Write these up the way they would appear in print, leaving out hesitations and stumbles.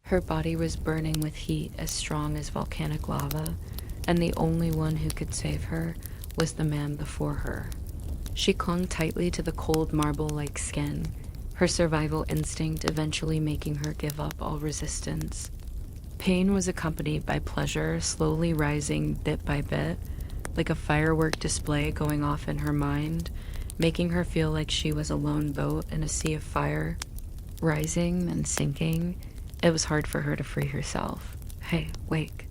Her body was burning with heat as strong as volcanic lava, and the only one who could save her was the man before her. She clung tightly to the cold marble-like skin, her survival instinct eventually making her give up all resistance. Pain was accompanied by pleasure slowly rising bit by bit, like a firework display going off in her mind, making her feel like she was a lone boat in a sea of fire, rising and sinking. It was hard for her to free herself. Hey, wake.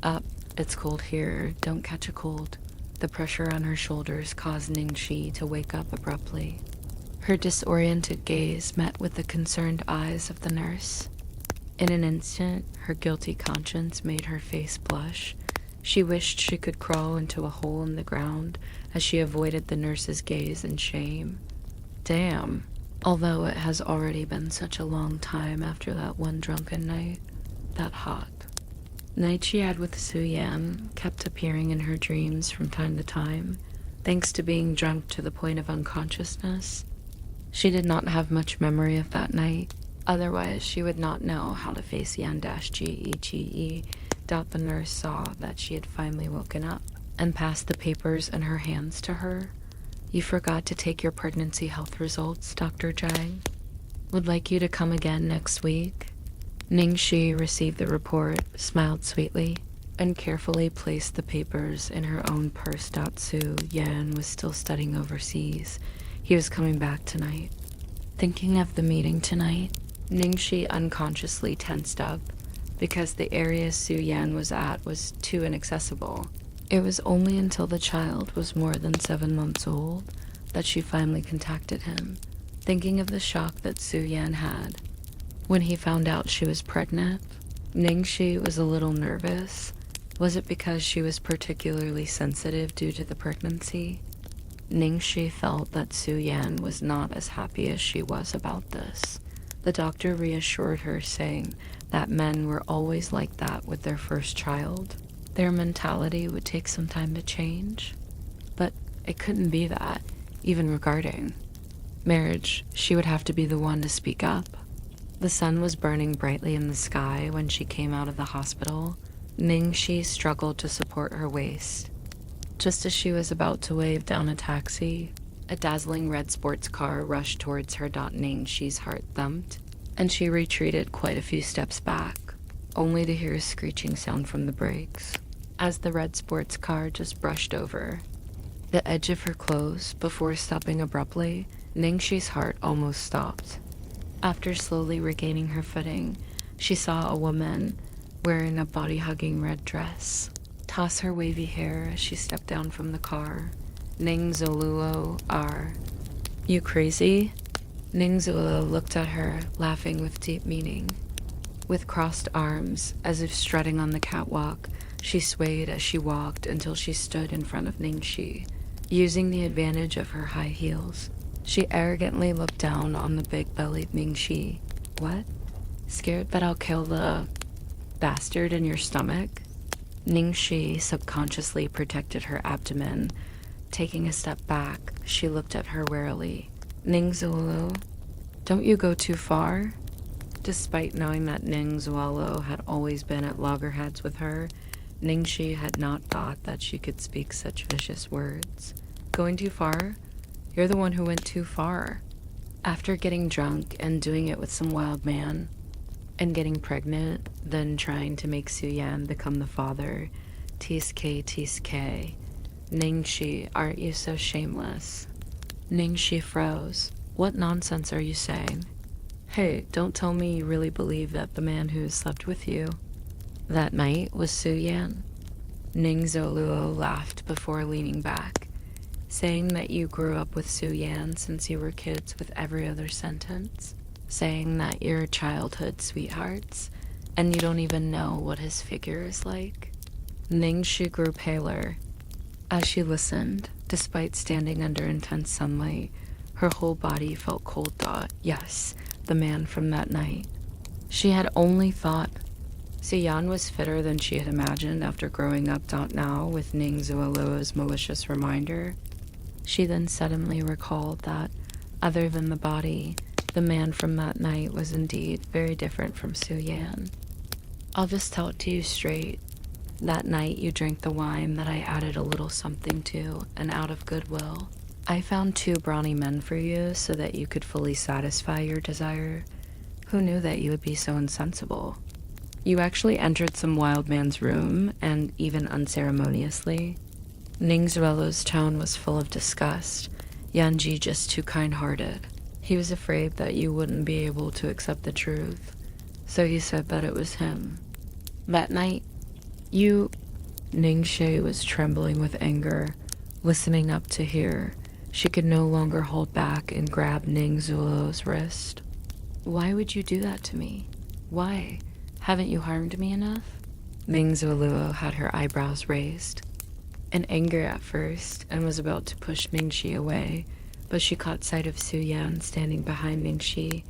Up, it's cold here, don't catch a cold. The pressure on her shoulders caused Ningxi to wake up abruptly. Her disoriented gaze met with the concerned eyes of the nurse. In an instant, her guilty conscience made her face blush. She wished she could crawl into a hole in the ground as she avoided the nurse's gaze in shame. Damn. Although it has already been such a long time after that one drunken night, that hot. Night she had with Su Yan kept appearing in her dreams from time to time, thanks to being drunk to the point of unconsciousness. She did not have much memory of that night, otherwise she would not know how to face Yan-Ge-E-G-E. The nurse saw that she had finally woken up and passed the papers in her hands to her. You forgot to take your pregnancy health results, Dr. Zhang. Would like you to come again next week. Ningxi received the report, smiled sweetly, and carefully placed the papers in her own purse. Su Yan was still studying overseas. He was coming back tonight. Thinking of the meeting tonight, Ningxi unconsciously tensed up because the area Su Yan was at was too inaccessible. It was only until the child was more than 7 months old that she finally contacted him, thinking of the shock that Su Yan had. When he found out she was pregnant, Ningxi was a little nervous. Was it because she was particularly sensitive due to the pregnancy? Ningxi felt that Su Yan was not as happy as she was about this. The doctor reassured her, saying that men were always like that with their first child. Their mentality would take some time to change. But it couldn't be that, even regarding marriage. She would have to be the one to speak up. The sun was burning brightly in the sky when she came out of the hospital. Ningxi struggled to support her waist. Just as she was about to wave down a taxi, a dazzling red sports car rushed towards her. Ningxi's heart thumped, and she retreated quite a few steps back, only to hear a screeching sound from the brakes as the red sports car just brushed over the edge of her clothes before stopping abruptly. Ningxi's heart almost stopped. After slowly regaining her footing, she saw a woman wearing a body-hugging red dress toss her wavy hair as she stepped down from the car. Ning Zoluo R. You crazy? Ning Zoluo looked at her, laughing with deep meaning. With crossed arms, as if strutting on the catwalk, she swayed as she walked until she stood in front of Ningxi. Using the advantage of her high heels, she arrogantly looked down on the big-bellied Ningxi. What? Scared that I'll kill the bastard in your stomach? Ningxi subconsciously protected her abdomen. Taking a step back, she looked at her warily. Ning Zoluo, don't you go too far? Despite knowing that Ning Zoluo had always been at loggerheads with her, Ningxi had not thought that she could speak such vicious words. Going too far? You're the one who went too far. After getting drunk and doing it with some wild man, and getting pregnant, then trying to make Su Yan become the father, Tiske. Ningxi, aren't you so shameless? Ningxi froze. What nonsense are you saying? Hey, don't tell me you really believe that the man who slept with you that night was Su Yan? Ning Zoluo laughed before leaning back, saying that you grew up with Su Yan since you were kids with every other sentence, saying that you're childhood sweethearts, and you don't even know what his figure is like. Ningxi grew paler as she listened. Despite standing under intense sunlight, her whole body felt cold. Yes, the man from that night. She had only thought Su Yan was fitter than she had imagined after growing up. Now, with Ning Zoluo's malicious reminder, she then suddenly recalled that, other than the body, The man from that night was indeed very different from Su Yan. I'll just tell it to you straight. That night you drank the wine that I added a little something to, and out of goodwill, I found 2 brawny men for you so that you could fully satisfy your desire. Who knew that you would be so insensible? You actually entered some wild man's room, and even unceremoniously. Ning Zuelo's tone was full of disgust, Yanji just too kind-hearted. He was afraid that you wouldn't be able to accept the truth, so he said that it was him. That night, Ningxi was trembling with anger, listening up to hear. She could no longer hold back and grabbed Ning Zuelo's wrist. Why would you do that to me? Why? Haven't you harmed me enough? Ning Zuelo had her eyebrows raised. In anger at first, and was about to push Ningxi away, but she caught sight of Su Yan standing behind Ningxi.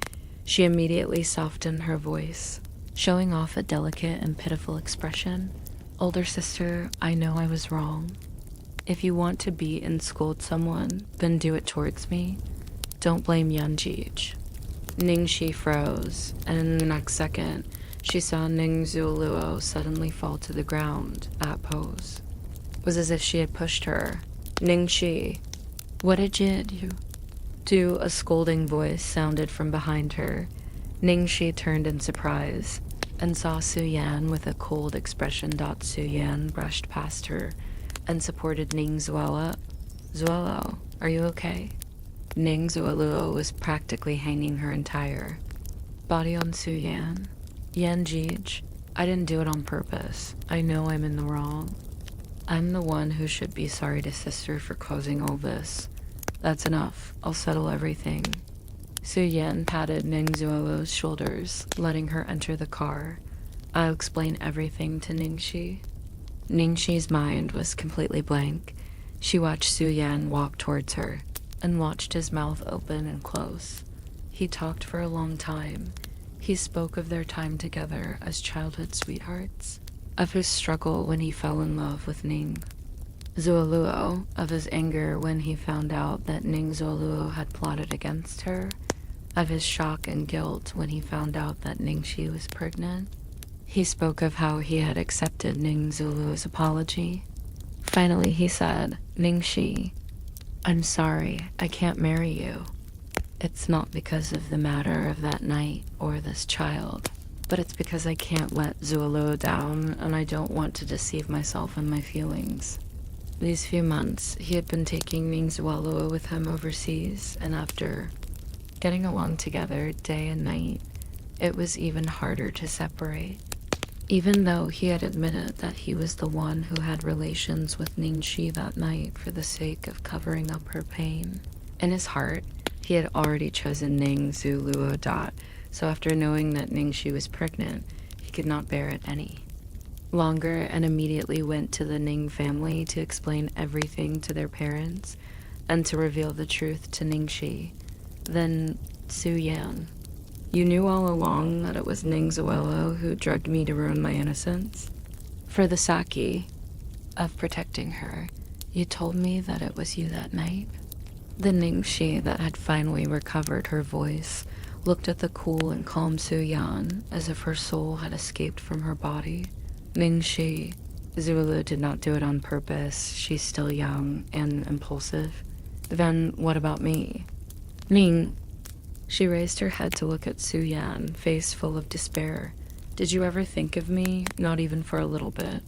She immediately softened her voice, showing off a delicate and pitiful expression. Older sister, I know I was wrong. If you want to beat and scold someone, then do it towards me. Don't blame Yanjij. Ningxi froze, and in the next second, she saw Ning Zuoluo suddenly fall to the ground, at pose. It was as if she had pushed her. Ningxi, what did you do? A scolding voice sounded from behind her. Ningxi turned in surprise, and saw Su Yan with a cold expression. Su Yan brushed past her, and supported Ning Zuelo. Zuelo, are you okay? Ning Zuoluo was practically hanging her entire body on Su Yan. Yanjij, I didn't do it on purpose. I know I'm in the wrong. I'm the one who should be sorry to sister for causing all this. That's enough. I'll settle everything. Su Yan patted Ning Zuelo's shoulders, letting her enter the car. I'll explain everything to Ningxi. Ningxi's mind was completely blank. She watched Su Yan walk towards her, and watched his mouth open and close. He talked for a long time. He spoke of their time together as childhood sweethearts, of his struggle when he fell in love with Ning Zuoluo, of his anger when he found out that Ning Zuoluo had plotted against her, of his shock and guilt when he found out that Ningxi was pregnant. He spoke of how he had accepted Ning Zuoluo's apology. Finally, he said, Ningxi, I'm sorry, I can't marry you. It's not because of the matter of that night or this child, but it's because I can't let Zuoluo down, and I don't want to deceive myself and my feelings. These few months, he had been taking Ning Zuoluo with him overseas, and after getting along together day and night, it was even harder to separate. Even though he had admitted that he was the one who had relations with Ningxi that night for the sake of covering up her pain, in his heart, he had already chosen Ning Zuoluo. So after knowing that Ningxi was pregnant, he could not bear it any longer and immediately went to the Ning family to explain everything to their parents and to reveal the truth to Ningxi. Then Su Yan, you knew all along that it was Ning Zuelo who drugged me to ruin my innocence? For the sake of protecting her, you told me that it was you that night? The Ningxi that had finally recovered her voice looked at the cool and calm Su Yan as if her soul had escaped from her body. Ningxi, Zulu did not do it on purpose. She's still young and impulsive. Then what about me? Ning. She raised her head to look at Su Yan, face full of despair. Did you ever think of me? Not even for a little bit.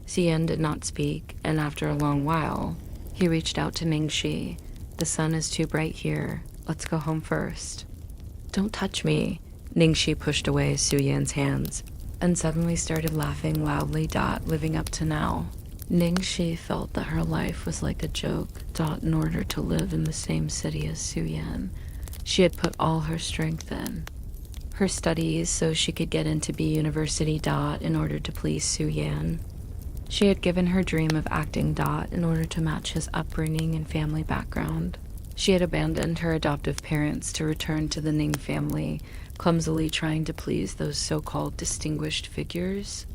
Su Yan did not speak, and after a long while, he reached out to Ningxi. The sun is too bright here. Let's go home first. Don't touch me. Ningxi pushed away Su Yan's hands, and suddenly started laughing loudly. Living up to now, Ningxi felt that her life was like a joke. In order to live in the same city as Su Yan, she had put all her strength in her studies so she could get into B University. In order to please Su Yan, she had given her dream of acting. In order to match his upbringing and family background. She had abandoned her adoptive parents to return to the Ning family, clumsily trying to please those so-called distinguished figures.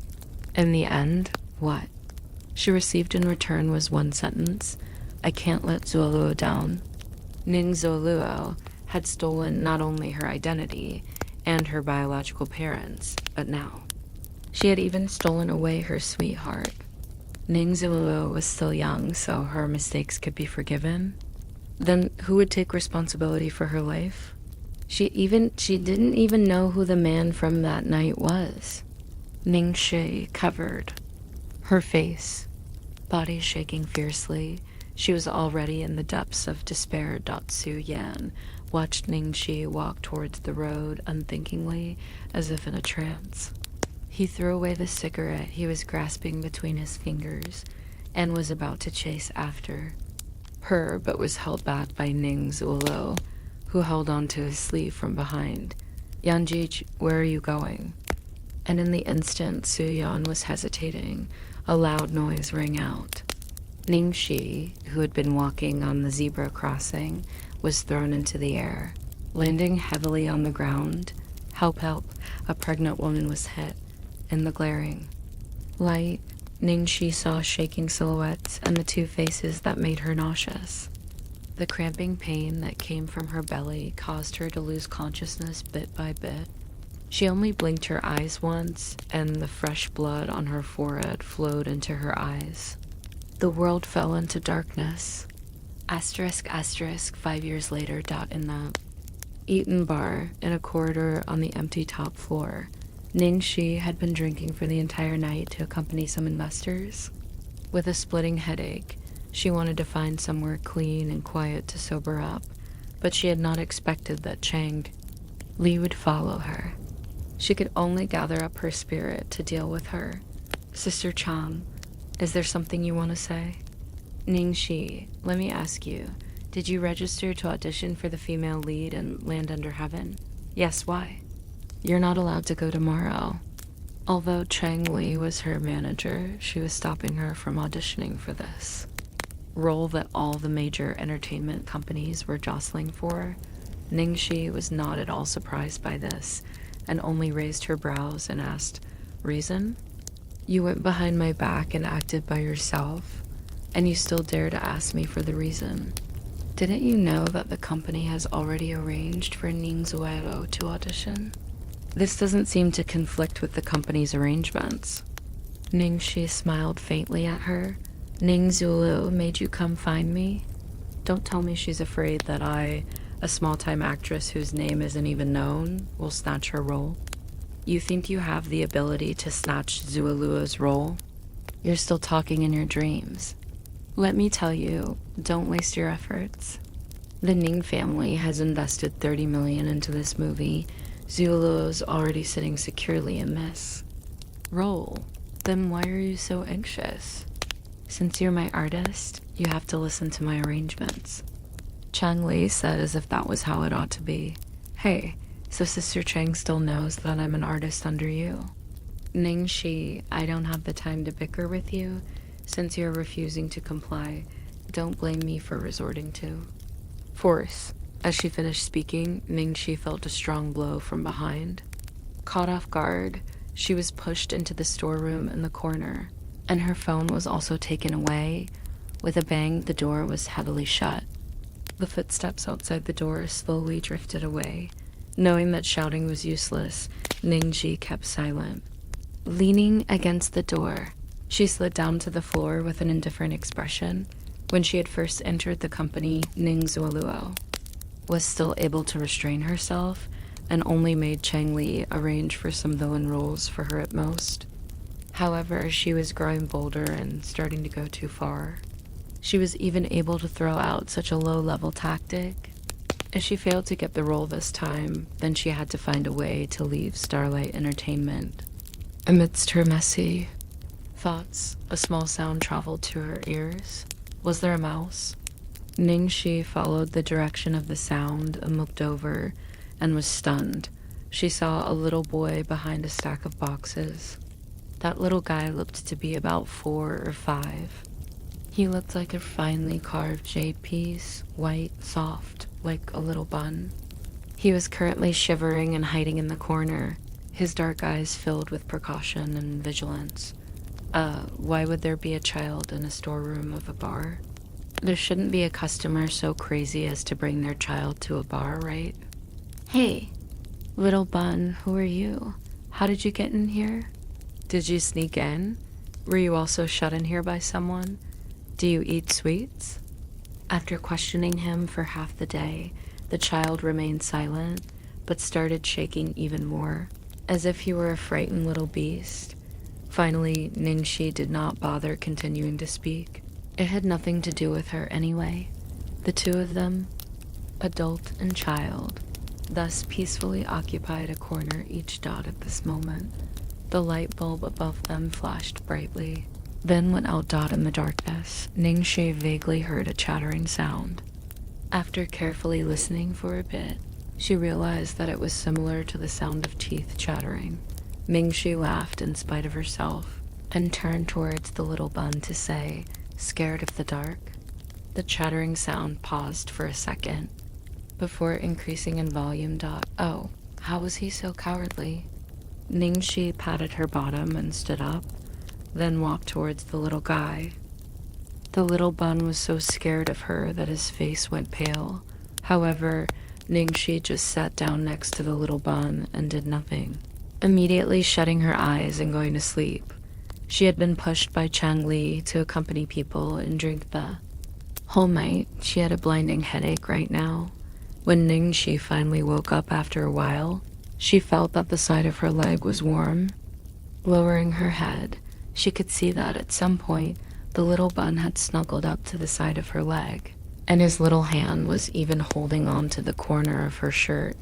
In the end, what she received in return was one sentence: I can't let Zuoluo down. Ning Zuoluo had stolen not only her identity and her biological parents, but now she had even stolen away her sweetheart. Ning Zulu was still young, so her mistakes could be forgiven. Then who would take responsibility for her life? She didn't even know who the man from that night was. Ning Shi covered her face, body shaking fiercely. She was already in the depths of despair. Su Yan watched Ning Shi walk towards the road unthinkingly, as if in a trance. He threw away the cigarette he was grasping between his fingers and was about to chase after her, but was held back by Ning Zulu, who held onto his sleeve from behind. Yanji, where are you going? And in the instant Su Yan was hesitating, a loud noise rang out. Ning Shi, who had been walking on the zebra crossing, was thrown into the air, landing heavily on the ground. Help, help, a pregnant woman was hit. In the glaring light, Ning Shi saw shaking silhouettes and the two faces that made her nauseous. The cramping pain that came from her belly caused her to lose consciousness bit by bit. She only blinked her eyes once, and the fresh blood on her forehead flowed into her eyes. The world fell into darkness. Asterisk, 5 years later. In the Eaton bar in a corridor on the empty top floor, Ning Shi had been drinking for the entire night to accompany some investors. With a splitting headache, she wanted to find somewhere clean and quiet to sober up, but she had not expected that Chang Li would follow her. She could only gather up her spirit to deal with her. Sister Chang, is there something you want to say? Ning Shi, let me ask you, did you register to audition for the female lead in Land Under Heaven? Yes, why? You're not allowed to go tomorrow. Although Chang Li was her manager, she was stopping her from auditioning for this role that all the major entertainment companies were jostling for. Ning Shi was not at all surprised by this, and only raised her brows and asked, reason? You went behind my back and acted by yourself, and you still dare to ask me for the reason. Didn't you know that the company has already arranged for Ning Zulu to audition? This doesn't seem to conflict with the company's arrangements. Ning Shi smiled faintly at her. Ning Zulu made you come find me? Don't tell me she's afraid that I, a small-time actress whose name isn't even known, will snatch her role. You think you have the ability to snatch Zulu's role? You're still talking in your dreams. Let me tell you, don't waste your efforts. The Ning family has invested $30 million into this movie. Zulu's already sitting securely in this role. Then why are you so anxious? Since you're my artist, you have to listen to my arrangements. Chang Li said as if that was how it ought to be. Hey, so Sister Chang still knows that I'm an artist under you. Ning Shi, I don't have the time to bicker with you. Since you're refusing to comply, don't blame me for resorting to force. As she finished speaking, Ning Shi felt a strong blow from behind. Caught off guard, she was pushed into the storeroom in the corner, and her phone was also taken away. With a bang, the door was heavily shut. The footsteps outside the door slowly drifted away. Knowing that shouting was useless, Ning Shi kept silent. Leaning against the door, she slid down to the floor with an indifferent expression. When she had first entered the company, Ning Zulu was still able to restrain herself and only made Chang Li arrange for some villain roles for her at most. However, she was growing bolder and starting to go too far. She was even able to throw out such a low-level tactic. If she failed to get the role this time, then she had to find a way to leave Starlight Entertainment. Amidst her messy thoughts, a small sound traveled to her ears. Was there a mouse? Ning Shi followed the direction of the sound and looked over and was stunned. She saw a little boy behind a stack of boxes. That little guy looked to be about 4 or 5. He looked like a finely carved jade piece, white, soft, like a little bun. He was currently shivering and hiding in the corner, his dark eyes filled with precaution and vigilance. Why would there be a child in a storeroom of a bar? There shouldn't be a customer so crazy as to bring their child to a bar, right? Hey, little bun, who are you? How did you get in here? Did you sneak in? Were you also shut in here by someone? Do you eat sweets? After questioning him for half the day, the child remained silent, but started shaking even more, as if he were a frightened little beast. Finally, Ningxi did not bother continuing to speak. It had nothing to do with her anyway. The two of them, adult and child, thus peacefully occupied a corner each dot at this moment. The light bulb above them flashed brightly. Then went out dot in the darkness. Ningxi vaguely heard a chattering sound. After carefully listening for a bit, she realized that it was similar to the sound of teeth chattering. Ningxi laughed in spite of herself and turned towards the little bun to say, "Scared of the dark?" The chattering sound paused for a second before increasing in volume. Oh, how was he so cowardly? Ningxi patted her bottom and stood up, then walked towards the little guy. The little bun was so scared of her that his face went pale. However, Ningxi just sat down next to the little bun and did nothing, immediately shutting her eyes and going to sleep. She had been pushed by Chang Li to accompany people and drink the whole night. She had a blinding headache right now. When Ningxi finally woke up after a while, she felt that the side of her leg was warm. Lowering her head, she could see that at some point, the little bun had snuggled up to the side of her leg, and his little hand was even holding on to the corner of her shirt.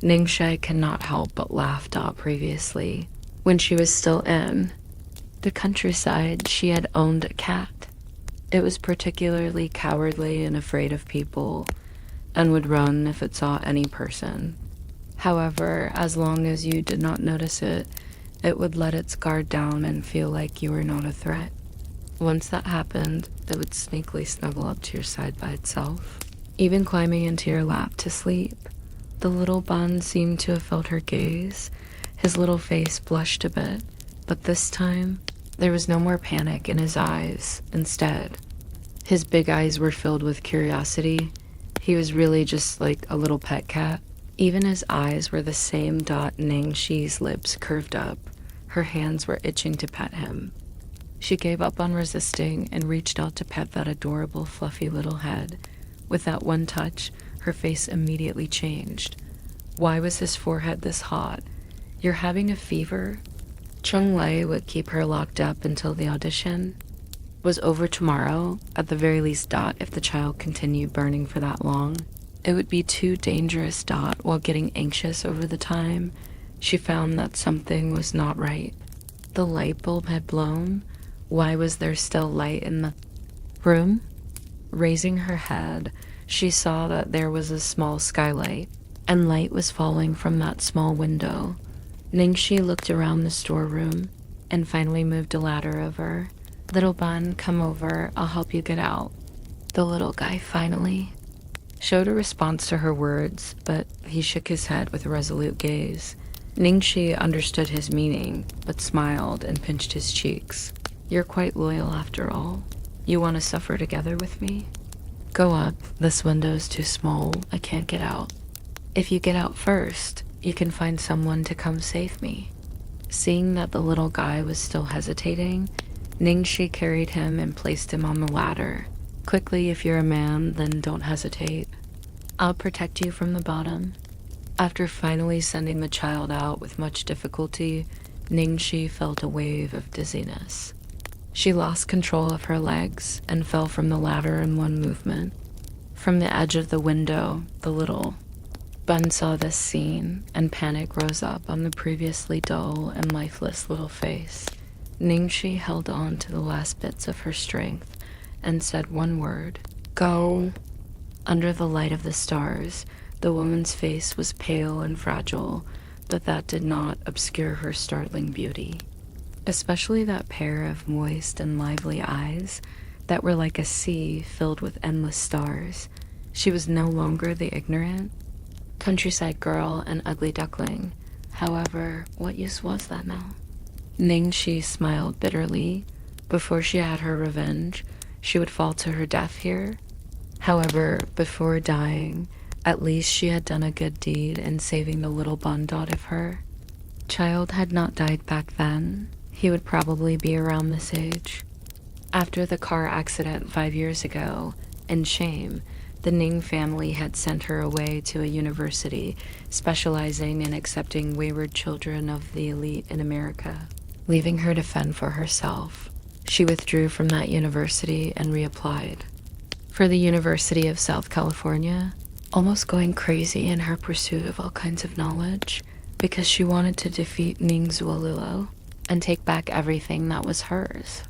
Ningxi cannot help but laugh. Previously, when she was still in the countryside, she had owned a cat. It was particularly cowardly and afraid of people, and would run if it saw any person. However, as long as you did not notice it, it would let its guard down and feel like you were not a threat. Once that happened, it would sneakily snuggle up to your side by itself, even climbing into your lap to sleep. The little bun seemed to have felt her gaze. His little face blushed a bit, but this time, there was no more panic in his eyes. Instead, his big eyes were filled with curiosity. He was really just like a little pet cat. Even his eyes were the same. Ningxi's lips curved up. Her hands were itching to pet him. She gave up on resisting and reached out to pet that adorable, fluffy little head. With that one touch, her face immediately changed. Why was his forehead this hot? You're having a fever? Chung Lei would keep her locked up until the audition was over tomorrow, at the very least. If the child continued burning for that long, it would be too dangerous. While getting anxious over the time, she found that something was not right. The light bulb had blown. Why was there still light in the room? Raising her head, she saw that there was a small skylight, and light was falling from that small window. Ningxi looked around the storeroom and finally moved a ladder over. "Little bun, come over. I'll help you get out." The little guy finally showed a response to her words, but he shook his head with a resolute gaze. Ningxi understood his meaning, but smiled and pinched his cheeks. "You're quite loyal after all. You want to suffer together with me? Go up. This window's too small. I can't get out. If you get out first, you can find someone to come save me." Seeing that the little guy was still hesitating, Ningxi carried him and placed him on the ladder. "Quickly, if you're a man, then don't hesitate. I'll protect you from the bottom." After finally sending the child out with much difficulty, Ningxi felt a wave of dizziness. She lost control of her legs and fell from the ladder in one movement. From the edge of the window, the little bun saw this scene, and panic rose up on the previously dull and lifeless little face. Ningxi held on to the last bits of her strength and said one word, "Go." Under the light of the stars, the woman's face was pale and fragile, but that did not obscure her startling beauty. Especially that pair of moist and lively eyes that were like a sea filled with endless stars. She was no longer the ignorant countryside girl and ugly duckling. However, what use was that now? Ningxi smiled bitterly. Before she had her revenge, she would fall to her death here. However, before dying, at least she had done a good deed in saving the little bund out of her. Child had not died back then. He would probably be around this age. After the car accident 5 years ago, in shame, the Ning family had sent her away to a university specializing in accepting wayward children of the elite in America, leaving her to fend for herself. She withdrew from that university and reapplied for the University of South California, almost going crazy in her pursuit of all kinds of knowledge because she wanted to defeat Ning's Walilo and take back everything that was hers.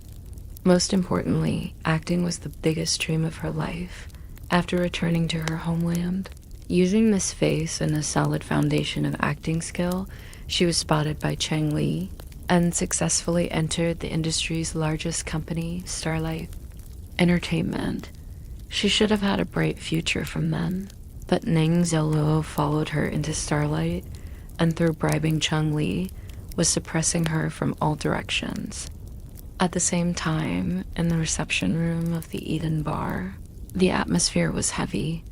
Most importantly, acting was the biggest dream of her life. After returning to her homeland, using this face and a solid foundation of acting skill, she was spotted by Chang Li and successfully entered the industry's largest company, Starlight Entertainment. She should have had a bright future from then, but Ning Zhou followed her into Starlight and through bribing Chang Li, was suppressing her from all directions. At the same time, in the reception room of the Eden Bar, the atmosphere was heavy.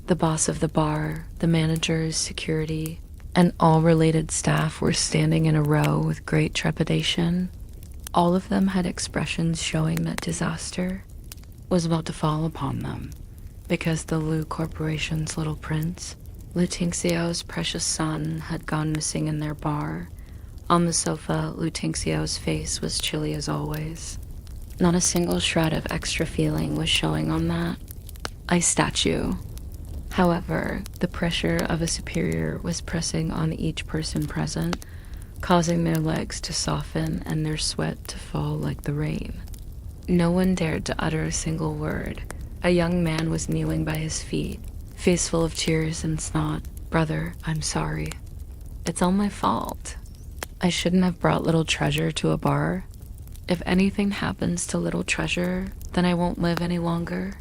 The boss of the bar, the managers, security, and all related staff were standing in a row with great trepidation. All of them had expressions showing that disaster was about to fall upon them, because the Lu Corporation's little prince, Lu Tingxiao's precious son, had gone missing in their bar. On the sofa, Lu Tingxiao's face was chilly as always. Not a single shred of extra feeling was showing on that ice statue. However, the pressure of a superior was pressing on each person present, causing their legs to soften and their sweat to fall like the rain. No one dared to utter a single word. A young man was kneeling by his feet, face full of tears and snot. "Brother, I'm sorry. It's all my fault. I shouldn't have brought Little Treasure to a bar. If anything happens to Little Treasure, then I won't live any longer."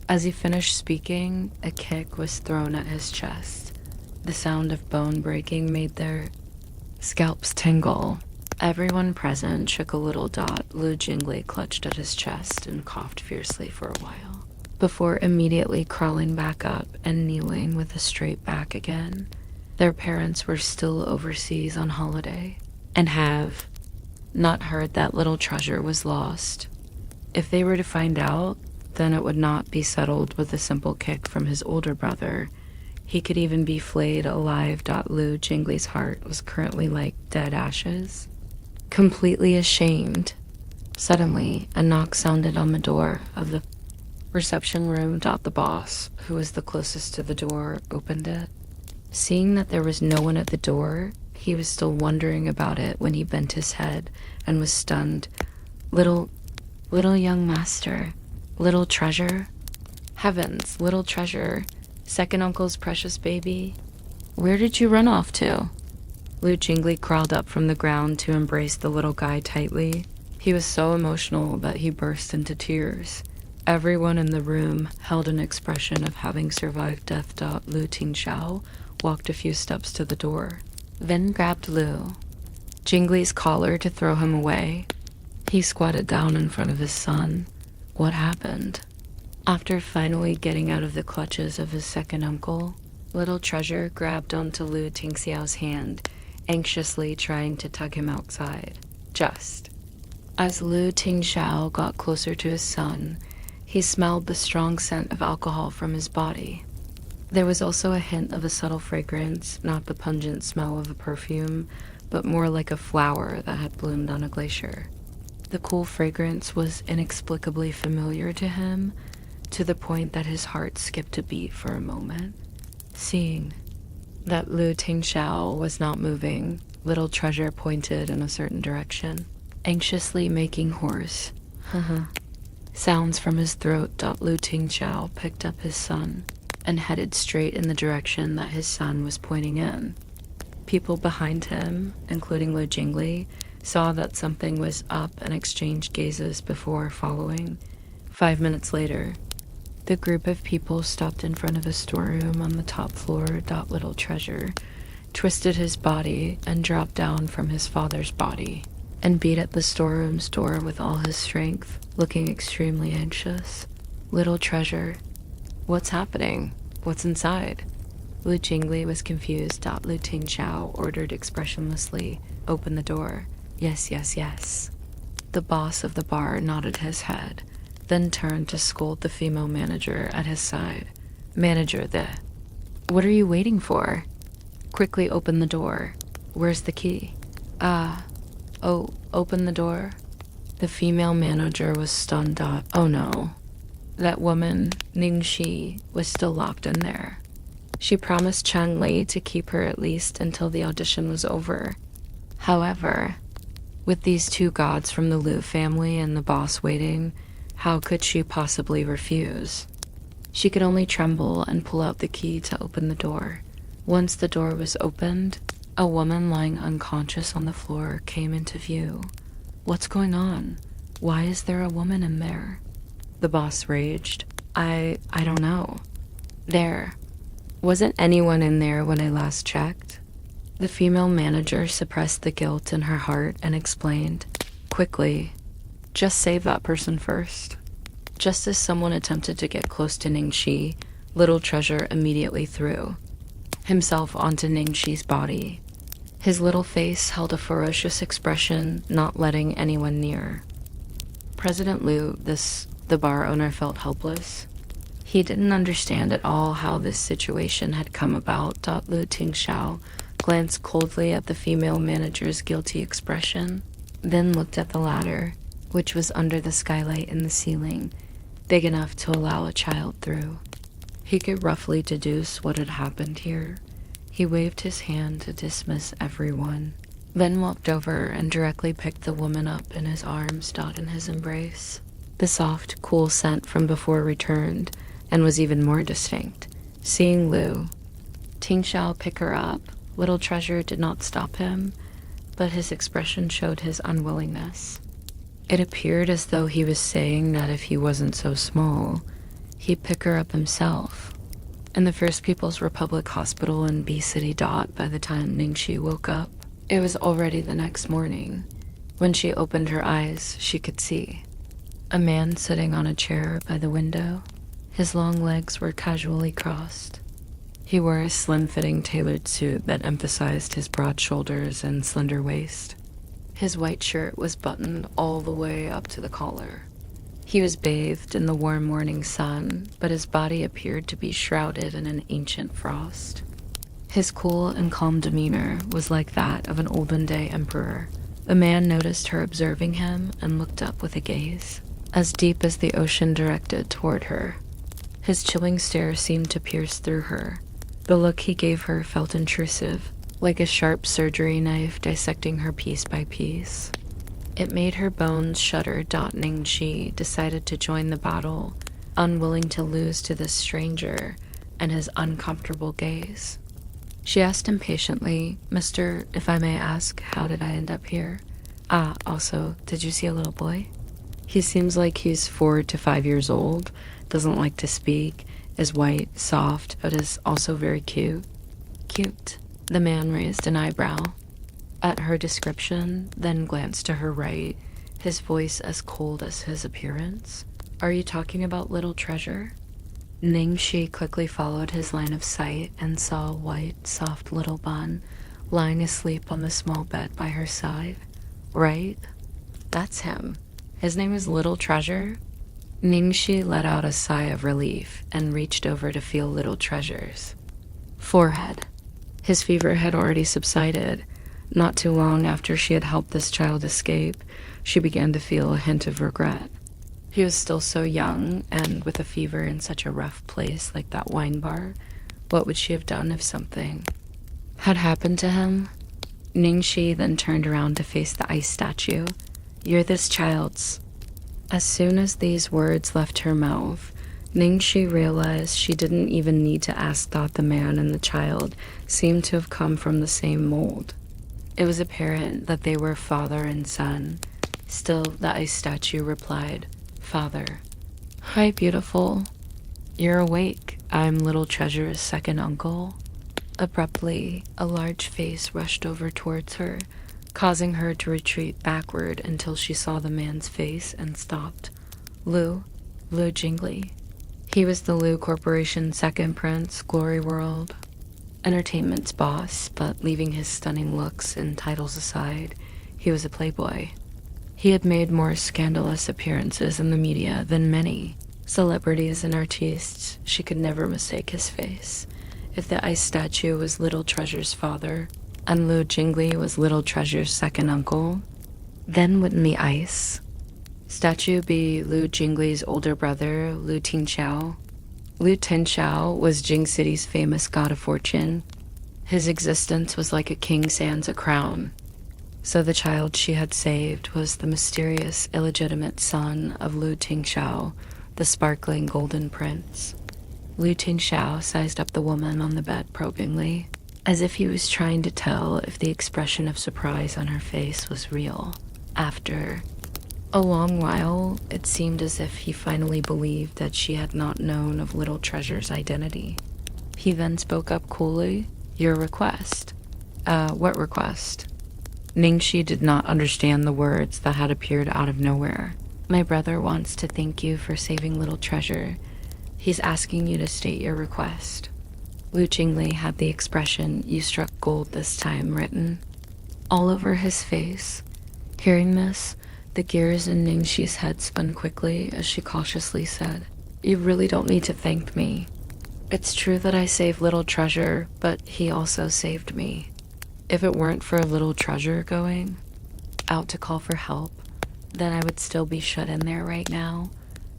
As he finished speaking, a kick was thrown at his chest. The sound of bone breaking made their scalps tingle. Everyone present shook a little. Lu Jingli clutched at his chest and coughed fiercely for a while, before immediately crawling back up and kneeling with a straight back again. Their parents were still overseas on holiday, and have not heard that Little Treasure was lost. If they were to find out, then it would not be settled with a simple kick from his older brother. He could even be flayed alive. Lu Jingli's heart was currently like dead ashes. Completely ashamed, suddenly a knock sounded on the door of the reception room. The boss, who was the closest to the door, opened it. Seeing that there was no one at the door, he was still wondering about it when he bent his head and was stunned. Little young master. Little Treasure? Heavens, Little Treasure, second uncle's precious baby. Where did you run off to? Lu Jingli crawled up from the ground to embrace the little guy tightly. He was so emotional that he burst into tears. Everyone in the room held an expression of having survived death. Lu Tingxiao walked a few steps to the door, then grabbed Lu Jingli's collar to throw him away. He squatted down in front of his son. What happened? After finally getting out of the clutches of his second uncle, Little Treasure grabbed onto Lu Tingxiao's hand, anxiously trying to tug him outside. Just as Lu Tingxiao got closer to his son, he smelled the strong scent of alcohol from his body. There was also a hint of a subtle fragrance, not the pungent smell of a perfume, but more like a flower that had bloomed on a glacier. The cool fragrance was inexplicably familiar to him, to the point that his heart skipped a beat for a moment. Seeing that Lu Tingxiao was not moving, Little Treasure pointed in a certain direction, anxiously making hoarse sounds from his throat. Lu Tingxiao picked up his son and headed straight in the direction that his son was pointing in. People behind him, including Lu Jingli, saw that something was up and exchanged gazes before following. 5 minutes later, the group of people stopped in front of a storeroom on the top floor. Little Treasure twisted his body and dropped down from his father's body. and beat at the storeroom's door with all his strength, looking extremely anxious. Little treasure. What's happening? What's inside? Lu Jingli was confused. Lu Tingxiao ordered expressionlessly, "Open the door." "Yes, yes, yes." The boss of the bar nodded his head, then turned to scold the female manager at his side. "Manager, what are you waiting for? Quickly open the door. Where's the key?" Oh, open the door." The female manager was stunned. Oh no. That woman, Ningxi, was still locked in there. She promised Chang Li to keep her at least until the audition was over. However, with these two gods from the Liu family and the boss waiting, how could she possibly refuse? She could only tremble and pull out the key to open the door. Once the door was opened, a woman lying unconscious on the floor came into view. "What's going on? Why is there a woman in there?" The boss raged. I don't know. There wasn't anyone in there when I last checked." The female manager suppressed the guilt in her heart and explained, "Quickly, just save that person first." Just as someone attempted to get close to Ningxi, Little Treasure immediately threw himself onto Ningxi's body. His little face held a ferocious expression, not letting anyone near. President Liu, the bar owner, felt helpless. He didn't understand at all how this situation had come about. Lu Tingxiao glanced coldly at the female manager's guilty expression, then looked at the ladder, which was under the skylight in the ceiling, big enough to allow a child through. He could roughly deduce what had happened here. He waved his hand to dismiss everyone, then walked over and directly picked the woman up in his arms. In his embrace. The soft, cool scent from before returned, and was even more distinct. Seeing Lu Tingxiao pick her up, Little Treasure did not stop him, but his expression showed his unwillingness. It appeared as though he was saying that if he wasn't so small, he'd pick her up himself. In the First People's Republic Hospital in B City. By the time Ningxi woke up, it was already the next morning. When she opened her eyes, she could see a man sitting on a chair by the window. His long legs were casually crossed. He wore a slim-fitting tailored suit that emphasized his broad shoulders and slender waist. His white shirt was buttoned all the way up to the collar. He was bathed in the warm morning sun, but his body appeared to be shrouded in an ancient frost. His cool and calm demeanor was like that of an olden-day emperor. The man noticed her observing him and looked up with a gaze as deep as the ocean directed toward her. His chilling stare seemed to pierce through her. The look he gave her felt intrusive, like a sharp surgery knife dissecting her piece by piece. It made her bones shudder. Ningxi decided to join the battle, unwilling to lose to this stranger and his uncomfortable gaze. She asked impatiently, "Mister, if I may ask, how did I end up here? Also, did you see a little boy? He seems like he's 4 to 5 years old, doesn't like to speak, is white, soft, but is also very cute." "Cute?" The man raised an eyebrow at her description, then glanced to her right, his voice as cold as his appearance. "Are you talking about Little Treasure?" Ningxi quickly followed his line of sight and saw a white, soft little bun lying asleep on the small bed by her side. "Right? That's him. His name is Little Treasure?" Ningxi let out a sigh of relief and reached over to feel Little Treasure's forehead. His fever had already subsided. Not too long after she had helped this child escape, she began to feel a hint of regret. He was still so young, and with a fever in such a rough place like that wine bar, what would she have done if something had happened to him? Ningxi then turned around to face the ice statue. "You're this child's." As soon as these words left her mouth, Ningxi realized she didn't even need to ask. The man and the child seemed to have come from the same mold. It was apparent that they were father and son. Still, the ice statue replied, "Father." "Hi, beautiful. You're awake. I'm Little Treasure's second uncle." Abruptly, a large face rushed over towards her, causing her to retreat backward until she saw the man's face and stopped. Lu Jingli. He was the Lu Corporation's second prince, Glory World, Entertainment's boss, but leaving his stunning looks and titles aside, he was a playboy. He had made more scandalous appearances in the media than many celebrities and artists. She could never mistake his face. If the ice statue was Little Treasure's father, and Lu Jingli was Little Treasure's second uncle, then wouldn't the ice statue be Lu Jingli's older brother, Lu Tingxiao? Lu Tingxiao was Jing City's famous god of fortune. His existence was like a king sans a crown. So the child she had saved was the mysterious, illegitimate son of Lu Tingxiao, the sparkling golden prince. Lu Tingxiao sized up the woman on the bed probingly, as if he was trying to tell if the expression of surprise on her face was real. After a long while, it seemed as if he finally believed that she had not known of Little Treasure's identity. He then spoke up coolly. Your request. What request? Ningxi did not understand the words that had appeared out of nowhere. My brother wants to thank you for saving Little Treasure. He's asking you to state your request. Lu Jingli had the expression, you struck gold this time, written all over his face. Hearing this, the gears in Ningxi's head spun quickly as she cautiously said, you really don't need to thank me. It's true that I saved Little Treasure, but he also saved me. If it weren't for Little Treasure going out to call for help, then I would still be shut in there right now,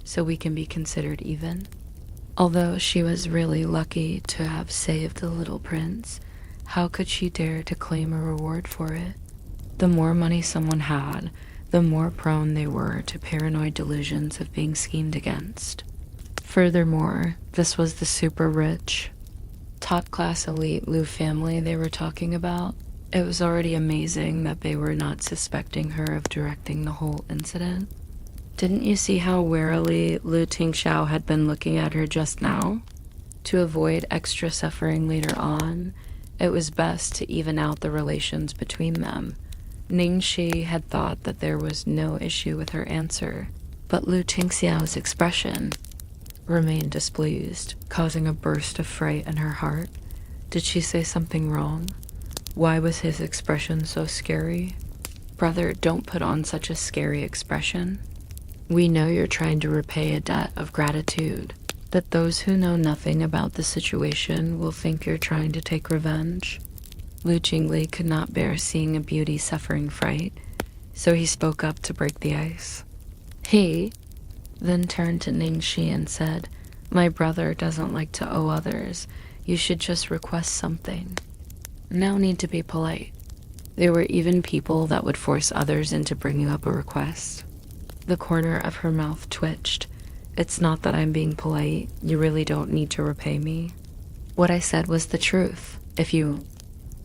so we can be considered even. Although she was really lucky to have saved the little prince, how could she dare to claim a reward for it? The more money someone had, the more prone they were to paranoid delusions of being schemed against. Furthermore, this was the super rich, top-class elite Lu family they were talking about. It was already amazing that they were not suspecting her of directing the whole incident. Didn't you see how warily Lu Tingxiao had been looking at her just now? To avoid extra suffering later on, it was best to even out the relations between them. Ningxi had thought that there was no issue with her answer, but Lu Tingxiao's expression remained displeased, causing a burst of fright in her heart. Did she say something wrong? Why was his expression so scary? Brother, don't put on such a scary expression. We know you're trying to repay a debt of gratitude, that those who know nothing about the situation will think you're trying to take revenge. Lu Jingli could not bear seeing a beauty suffering fright, so he spoke up to break the ice. He then turned to Ningxi and said, my brother doesn't like to owe others. You should just request something. No need to be polite. There were even people that would force others into bringing up a request. The corner of her mouth twitched. It's not that I'm being polite. You really don't need to repay me. What I said was the truth. If you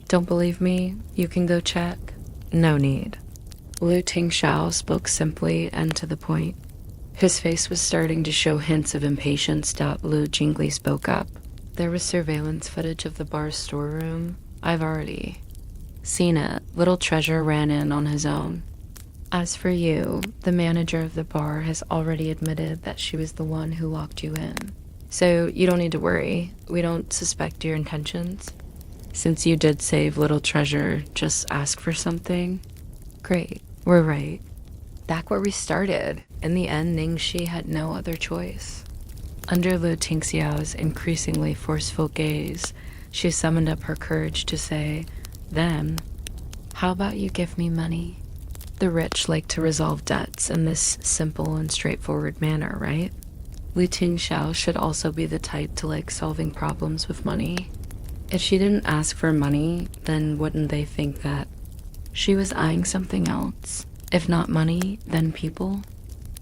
don't believe me, you can go check. No need. Lu Tingxiao spoke simply and to the point. His face was starting to show hints of impatience. Lu Jingli spoke up. There was surveillance footage of the bar's storeroom. I've already seen it. Little Treasure ran in on his own. As for you, the manager of the bar has already admitted that she was the one who locked you in. So you don't need to worry. We don't suspect your intentions. Since you did save Little Treasure, just ask for something. Great, we're right. Back where we started. In the end, Ningxi had no other choice. Under Lu Tingxiao's increasingly forceful gaze, she summoned up her courage to say, then, how about you give me money? The rich like to resolve debts in this simple and straightforward manner, right? Lu Tingxiao should also be the type to like solving problems with money. If she didn't ask for money, then wouldn't they think that she was eyeing something else? If not money, then people?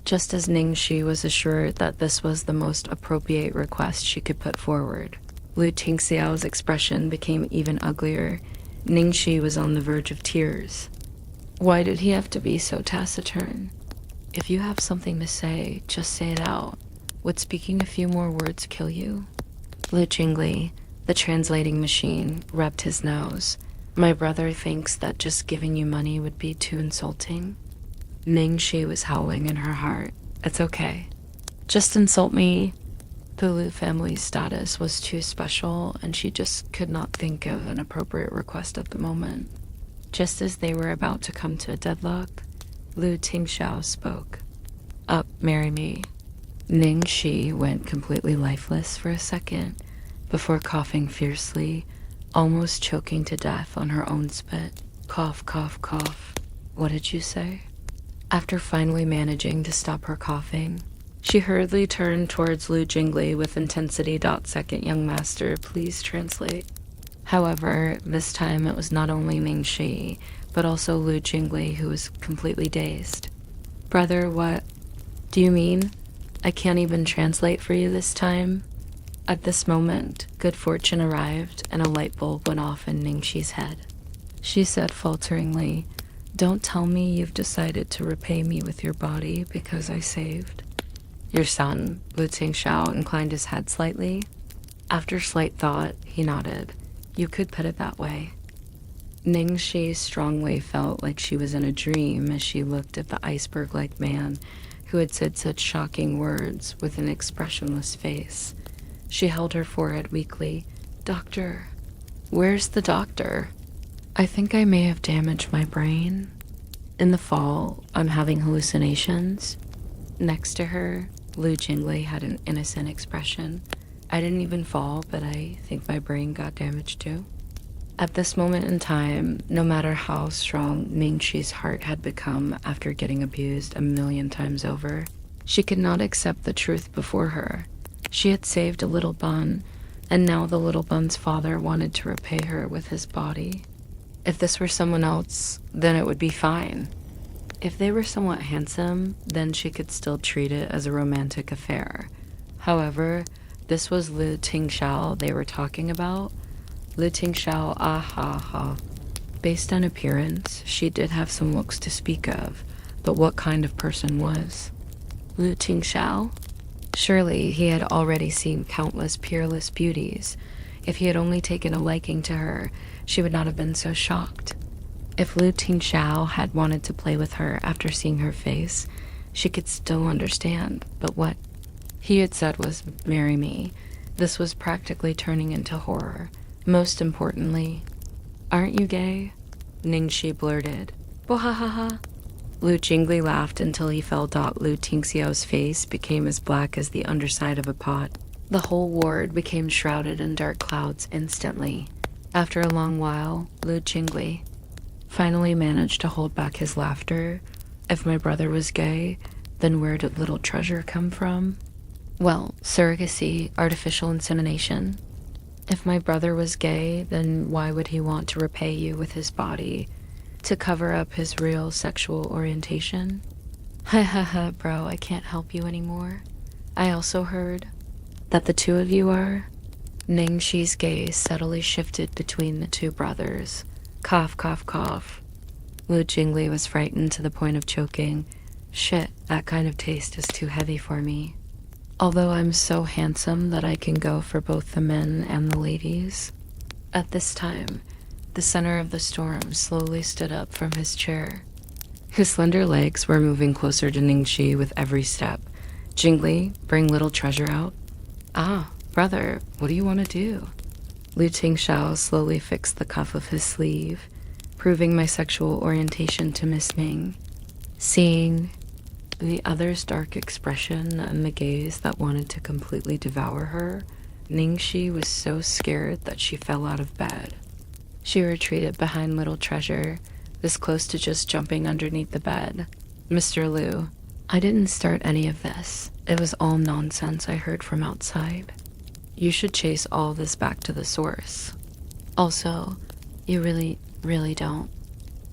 Just as Ningxi was assured that this was the most appropriate request she could put forward, Lu Tingxiao's expression became even uglier. Ningxi was on the verge of tears. Why did he have to be so taciturn? If you have something to say, just say it out. Would speaking a few more words kill you? Lu Jingli, the translating machine, rubbed his nose. My brother thinks that just giving you money would be too insulting. Ningxi was howling in her heart. It's okay. Just insult me. The Lu family's status was too special, and she just could not think of an appropriate request at the moment. Just as they were about to come to a deadlock, Lu Tingxiao spoke. Up, marry me. Ningxi went completely lifeless for a second, before coughing fiercely, almost choking to death on her own spit. Cough, cough, cough. What did you say? After finally managing to stop her coughing, she hurriedly turned towards Lu Jingli with intensity. Second young master, please translate. However, this time it was not only Ningxi, but also Lu Jingli who was completely dazed. Brother, what do you mean? I can't even translate for you this time. At this moment, good fortune arrived and a light bulb went off in Ningxi's head. She said falteringly, don't tell me you've decided to repay me with your body because I saved. Your son, Lu Tingxiao inclined his head slightly. After slight thought, he nodded. You could put it that way. Ningxi strongly felt like she was in a dream as she looked at the iceberg-like man who had said such shocking words with an expressionless face. She held her forehead weakly. Doctor, where's the doctor? I think I may have damaged my brain. In the fall, I'm having hallucinations. Next to her, Lu Jingli had an innocent expression. I didn't even fall, but I think my brain got damaged too. At this moment in time, no matter how strong Ningxi's heart had become after getting abused 1,000,000 times over, she could not accept the truth before her. She had saved a little bun, and now the little bun's father wanted to repay her with his body. If this were someone else, then it would be fine. If they were somewhat handsome, then she could still treat it as a romantic affair. However, this was Lu Tingxiao they were talking about. Lu Tingxiao, ah ha ha. Based on appearance, she did have some looks to speak of, but what kind of person was Lu Tingxiao? Surely he had already seen countless peerless beauties. If he had only taken a liking to her, she would not have been so shocked. If Lu Tingxiao had wanted to play with her after seeing her face, she could still understand, but what he had said was, marry me. This was practically turning into horror. Most importantly, aren't you gay? Ningxi blurted. Bohahaha. Lu Jingli laughed until he felt Lu Tingxiao's face became as black as the underside of a pot. The whole ward became shrouded in dark clouds instantly. After a long while, Lu Jingli finally managed to hold back his laughter. If my brother was gay, then where did little treasure come from? Well, surrogacy, artificial insemination. If my brother was gay, then why would he want to repay you with his body? To cover up his real sexual orientation? Ha ha ha, bro, I can't help you anymore. I also heard that the two of you are... Ningxi's gaze subtly shifted between the two brothers. Cough, cough, cough. Lu Jingli was frightened to the point of choking. Shit, that kind of taste is too heavy for me. Although I'm so handsome that I can go for both the men and the ladies. At this time, the center of the storm slowly stood up from his chair. His slender legs were moving closer to Ningxi with every step. Jingli, bring little treasure out. Ah, brother, what do you want to do? Lu Tingxiao slowly fixed the cuff of his sleeve, proving my sexual orientation to Miss Ming. Seeing the other's dark expression and the gaze that wanted to completely devour her, Ningxi was so scared that she fell out of bed. She retreated behind little treasure, this close to just jumping underneath the bed. Mr. Lu, I didn't start any of this. It was all nonsense I heard from outside. You should chase all this back to the source. Also, you really don't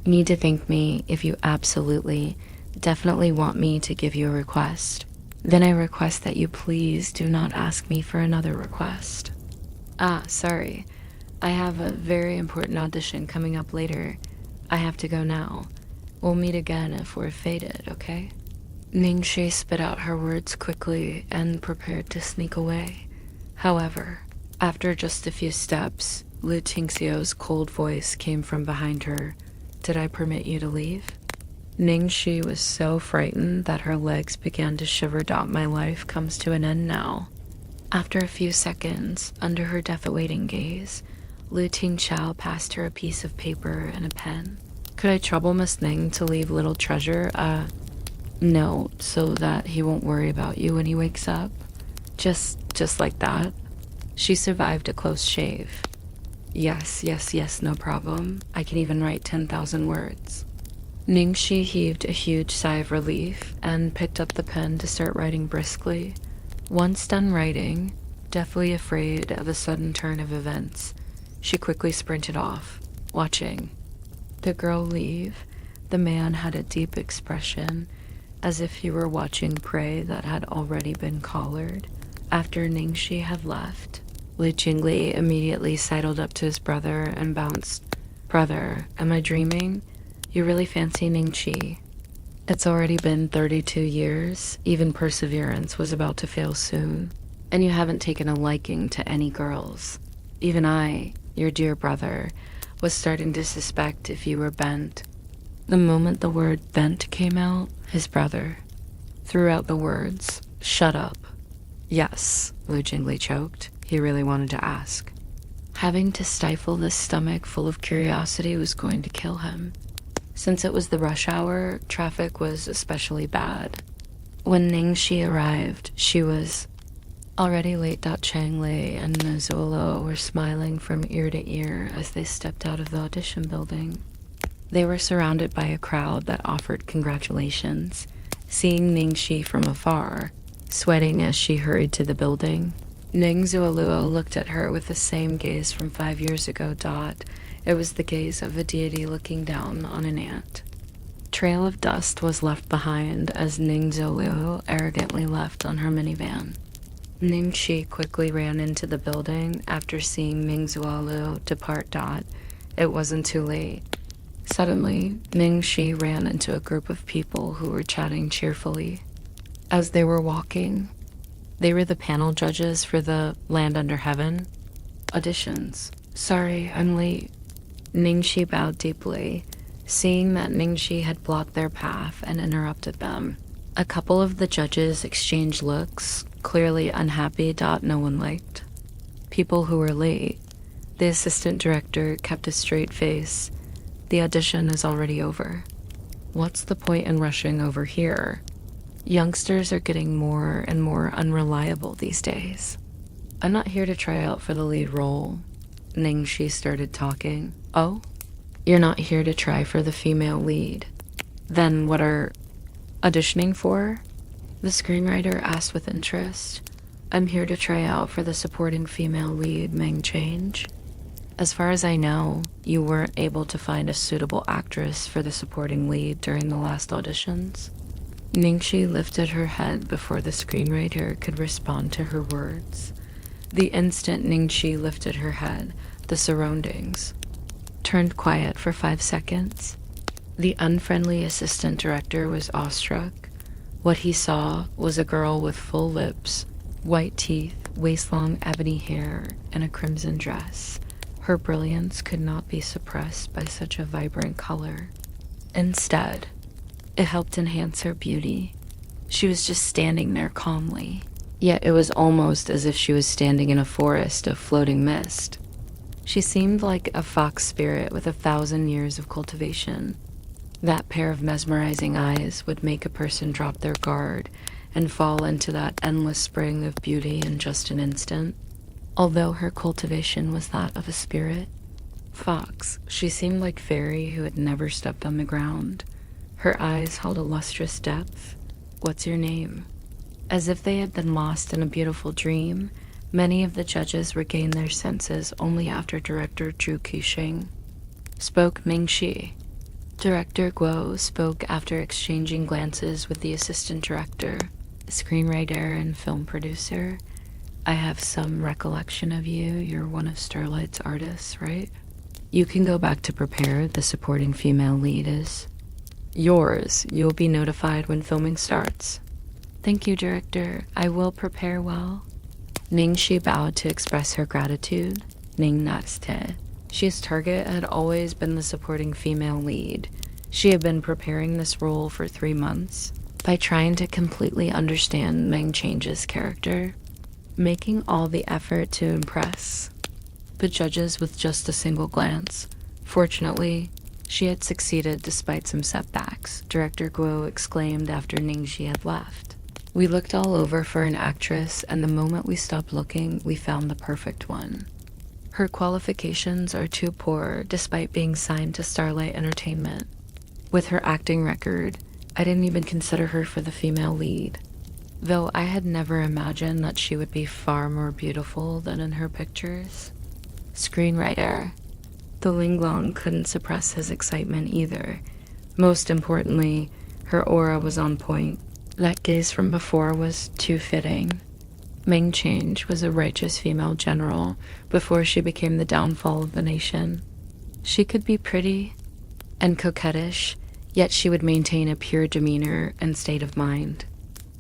need to thank me if you absolutely, definitely want me to give you a request. Then I request that you please do not ask me for another request. Ah, sorry. I have a very important audition coming up later. I have to go now. We'll meet again if we're fated, okay? Ningxi spit out her words quickly and prepared to sneak away. However, after just a few steps, Lu Tingxiu's cold voice came from behind her. Did I permit you to leave? Ningxi was so frightened that her legs began to shiver. My life comes to an end now. After a few seconds, under her death-awaiting gaze, Lu Tingxiao passed her a piece of paper and a pen. Could I trouble Miss Ning to leave little treasure a note so that he won't worry about you when he wakes up? Just like that. She survived a close shave. Yes, no problem. I can even write 10,000 words. Ningxi heaved a huge sigh of relief and picked up the pen to start writing briskly. Once done writing, deathly afraid of a sudden turn of events, she quickly sprinted off, watching. The girl leave, the man had a deep expression, as if he were watching prey that had already been collared. After Ningxi had left, Li Jingli immediately sidled up to his brother and bounced. Brother, am I dreaming? You really fancy Ningxi? It's already been 32 years, even perseverance was about to fail soon, and you haven't taken a liking to any girls. Even I, your dear brother, was starting to suspect if you were bent. The moment the word bent came out, his brother threw out the words, shut up. Yes, Lu Jingli choked. He really wanted to ask. Having to stifle this stomach full of curiosity was going to kill him. Since it was the rush hour, traffic was especially bad. When Ningxi arrived, she was already late. Chang Lei and Zolo were smiling from ear to ear as they stepped out of the audition building. They were surrounded by a crowd that offered congratulations, seeing Ningxi from afar, sweating as she hurried to the building. Ning Zuoluo looked at her with the same gaze from 5 years ago. It was the gaze of a deity looking down on an ant. Trail of dust was left behind as Ning Zuoluo arrogantly left on her minivan. Ningxi quickly ran into the building after seeing Ning Zuoluo depart. It wasn't too late. Suddenly, Ningxi ran into a group of people who were chatting cheerfully. As they were walking, they were the panel judges for the Land Under Heaven auditions. Sorry, I'm late. Ningxi bowed deeply, seeing that Ningxi had blocked their path and interrupted them. A couple of the judges exchanged looks, clearly unhappy. No one liked people who were late. The assistant director kept a straight face. The audition is already over. What's the point in rushing over here? Youngsters are getting more and more unreliable these days. I'm not here to try out for the lead role. Ningxi started talking. Oh? You're not here to try for the female lead. Then what are auditioning for? The screenwriter asked with interest. I'm here to try out for the supporting female lead, Meng Change. As far as I know, you weren't able to find a suitable actress for the supporting lead during the last auditions. Ningxi lifted her head before the screenwriter could respond to her words. The instant Ningxi lifted her head, the surroundings turned quiet for 5 seconds. The unfriendly assistant director was awestruck. What he saw was a girl with full lips, white teeth, waist-long ebony hair, and a crimson dress. Her brilliance could not be suppressed by such a vibrant color. Instead, it helped enhance her beauty. She was just standing there calmly, yet it was almost as if she was standing in a forest of floating mist. She seemed like a fox spirit with 1,000 years of cultivation. That pair of mesmerizing eyes would make a person drop their guard and fall into that endless spring of beauty in just an instant. Although her cultivation was that of a spirit, fox, she seemed like fairy who had never stepped on the ground. Her eyes held a lustrous depth. What's your name? As if they had been lost in a beautiful dream, many of the judges regained their senses only after director Zhu Qixing spoke Mingxi. Director Guo spoke after exchanging glances with the assistant director, screenwriter, and film producer. I have some recollection of you. You're one of Starlight's artists, right? You can go back to prepare. The supporting female lead is yours. You'll be notified when filming starts. Thank you, director. I will prepare well. Ningxi bowed to express her gratitude. Ning Naste. She's target had always been the supporting female lead. She had been preparing this role for 3 months by trying to completely understand Meng Change's character, making all the effort to impress the judges with just a single glance. Fortunately, she had succeeded despite some setbacks, Director Guo exclaimed after Ningxi had left. We looked all over for an actress, and the moment we stopped looking, we found the perfect one. Her qualifications are too poor despite being signed to Starlight Entertainment. With her acting record, I didn't even consider her for the female lead, though I had never imagined that she would be far more beautiful than in her pictures. Screenwriter. The Linglong couldn't suppress his excitement either. Most importantly, her aura was on point. That gaze from before was too fitting. Meng Change was a righteous female general before she became the downfall of the nation. She could be pretty and coquettish, yet she would maintain a pure demeanor and state of mind.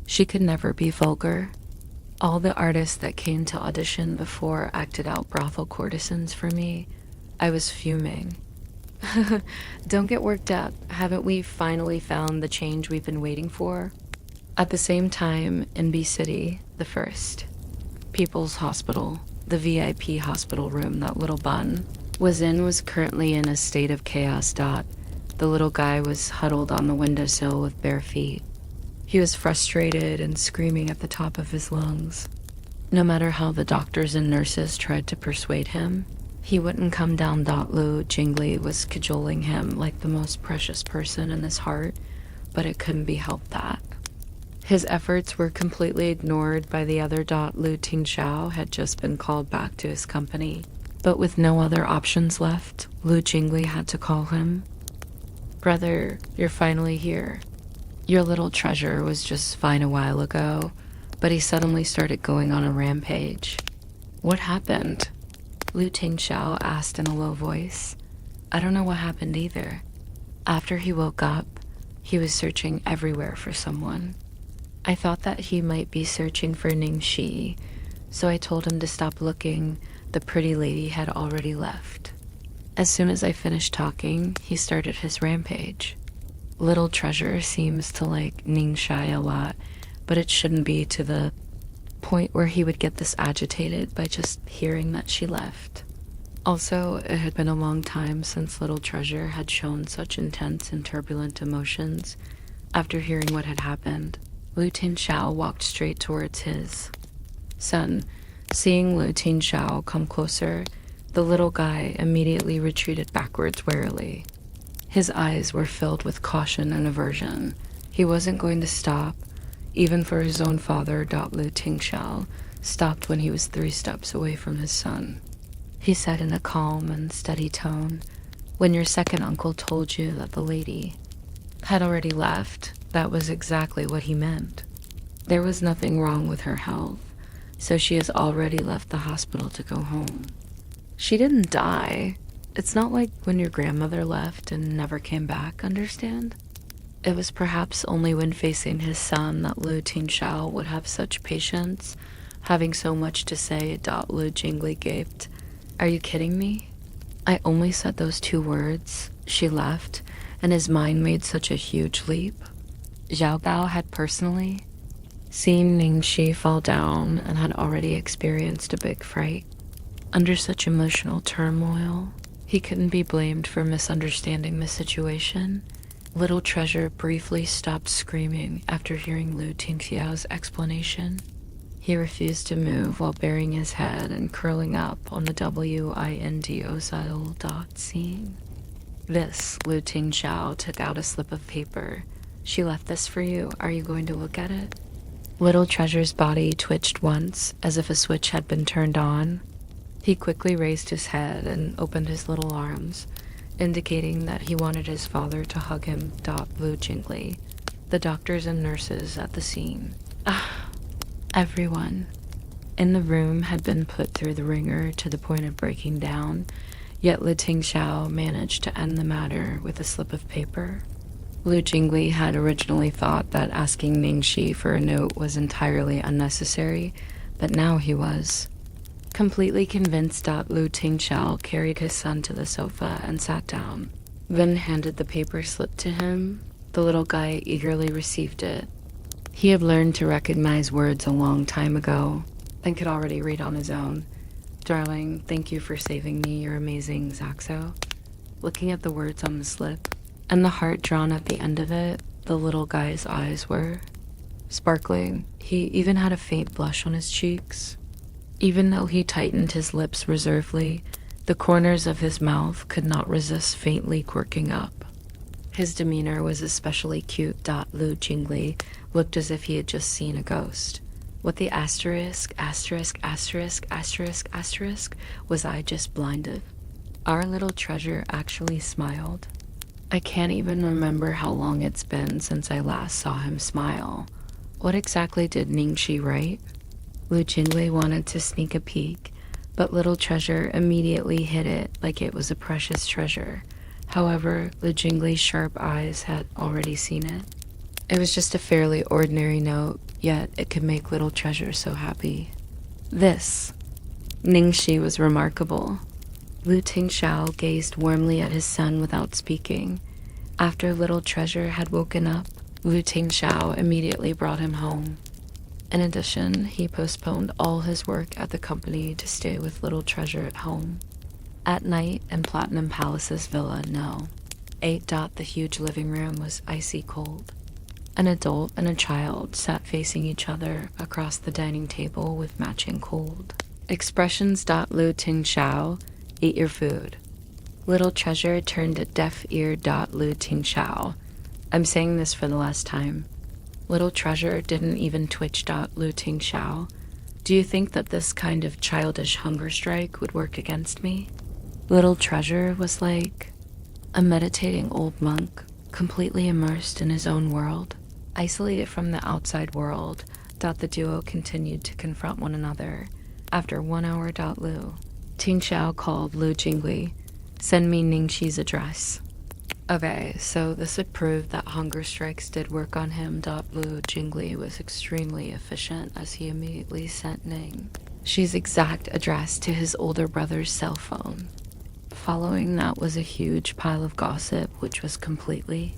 She could never be vulgar. All the artists that came to audition before acted out brothel courtesans for me. I was fuming. Don't get worked up. Haven't we finally found the change we've been waiting for? At the same time, in B City, the first, People's Hospital, the VIP hospital room that little Bun was in was currently in a state of chaos. The little guy was huddled on the windowsill with bare feet. He was frustrated and screaming at the top of his lungs. No matter how the doctors and nurses tried to persuade him, he wouldn't come down. Lu Jingli was cajoling him like the most precious person in his heart, but it couldn't be helped that. His efforts were completely ignored by the other. Lu Tingxiao had just been called back to his company, but with no other options left, Lu Jingli had to call him. Brother, you're finally here. Your little treasure was just fine a while ago, but he suddenly started going on a rampage. What happened? Lu Tingxiao asked in a low voice. I don't know what happened either. After he woke up, he was searching everywhere for someone. I thought that he might be searching for Ningxi, so I told him to stop looking. The pretty lady had already left. As soon as I finished talking, he started his rampage. Little Treasure seems to like Ningxi a lot, but it shouldn't be to the point where he would get this agitated by just hearing that she left. Also, it had been a long time since Little Treasure had shown such intense and turbulent emotions. After hearing what had happened, Lu Tingxiao walked straight towards his son. Seeing Lu Tingxiao come closer, the little guy immediately retreated backwards warily. His eyes were filled with caution and aversion. He wasn't going to stop, even for his own father. Lu Tingxiao stopped when he was 3 steps away from his son. He said in a calm and steady tone, when your second uncle told you that the lady had already left, that was exactly what he meant. There was nothing wrong with her health, so she has already left the hospital to go home. She didn't die. It's not like when your grandmother left and never came back, understand? It was perhaps only when facing his son that Lu Tingxiao would have such patience, having so much to say. Lu Jingli gaped. Are you kidding me? I only said those 2 words. She left, and his mind made such a huge leap. Zhao Bao had personally seen Ningxi fall down and had already experienced a big fright. Under such emotional turmoil, he couldn't be blamed for misunderstanding the situation. Little Treasure briefly stopped screaming after hearing Lu Tingxiao's explanation. He refused to move while burying his head and curling up on the window scene. This, Lu Tingxiao took out a slip of paper. She left this for you. Are you going to look at it? Little Treasure's body twitched once, as if a switch had been turned on. He quickly raised his head and opened his little arms, indicating that he wanted his father to hug him. Lu Jingli, the doctors and nurses at the scene. Everyone in the room had been put through the ringer to the point of breaking down, yet Lu Tingxiao managed to end the matter with a slip of paper. Lu Jingli had originally thought that asking Ningxi for a note was entirely unnecessary, but now he was. Completely convinced, Lu Tingxiao carried his son to the sofa and sat down, then handed the paper slip to him. The little guy eagerly received it. He had learned to recognize words a long time ago and could already read on his own. "Darling, thank you for saving me. You're amazing, Zaxo." Looking at the words on the slip and the heart drawn at the end of it, the little guy's eyes were sparkling. He even had a faint blush on his cheeks. Even though he tightened his lips reservedly, the corners of his mouth could not resist faintly quirking up. His demeanor was especially cute. Lu Jingli looked as if he had just seen a ghost. What the asterisk, asterisk, asterisk, asterisk, asterisk, was I just blinded? Our little treasure actually smiled. I can't even remember how long it's been since I last saw him smile. What exactly did Ningxi write? Lu Jingli wanted to sneak a peek, but little treasure immediately hid it like it was a precious treasure. However, Lu Jingli's sharp eyes had already seen it. It was just a fairly ordinary note, yet it could make little treasure so happy. This. Ningxi was remarkable. Lu Tingxiao gazed warmly at his son without speaking. After little treasure had woken up, Lu Tingxiao immediately brought him home. In addition, he postponed all his work at the company to stay with little treasure at home. At night in Platinum Palace's villa, No. 8. The huge living room was icy cold. An adult and a child sat facing each other across the dining table with matching cold expressions. Lu Tingxiao, eat your food. Little treasure turned a deaf ear. Lu Tingxiao. I'm saying this for the last time. Little treasure didn't even twitch. Lu Tingxiao. Do you think that this kind of childish hunger strike would work against me? Little treasure was like a meditating old monk, completely immersed in his own world, isolated from the outside world. The duo continued to confront one another. After 1 hour, Lu Tingxiao called Lu Jingli. Send me Ningxi's address. Okay, so this had proved that hunger strikes did work on him. Lu Jingli was extremely efficient as he immediately sent Ning Xi's exact address to his older brother's cell phone. Following that was a huge pile of gossip, which was completely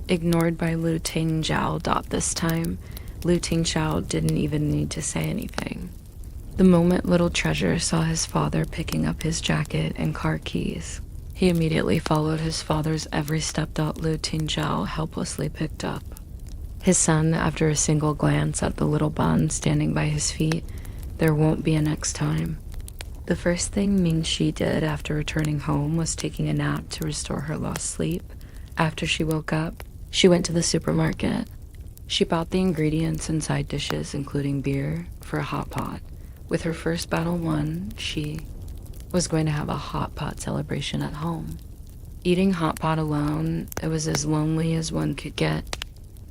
ignored by Lu Tingxiao. This time, Lu Tingxiao didn't even need to say anything. The moment little treasure saw his father picking up his jacket and car keys, he immediately followed his father's every step. Lu Tingxiao helplessly picked up his son after a single glance at the little bun standing by his feet. There won't be a next time. The first thing Ningxi did after returning home was taking a nap to restore her lost sleep. After she woke up, she went to the supermarket. She bought the ingredients and side dishes, including beer, for a hot pot. With her first battle won, she was going to have a hot pot celebration at home. Eating hot pot alone, it was as lonely as one could get.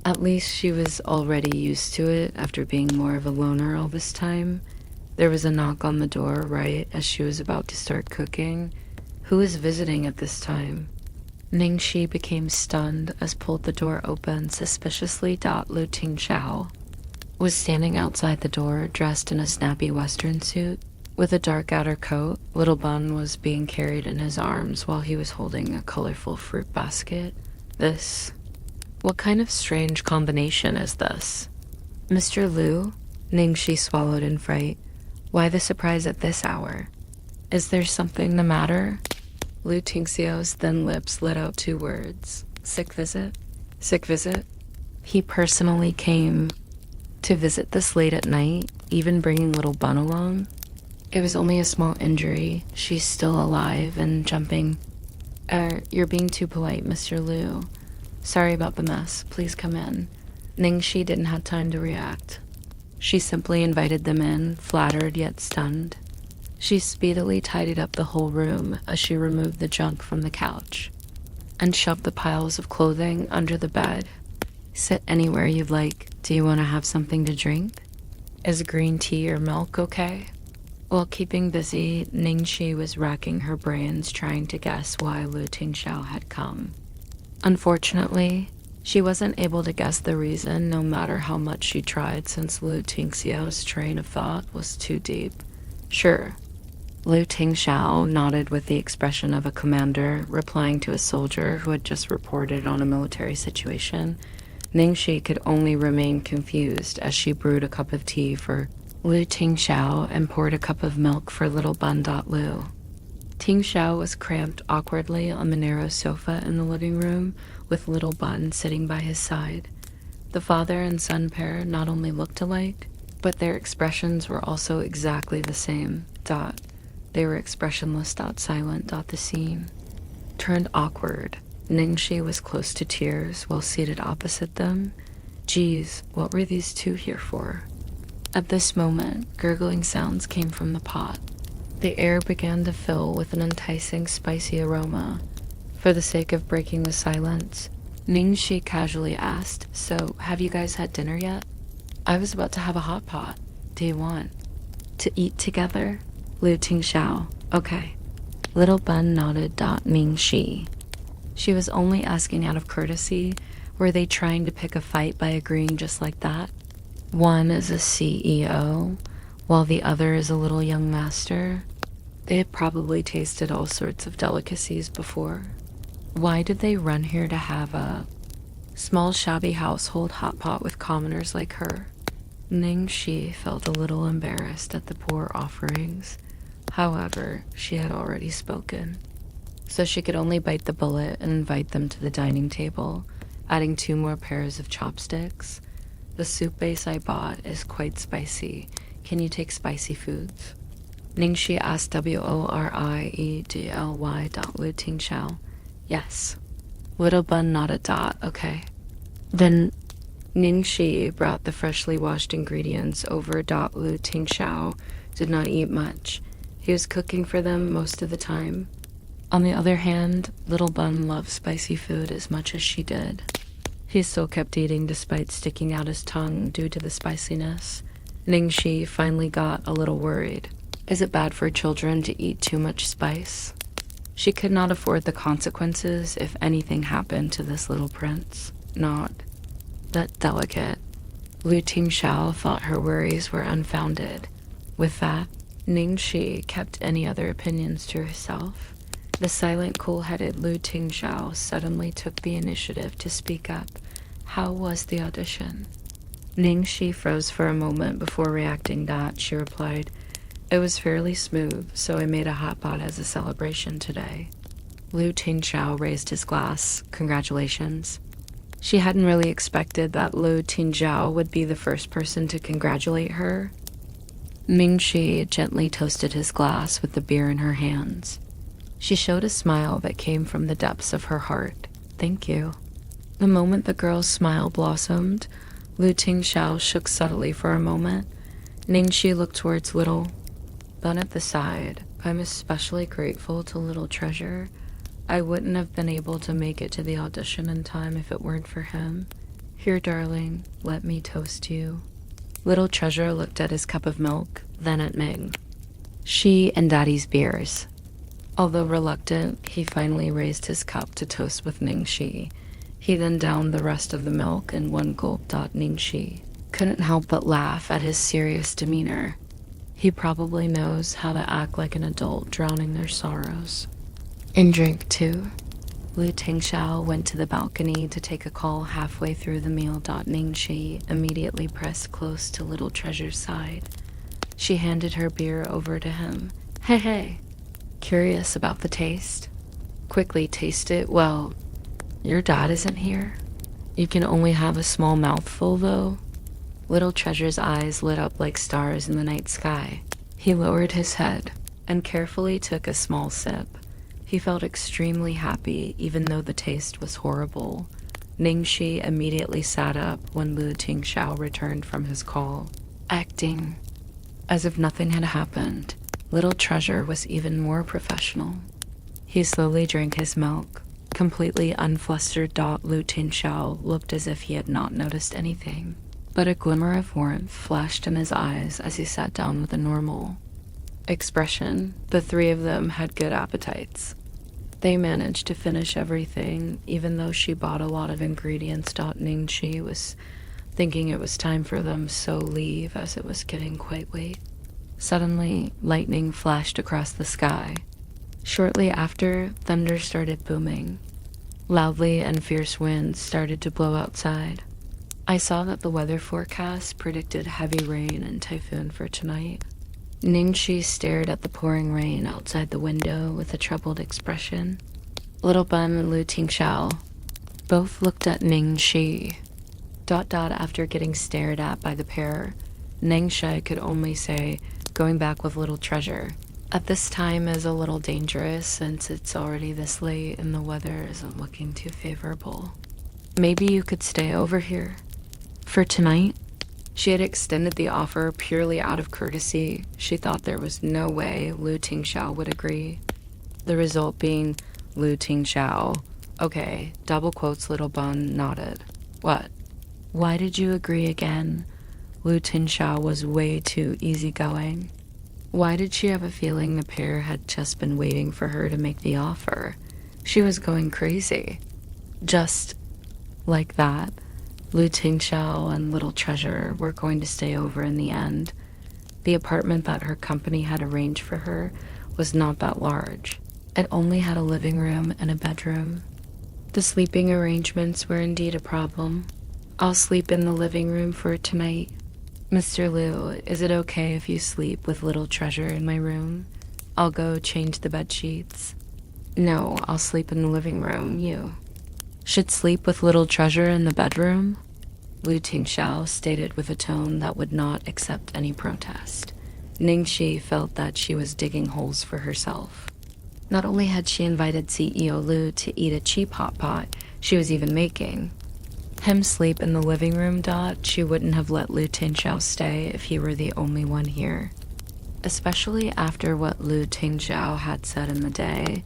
At least she was already used to it after being more of a loner all this time. There was a knock on the door right as she was about to start cooking. Who was visiting at this time? Ningxi became stunned as pulled the door open suspiciously. Lu Tingxiao was standing outside the door, dressed in a snappy western suit. With a dark outer coat, little Bun was being carried in his arms while he was holding a colorful fruit basket. What kind of strange combination is this? Mr. Lu? Ningxi swallowed in fright. Why the surprise at this hour? Is there something the matter? Lu Tingxiao's thin lips let out 2 words. Sick visit? Sick visit? He personally came to visit this late at night, even bringing little Bun along? It was only a small injury. She's still alive and jumping. You're being too polite, Mr. Lu. Sorry about the mess. Please come in. Ningxi didn't have time to react. She simply invited them in, flattered yet stunned. She speedily tidied up the whole room as she removed the junk from the couch and shoved the piles of clothing under the bed. Sit anywhere you'd like. Do you want to have something to drink? Is green tea or milk okay? While keeping busy, Ningxi was racking her brains trying to guess why Lu Tingxiao had come. Unfortunately, she wasn't able to guess the reason no matter how much she tried, since Lu Tingxiao's train of thought was too deep. Sure. Liu Tingxiao nodded with the expression of a commander replying to a soldier who had just reported on a military situation. Ningxi could only remain confused as she brewed a cup of tea for Liu Tingxiao and poured a cup of milk for little Bun. Liu. Tingxiao was cramped awkwardly on the narrow sofa in the living room with little Bun sitting by his side. The father and son pair not only looked alike, but their expressions were also exactly the same. They were expressionless. Silent. The scene turned awkward. Ningxi was close to tears while seated opposite them. Geez, what were these two here for? At this moment, gurgling sounds came from the pot. The air began to fill with an enticing, spicy aroma. For the sake of breaking the silence, Ningxi casually asked, "So, have you guys had dinner yet?" "I was about to have a hot pot. Do you want to eat together?" Liu Tingxiao. "Okay." Little Bun nodded. Ningxi. She was only asking out of courtesy. Were they trying to pick a fight by agreeing just like that? One is a CEO, while the other is a little young master. They had probably tasted all sorts of delicacies before. Why did they run here to have a small shabby household hot pot with commoners like her? Ningxi felt a little embarrassed at the poor offerings. However, she had already spoken, so she could only bite the bullet and invite them to the dining table, adding 2 more pairs of chopsticks. "The soup base I bought is quite spicy. Can you take spicy foods?" Ningxi asked Woriedly. Liu Tingxiao. "Yes." Little Bun nodded. "Okay." Then Ningxi brought the freshly washed ingredients over. Liu Tingxiao did not eat much. He was cooking for them most of the time. On the other hand, Little Bun loved spicy food as much as she did. He still kept eating despite sticking out his tongue due to the spiciness. Ningxi finally got a little worried. Is it bad for children to eat too much spice? She could not afford the consequences if anything happened to this little prince. Not that delicate. Liu Tingxiao thought her worries were unfounded. With that, Ningxi kept any other opinions to herself. The silent, cool-headed Liu Tingxiao suddenly took the initiative to speak up. "How was the audition?" Ningxi froze for a moment before reacting. She replied, "It was fairly smooth, so I made a hot pot as a celebration today." Liu Tingxiao raised his glass. "Congratulations." She hadn't really expected that Liu Tingxiao would be the first person to congratulate her. Ningxi gently toasted his glass with the beer in her hands. She showed a smile that came from the depths of her heart. "Thank you." The moment the girl's smile blossomed, Liu Tingxiao shook subtly for a moment. Ningxi looked towards Little Bun at the side. "I'm especially grateful to Little Treasure. I wouldn't have been able to make it to the audition in time if it weren't for him. Here, darling, let me toast you." Little Treasure looked at his cup of milk, then at Ming. She and Daddy's beers. Although reluctant, he finally raised his cup to toast with Ningxi. He then downed the rest of the milk in one gulp. Ningxi couldn't help but laugh at his serious demeanor. He probably knows how to act like an adult drowning their sorrows. "And drink too." Liu Tingxiao went to the balcony to take a call halfway through the meal. Ningxi immediately pressed close to Little Treasure's side. She handed her beer over to him. Hey. Curious about the taste? Quickly taste it. Well, your dad isn't here. You can only have a small mouthful, though. Little Treasure's eyes lit up like stars in the night sky. He lowered his head and carefully took a small sip. He felt extremely happy, even though the taste was horrible. Ningxi immediately sat up when Liu Tingxiao returned from his call, acting as if nothing had happened. Little Treasure was even more professional. He slowly drank his milk, completely unflustered. Liu Tingxiao looked as if he had not noticed anything, but a glimmer of warmth flashed in his eyes as he sat down with a normal expression. The three of them had good appetites. They managed to finish everything, even though she bought a lot of ingredients. Ningxi was thinking it was time for them so leave, as it was getting quite late. Suddenly, lightning flashed across the sky. Shortly after, thunder started booming. Loudly and fierce winds started to blow outside. I saw that the weather forecast predicted heavy rain and typhoon for tonight. Ningxi stared at the pouring rain outside the window with a troubled expression. Little Bun and Lu Tingxiao both looked at Ningxi. After getting stared at by the pair, Ningxi could only say, "Going back with little treasure." At this time is a little dangerous since it's already this late and the weather isn't looking too favorable. Maybe you could stay over here for tonight? She had extended the offer purely out of courtesy. She thought there was no way Lu Tingxiao would agree. The result being Lu Tingxiao. Okay, double quotes Little Bun nodded. What? Why did you agree again? Lu Tingxiao was way too easygoing. Why did she have a feeling the pair had just been waiting for her to make the offer? She was going crazy. Just like that, Lu Tingxiao and Little Treasure were going to stay over in the end. The apartment that her company had arranged for her was not that large. It only had a living room and a bedroom. The sleeping arrangements were indeed a problem. I'll sleep in the living room for tonight. Mr. Liu, is it okay if you sleep with Little Treasure in my room? I'll go change the bed sheets. No, I'll sleep in the living room, you. Should sleep with Little Treasure in the bedroom? Lu Tingxiao stated with a tone that would not accept any protest. Ningxi felt that she was digging holes for herself. Not only had she invited CEO Lu to eat a cheap hot pot she was even making, him sleep in the living room. She wouldn't have let Lu Tingxiao stay if he were the only one here. Especially after what Lu Tingxiao had said in the day,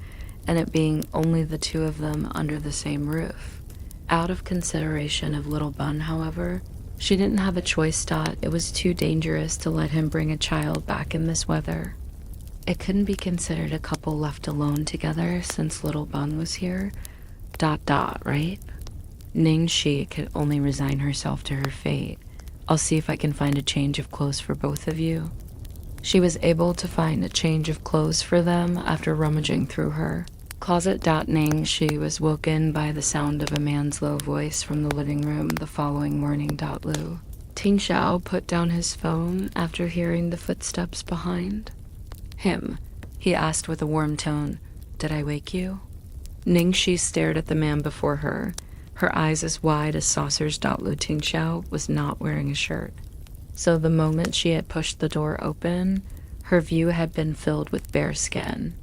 and it being only the two of them under the same roof. Out of consideration of Little Bun, however, she didn't have a choice. It was too dangerous to let him bring a child back in this weather. It couldn't be considered a couple left alone together since Little Bun was here. Right? Ningxi could only resign herself to her fate. I'll see if I can find a change of clothes for both of you. She was able to find a change of clothes for them after rummaging through her closet. Ningxi was woken by the sound of a man's low voice from the living room the following morning. Lu Tingxiao put down his phone after hearing the footsteps behind him. He asked with a warm tone, "Did I wake you?" Ningxi stared at the man before her, her eyes as wide as saucers. Lu Tingxiao was not wearing a shirt, so the moment she had pushed the door open, her view had been filled with bare skin.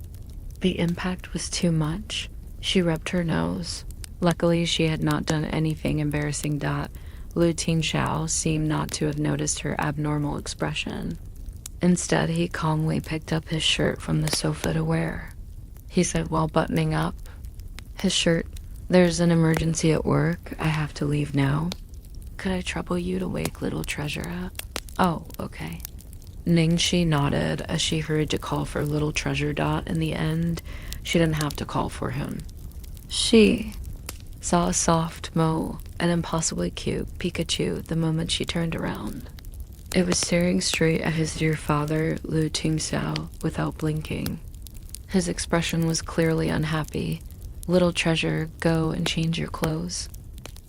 The impact was too much. She rubbed her nose. Luckily, she had not done anything embarrassing. Lu Tingxiao seemed not to have noticed her abnormal expression. Instead, he calmly picked up his shirt from the sofa to wear. He said while buttoning up his shirt, "There's an emergency at work. I have to leave now. Could I trouble you to wake Little Treasure up?" "Oh, okay." Ningxi nodded as she hurried to call for Little Treasure. In the end, she didn't have to call for him. She saw a soft mole, an impossibly cute Pikachu, the moment she turned around. It was staring straight at his dear father, Lu Tingxiao, without blinking. His expression was clearly unhappy. "Little Treasure, go and change your clothes."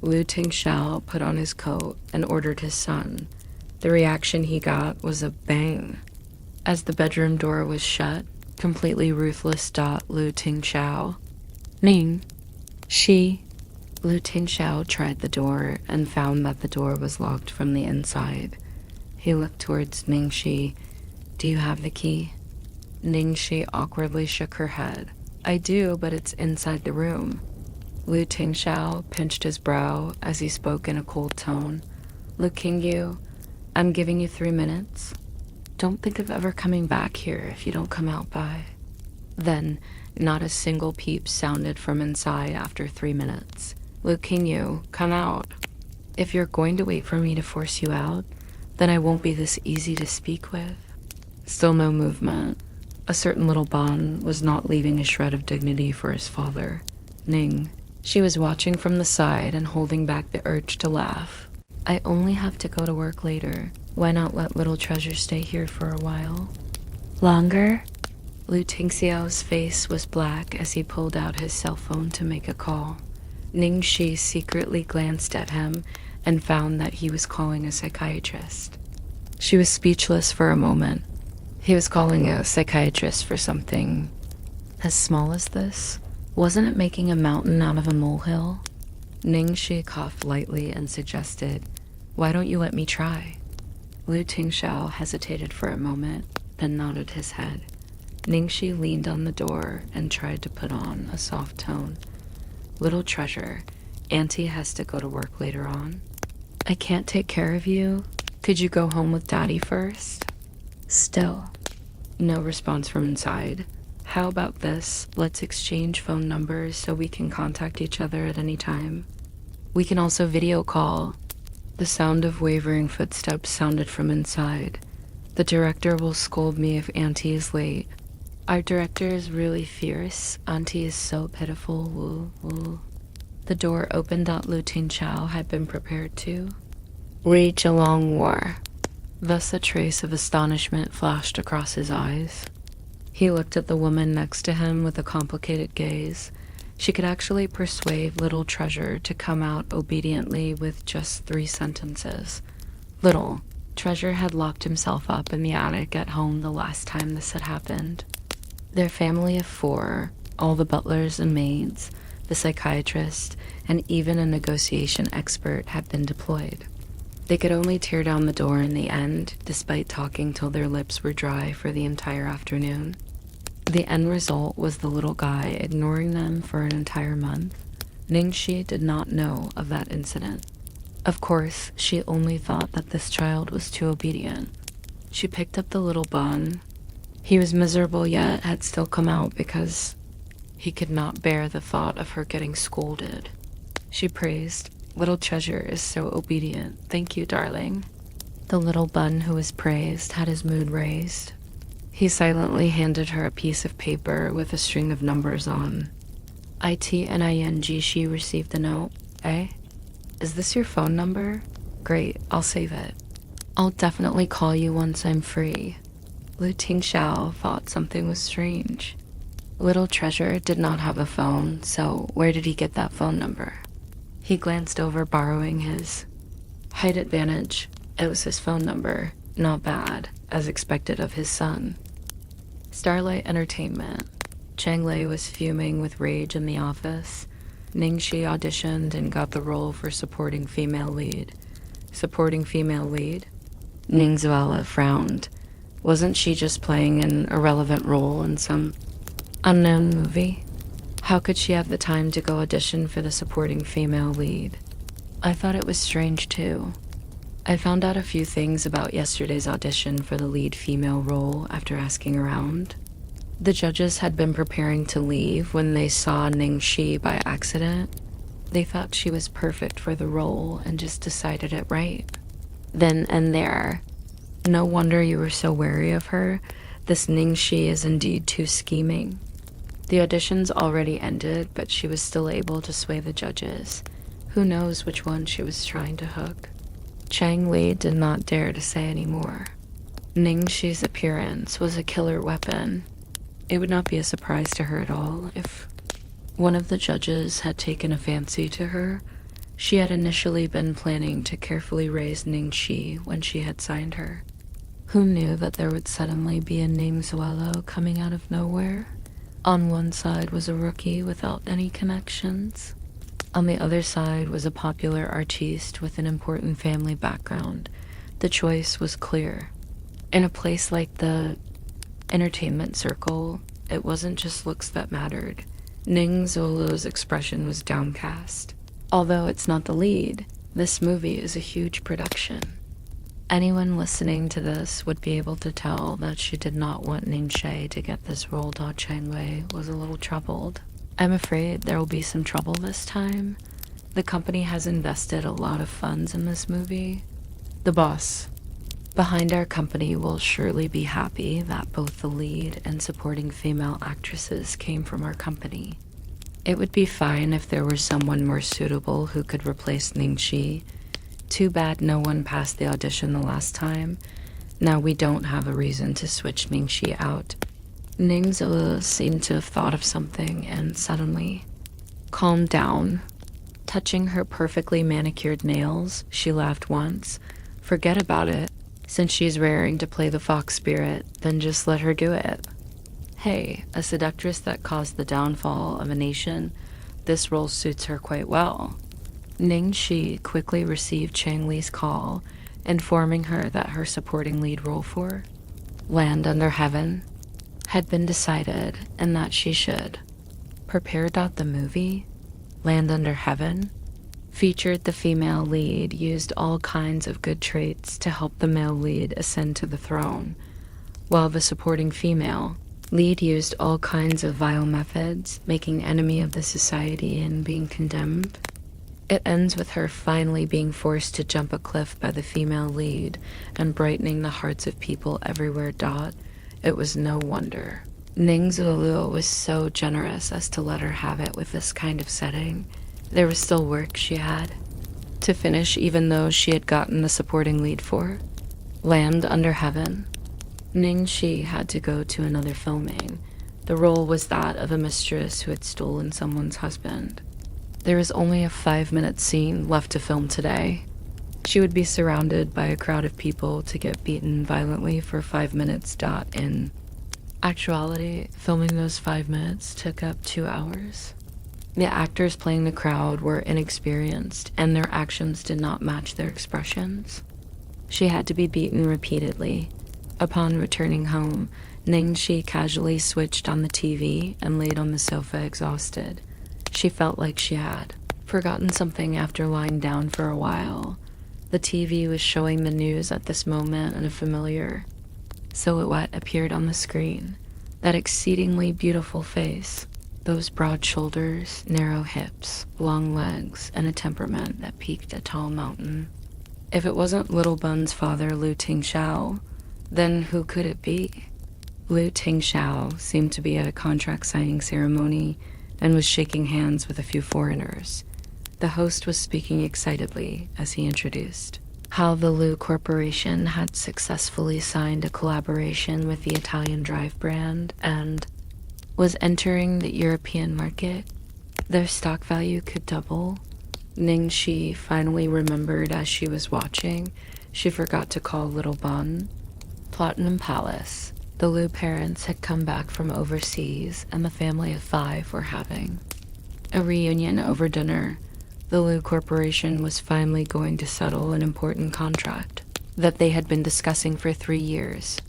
Lu Tingxiao put on his coat and ordered his son. The reaction he got was a bang. As the bedroom door was shut, completely ruthless. Lu Tingxiao. Ning. Lu Tingxiao tried the door and found that the door was locked from the inside. He looked towards Ningxi. "Do you have the key?" Ningxi awkwardly shook her head. "I do, but it's inside the room." Lu Tingxiao pinched his brow as he spoke in a cold tone. "Lu Qingyu, I'm giving you 3 minutes. Don't think of ever coming back here if you don't come out by." Then, not a single peep sounded from inside after 3 minutes. "Lu Qingyu, come out. If you're going to wait for me to force you out, then I won't be this easy to speak with." Still no movement. A certain Little Bun was not leaving a shred of dignity for his father. Ning. She was watching from the side and holding back the urge to laugh. "I only have to go to work later. Why not let little treasure stay here for a while? Longer? Lu Tingxiao's face was black as he pulled out his cell phone to make a call. Ningxi secretly glanced at him and found that he was calling a psychiatrist. She was speechless for a moment. He was calling a psychiatrist for something as small as this? Wasn't it making a mountain out of a molehill? Ningxi coughed lightly and suggested, "Why don't you let me try?" Lu Tingxiao hesitated for a moment, then nodded his head. Ningxi leaned on the door and tried to put on a soft tone. "Little treasure, Auntie has to go to work later on. I can't take care of you. Could you go home with Daddy first?" Still, no response from inside. "How about this? Let's exchange phone numbers so we can contact each other at any time. We can also video call." The sound of wavering footsteps sounded from inside. "The director will scold me if Auntie is late. Our director is really fierce. Auntie is so pitiful. Woo, woo." The door opened. Lu Tingxiao had been prepared to wage a long war. Thus a trace of astonishment flashed across his eyes. He looked at the woman next to him with a complicated gaze. She could actually persuade little treasure to come out obediently with just 3 sentences. Little treasure had locked himself up in the attic at home the last time this had happened. Their family of 4, all the butlers and maids, the psychiatrist, and even a negotiation expert had been deployed. They could only tear down the door in the end, despite talking till their lips were dry for the entire afternoon. The end result was the little guy ignoring them for an entire month. Ningxi did not know of that incident. Of course, she only thought that this child was too obedient. She picked up the little bun. He was miserable yet had still come out because he could not bear the thought of her getting scolded. She praised, "Little treasure is so obedient. Thank you, darling." The little bun who was praised had his mood raised. He silently handed her a piece of paper with a string of numbers on. ITNING, she received the note. "Eh? Is this your phone number? Great, I'll save it. I'll definitely call you once I'm free." Lu Tingxiao thought something was strange. Little treasure did not have a phone, so where did he get that phone number? He glanced over, borrowing his height advantage. It was his phone number. Not bad, as expected of his son. Starlight Entertainment. Chang Lei was fuming with rage in the office. Ningxi auditioned and got the role for supporting female lead. Supporting female lead? Ning Zuala frowned. Wasn't she just playing an irrelevant role in some unknown movie? How could she have the time to go audition for the supporting female lead? I thought it was strange too. I found out a few things about yesterday's audition for the lead female role after asking around. The judges had been preparing to leave when they saw Ningxi by accident. They thought she was perfect for the role and just decided it right. Then and there. No wonder you were so wary of her. This Ningxi is indeed too scheming. The auditions already ended, but she was still able to sway the judges. Who knows which one she was trying to hook? Chang Li did not dare to say any more. Ningxi's appearance was a killer weapon. It would not be a surprise to her at all if one of the judges had taken a fancy to her. She had initially been planning to carefully raise Ningxi when she had signed her. Who knew that there would suddenly be a Ning Zuelo coming out of nowhere? On one side was a rookie without any connections. On the other side was a popular artiste with an important family background. The choice was clear. In a place like the entertainment circle, it wasn't just looks that mattered. Ning Zolo's expression was downcast. Although it's not the lead, this movie is a huge production. Anyone listening to this would be able to tell that she did not want Ningxi to get this role. Chang Wei was a little troubled. I'm afraid there will be some trouble this time. The company has invested a lot of funds in this movie. The boss behind our company will surely be happy that both the lead and supporting female actresses came from our company. It would be fine if there were someone more suitable who could replace Ningxi. Too bad no one passed the audition the last time. Now we don't have a reason to switch Ningxi out. Ningzi seemed to have thought of something and suddenly calmed down. Touching her perfectly manicured nails, she laughed once. Forget about it. Since she's raring to play the fox spirit, then just let her do it. Hey, a seductress that caused the downfall of a nation, this role suits her quite well. Ningxi quickly received Chang Li's call, informing her that her supporting lead role for Land Under Heaven had been decided and that she should prepare. The movie, Land Under Heaven, featured the female lead used all kinds of good traits to help the male lead ascend to the throne, while the supporting female lead used all kinds of vile methods, making enemy of the society and being condemned. It ends with her finally being forced to jump a cliff by the female lead and brightening the hearts of people everywhere. It was no wonder Ning Zulu was so generous as to let her have it with this kind of setting. There was still work she had to finish, even though she had gotten the supporting lead for Land Under Heaven. Ningxi had to go to another filming. The role was that of a mistress who had stolen someone's husband. There was only a 5-minute scene left to film today. She would be surrounded by a crowd of people to get beaten violently for 5 minutes. In actuality, filming those 5 minutes took up 2 hours. The actors playing the crowd were inexperienced, and their actions did not match their expressions. She had to be beaten repeatedly. Upon returning home, Ningxi casually switched on the TV and laid on the sofa exhausted. She felt like she had forgotten something after lying down for a while. The TV was showing the news at this moment, and a familiar silhouette appeared on the screen. That exceedingly beautiful face, those broad shoulders, narrow hips, long legs, and a temperament that peaked a tall mountain. If it wasn't Little Bun's father, Lu Tingxiao, then who could it be? Lu Tingxiao seemed to be at a contract signing ceremony and was shaking hands with a few foreigners. The host was speaking excitedly as he introduced how the Lu Corporation had successfully signed a collaboration with the Italian Drive brand and was entering the European market. Their stock value could double. Ningxi finally remembered as she was watching. She forgot to call Little Bun. Platinum Palace. The Lu parents had come back from overseas, and the family of 5 were having a reunion over dinner. The Lu Corporation was finally going to settle an important contract that they had been discussing for 3 years.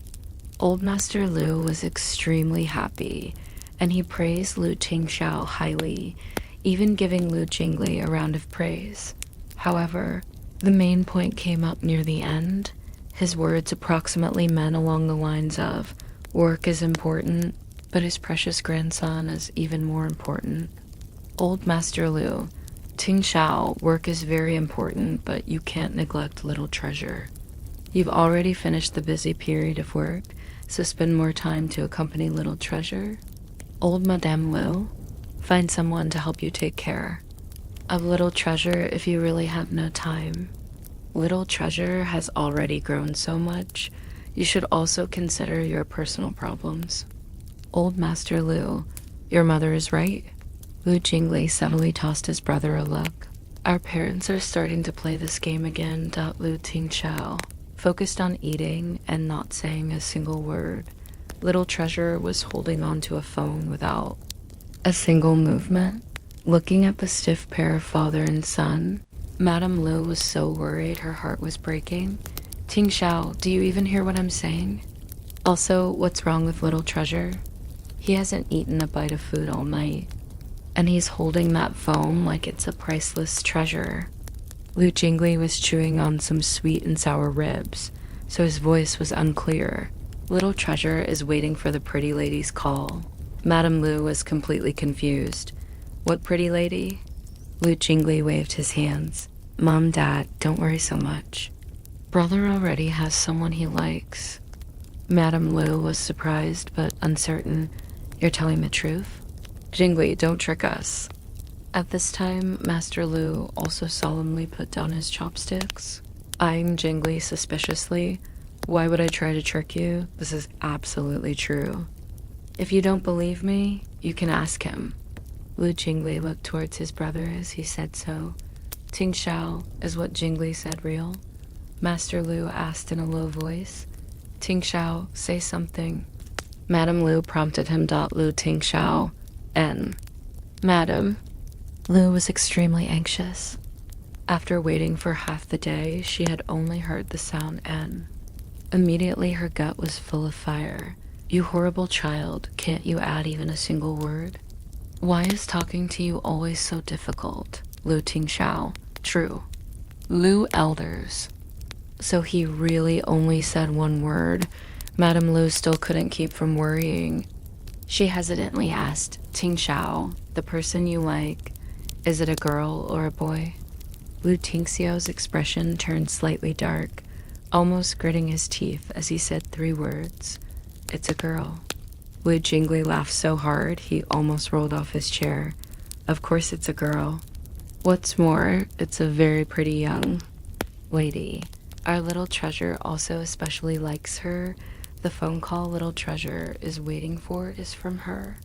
Old Master Lu was extremely happy, and he praised Lu Tingxiao highly, even giving Lu Jingli a round of praise. However, the main point came up near the end. His words approximately meant along the lines of, work is important, but his precious grandson is even more important. Old Master Lu, Tingxiao, work is very important, but you can't neglect Little Treasure. You've already finished the busy period of work, so spend more time to accompany Little Treasure. Old Madame Lu, find someone to help you take care of Little Treasure if you really have no time. Little Treasure has already grown so much, you should also consider your personal problems. Old Master Lu, your mother is right. Lu Jingli subtly tossed his brother a look. Our parents are starting to play this game again. Lu Tingxiao focused on eating and not saying a single word. Little Treasure was holding onto a phone without a single movement, looking at the stiff pair of father and son. Madame Lu was so worried her heart was breaking. Tingxiao, do you even hear what I'm saying? Also, what's wrong with Little Treasure? He hasn't eaten a bite of food all night, and he's holding that phone like it's a priceless treasure. Lu Jingli was chewing on some sweet and sour ribs, so his voice was unclear. Little Treasure is waiting for the pretty lady's call. Madame Lu was completely confused. What pretty lady? Lu Jingli waved his hands. Mom, Dad, don't worry so much. Brother already has someone he likes. Madame Lu was surprised but uncertain. You're telling the truth? Jingli, don't trick us. At this time, Master Lu also solemnly put down his chopsticks, eyeing Jingli suspiciously. Why would I try to trick you? This is absolutely true. If you don't believe me, you can ask him. Lu Jingli looked towards his brother as he said so. Ting Xiao, is what Jingli said real? Master Lu asked in a low voice. Ting Xiao, say something. Madame Lu prompted him. Lu Ting Xiao, N. Madam. Lu was extremely anxious. After waiting for half the day, she had only heard the sound N. Immediately her gut was full of fire. You horrible child, can't you add even a single word? Why is talking to you always so difficult? Lu Ting Xiao, true. Lu elders. So he really only said one word. Madame Lu still couldn't keep from worrying. She hesitantly asked, Ting Xiao, the person you like, is it a girl or a boy? Lu Tingxiao's expression turned slightly dark, almost gritting his teeth as he said 3 words. It's a girl. Lu Jingli laughed so hard he almost rolled off his chair. Of course it's a girl. What's more, it's a very pretty young lady. Our little treasure also especially likes her. The phone call little treasure is waiting for is from her.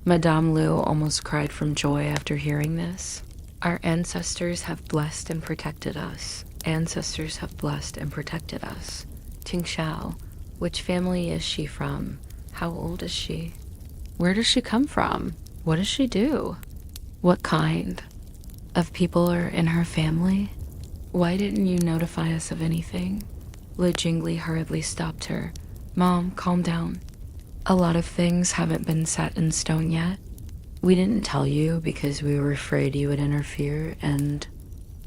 Madame Lu almost cried from joy after hearing this. Our ancestors have blessed and protected us. Ancestors have blessed and protected us. Ting Xiao, which family is she from? How old is she? Where does she come from? What does she do? What kind of people are in her family? Why didn't you notify us of anything? Lu Jingli hurriedly stopped her. Mom, calm down. A lot of things haven't been set in stone yet. We didn't tell you because we were afraid you would interfere and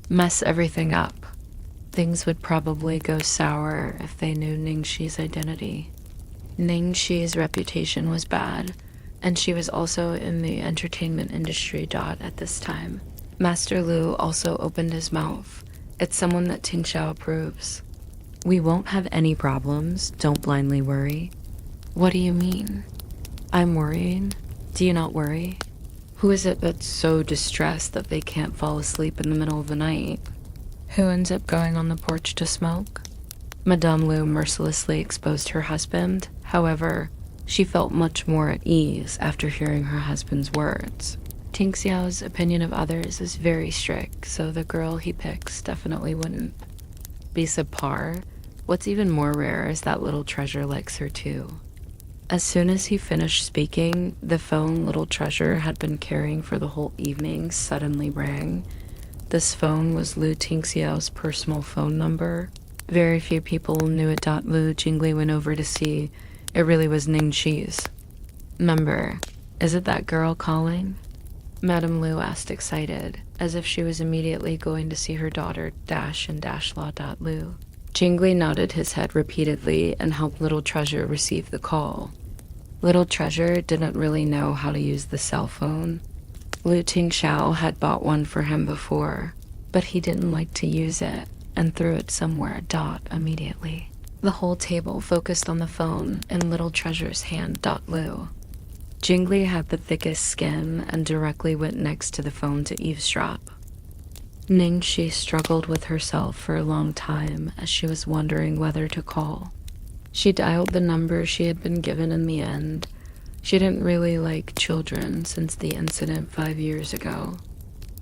mess everything up. Things would probably go sour if they knew Ningxi's identity. Ningxi's reputation was bad, and she was also in the entertainment industry. At this time, Master Lu also opened his mouth. It's someone that Ting Xiao approves. We won't have any problems. Don't blindly worry. What do you mean? I'm worrying. Do you not worry? Who is it that's so distressed that they can't fall asleep in the middle of the night? Who ends up going on the porch to smoke? Madame Lu mercilessly exposed her husband. However, she felt much more at ease after hearing her husband's words. Ting Xiao's opinion of others is very strict, so the girl he picks definitely wouldn't be subpar. What's even more rare is that little treasure likes her too. As soon as he finished speaking, the phone little treasure had been carrying for the whole evening suddenly rang. This phone was Lu Tingxiao's personal phone number. Very few people knew it. Lu Jingli went over to see. It really was Ningxi's number. Is it that girl calling? Madame Lu asked, excited, as if she was immediately going to see her daughter Dash and Dashlaw. Lu Jingli nodded his head repeatedly and helped Little Treasure receive the call. Little Treasure didn't really know how to use the cell phone. Lu Tingxiao had bought one for him before, but he didn't like to use it and threw it somewhere. Immediately. The whole table focused on the phone in Little Treasure's hand. Lu Jingli had the thickest skin and directly went next to the phone to eavesdrop. Ningxi struggled with herself for a long time as she was wondering whether to call. She dialed the number she had been given in the end. She didn't really like children since the incident 5 years ago.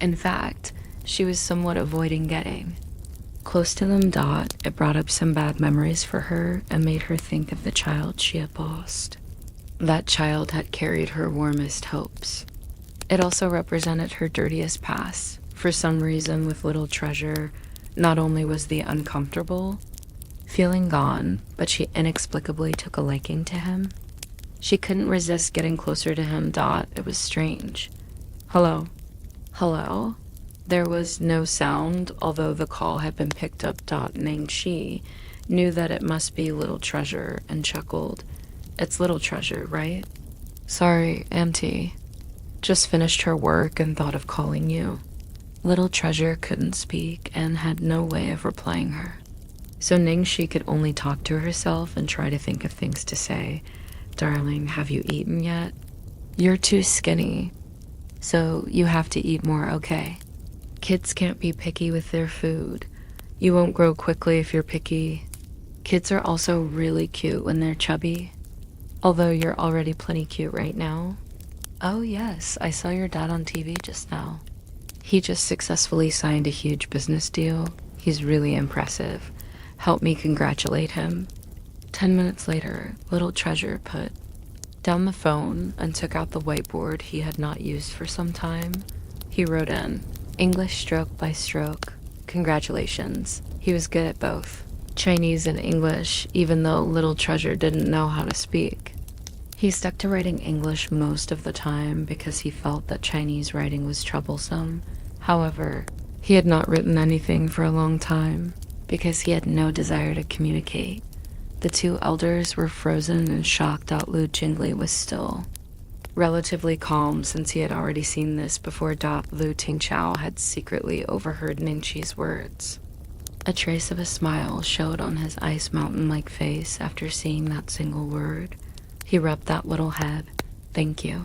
In fact, she was somewhat avoiding getting close to them. It brought up some bad memories for her and made her think of the child she had lost. That child had carried her warmest hopes. It also represented her dirtiest past. For some reason, with Little Treasure, not only was the uncomfortable feeling gone, but she inexplicably took a liking to him. She couldn't resist getting closer to him. It was strange. Hello? Hello? There was no sound, although the call had been picked up. Ningxi knew that it must be Little Treasure and chuckled. It's Little Treasure, right? Sorry, Auntie. Just finished her work and thought of calling you. Little Treasure couldn't speak and had no way of replying her. So Ningxi could only talk to herself and try to think of things to say. Darling, have you eaten yet? You're too skinny. So you have to eat more, okay? Kids can't be picky with their food. You won't grow quickly if you're picky. Kids are also really cute when they're chubby. Although you're already plenty cute right now. Oh yes, I saw your dad on TV just now. He just successfully signed a huge business deal. He's really impressive. Help me congratulate him. 10 minutes later, little Treasure put down the phone and took out the whiteboard he had not used for some time. He wrote in, English stroke by stroke. Congratulations. He was good at both, Chinese and English, even though little Treasure didn't know how to speak. He stuck to writing English most of the time because he felt that Chinese writing was troublesome. However, he had not written anything for a long time because he had no desire to communicate. The two elders were frozen and shocked that Lu Jingli was still relatively calm, since he had already seen this before Lu Tingchao had secretly overheard Ningqi's words. A trace of a smile showed on his ice mountain-like face after seeing that single word. He rubbed that little head. Thank you.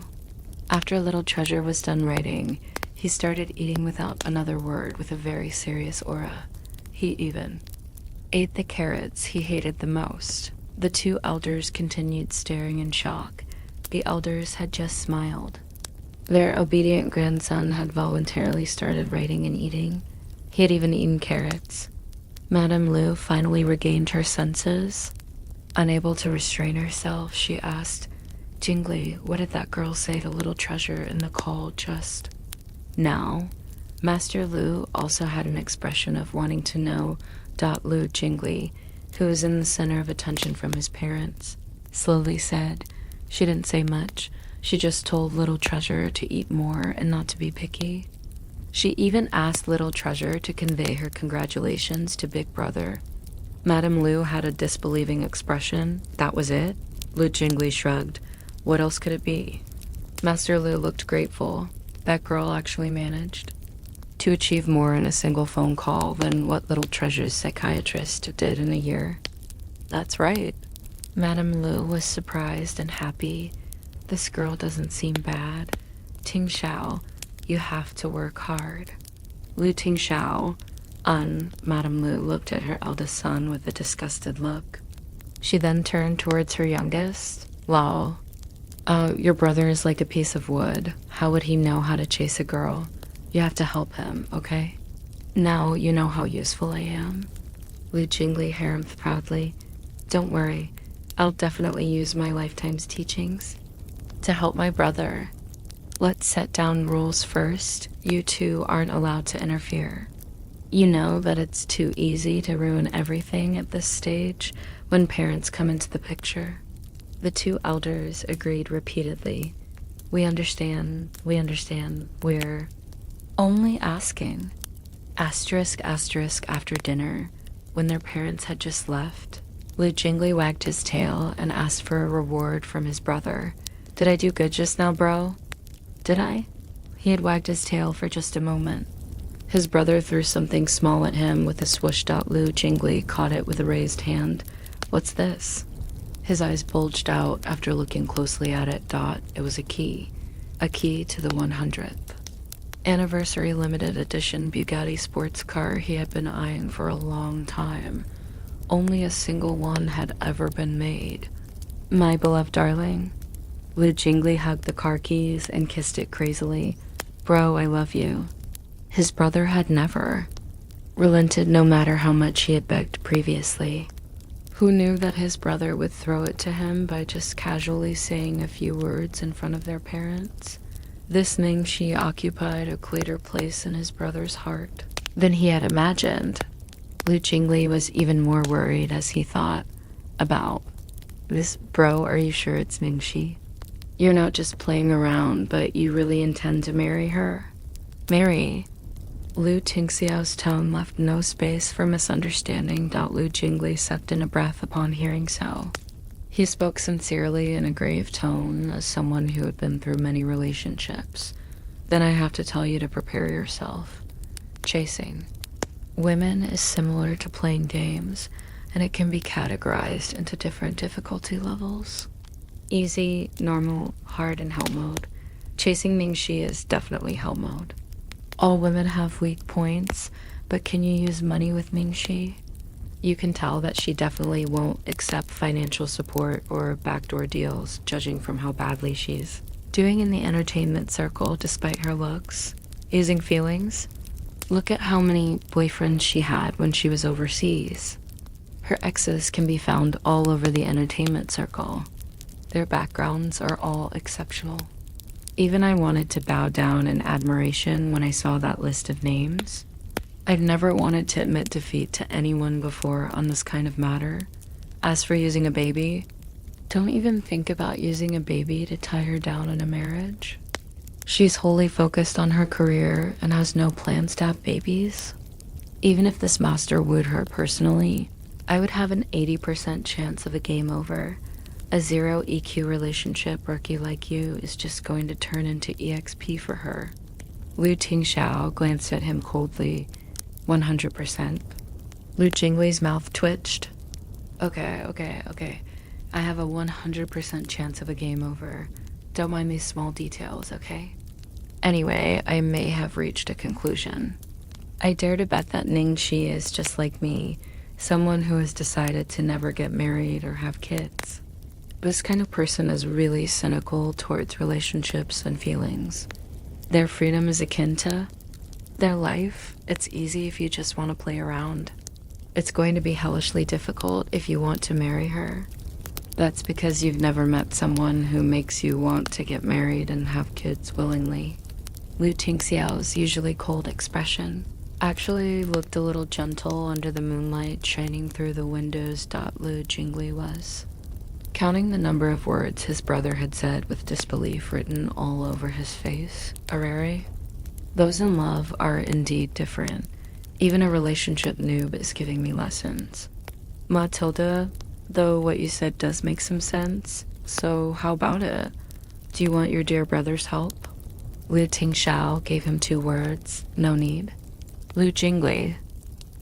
After little Treasure was done writing, he started eating without another word with a very serious aura. He even ate the carrots he hated the most. The two elders continued staring in shock. The elders had just smiled. Their obedient grandson had voluntarily started writing and eating. He had even eaten carrots. Madame Lu finally regained her senses. Unable to restrain herself, she asked, Jingli, what did that girl say to little Treasure in the call just now? Master Lu also had an expression of wanting to know Lu Jingli, who was in the center of attention from his parents, slowly said, she didn't say much. She just told little Treasure to eat more and not to be picky. She even asked little Treasure to convey her congratulations to Big Brother. Madame Lu had a disbelieving expression. That was it? Lu Jingli shrugged. What else could it be? Master Lu looked grateful. That girl actually managed to achieve more in a single phone call than what little Treasure's psychiatrist did in a year. That's right. Madame Lu was surprised and happy. This girl doesn't seem bad. Ting Xiao, you have to work hard. Lu Ting Xiao, Madame Lu looked at her eldest son with a disgusted look. She then turned towards her youngest. Lull, your brother is like a piece of wood. How would he know how to chase a girl? You have to help him, okay? Now you know how useful I am. Lu Jingli harumphed proudly. Don't worry, I'll definitely use my lifetime's teachings to help my brother. Let's set down rules first. You two aren't allowed to interfere. You know that it's too easy to ruin everything at this stage when parents come into the picture. The two elders agreed repeatedly. We understand, we're only asking. Asterisk after dinner, when their parents had just left, Lu Jingli wagged his tail and asked for a reward from his brother. Did I do good just now, bro? Did I? He had wagged his tail for just a moment. His brother threw something small at him with a swoosh. Lu Jingli caught it with a raised hand. What's this? His eyes bulged out after looking closely at it. It was a key to the 100th anniversary limited edition Bugatti sports car he had been eyeing for a long time. Only a single one had ever been made. My beloved darling. Lu Jingli hugged the car keys and kissed it crazily. Bro, I love you. His brother had never relented, no matter how much he had begged previously. Who knew that his brother would throw it to him by just casually saying a few words in front of their parents? This Ningxi occupied a greater place in his brother's heart than he had imagined. Lu Jingli was even more worried as he thought about this. Bro, are you sure it's Ningxi? You're not just playing around, but you really intend to marry her? Marry? Lu Tingxiao's tone left no space for misunderstanding. Lu Jingli sucked in a breath upon hearing so. He spoke sincerely in a grave tone, as someone who had been through many relationships. Then I have to tell you to prepare yourself. Chasing women is similar to playing games, and it can be categorized into different difficulty levels. Easy, normal, hard, and hell mode. Chasing Mingxi is definitely hell mode. All women have weak points, but can you use money with Mingxi? You can tell that she definitely won't accept financial support or backdoor deals, judging from how badly she's doing in the entertainment circle despite her looks. Using feelings? Look at how many boyfriends she had when she was overseas. Her exes can be found all over the entertainment circle. Their backgrounds are all exceptional. Even I wanted to bow down in admiration when I saw that list of names. I'd never wanted to admit defeat to anyone before on this kind of matter. As for using a baby, don't even think about using a baby to tie her down in a marriage. She's wholly focused on her career and has no plans to have babies. Even if this master wooed her personally, I would have an 80% chance of a game over. A zero EQ relationship rookie like you is just going to turn into EXP for her. Lu Tingxiao glanced at him coldly. 100%. Lu Jingli's mouth twitched. Okay. I have a 100% chance of a game over. Don't mind these small details, okay? Anyway, I may have reached a conclusion. I dare to bet that Ningxi is just like me, someone who has decided to never get married or have kids. This kind of person is really cynical towards relationships and feelings. Their freedom is akin to their life. It's easy if you just want to play around. It's going to be hellishly difficult if you want to marry her. That's because you've never met someone who makes you want to get married and have kids willingly. Lu Tingxiao's usually cold expression actually looked a little gentle under the moonlight shining through the windows. Lu Jingli was counting the number of words his brother had said with disbelief written all over his face. Arere? Those in love are indeed different. Even a relationship noob is giving me lessons. Matilda, though what you said does make some sense, so how about it? Do you want your dear brother's help? Lu Tingxiao gave him 2 words. No need. Lu Jingli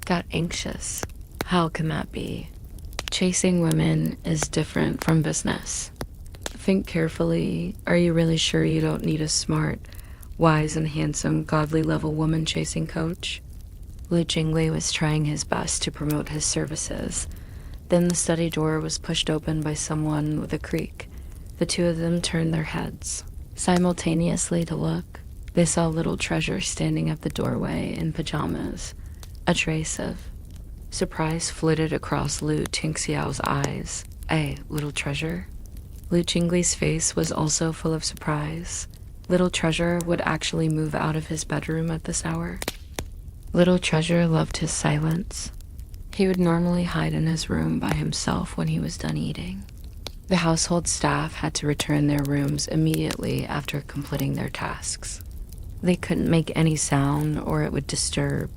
got anxious. How can that be? Chasing women is different from business. Think carefully. Are you really sure you don't need a smart, wise and handsome, godly level woman chasing coach? Lu Jingli was trying his best to promote his services. Then the study door was pushed open by someone with a creak. The 2 of them turned their heads simultaneously to look. They saw little Treasure standing at the doorway in pajamas. A trace of surprise flitted across Lu Tingxiao's eyes. Hey, little Treasure? Lu Jingli's face was also full of surprise. Little Treasure would actually move out of his bedroom at this hour. Little Treasure loved his silence. He would normally hide in his room by himself when he was done eating. The household staff had to return their rooms immediately after completing their tasks. They couldn't make any sound or it would disturb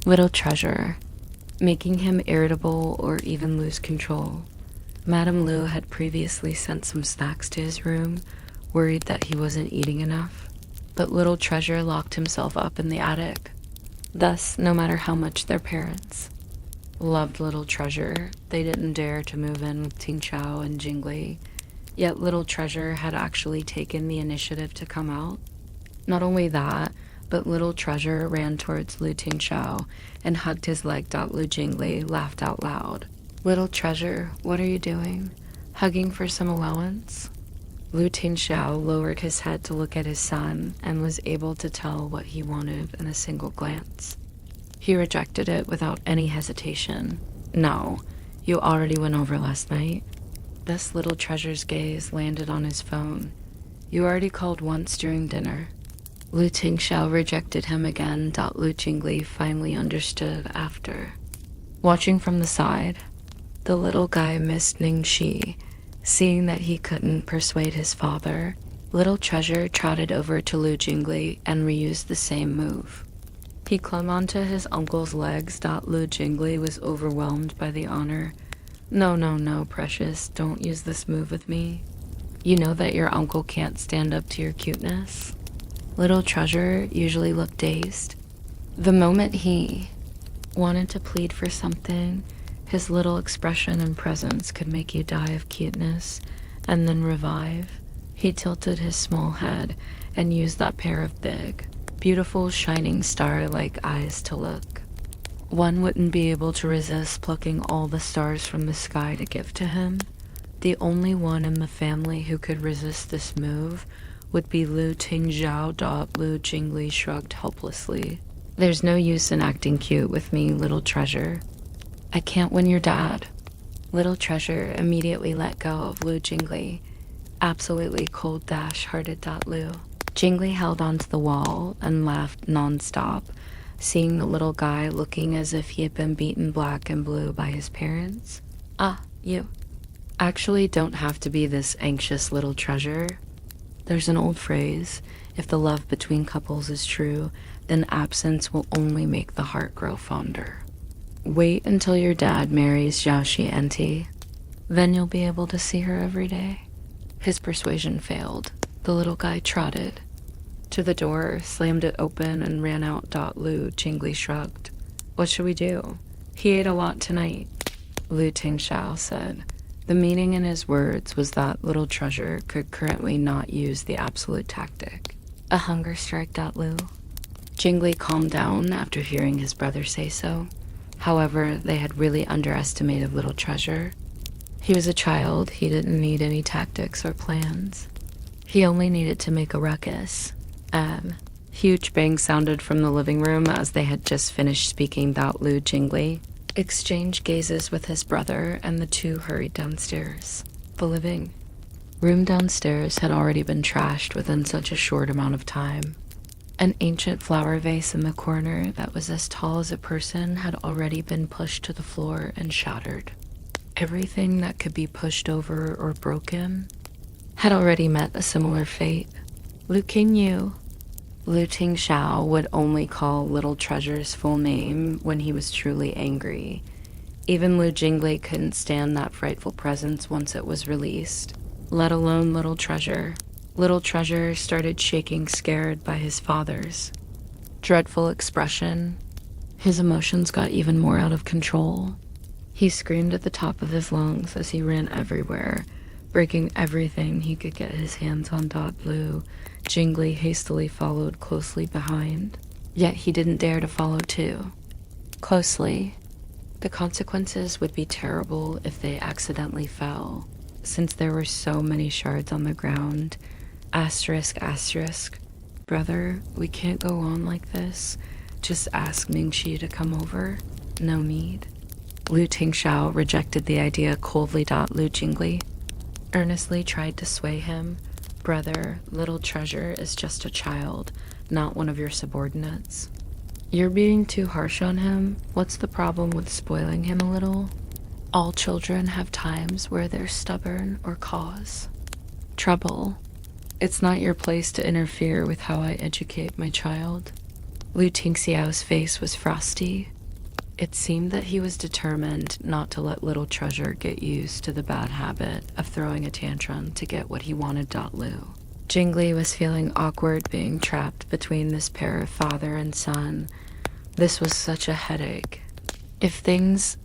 Little Treasure, making him irritable or even lose control. Madame Lu had previously sent some snacks to his room, worried that he wasn't eating enough. But Little Treasure locked himself up in the attic. Thus, no matter how much their parents loved Little Treasure, they didn't dare to move in with Tingxiao and Jingli. Yet Little Treasure had actually taken the initiative to come out. Not only that, but Little Treasure ran towards Lu Tingxiao and hugged his leg. Lu Jingli laughed out loud. Little Treasure, what are you doing? Hugging for some allowance? Lu Tingxiao lowered his head to look at his son and was able to tell what he wanted in a single glance. He rejected it without any hesitation. No, you already went over last night. Thus Little Treasure's gaze landed on his phone. You already called once during dinner. Lu Tingxiao rejected him again. Lu Jingli finally understood after. Watching from the side, the little guy missed Ningxi. Seeing that he couldn't persuade his father, Little Treasure trotted over to Lu Jingli and reused the same move. He clung onto his uncle's legs. Lu Jingli was overwhelmed by the honor. No, precious, don't use this move with me. You know that your uncle can't stand up to your cuteness. Little Treasure usually looked dazed. The moment he wanted to plead for something, his little expression and presence could make you die of cuteness and then revive. He tilted his small head and use that pair of big, beautiful, shining star-like eyes to look. One wouldn't be able to resist plucking all the stars from the sky to give to him. The only one in the family who could resist this move would be Lu Tingzhao. Lu Jingli shrugged helplessly. There's no use in acting cute with me, little treasure. I can't win your dad. Little treasure immediately let go of Lu Jingli. Absolutely cold-hearted. Lu. Jingli held onto the wall and laughed non-stop, seeing the little guy looking as if he had been beaten black and blue by his parents. Ah, you. Actually don't have to be this anxious, little treasure. There's an old phrase, if the love between couples is true, then absence will only make the heart grow fonder. Wait until your dad marries Xiaoxi Auntie. Then you'll be able to see her every day. His persuasion failed. The little guy trotted to the door, slammed it open, and ran out. Lu Jingli shrugged. What should we do? He ate a lot tonight, Lu Tingxiao said. The meaning in his words was that little treasure could currently not use the absolute tactic. A hunger strike. Lu. Jingli calmed down after hearing his brother say so. However, they had really underestimated little treasure. He was a child. He didn't need any tactics or plans. He only needed to make a ruckus. Huge bangs sounded from the living room as they had just finished speaking. Lu Jingli exchanged gazes with his brother, and the two hurried downstairs. The living room downstairs had already been trashed within such a short amount of time. An ancient flower vase in the corner that was as tall as a person had already been pushed to the floor and shattered. Everything that could be pushed over or broken had already met a similar fate. Lu Qingyu. Lu Tingxiao would only call little treasure's full name when he was truly angry. Even Lu Jingli couldn't stand that frightful presence once it was released, let alone little treasure. Little treasure started shaking, scared by his father's dreadful expression. His emotions got even more out of control. He screamed at the top of his lungs as he ran everywhere, breaking everything he could get his hands on. Lu Jingli hastily followed closely behind, yet he didn't dare to follow too closely. The consequences would be terrible if they accidentally fell, since there were so many shards on the ground. Asterisk. Brother, we can't go on like this. Just ask Mingxi to come over. No need. Lu Tingxiao rejected the idea coldly. Lu Jingli earnestly tried to sway him. Brother, little treasure is just a child, not one of your subordinates. You're being too harsh on him. What's the problem with spoiling him a little? All children have times where they're stubborn or cause trouble. It's not your place to interfere with how I educate my child. Lu Tingxiao's face was frosty. It seemed that he was determined not to let little treasure get used to the bad habit of throwing a tantrum to get what he wanted. Lu Jingli was feeling awkward being trapped between this pair of father and son. This was such a headache. If things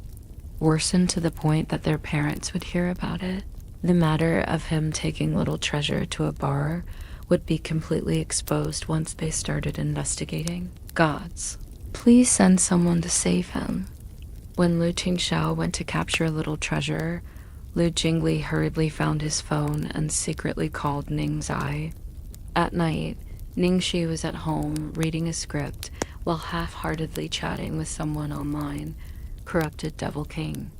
worsened to the point that their parents would hear about it, the matter of him taking little treasure to a bar would be completely exposed once they started investigating. Gods, please send someone to save him. When Lu Tingxiao went to capture little treasure, Lu Jingli hurriedly found his phone and secretly called Ning Zai. At night, Ningxi was at home reading a script while half-heartedly chatting with someone online. Corrupted Devil King.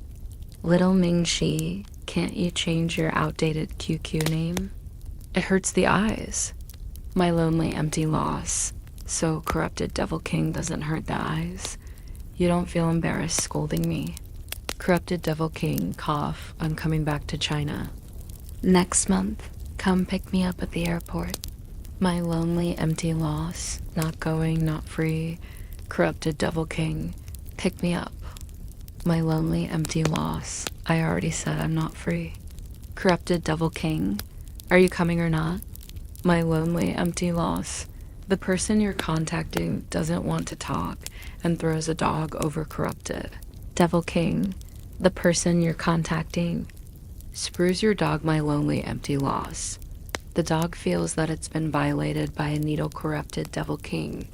Little Mingxi, can't you change your outdated QQ name? It hurts the eyes. My lonely empty loss. So Corrupted Devil King doesn't hurt the eyes. You don't feel embarrassed scolding me. Corrupted Devil King, cough, I'm coming back to China. Next month, come pick me up at the airport. My lonely empty loss, not going, not free. Corrupted Devil King, pick me up. My lonely empty loss, I already said I'm not free. Corrupted Devil King, are you coming or not? My lonely empty loss. The person you're contacting doesn't want to talk and throws a dog over Corrupted Devil King. The person you're contacting. Sprues your dog, my lonely empty loss. The dog feels that it's been violated by a needle-corrupted devil king.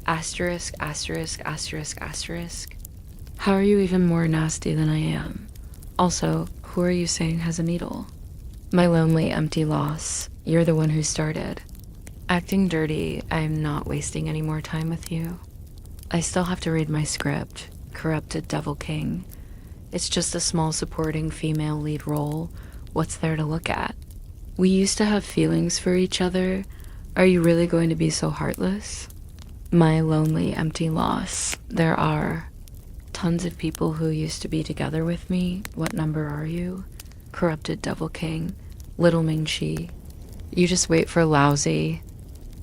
Asterisk, asterisk, asterisk, asterisk. How are you even more nasty than I am? Also, who are you saying has a needle? My lonely, empty loss. You're the one who started. Acting dirty, I'm not wasting any more time with you. I still have to read my script. Corrupted devil king. It's just a small supporting female lead role. What's there to look at? We used to have feelings for each other. Are you really going to be so heartless? My lonely, empty loss. There are tons of people who used to be together with me. What number are you? Corrupted devil king. Little Ming-Chi. You just wait for lousy.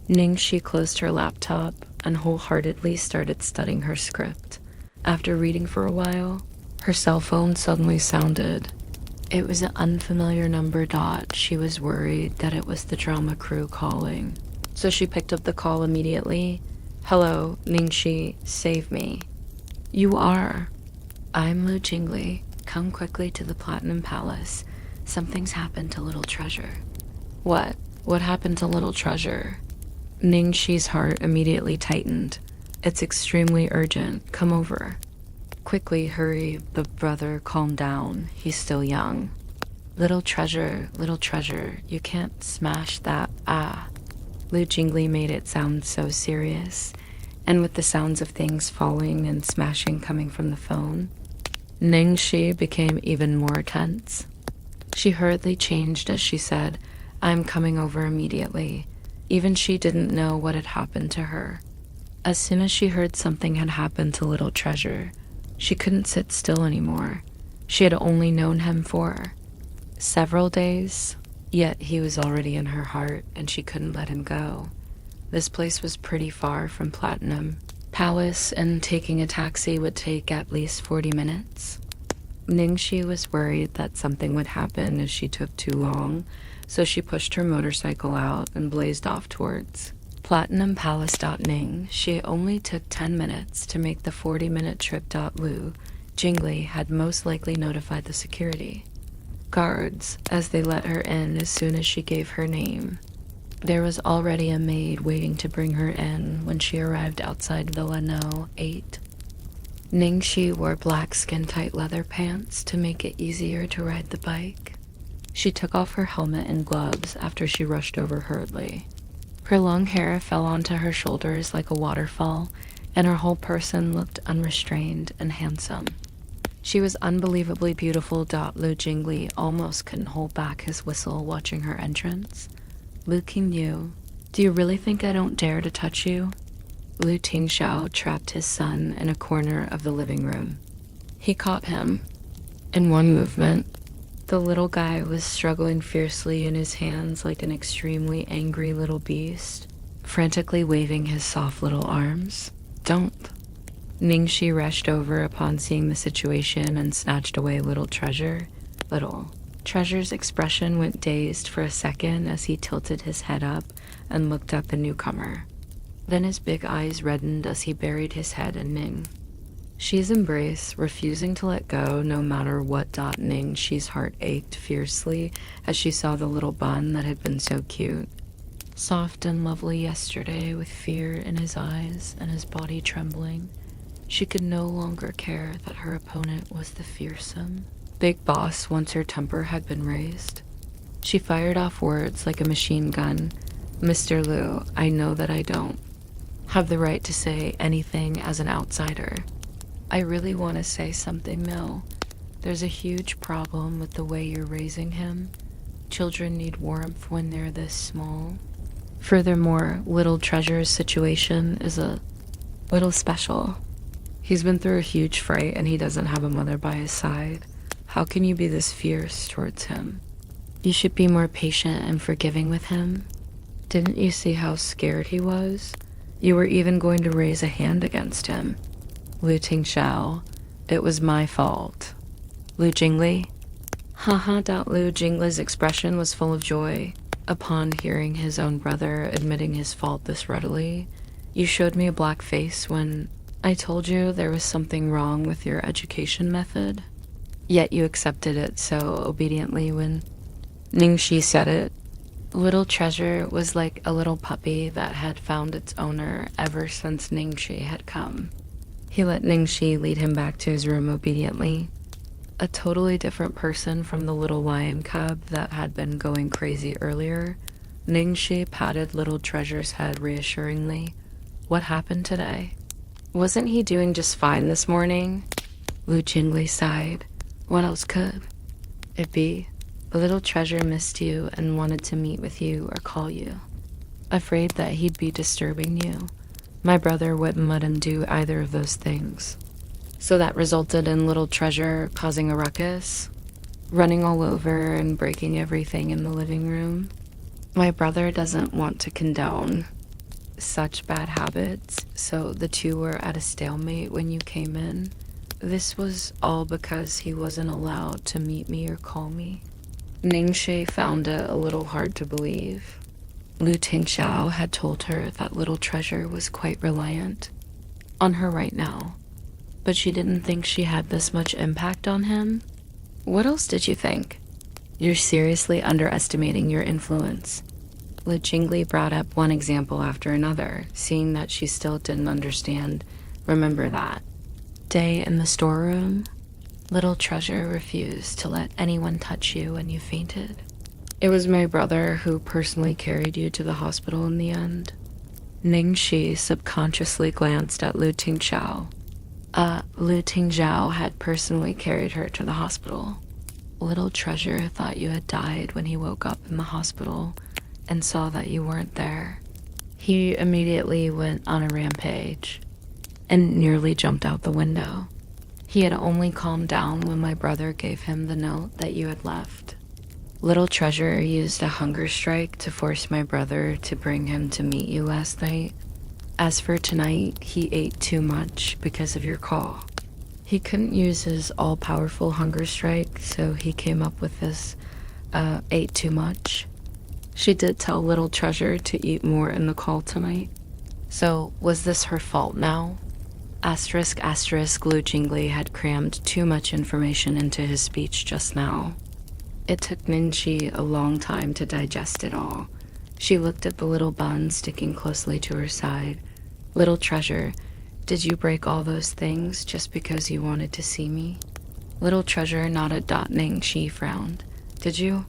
Ning-Chi closed her laptop and wholeheartedly started studying her script. After reading for a while, her cell phone suddenly sounded. It was an unfamiliar number. She was worried that it was the drama crew calling. So she picked up the call immediately. Hello, Ning-Chi, save me. You are. I'm Lu Jingli. Come quickly to the Platinum Palace. Something's happened to Little Treasure. What? What happened to Little Treasure? Ning-Chi's heart immediately tightened. It's extremely urgent. Come over. Quickly, hurry. The brother, calm down. He's still young. Little Treasure, you can't smash that. Lu Jingli made it sound so serious, and with the sounds of things falling and smashing coming from the phone, Ning-Chi became even more tense. She hurriedly changed as she said, I'm coming over immediately. Even she didn't know what had happened to her. As soon as she heard something had happened to Little Treasure, she couldn't sit still anymore. She had only known him for several days, yet he was already in her heart and she couldn't let him go. This place was pretty far from Platinum Palace, and taking a taxi would take at least 40 minutes. Ning-Chi was worried that something would happen if she took too long, so she pushed her motorcycle out and blazed off towards Platinum Palace. Ning. She only took 10 minutes to make the 40-minute trip. Lu Jingli had most likely notified the security guards as they let her in as soon as she gave her name. There was already a maid waiting to bring her in when she arrived outside Villa No. 8. Ning-Chi wore black skin-tight leather pants to make it easier to ride the bike. She took off her helmet and gloves after she rushed over hurriedly. Her long hair fell onto her shoulders like a waterfall, and her whole person looked unrestrained and handsome. She was unbelievably beautiful. Lu Jingli almost couldn't hold back his whistle watching her entrance. Lu Qingyu, do you really think I don't dare to touch you? Lu Tingxiao trapped his son in a corner of the living room. He caught him. In one movement, the little guy was struggling fiercely in his hands like an extremely angry little beast, frantically waving his soft little arms. Don't. Ning-Chi rushed over upon seeing the situation and snatched away Little Treasure. Little Treasure's expression went dazed for a second as he tilted his head up and looked at the newcomer. Then his big eyes reddened as he buried his head in Ning. She's embrace, refusing to let go no matter what. Ning-Chi's heart ached fiercely as she saw the little bun that had been so cute, soft and lovely yesterday, with fear in his eyes and his body trembling. She could no longer care that her opponent was the fearsome big boss once her temper had been raised. She fired off words like a machine gun. Mr. Lu, I know that I don't have the right to say anything as an outsider. I really want to say something, though. There's a huge problem with the way you're raising him. Children need warmth when they're this small. Furthermore, Little Treasure's situation is a little special. He's been through a huge fright and he doesn't have a mother by his side. How can you be this fierce towards him? You should be more patient and forgiving with him. Didn't you see how scared he was? You were even going to raise a hand against him. Lu Tingxiao, it was my fault. Lu Jingli? Haha. Lu Jingli's expression was full of joy upon hearing his own brother admitting his fault this readily. You showed me a black face when I told you there was something wrong with your education method. Yet you accepted it so obediently when Ning-Chi said it. Little Treasure was like a little puppy that had found its owner ever since Ningxi had come. He let Ningxi lead him back to his room obediently. A totally different person from the little lion cub that had been going crazy earlier, Ningxi patted Little Treasure's head reassuringly. What happened today? Wasn't he doing just fine this morning? Lu Jingli sighed. What else could it be? Little Treasure missed you and wanted to meet with you or call you. Afraid that he'd be disturbing you. My brother wouldn't let him do either of those things. So that resulted in Little Treasure causing a ruckus, running all over and breaking everything in the living room. My brother doesn't want to condone such bad habits, so the two were at a stalemate when you came in. This was all because he wasn't allowed to meet me or call me. Ningxi found it a little hard to believe. Lu Tingxiao had told her that Little Treasure was quite reliant on her right now, but she didn't think she had this much impact on him. What else did you think? You're seriously underestimating your influence. Lu Jingli brought up one example after another, seeing that she still didn't understand. Remember that day in the storeroom? Little Treasure refused to let anyone touch you when you fainted. It was my brother who personally carried you to the hospital in the end. Ningxi subconsciously glanced at Lu Tingxiao. Lu Tingxiao had personally carried her to the hospital. Little Treasure thought you had died when he woke up in the hospital and saw that you weren't there. He immediately went on a rampage and nearly jumped out the window. He had only calmed down when my brother gave him the note that you had left. Little Treasure used a hunger strike to force my brother to bring him to meet you last night. As for tonight, he ate too much because of your call. He couldn't use his all-powerful hunger strike, so he came up with this, ate too much. She did tell Little Treasure to eat more in the call tonight. So, was this her fault now? Asterisk, asterisk, Lu Jingli had crammed too much information into his speech just now. It took Ningxi a long time to digest it all. She looked at the little bun sticking closely to her side. Little Treasure, did you break all those things just because you wanted to see me? Little Treasure nodded. Ningxi frowned. Did you?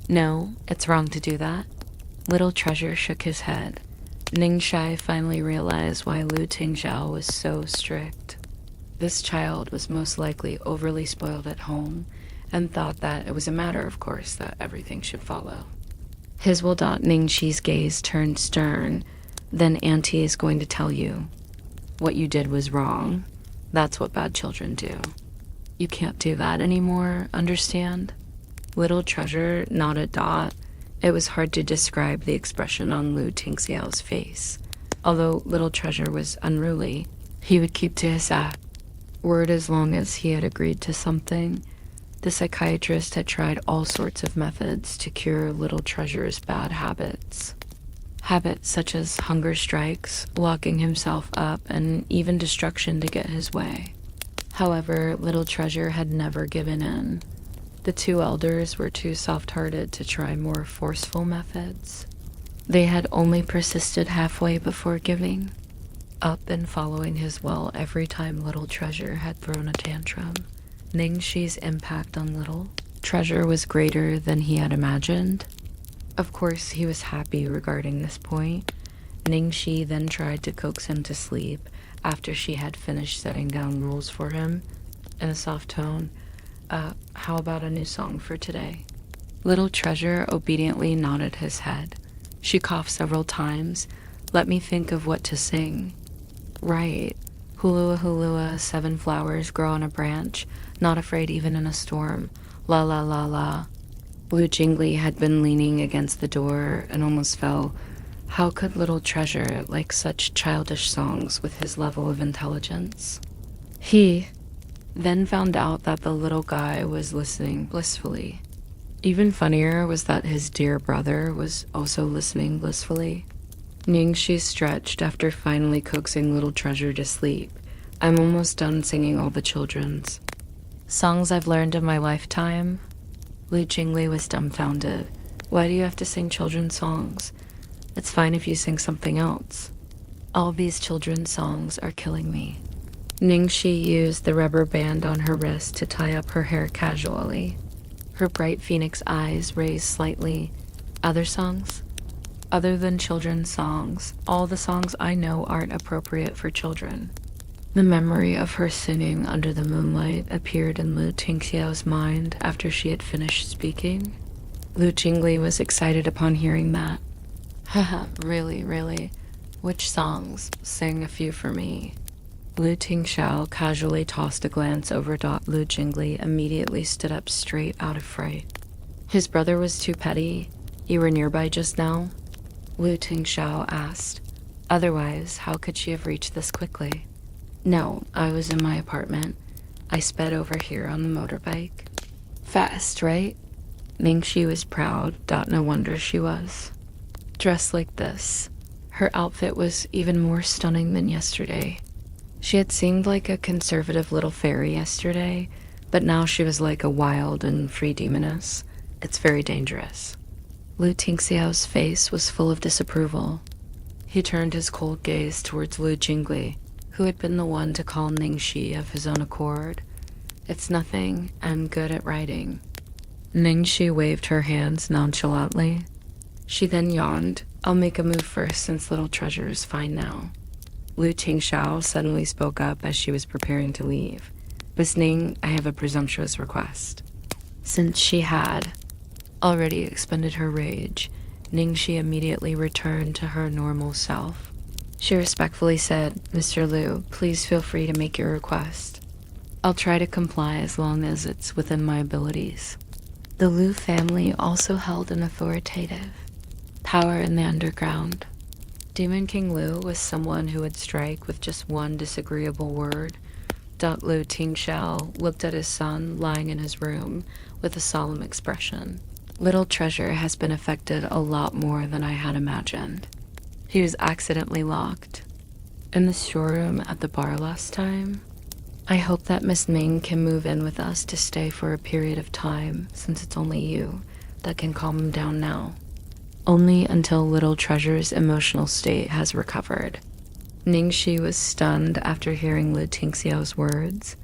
No, it's wrong to do that. Little Treasure shook his head. Ningxi finally realized why Lu Tingxiao was so strict. This child was most likely overly spoiled at home and thought that it was a matter of course that everything should follow. His will. Ningxi's gaze turned stern. Then Auntie is going to tell you what you did was wrong. That's what bad children do. You can't do that anymore, understand? Little Treasure nodded. It was hard to describe the expression on Lu Tingxiao's face. Although Little Treasure was unruly, he would keep to his word as long as he had agreed to something. The psychiatrist had tried all sorts of methods to cure Little Treasure's bad habits. Habits such as hunger strikes, locking himself up, and even destruction to get his way. However, Little Treasure had never given in. The two elders were too soft-hearted to try more forceful methods. They had only persisted halfway before giving up and following his will every time Little Treasure had thrown a tantrum. Ningxi's impact on Little Treasure was greater than he had imagined. Of course, he was happy regarding this point. Ningxi then tried to coax him to sleep after she had finished setting down rules for him. In a soft tone, how about a new song for today? Little Treasure obediently nodded his head. She coughed several times. Let me think of what to sing. Right. Hulua hulua, 7 flowers grow on a branch, not afraid even in a storm. La la la la. Lu Jingli had been leaning against the door and almost fell. How could Little Treasure like such childish songs with his level of intelligence? He then found out that the little guy was listening blissfully. Even funnier was that his dear brother was also listening blissfully. Ningxi stretched after finally coaxing Little Treasure to sleep. I'm almost done singing all the children's songs I've learned in my lifetime. Lu Jingli was dumbfounded. Why do you have to sing children's songs? It's fine if you sing something else. All these children's songs are killing me. Ningxi used the rubber band on her wrist to tie up her hair casually. Her bright phoenix eyes raised slightly. Other songs? Other than children's songs, all the songs I know aren't appropriate for children. The memory of her singing under the moonlight appeared in Lu Tingxiao's mind after she had finished speaking. Lu Jingli was excited upon hearing that. Haha, really? Which songs? Sing a few for me. Lu Tingxiao casually tossed a glance over. Lu Jingli immediately stood up straight out of fright. His brother was too petty. You were nearby just now? Lu Tingxiao asked. Otherwise, how could she have reached this quickly? No, I was in my apartment. I sped over here on the motorbike. Fast, right? Ningxi was proud. No wonder she was. Dressed like this, her outfit was even more stunning than yesterday. She had seemed like a conservative little fairy yesterday, but now she was like a wild and free demoness. It's very dangerous. Lu Tingxiao's face was full of disapproval. He turned his cold gaze towards Lu Jingli, who had been the one to call Ningxi of his own accord. It's nothing. I'm good at writing. Ningxi waved her hands nonchalantly. She then yawned. I'll make a move first since little treasure is fine now. Lu Tingxiao suddenly spoke up as she was preparing to leave. Miss Ning, I have a presumptuous request. Since she had already expended her rage, Ningxi immediately returned to her normal self. She respectfully said, Mr. Lu, please feel free to make your request. I'll try to comply as long as it's within my abilities. The Lu family also held an authoritative power in the underground. Demon King Lu was someone who would strike with just one disagreeable word. Lu Tingxiao looked at his son lying in his room with a solemn expression. Little treasure has been affected a lot more than I had imagined. He was accidentally locked in the storeroom at the bar last time. I hope that Miss Ming can move in with us to stay for a period of time, since it's only you that can calm him down now. Only until Little Treasure's emotional state has recovered. Ningxi was stunned after hearing Lu Tingxiao's words.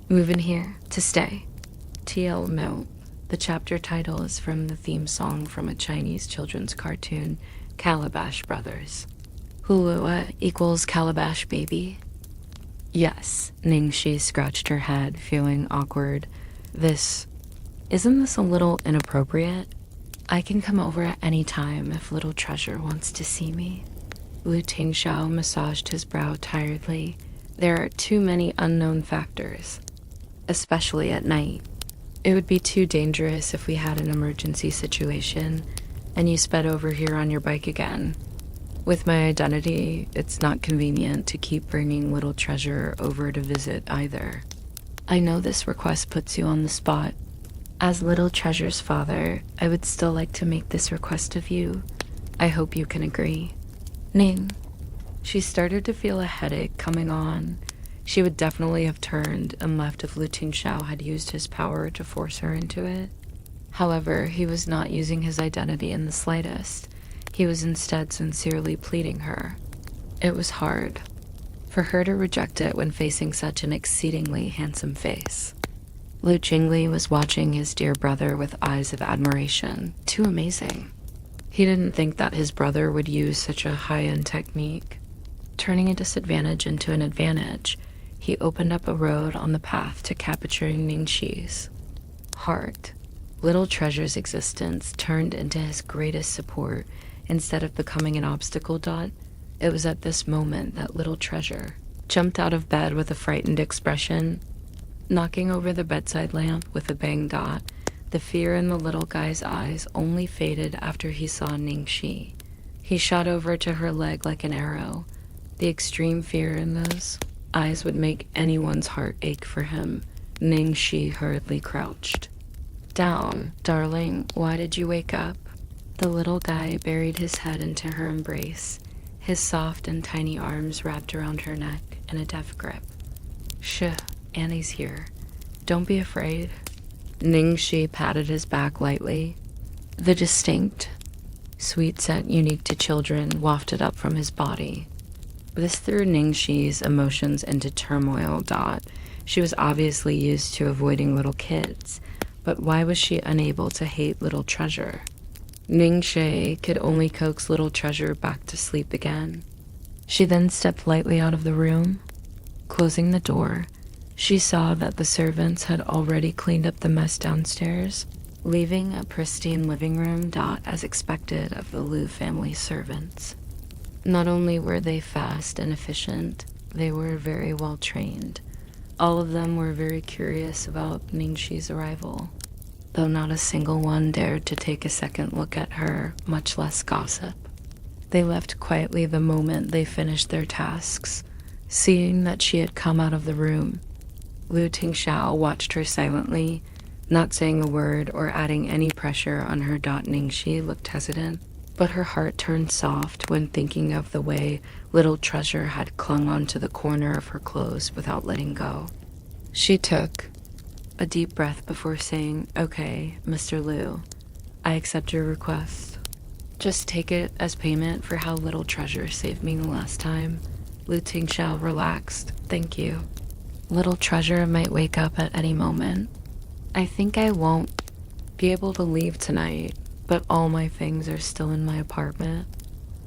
Move in here, to stay. TL note, the chapter title is from the theme song from a Chinese children's cartoon, Calabash Brothers. Hulua equals Calabash Baby. Yes, Ningxi scratched her head, feeling awkward. Isn't this a little inappropriate? I can come over at any time if Little Treasure wants to see me. Lu Tingxiao massaged his brow tiredly. There are too many unknown factors, especially at night. It would be too dangerous if we had an emergency situation and you sped over here on your bike again. With my identity, it's not convenient to keep bringing Little Treasure over to visit either. I know this request puts you on the spot. As Little Treasure's father, I would still like to make this request of you. I hope you can agree. Ning. She started to feel a headache coming on. She would definitely have turned and left if Lu Tingxiao had used his power to force her into it. However, he was not using his identity in the slightest. He was instead sincerely pleading her. It was hard for her to reject it when facing such an exceedingly handsome face. Lu Jingli was watching his dear brother with eyes of admiration. Too amazing. He didn't think that his brother would use such a high-end technique. Turning a disadvantage into an advantage, he opened up a road on the path to capturing Ningxi's heart. Little Treasure's existence turned into his greatest support instead of becoming an obstacle. It was at this moment that Little Treasure jumped out of bed with a frightened expression, knocking over the bedside lamp with a bang. The fear in the little guy's eyes only faded after he saw Ningxi. He shot over to her leg like an arrow. The extreme fear in those eyes would make anyone's heart ache for him. Ningxi hurriedly crouched down. Darling, why did you wake up? The little guy buried his head into her embrace, his soft and tiny arms wrapped around her neck in a death grip. Shh, Annie's here. Don't be afraid. Ningxi patted his back lightly. The distinct, sweet scent unique to children wafted up from his body. This threw Ningxi's emotions into turmoil. She was obviously used to avoiding little kids, but why was she unable to hate little treasure? Ningxi could only coax little treasure back to sleep again. She then stepped lightly out of the room. Closing the door, she saw that the servants had already cleaned up the mess downstairs, leaving a pristine living room. As expected of the Liu family servants. Not only were they fast and efficient, they were very well trained. All of them were very curious about Ningxi's arrival, though not a single one dared to take a second look at her, much less gossip. They left quietly the moment they finished their tasks, seeing that she had come out of the room. Lu Tingxiao watched her silently, not saying a word or adding any pressure on her. Ningxi looked hesitant, but her heart turned soft when thinking of the way little treasure had clung onto the corner of her clothes without letting go. She took a deep breath before saying, "Okay, Mr. Liu, I accept your request. Just take it as payment for how little treasure saved me the last time." Lu Tingxiao relaxed. "Thank you. Little treasure might wake up at any moment. I think I won't be able to leave tonight, but all my things are still in my apartment."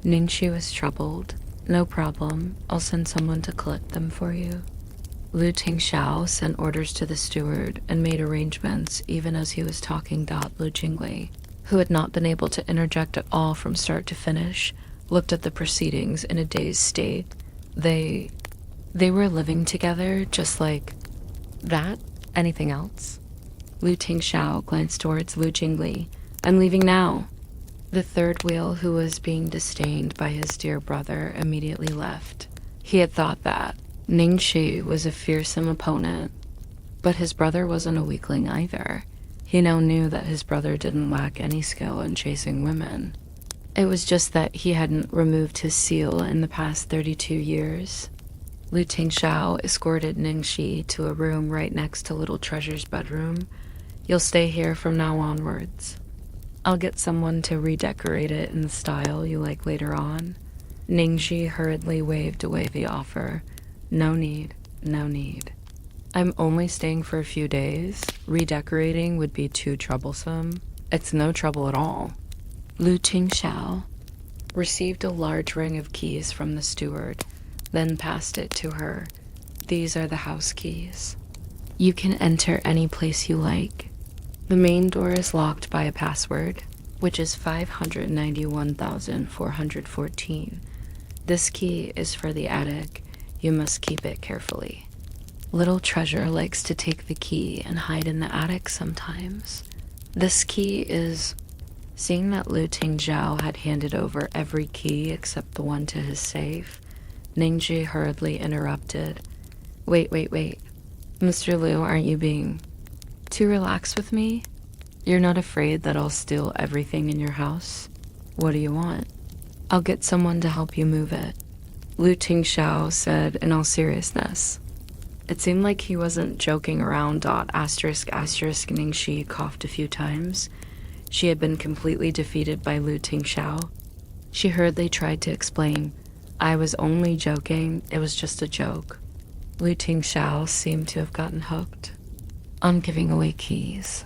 Ningxi was troubled. "No problem. I'll send someone to collect them for you." Lu Tingxiao sent orders to the steward and made arrangements even as he was talking. Lu Jingli, who had not been able to interject at all from start to finish, looked at the proceedings in a dazed state. They were living together just like that? Anything else? Lu Tingxiao glanced towards Lu Jingli. "I'm leaving now." The third wheel, who was being disdained by his dear brother, immediately left. He had thought that Ningxi was a fearsome opponent, but his brother wasn't a weakling either. He now knew that his brother didn't lack any skill in chasing women. It was just that he hadn't removed his seal in the past 32 years. Lu Tingxiao escorted Ningxi to a room right next to Little Treasure's bedroom. "You'll stay here from now onwards. I'll get someone to redecorate it in the style you like later on." Ningxi hurriedly waved away the offer. "No need, no need. I'm only staying for a few days. Redecorating would be too troublesome. It's no trouble at all." Lu Tingxiao received a large ring of keys from the steward, then passed it to her. "These are the house keys. You can enter any place you like. The main door is locked by a password, which is 591,414. This key is for the attic. You must keep it carefully. Little treasure likes to take the key and hide in the attic sometimes. This key is..." Seeing that Lu Tingxiao had handed over every key except the one to his safe, Ningxi hurriedly interrupted. Wait. Mr. Liu, aren't you being too relaxed with me? You're not afraid that I'll steal everything in your house? What do you want? I'll get someone to help you move it." Lu Tingxiao said in all seriousness. It seemed like he wasn't joking around. Ningxi coughed a few times. She had been completely defeated by Lu Tingxiao. She hurriedly tried to explain. "I was only joking. It was just a joke." Lu Tingxiao seemed to have gotten hooked on giving away keys.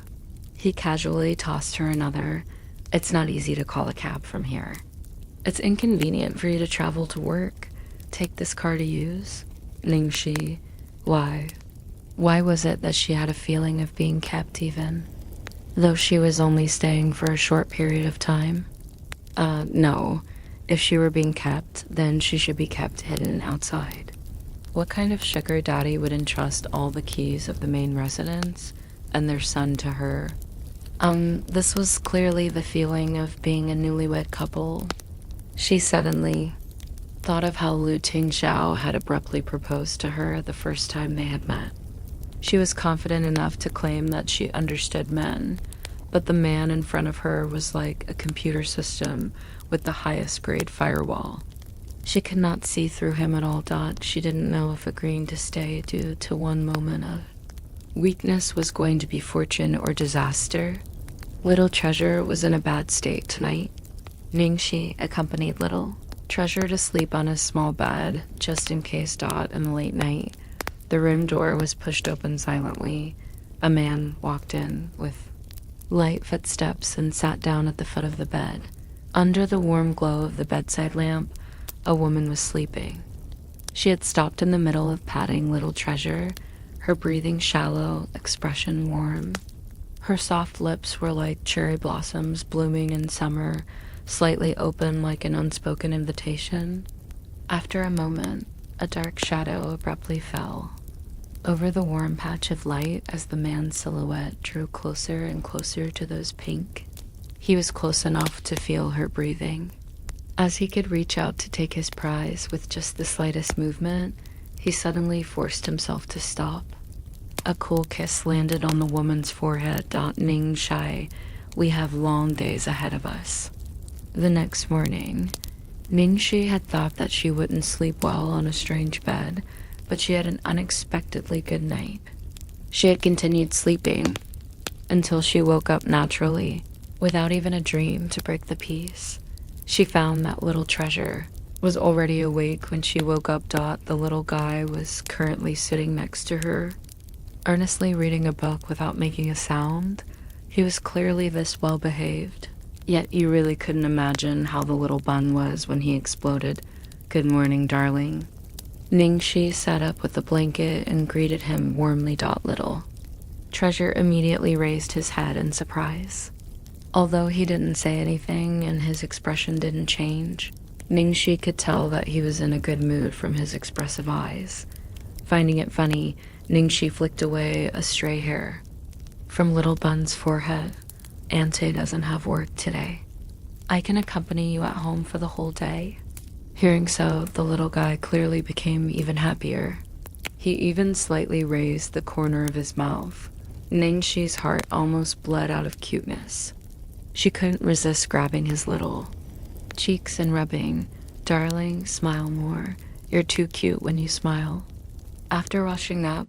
He casually tossed her another. "It's not easy to call a cab from here. It's inconvenient for you to travel to work. Take this car to use." Ningxi, why was it that she had a feeling of being kept even, though she was only staying for a short period of time? No. If she were being kept, then she should be kept hidden outside. What kind of sugar daddy would entrust all the keys of the main residence and their son to her? This was clearly the feeling of being a newlywed couple. She suddenly thought of how Lu Tingxiao had abruptly proposed to her the first time they had met. She was confident enough to claim that she understood men, but the man in front of her was like a computer system with the highest grade firewall. She could not see through him at all. She didn't know if agreeing to stay due to one moment of weakness was going to be fortune or disaster. Little Treasure was in a bad state tonight. Ningxi accompanied Little Treasure to sleep on his small bed, just in case in the late night. The room door was pushed open silently. A man walked in with light footsteps and sat down at the foot of the bed. Under the warm glow of the bedside lamp, a woman was sleeping. She had stopped in the middle of patting Little Treasure, her breathing shallow, expression warm. Her soft lips were like cherry blossoms blooming in summer, slightly open like an unspoken invitation. After a moment, a dark shadow abruptly fell over the warm patch of light as the man's silhouette drew closer and closer to those pink. He was close enough to feel her breathing. As he could reach out to take his prize with just the slightest movement, he suddenly forced himself to stop. A cool kiss landed on the woman's forehead. Ning Shai, we have long days ahead of us. The next morning, Ningxi had thought that she wouldn't sleep well on a strange bed, but she had an unexpectedly good night. She had continued sleeping until she woke up naturally, without even a dream to break the peace. She found that Little Treasure was already awake when she woke up. The little guy was currently sitting next to her, earnestly reading a book without making a sound. He was clearly this well behaved, yet you really couldn't imagine how the little bun was when he exploded. Good morning, darling. Ningxi sat up with the blanket and greeted him warmly. Little Treasure immediately raised his head in surprise. Although he didn't say anything and his expression didn't change, Ningxi could tell that he was in a good mood from his expressive eyes. Finding it funny, Ningxi flicked away a stray hair from Little Bun's forehead. Auntie doesn't have work today. I can accompany you at home for the whole day. Hearing so, the little guy clearly became even happier. He even slightly raised the corner of his mouth. Ningxi's heart almost bled out of cuteness. She couldn't resist grabbing his little cheeks and rubbing. Darling, smile more. You're too cute when you smile. After washing up,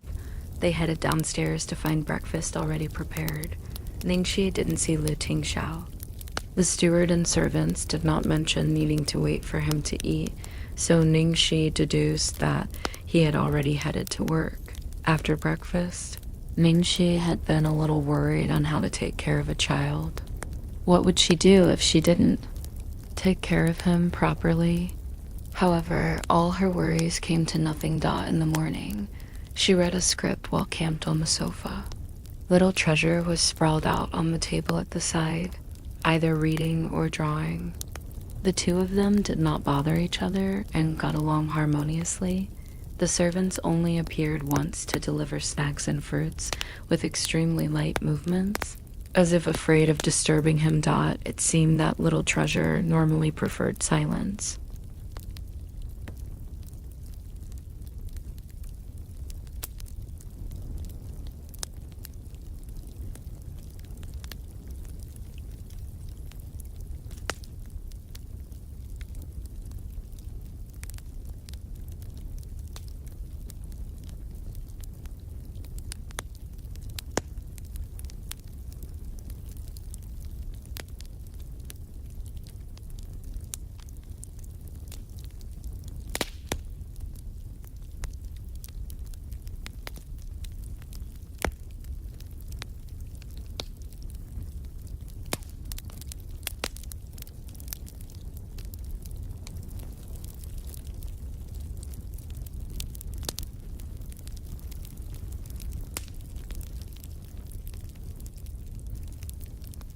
they headed downstairs to find breakfast already prepared. Ningxi didn't see Lu Tingxiao. The steward and servants did not mention needing to wait for him to eat, so Ningxi deduced that he had already headed to work. After breakfast, Ningxi had been a little worried on how to take care of a child. What would she do if she didn't take care of him properly? However, all her worries came to nothing. In the morning, she read a script while camped on the sofa. Little Treasure was sprawled out on the table at the side, either reading or drawing. The two of them did not bother each other and got along harmoniously. The servants only appeared once to deliver snacks and fruits with extremely light movements. As if afraid of disturbing him. It seemed that Little Treasure normally preferred silence.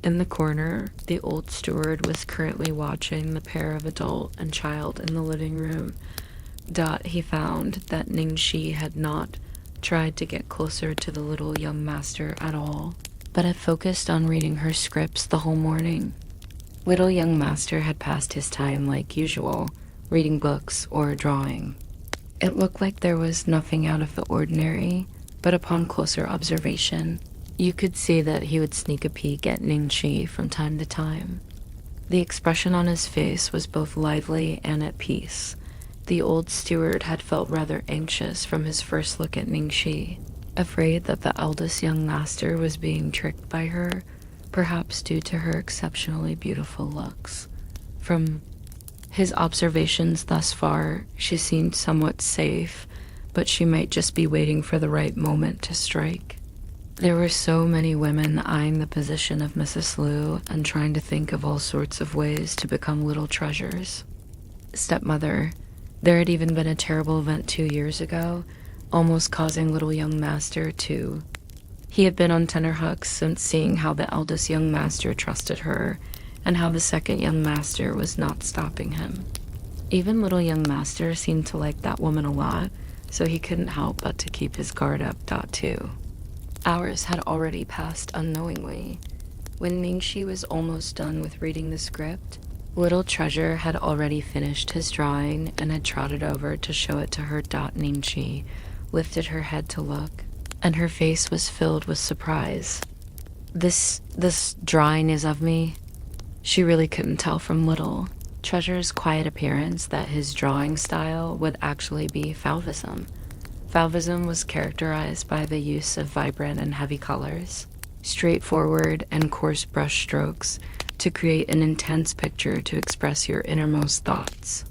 In the corner, the old steward was currently watching the pair of adult and child in the living room. He found that Ningxi had not tried to get closer to the little young master at all, but had focused on reading her scripts the whole morning. Little young master had passed his time like usual, reading books or drawing. It looked like there was nothing out of the ordinary, but upon closer observation, you could see that he would sneak a peek at Ningxi from time to time. The expression on his face was both lively and at peace. The old steward had felt rather anxious from his first look at Ningxi, afraid that the eldest young master was being tricked by her, perhaps due to her exceptionally beautiful looks. From his observations thus far, she seemed somewhat safe, but she might just be waiting for the right moment to strike. There were so many women eyeing the position of Mrs. Liu and trying to think of all sorts of ways to become little treasures. Stepmother, there had even been a terrible event 2 years ago, almost causing little young master to... He had been on tenterhooks since seeing how the eldest young master trusted her, and how the second young master was not stopping him. Even little young master seemed to like that woman a lot, so he couldn't help but to keep his guard up. Too. Hours had already passed unknowingly. When Ningxi was almost done with reading the script, Little Treasure had already finished his drawing and had trotted over to show it to her. Ningxi lifted her head to look, and her face was filled with surprise. This drawing is of me? She really couldn't tell from Little Treasure's quiet appearance that his drawing style would actually be Fauvism. Fauvism was characterized by the use of vibrant and heavy colors, straightforward and coarse brush strokes to create an intense picture to express your innermost thoughts.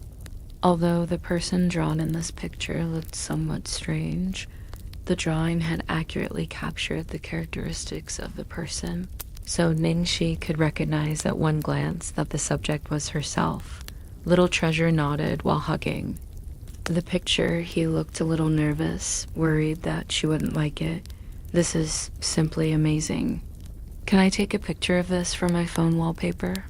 Although the person drawn in this picture looked somewhat strange, the drawing had accurately captured the characteristics of the person, so Ningxi could recognize at one glance that the subject was herself. Little Treasure nodded while hugging. The picture, he looked a little nervous, worried that she wouldn't like it. This is simply amazing. Can I take a picture of this for my phone wallpaper?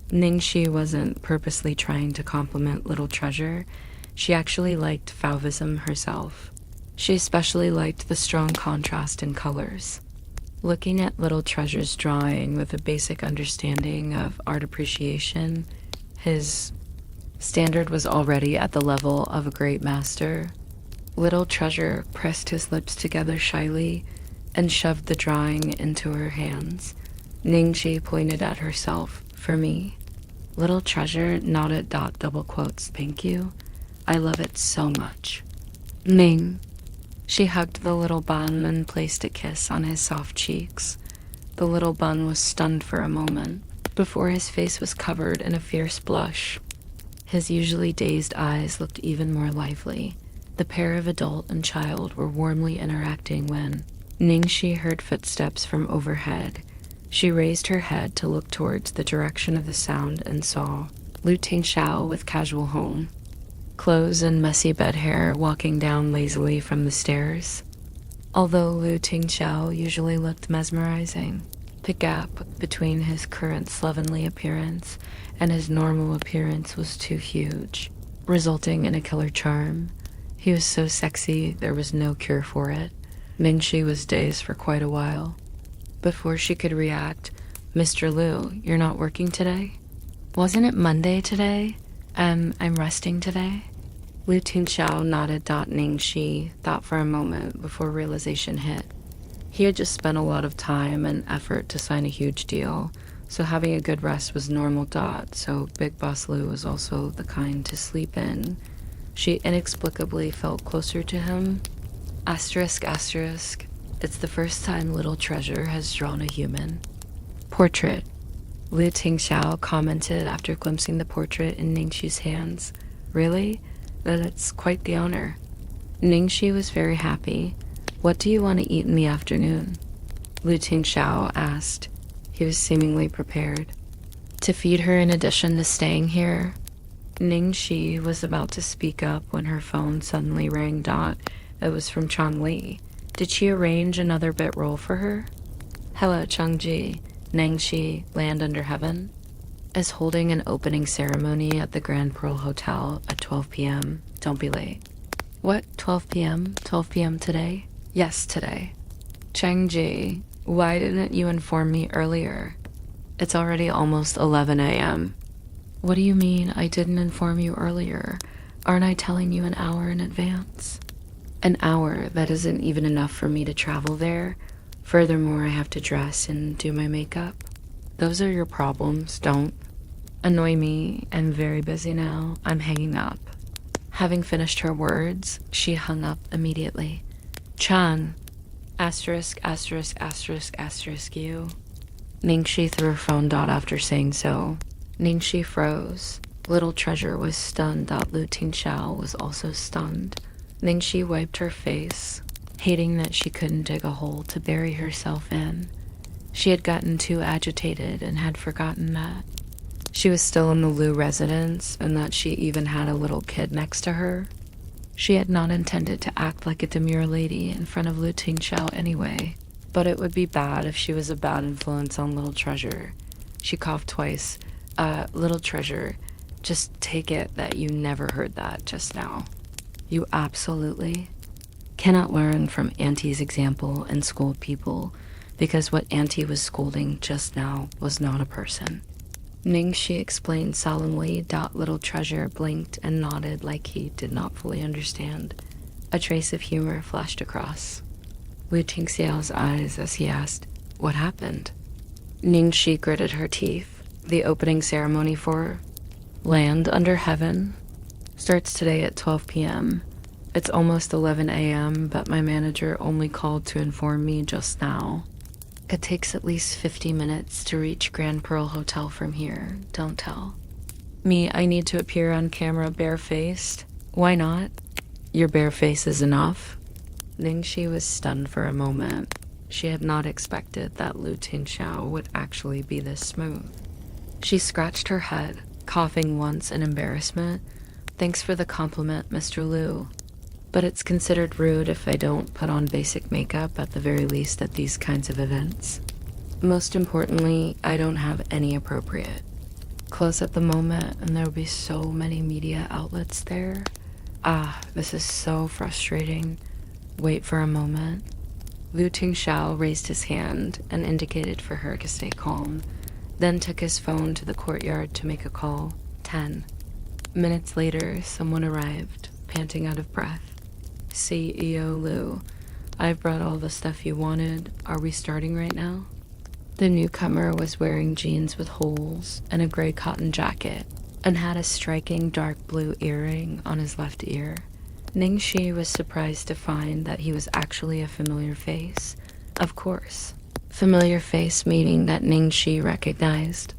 Ningxi wasn't purposely trying to compliment Little Treasure. She actually liked Fauvism herself. She especially liked the strong contrast in colors. Looking at Little Treasure's drawing with a basic understanding of art appreciation, his standard was already at the level of a great master. Little Treasure pressed his lips together shyly and shoved the drawing into her hands. Ningxi pointed at herself. For me. Little Treasure nodded. Double quotes. Thank you. I love it so much. Ning. She hugged the little bun and placed a kiss on his soft cheeks. The little bun was stunned for a moment, before his face was covered in a fierce blush. His usually dazed eyes looked even more lively. The pair of adult and child were warmly interacting when Ningxi heard footsteps from overhead. She raised her head to look towards the direction of the sound and saw Lu Tingxiao with casual home, clothes and messy bed hair, walking down lazily from the stairs. Although Lu Tingxiao usually looked mesmerizing, the gap between his current slovenly appearance and his normal appearance was too huge, resulting in a killer charm. He was so sexy, there was no cure for it. Ningxi was dazed for quite a while. Before she could react, Mr. Liu, you're not working today? Wasn't it Monday today? I'm resting today? Lu Tingxiao nodded. Ningxi thought for a moment before realization hit. He had just spent a lot of time and effort to sign a huge deal, so having a good rest was normal. So Big Boss Liu was also the kind to sleep in. She inexplicably felt closer to him. Asterisk, asterisk. It's the first time Little Treasure has drawn a human. Portrait. Lu Tingxiao commented after glimpsing the portrait in Ningxi's hands. Really? Then it's quite the honor. Ningxi was very happy. What do you want to eat in the afternoon? Lu Tingxiao asked. He was seemingly prepared. To feed her in addition to staying here? Ningxi was about to speak up when her phone suddenly rang. It was from Chang Li. Did she arrange another bit role for her? Hello, Changji. Ningxi, land under heaven, is holding an opening ceremony at the Grand Pearl Hotel at 12 p.m. Don't be late. What, 12 p.m.? 12 p.m. today? Yes, today. Changji, why didn't you inform me earlier? It's already almost 11 a.m. What do you mean I didn't inform you earlier? Aren't I telling you an hour in advance? An hour, that isn't even enough for me to travel there. Furthermore, I have to dress and do my makeup. Those are your problems, don't annoy me. I'm very busy now. I'm hanging up. Having finished her words, she hung up immediately. Chan, asterisk, asterisk, asterisk, asterisk you. Ningxi threw her phone after saying so. Ningxi froze. Little Treasure was stunned that Lu Tingxiao was also stunned. Ningxi wiped her face, hating that she couldn't dig a hole to bury herself in. She had gotten too agitated and had forgotten that she was still in the Lu residence and that she even had a little kid next to her. She had not intended to act like a demure lady in front of Lu Tingxiao anyway, but it would be bad if she was a bad influence on Little Treasure. She coughed twice. Little Treasure, just take it that you never heard that just now. You absolutely cannot learn from Auntie's example and scold people, because what Auntie was scolding just now was not a person. Ningxi explained solemnly. Little Treasure blinked and nodded like he did not fully understand. A trace of humor flashed across Lu Tingxiao's eyes as he asked, "What happened?" Ningxi gritted her teeth. The opening ceremony for Land Under Heaven starts today at 12 p.m. It's almost 11 a.m., but my manager only called to inform me just now. It takes at least 50 minutes to reach Grand Pearl Hotel from here. Don't tell me I need to appear on camera barefaced. Why not? Your bare face is enough. Ningxi was stunned for a moment. She had not expected that Lu Tingxiao would actually be this smooth. She scratched her head, coughing once in embarrassment. Thanks for the compliment, Mr. Lu. But it's considered rude if I don't put on basic makeup at the very least at these kinds of events. Most importantly, I don't have any appropriate clothes at the moment, and there will be so many media outlets there. This is so frustrating. Wait for a moment. Lu Tingxiao raised his hand and indicated for her to stay calm, then took his phone to the courtyard to make a call. 10 minutes later, someone arrived, panting out of breath. CEO Lu, I've brought all the stuff you wanted. Are we starting right now? The newcomer was wearing jeans with holes and a gray cotton jacket, and had a striking dark blue earring on his left ear. Ningxi was surprised to find that he was actually a familiar face. Of course. Familiar face meaning that Ningxi recognized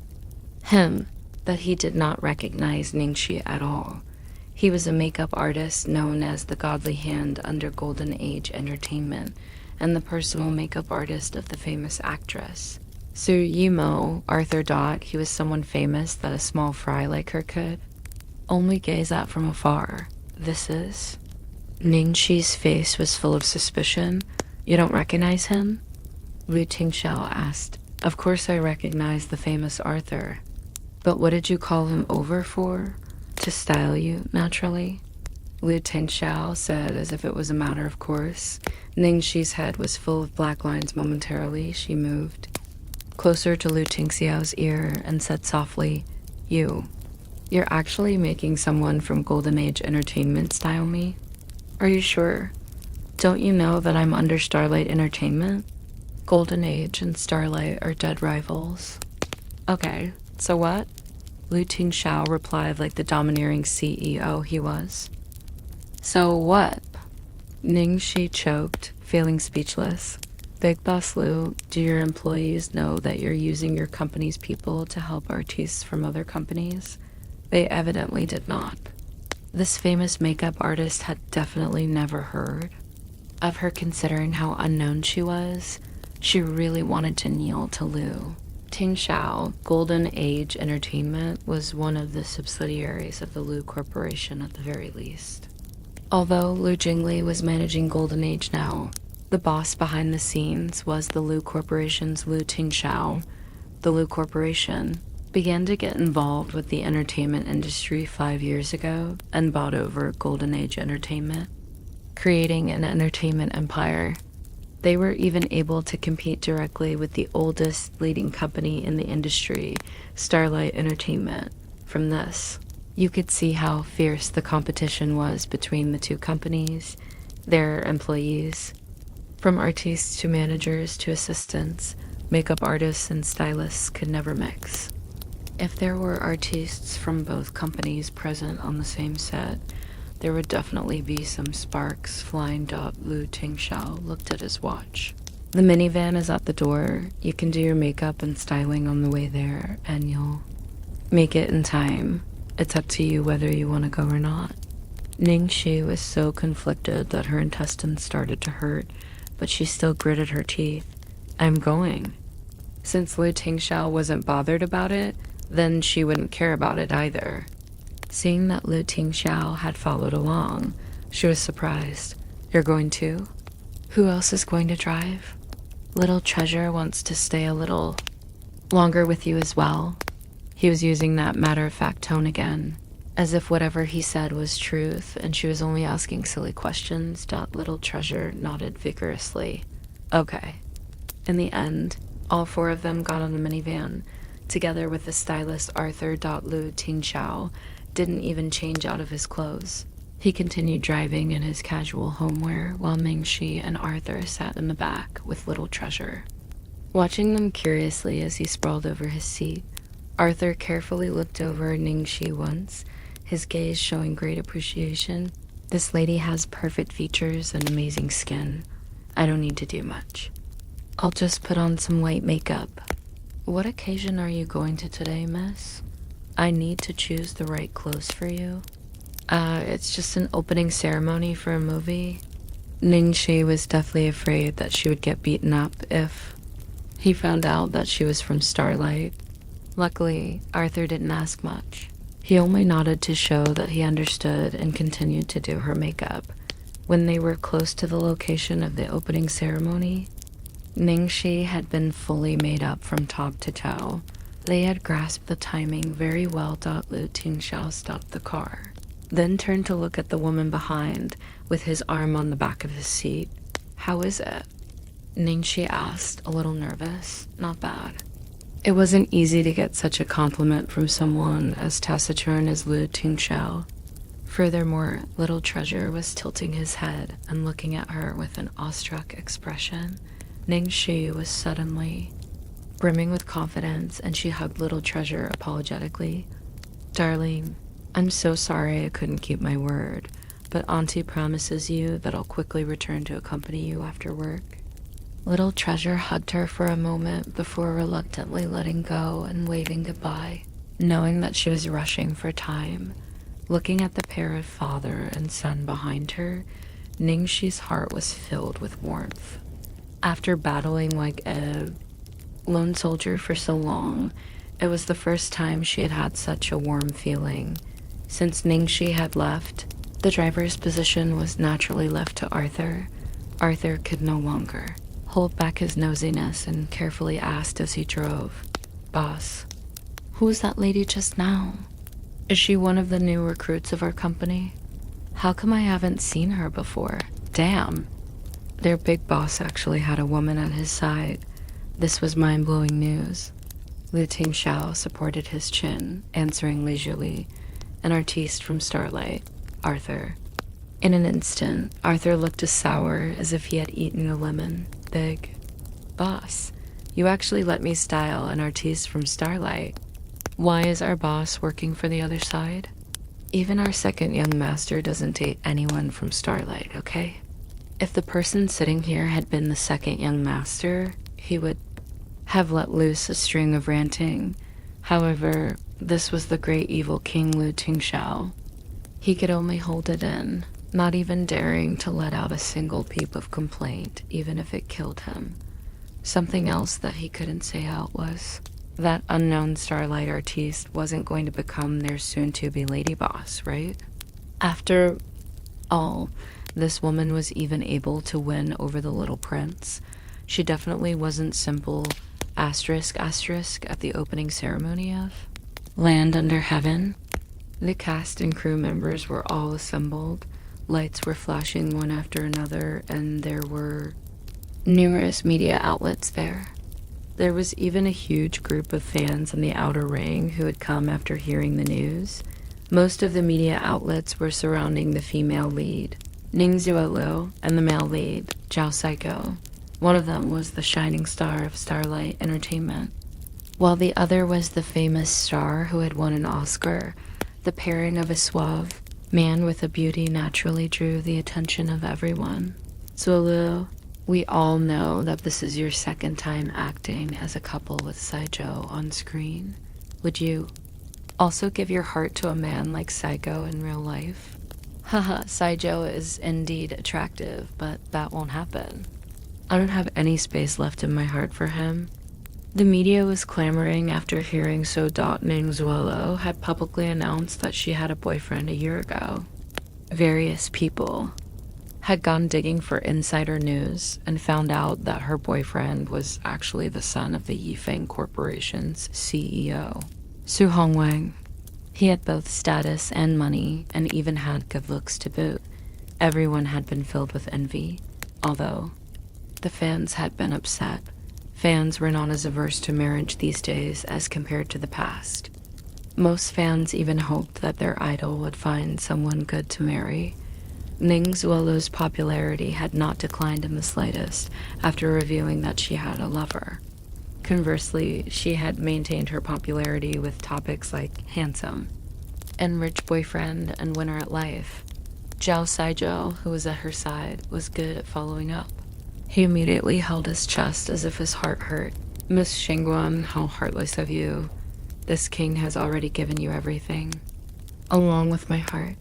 him, that he did not recognize Ningxi at all. He was a makeup artist known as the Godly Hand under Golden Age Entertainment, and the personal makeup artist of the famous actress Su Yimou. Arthur Dot, he was someone famous that a small fry like her could only gaze at from afar. This is... Ningxi's face was full of suspicion. You don't recognize him? Lu Tingxiao asked. Of course I recognize the famous Arthur. But what did you call him over for? To style you, naturally. Lu Tingxiao said as if it was a matter of course. Ningxi's head was full of black lines momentarily. She moved closer to Lu Tingxiao's ear and said softly, You're actually making someone from Golden Age Entertainment style me? Are you sure? Don't you know that I'm under Starlight Entertainment? Golden Age and Starlight are dead rivals. Okay, so what? Lu Tingxiao replied like the domineering CEO he was. So what? Ningxi choked, feeling speechless. Big Boss Lu, do your employees know that you're using your company's people to help artists from other companies? They evidently did not. This famous makeup artist had definitely never heard of her, considering how unknown she was. She really wanted to kneel to Lu. Tingxiao, Golden Age Entertainment, was one of the subsidiaries of the Lu Corporation at the very least. Although Lu Jingli was managing Golden Age now, the boss behind the scenes was the Lu Corporation's Lu Tingxiao. The Lu Corporation began to get involved with the entertainment industry 5 years ago and bought over Golden Age Entertainment, creating an entertainment empire. They were even able to compete directly with the oldest leading company in the industry, Starlight Entertainment. From this, you could see how fierce the competition was between the two companies, their employees. From artists to managers to assistants, makeup artists and stylists could never mix. If there were artists from both companies present on the same set, there would definitely be some sparks flying. Lu Tingxiao looked at his watch. The minivan is at the door. You can do your makeup and styling on the way there, and you'll make it in time. It's up to you whether you want to go or not. Ningxi was so conflicted that her intestines started to hurt, but she still gritted her teeth. I'm going. Since Lu Tingxiao wasn't bothered about it, then she wouldn't care about it either. Seeing that Lu Tingxiao had followed along, she was surprised. You're going too? Who else is going to drive? Little Treasure wants to stay a little longer with you as well. He was using that matter-of-fact tone again, as if whatever he said was truth and she was only asking silly questions. Little Treasure nodded vigorously. Okay. In the end, all four of them got on the minivan, together with the stylist Arthur. Lu Tingxiao didn't even change out of his clothes. He continued driving in his casual homewear while Mingxi and Arthur sat in the back with Little Treasure. Watching them curiously as he sprawled over his seat, Arthur carefully looked over Ningxi once, his gaze showing great appreciation. This lady has perfect features and amazing skin. I don't need to do much. I'll just put on some light makeup. What occasion are you going to today, miss? I need to choose the right clothes for you. It's just an opening ceremony for a movie. Ningxi was deathly afraid that she would get beaten up if he found out that she was from Starlight. Luckily, Arthur didn't ask much. He only nodded to show that he understood and continued to do her makeup. When they were close to the location of the opening ceremony, Ningxi had been fully made up from top to toe. They had grasped the timing very well. Lu Tingxiao stopped the car, then turned to look at the woman behind with his arm on the back of his seat. How is it? Ningxi asked, a little nervous. Not bad. It wasn't easy to get such a compliment from someone as taciturn as Lu Tingxiao. Furthermore, Little Treasure was tilting his head and looking at her with an awestruck expression. Ningxi was suddenly brimming with confidence, and she hugged Little Treasure apologetically. Darling, I'm so sorry I couldn't keep my word, but Auntie promises you that I'll quickly return to accompany you after work. Little Treasure hugged her for a moment before reluctantly letting go and waving goodbye, knowing that she was rushing for time. Looking at the pair of father and son behind her, Ningxi's heart was filled with warmth. After battling like a lone soldier for so long, it was the first time she had had such a warm feeling. Since Ningxi had left, the driver's position was naturally left to Arthur. Arthur could no longer hold back his nosiness and carefully asked as he drove, Boss, who was that lady just now? Is she one of the new recruits of our company? How come I haven't seen her before? Damn. Their big boss actually had a woman at his side. This was mind-blowing news. Lu Tingxiao supported his chin, answering leisurely, an artiste from Starlight, Arthur. In an instant, Arthur looked as sour as if he had eaten a lemon. Big. Boss, you actually let me style an artiste from Starlight. Why is our boss working for the other side? Even our second young master doesn't date anyone from Starlight, okay? If the person sitting here had been the second young master, he would have let loose a string of ranting. However, this was the great evil King Lu Tingxiao. He could only hold it in, not even daring to let out a single peep of complaint, even if it killed him. Something else that he couldn't say out was that unknown Starlight artiste wasn't going to become their soon-to-be lady boss, right? After all, this woman was even able to win over the little prince. She definitely wasn't simple asterisk at the opening ceremony of Land Under Heaven. The cast and crew members were all assembled. Lights were flashing one after another, and there were numerous media outlets there. There was even a huge group of fans in the outer ring who had come after hearing the news. Most of the media outlets were surrounding the female lead, Ning Zuolu, and the male lead, Zhao Saiko. One of them was the shining star of Starlight Entertainment, while the other was the famous star who had won an Oscar. The pairing of a suave man with a beauty naturally drew the attention of everyone. Zuolu We all know that this is your second time acting as a couple with Saijo on screen. Would you also give your heart to a man like Saigo in real life? Haha, Saijo is indeed attractive, but that won't happen. I don't have any space left in my heart for him. The media was clamoring after hearing So Ningzuelo had publicly announced that she had a boyfriend a year ago. Various people had gone digging for insider news and found out that her boyfriend was actually the son of the Yifeng Corporation's CEO, Su Hongwang. He had both status and money, and even had good looks to boot. Everyone had been filled with envy, although the fans had been upset. Fans were not as averse to marriage these days as compared to the past. Most fans even hoped that their idol would find someone good to marry. Ning Zuolo's popularity had not declined in the slightest after revealing that she had a lover. Conversely, she had maintained her popularity with topics like handsome and rich boyfriend and winner at life. Zhao Saijo, who was at her side, was good at following up. He immediately held his chest as if his heart hurt. Miss Shengguan, how heartless of you. This king has already given you everything, along with my heart.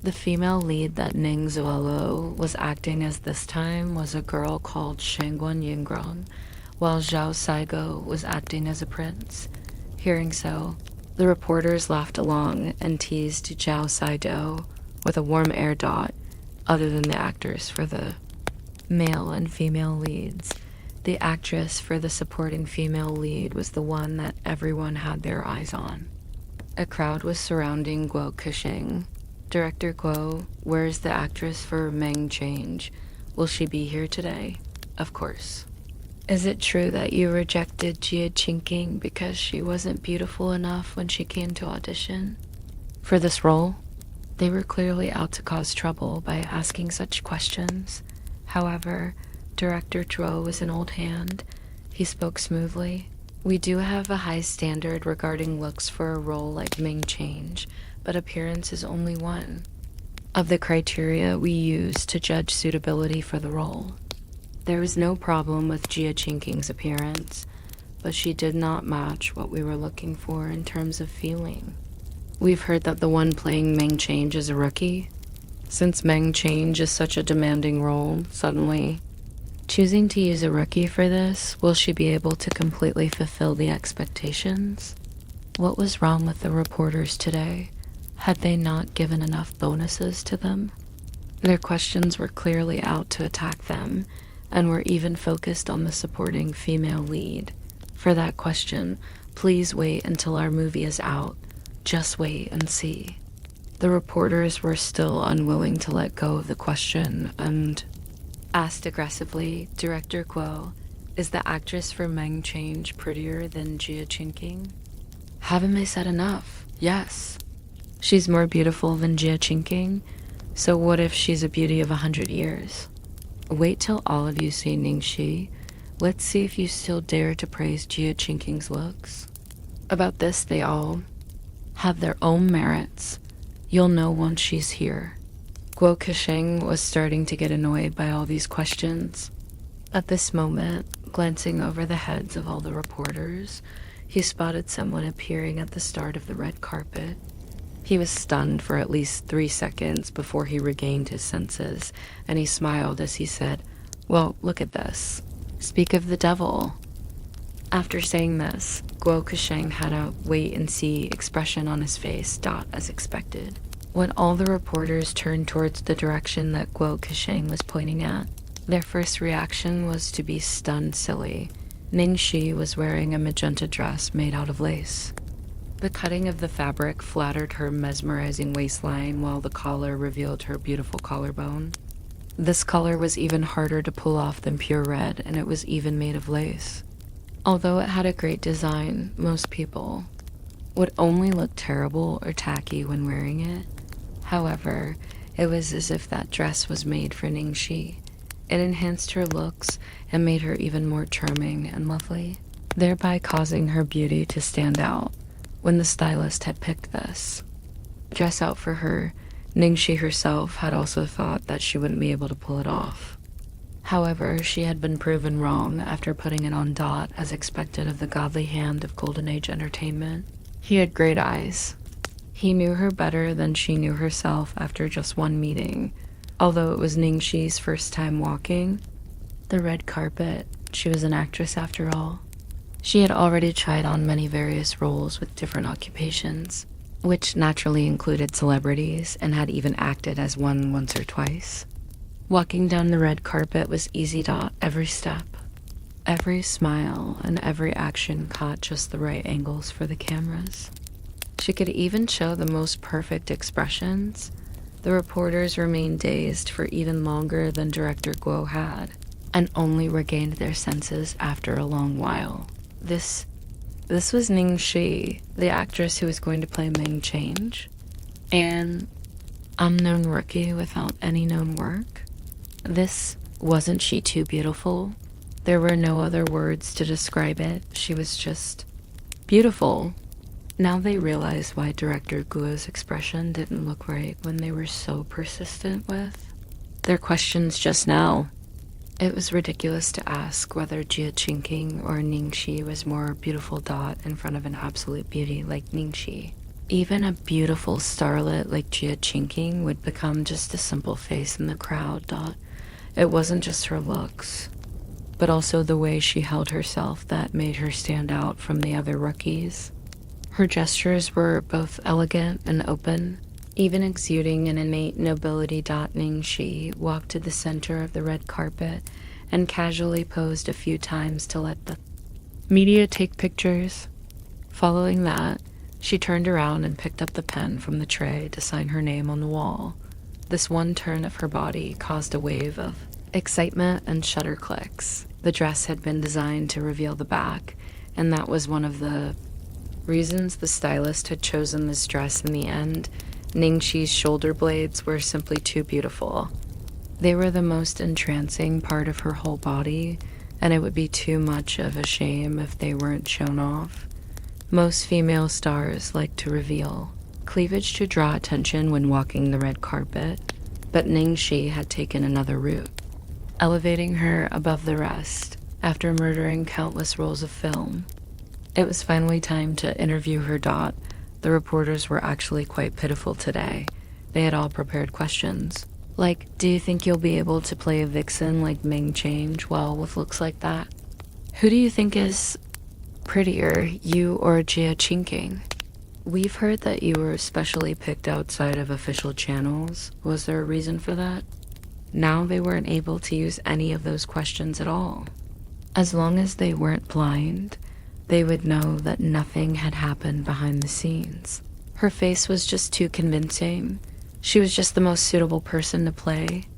The female lead that Ning Zuolo was acting as this time was a girl called Shengguan Yingrong, while Zhao Saigo was acting as a prince. Hearing so, the reporters laughed along and teased Zhao Saido with a warm air dot, other than the actors for the male and female leads. The actress for the supporting female lead was the one that everyone had their eyes on. A crowd was surrounding Guo Kexing. Director Guo, where's the actress for Meng Change? Will she be here today? Of course. Is it true that you rejected Jia Qingqing because she wasn't beautiful enough when she came to audition for this role? They were clearly out to cause trouble by asking such questions. However, Director Zhuo was an old hand. He spoke smoothly. We do have a high standard regarding looks for a role like Ming Change, but appearance is only one of the criteria we use to judge suitability for the role. There was no problem with Jia Qingqing's appearance, but she did not match what we were looking for in terms of feeling. We've heard that the one playing Meng Change is a rookie. Since Meng Change is such a demanding role, suddenly choosing to use a rookie for this, will she be able to completely fulfill the expectations? What was wrong with the reporters today? Had they not given enough bonuses to them? Their questions were clearly out to attack them, and were even focused on the supporting female lead. For that question, please wait until our movie is out. Just wait and see. The reporters were still unwilling to let go of the question and asked aggressively, Director Guo, is the actress for Meng Change prettier than Jia Qingqing? Haven't they said enough? Yes. She's more beautiful than Jia Qingqing, so what if she's a beauty of 100 years? Wait till all of you see Ningxi. Let's see if you still dare to praise Jia Qingqing's looks. About this, they all have their own merits. You'll know once she's here. Guo Kexing was starting to get annoyed by all these questions. At this moment, glancing over the heads of all the reporters, he spotted someone appearing at the start of the red carpet. He was stunned for at least 3 seconds before he regained his senses, and he smiled as he said, well, look at this. Speak of the devil. After saying this, Guo Kexing had a wait-and-see expression on his face, as expected. When all the reporters turned towards the direction that Guo Kexing was pointing at, their first reaction was to be stunned silly. Ningxi was wearing a magenta dress made out of lace. The cutting of the fabric flattered her mesmerizing waistline, while the collar revealed her beautiful collarbone. This color was even harder to pull off than pure red, and it was even made of lace. Although it had a great design, most people would only look terrible or tacky when wearing it. However, it was as if that dress was made for Ningxi. It enhanced her looks and made her even more charming and lovely, thereby causing her beauty to stand out. When the stylist had picked this dress out for her, Ningxi herself had also thought that she wouldn't be able to pull it off. However, she had been proven wrong after putting it on Dot as expected of the godly hand of Golden Age entertainment. He had great eyes. He knew her better than she knew herself after just one meeting. Although it was Ningxi's first time walking the red carpet, she was an actress after all. She had already tried on many various roles with different occupations, which naturally included celebrities, and had even acted as one once or twice. Walking down the red carpet was easy Dot every step. Every smile and every action caught just the right angles for the cameras. She could even show the most perfect expressions. The reporters remained dazed for even longer than director Guo had, and only regained their senses after a long while. This was Ningxi, the actress who was going to play Ming Change, an unknown rookie without any known work. Wasn't she too beautiful? There were no other words to describe it. She was just beautiful. Now they realized why director Guo's expression didn't look right when they were so persistent with their questions just now. It was ridiculous to ask whether Jia Qingqing or Ningxi was more beautiful Dot in front of an absolute beauty like Ningxi. Even a beautiful starlet like Jia Qingqing would become just a simple face in the crowd Dot. It wasn't just her looks, but also the way she held herself that made her stand out from the other rookies. Her gestures were both elegant and open, even exuding an innate nobility. Ningxi walked to the center of the red carpet and casually posed a few times to let the media take pictures. Following that, she turned around and picked up the pen from the tray to sign her name on the wall. This one turn of her body caused a wave of excitement and shutter clicks. The dress had been designed to reveal the back, and that was one of the reasons the stylist had chosen this dress in the end. Ningxi's shoulder blades were simply too beautiful. They were the most entrancing part of her whole body, and it would be too much of a shame if they weren't shown off. Most female stars like to reveal cleavage to draw attention when walking the red carpet, but Ningxi had taken another route, elevating her above the rest after murdering countless rolls of film. It was finally time to interview her Dot. The reporters were actually quite pitiful today. They had all prepared questions. Like, do you think you'll be able to play a vixen like Ming Change well with looks like that? Who do you think is prettier, you or Jia Qingqing? We've heard that you were specially picked outside of official channels. Was there a reason for that? Now they weren't able to use any of those questions at all. As long as they weren't blind, they would know that nothing had happened behind the scenes. Her face was just too convincing. She was just the most suitable person to play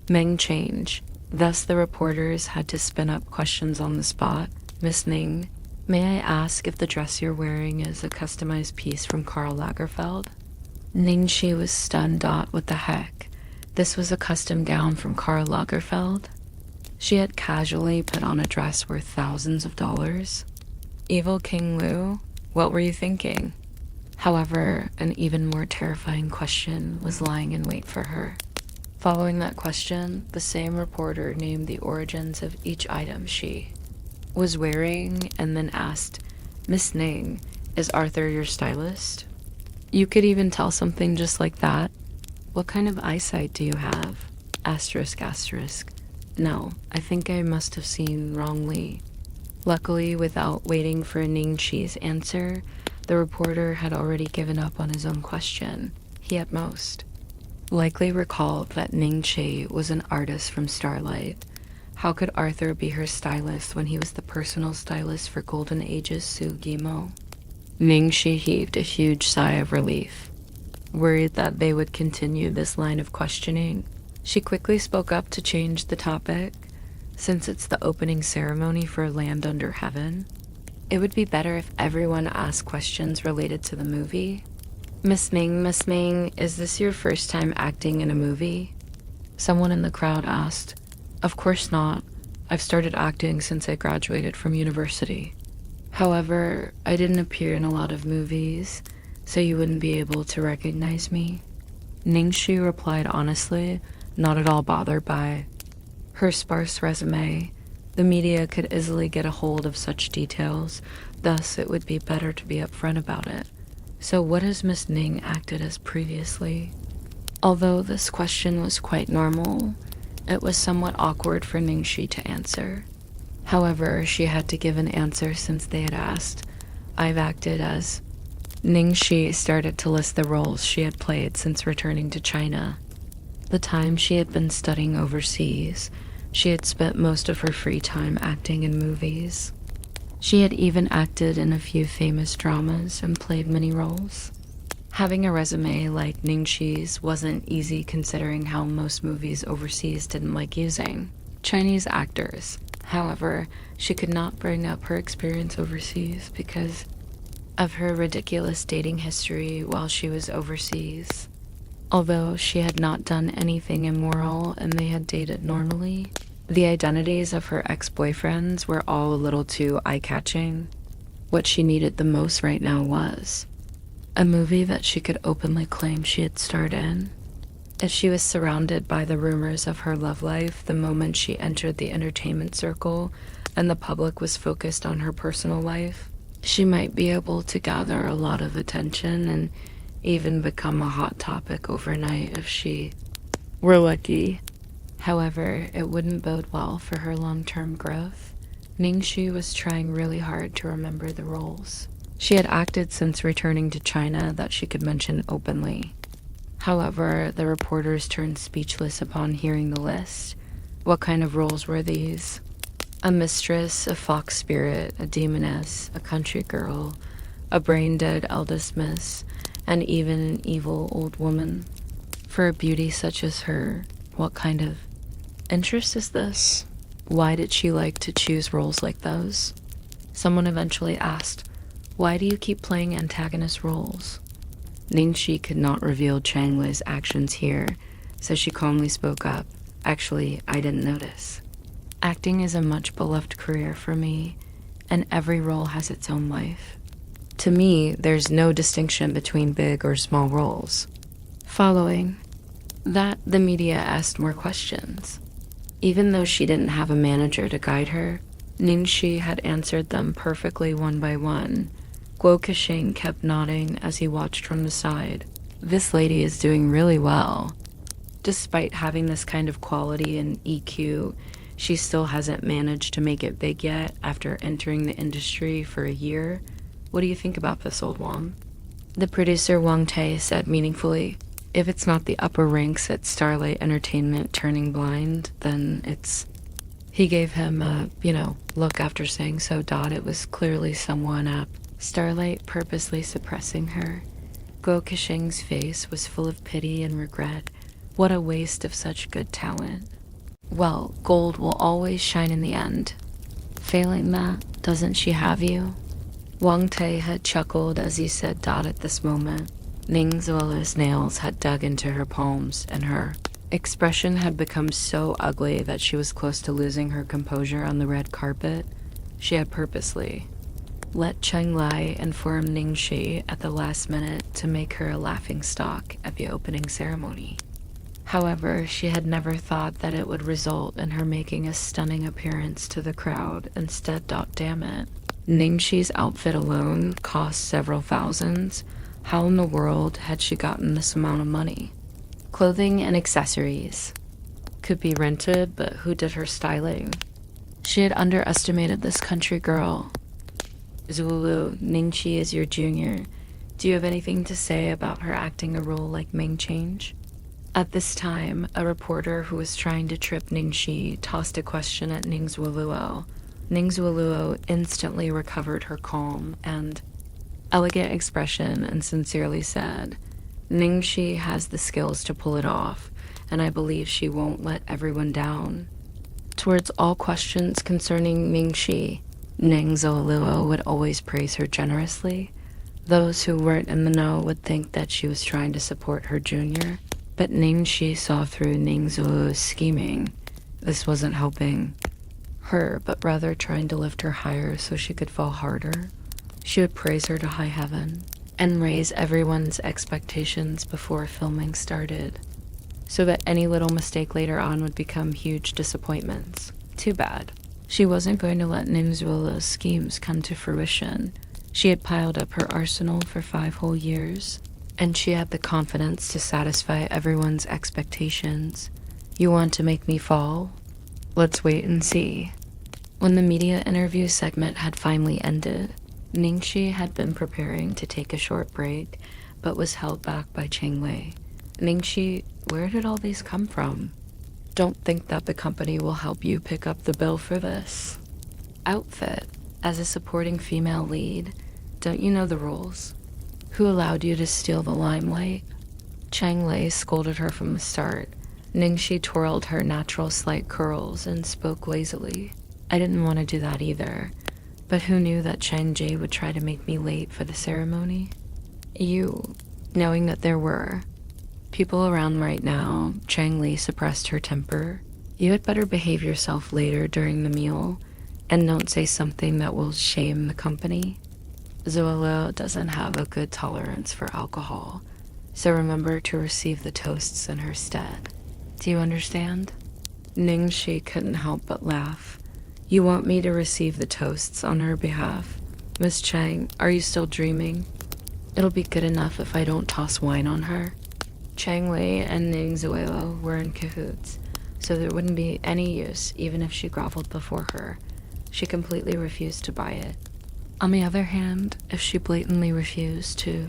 Ming Change. Thus the reporters had to spin up questions on the spot. Miss Ning, may I ask if the dress you're wearing is a customized piece from Karl Lagerfeld? Ningxi was stunned. What the heck? This was a custom gown from Karl Lagerfeld? She had casually put on a dress worth thousands of dollars. Evil King Lu, what were you thinking? However, an even more terrifying question was lying in wait for her. Following that question, the same reporter named the origins of each item she was wearing and then asked, Miss Ning, is Arthur your stylist? You could even tell something just like that. What kind of eyesight do you have? Asterisk, asterisk. No, I think I must have seen wrongly. Luckily, without waiting for Ningxi's answer, the reporter had already given up on his own question. He at most likely recalled that Ningxi was an artist from Starlight. How could Arthur be her stylist when he was the personal stylist for Golden Age's Su Gimo? Ningxi heaved a huge sigh of relief. Worried that they would continue this line of questioning, she quickly spoke up to change the topic. Since it's the opening ceremony for Land Under Heaven, it would be better if everyone asked questions related to the movie. Miss Ming, is this your first time acting in a movie? Someone in the crowd asked. Of course not. I've started acting since I graduated from university. However, I didn't appear in a lot of movies, so you wouldn't be able to recognize me. Ningxi replied honestly, not at all bothered by Her sparse resume, the media could easily get a hold of such details, thus it would be better to be upfront about it. So what has Miss Ning acted as previously? Although this question was quite normal, it was somewhat awkward for Ningxi to answer. However, she had to give an answer since they had asked. I've acted as... Ningxi started to list the roles she had played since returning to China. The time she had been studying overseas, she had spent most of her free time acting in movies. She had even acted in a few famous dramas and played many roles. Having a resume like Ningxi's wasn't easy considering how most movies overseas didn't like using Chinese actors. However, she could not bring up her experience overseas because of her ridiculous dating history while she was overseas. Although she had not done anything immoral and they had dated normally, the identities of her ex-boyfriends were all a little too eye-catching. What she needed the most right now was a movie that she could openly claim she had starred in. If she was surrounded by the rumors of her love life the moment she entered the entertainment circle and the public was focused on her personal life, she might be able to gather a lot of attention and even become a hot topic overnight if she were lucky. However, it wouldn't bode well for her long-term growth. Ningxi was trying really hard to remember the roles she had acted since returning to China that she could mention openly. However, the reporters turned speechless upon hearing the list. What kind of roles were these? A mistress, a fox spirit, a demoness, a country girl, a brain-dead eldest miss, and even an evil old woman. For a beauty such as her, what kind of interest is this? Why did she like to choose roles like those? Someone eventually asked, why do you keep playing antagonist roles? Ningxi could not reveal Chang Li's actions here, so she calmly spoke up. Actually, I didn't notice. Acting is a much beloved career for me, and every role has its own life. To me, there's no distinction between big or small roles. Following that, the media asked more questions. Even though she didn't have a manager to guide her, Ningxi had answered them perfectly one by one. Guo Kexing kept nodding as he watched from the side. This lady is doing really well. Despite having this kind of quality and EQ, she still hasn't managed to make it big yet after entering the industry for a year. What do you think about this, old Wang? The producer Wang Tae said meaningfully, if it's not the upper ranks at Starlight Entertainment turning blind, then it's... He gave him a, look after saying so. It was clearly someone at Starlight purposely suppressing her. Guo Kexing's face was full of pity and regret. What a waste of such good talent. Well, gold will always shine in the end. Failing that, doesn't she have you? Wang Tae had chuckled as he said at this moment. Ning Zuola's nails had dug into her palms, and her expression had become so ugly that she was close to losing her composure on the red carpet. She had purposely let Cheng Lai inform Ningxi at the last minute to make her a laughingstock at the opening ceremony. However, she had never thought that it would result in her making a stunning appearance to the crowd instead. Damn it. Ningxi's outfit alone cost several thousands. How in the world had she gotten this amount of money? Clothing and accessories could be rented, but who did her styling? She had underestimated this country girl. Zulu, Ningxi is your junior. Do you have anything to say about her acting a role like Ming Change? At this time, a reporter who was trying to trip Ningxi tossed a question at Ning Zuoluo. Ning Zuoluo instantly recovered her calm and elegant expression and sincerely said, Ningxi has the skills to pull it off, and I believe she won't let everyone down. Towards all questions concerning Ningxi, Ning Zuoluo would always praise her generously. Those who weren't in the know would think that she was trying to support her junior, but Ningxi saw through Ning Zuoluo's scheming. This wasn't helping her, but rather trying to lift her higher so she could fall harder. She would praise her to high heaven and raise everyone's expectations before filming started. so that any little mistake later on would become huge disappointments. Too bad. She wasn't going to let Ning Zuolo's schemes come to fruition. She had piled up her arsenal for 5 whole years, and she had the confidence to satisfy everyone's expectations. You want to make me fall? Let's wait and see. When the media interview segment had finally ended, Ningxi had been preparing to take a short break, but was held back by Cheng Wei. Ningxi, where did all these come from? Don't think that the company will help you pick up the bill for this. Outfit. As a supporting female lead, don't you know the rules? Who allowed you to steal the limelight? Cheng Lei scolded her from the start. Ningxi twirled her natural slight curls and spoke lazily. I didn't want to do that either, but who knew that Cheng Jie would try to make me late for the ceremony? You, knowing that there were people around right now, Cheng Li suppressed her temper. You had better behave yourself later during the meal, and don't say something that will shame the company. Zuolo doesn't have a good tolerance for alcohol, so remember to receive the toasts in her stead. Do you understand? Ningxi couldn't help but laugh. You want me to receive the toasts on her behalf? Miss Chang, are you still dreaming? It'll be good enough if I don't toss wine on her. Chang Wei and Ning Zuelo were in cahoots, so there wouldn't be any use even if she groveled before her. She completely refused to buy it. On the other hand, if she blatantly refused to,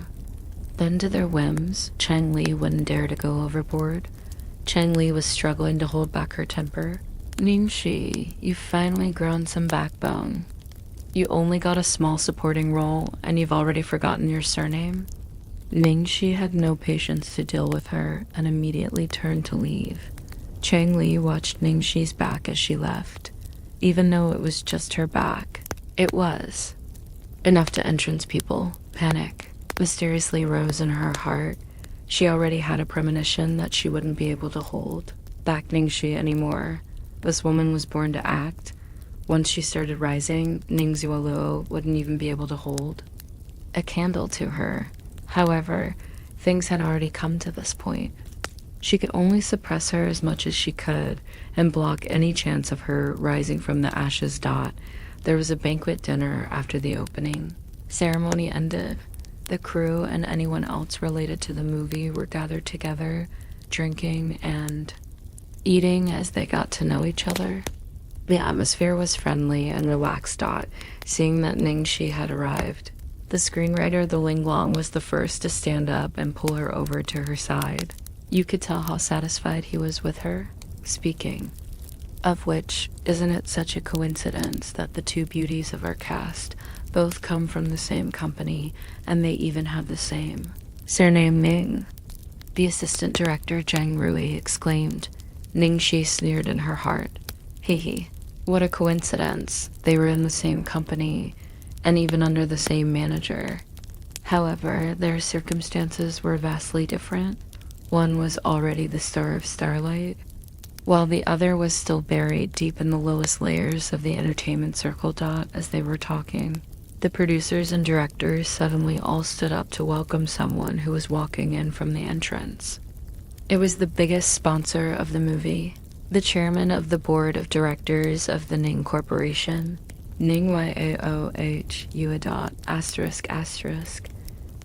then to their whims, Cheng Li wouldn't dare to go overboard. Cheng Li was struggling to hold back her temper. Ningxi, you've finally grown some backbone. You only got a small supporting role, and you've already forgotten your surname? Ningxi had no patience to deal with her and immediately turned to leave. Cheng Li watched Ningxi's back as she left. Even though it was just her back, it was enough to entrance people. Panic mysteriously rose in her heart. She already had a premonition that she wouldn't be able to hold back Ningxi anymore. This woman was born to act. Once she started rising, Ning Zuolo wouldn't even be able to hold a candle to her. However, things had already come to this point. She could only suppress her as much as she could and block any chance of her rising from the ashes dot. There was a banquet dinner after the opening. Ceremony ended. The crew and anyone else related to the movie were gathered together, drinking and eating as they got to know each other. The atmosphere was friendly and relaxed seeing that Ningxi had arrived. The screenwriter, the Linglong, was the first to stand up and pull her over to her side. You could tell how satisfied he was with her. Speaking of which, isn't it such a coincidence that the two beauties of our cast both come from the same company, and they even have the same surname Ning? The assistant director, Zhang Rui, exclaimed. Ningxi sneered in her heart. Hee, what a coincidence. They were in the same company, and even under the same manager. However, their circumstances were vastly different. One was already the star of Starlight, while the other was still buried deep in the lowest layers of the entertainment circle as they were talking. The producers and directors suddenly all stood up to welcome someone who was walking in from the entrance. It was the biggest sponsor of the movie, the chairman of the board of directors of the Ning Corporation. Ning Yaohu.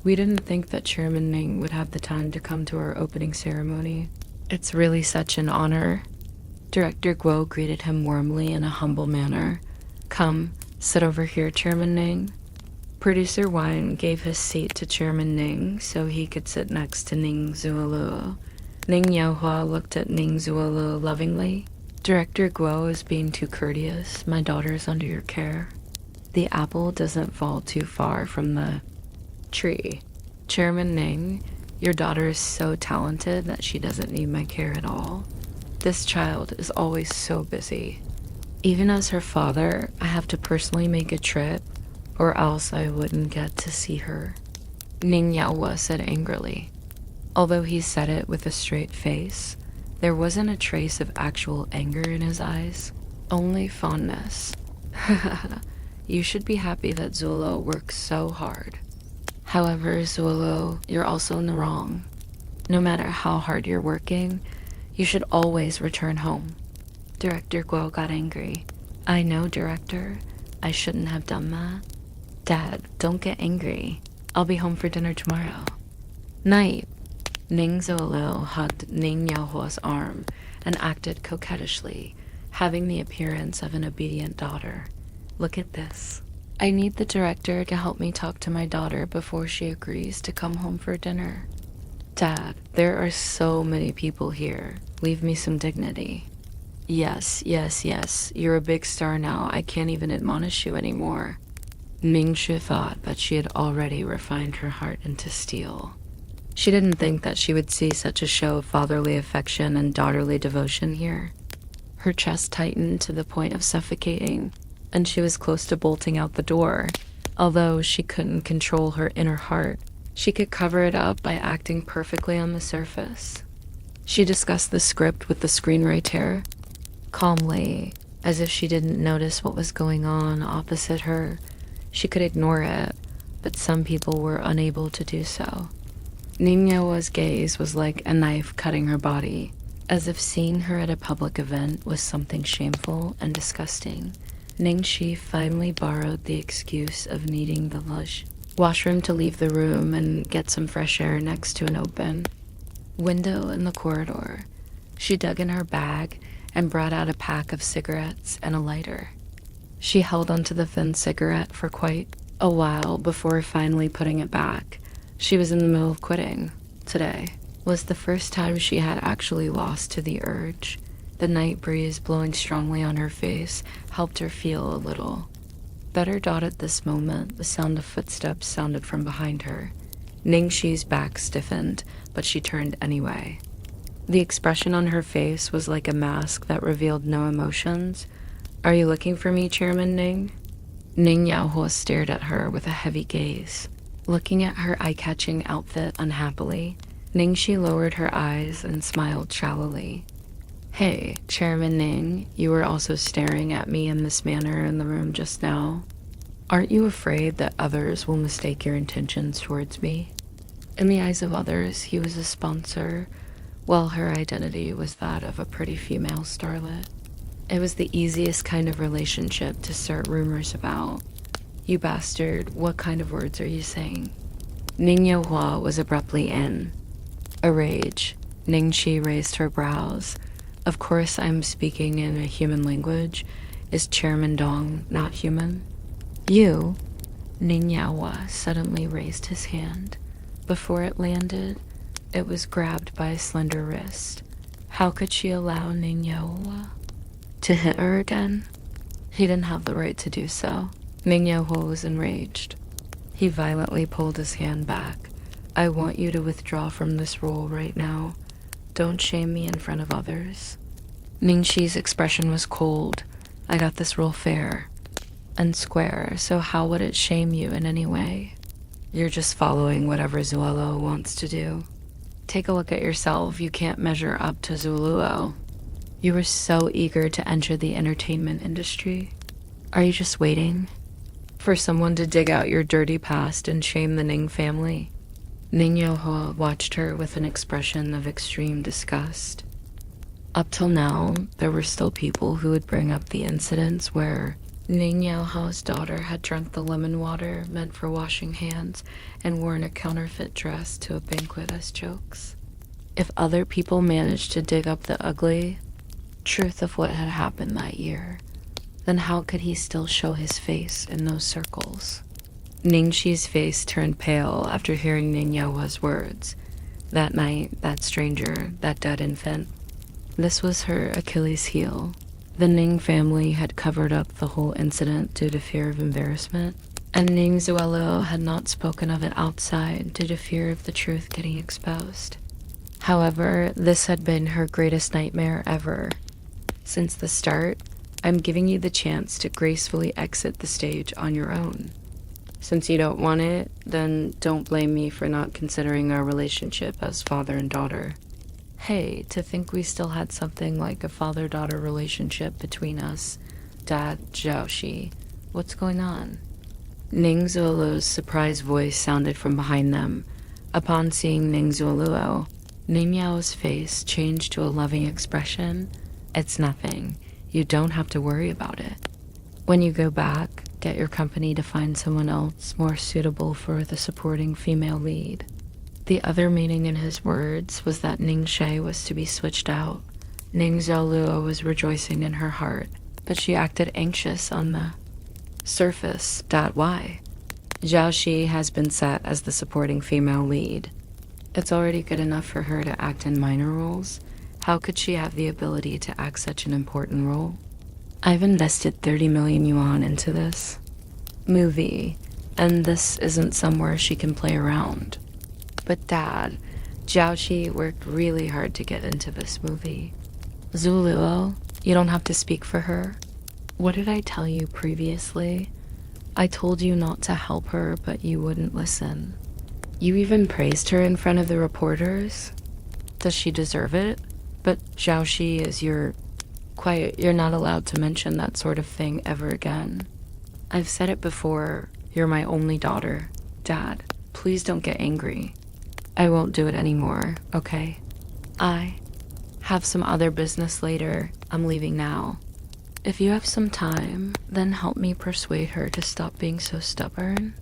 We didn't think that Chairman Ning would have the time to come to our opening ceremony. It's really such an honor. Director Guo greeted him warmly in a humble manner. Come, sit over here, Chairman Ning. Producer Wine gave his seat to Chairman Ning so he could sit next to Ning Zuolo. Ning Yaohua looked at Ning Zuolo lovingly. Director Guo is being too courteous. My daughter is under your care. The apple doesn't fall too far from the tree. Chairman Ning, your daughter is so talented that she doesn't need my care at all. This child is always so busy. Even as her father, I have to personally make a trip, or else I wouldn't get to see her. Ning Yaohua said angrily. Although he said it with a straight face, there wasn't a trace of actual anger in his eyes, only fondness. You should be happy that Zuolo works so hard. However, Zuolo, you're also in the wrong. No matter how hard you're working, You should always return home. Director Guo got angry. I know, Director. I shouldn't have done that. Dad, don't get angry. I'll be home for dinner tomorrow. Night. Ning Zuolu hugged Ning Yaohua's arm and acted coquettishly, having the appearance of an obedient daughter. Look at this. I need the director to help me talk to my daughter before she agrees to come home for dinner. Dad, there are so many people here. Leave me some dignity. Yes. You're a big star now. I can't even admonish you anymore. Ning Shi thought that she had already refined her heart into steel. She didn't think that she would see such a show of fatherly affection and daughterly devotion here. Her chest tightened to the point of suffocating, and she was close to bolting out the door. Although she couldn't control her inner heart, she could cover it up by acting perfectly on the surface. She discussed the script with the screenwriter, calmly, as if she didn't notice what was going on opposite her. She could ignore it, but some people were unable to do so. Ning Yaohua's gaze was like a knife cutting her body, as if seeing her at a public event was something shameful and disgusting. Ning Shi finally borrowed the excuse of needing the lush washroom to leave the room and get some fresh air next to an open window in the corridor. She dug in her bag and brought out a pack of cigarettes and a lighter. She held onto the thin cigarette for quite a while before finally putting it back. She was in the middle of quitting. Today was the first time she had actually lost to the urge. The night breeze blowing strongly on her face helped her feel a little better. At this moment, the sound of footsteps sounded from behind her. Ning Shi's back stiffened, but she turned anyway. The expression on her face was like a mask that revealed no emotions. Are you looking for me, Chairman Ning? Ning Yaohua stared at her with a heavy gaze. Looking at her eye-catching outfit unhappily, Ning Shi lowered her eyes and smiled shallowly. Hey, Chairman Ning, you were also staring at me in this manner in the room just now. Aren't you afraid that others will mistake your intentions towards me? In the eyes of others, he was a sponsor, while her identity was that of a pretty female starlet. It was the easiest kind of relationship to start rumors about. You bastard, what kind of words are you saying? Ning Yaohua was abruptly in a rage. Ning Shi raised her brows. Of course I'm speaking in a human language. Is Chairman Dong not human? You? Ning Yaohua suddenly raised his hand. Before it landed, it was grabbed by a slender wrist. How could she allow Ning Yaohua to hit her again? He didn't have the right to do so. Ning Yaohua was enraged. He violently pulled his hand back. I want you to withdraw from this role right now. Don't shame me in front of others. Ning Shi's expression was cold. I got this role fair and square, so how would it shame you in any way? You're just following whatever Zuoluo wants to do. Take a look at yourself. You can't measure up to Zuoluo. You were so eager to enter the entertainment industry. Are you just waiting for someone to dig out your dirty past and shame the Ning family? Ning Yaohua watched her with an expression of extreme disgust. Up till now, there were still people who would bring up the incidents where Ning Yaohua's daughter had drunk the lemon water meant for washing hands and worn a counterfeit dress to a banquet as jokes. If other people managed to dig up the ugly truth of what had happened that year, then how could he still show his face in those circles? Ning Shi's face turned pale after hearing Ning Yaohua's words. That night, that stranger, that dead infant. This was her Achilles heel. The Ning family had covered up the whole incident due to fear of embarrassment, and Ning Zuoluo had not spoken of it outside due to fear of the truth getting exposed. However, this had been her greatest nightmare ever. Since the start, I'm giving you the chance to gracefully exit the stage on your own. Since you don't want it, then don't blame me for not considering our relationship as father and daughter. Hey, to think we still had something like a father-daughter relationship between us. Dad, Zhaoxi, what's going on? Ning Zuoluo's surprised voice sounded from behind them. Upon seeing Ning Zuoluo, Ning Yao's face changed to a loving expression. It's nothing. You don't have to worry about it. When you go back, get your company to find someone else more suitable for the supporting female lead. The other meaning in his words was that Ning She was to be switched out. Ning Zhaoluo was rejoicing in her heart, but she acted anxious on the surface. Why? Zhao Shi has been set as the supporting female lead. It's already good enough for her to act in minor roles. How could she have the ability to act such an important role? I've invested 30 million yuan into this movie, and this isn't somewhere she can play around. But Dad, Zhao Shi worked really hard to get into this movie. Zuluo, you don't have to speak for her. What did I tell you previously? I told you not to help her, but you wouldn't listen. You even praised her in front of the reporters. Does she deserve it? But Zhao Shi is quiet. You're not allowed to mention that sort of thing ever again. I've said it before. You're my only daughter. Dad, please don't get angry. I won't do it anymore, okay? I have some other business later. I'm leaving now. If you have some time, then help me persuade her to stop being so stubborn.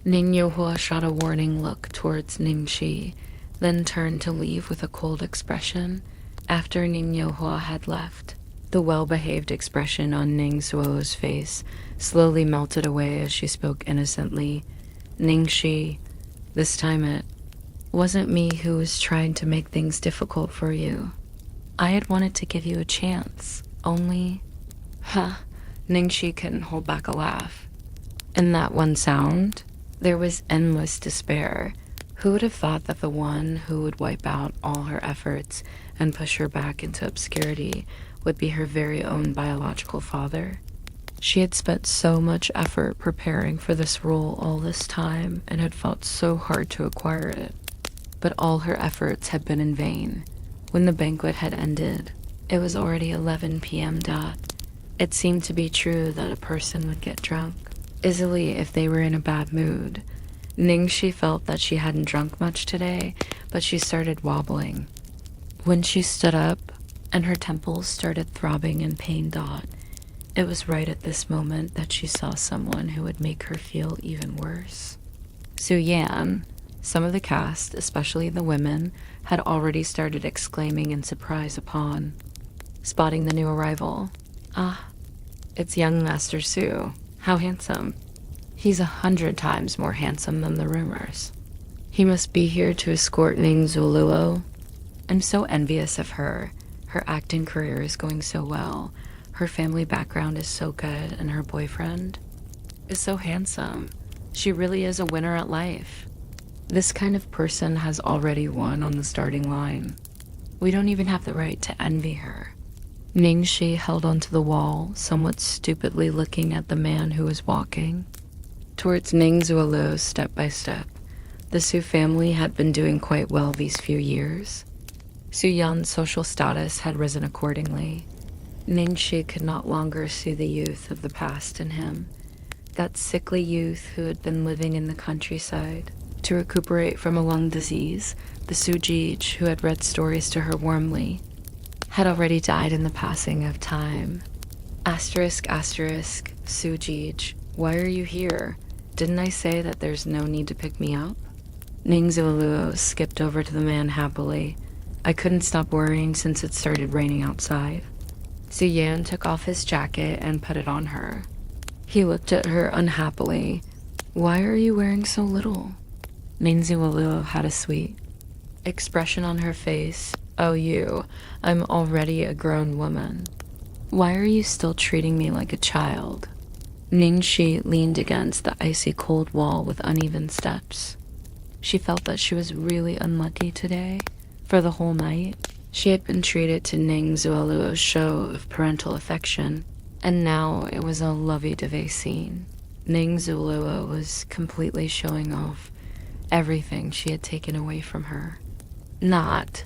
Ning Youhua shot a warning look towards Ning Shi, then turned to leave with a cold expression. After Ning Youhua had left, the well-behaved expression on Ning Zuo's face slowly melted away as she spoke innocently. Ning Shi, this time it wasn't me who was trying to make things difficult for you. I had wanted to give you a chance, only... Ning Shi couldn't hold back a laugh. In that one sound, there was endless despair. Who would have thought that the one who would wipe out all her efforts and push her back into obscurity would be her very own biological father? She had spent so much effort preparing for this role all this time and had fought so hard to acquire it. But all her efforts had been in vain. When the banquet had ended, it was already 11 p.m. It seemed to be true that a person would get drunk easily if they were in a bad mood. Ning Shi felt that she hadn't drunk much today, but she started wobbling. When she stood up and her temples started throbbing in pain, it was right at this moment that she saw someone who would make her feel even worse. Su Yan. Some of the cast, especially the women, had already started exclaiming in surprise upon spotting the new arrival. Ah, it's young Master Su. How handsome. He's 100 times more handsome than the rumors. He must be here to escort Ning Zuluo. I'm so envious of her. Her acting career is going so well. Her family background is so good, and her boyfriend is so handsome. She really is a winner at life. This kind of person has already won on the starting line. We don't even have the right to envy her. Ning Shi held onto the wall, somewhat stupidly looking at the man who was walking towards Ning Zuoluo step by step. The Su family had been doing quite well these few years. Su Yan's social status had risen accordingly. Ning Shi could not longer see the youth of the past in him, that sickly youth who had been living in the countryside to recuperate from a lung disease. The Su Jij, who had read stories to her warmly, had already died in the passing of time. Asterisk, Su Jij, why are you here? Didn't I say that there's no need to pick me up? Ning Zuluo skipped over to the man happily. I couldn't stop worrying since it started raining outside. Su Yan took off his jacket and put it on her. He looked at her unhappily. Why are you wearing so little? Ning Zuluo had a sweet expression on her face. Oh, I'm already a grown woman. Why are you still treating me like a child? Ning Shi leaned against the icy cold wall with uneven steps. She felt that she was really unlucky today. For the whole night, she had been treated to Ning Zuoluo's show of parental affection, and now it was a lovey-dovey scene. Ning Zuoluo was completely showing off everything she had taken away from her. Not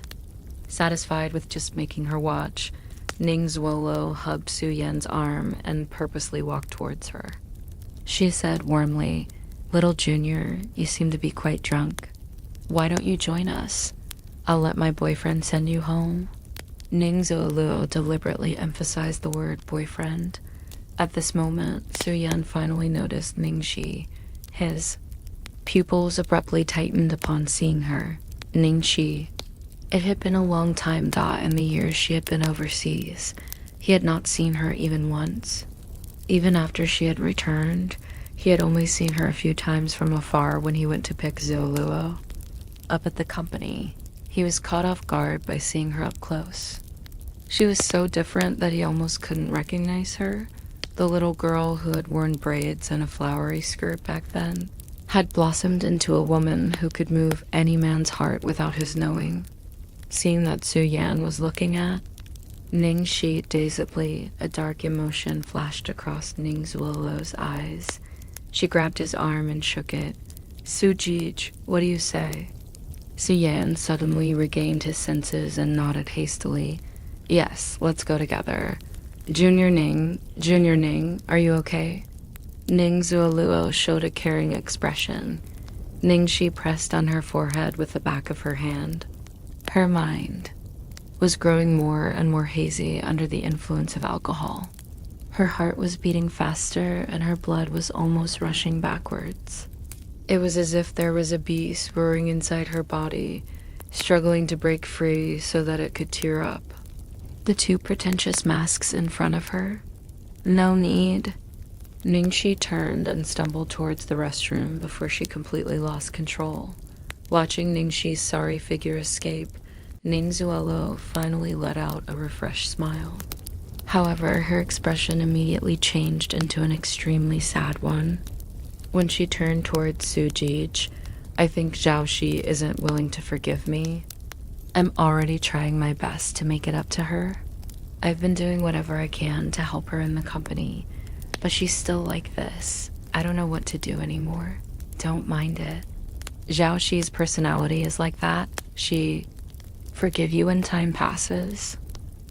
satisfied with just making her watch, Ning Zuoluo hugged Su Yan's arm and purposely walked towards her. She said warmly, Little Junior, you seem to be quite drunk. Why don't you join us? I'll let my boyfriend send you home. Ning Zuoluo deliberately emphasized the word boyfriend. At this moment, Su Yan finally noticed Ningxi. His pupils abruptly tightened upon seeing her. Ningxi. It had been a long time in the years she had been overseas. He had not seen her even once. Even after she had returned, he had only seen her a few times from afar when he went to pick Zuoluo up at the company. He was caught off guard by seeing her up close. She was so different that he almost couldn't recognize her. The little girl who had worn braids and a flowery skirt back then had blossomed into a woman who could move any man's heart without his knowing. Seeing that Su Yan was looking at Ningxi dazedly, a dark emotion flashed across Ning Zuoluo's eyes. She grabbed his arm and shook it. Sujij, what do you say? Su Yan suddenly regained his senses and nodded hastily. Yes, let's go together. Junior Ning, are you okay? Ning Zuoluo showed a caring expression. Ningxi pressed on her forehead with the back of her hand. Her mind was growing more and more hazy under the influence of alcohol. Her heart was beating faster and her blood was almost rushing backwards. It was as if there was a beast roaring inside her body, struggling to break free so that it could tear up. The two pretentious masks in front of her? No need. Ningxi turned and stumbled towards the restroom before she completely lost control. Watching Ningxi's sorry figure escape, Ning Zuoluo finally let out a refreshed smile. However, her expression immediately changed into an extremely sad one. When she turned towards Sujij, I think Zhao Shi isn't willing to forgive me. I'm already trying my best to make it up to her. I've been doing whatever I can to help her in the company, but she's still like this. I don't know what to do anymore. Don't mind it. Zhao Shi's personality is like that. She forgive you when time passes.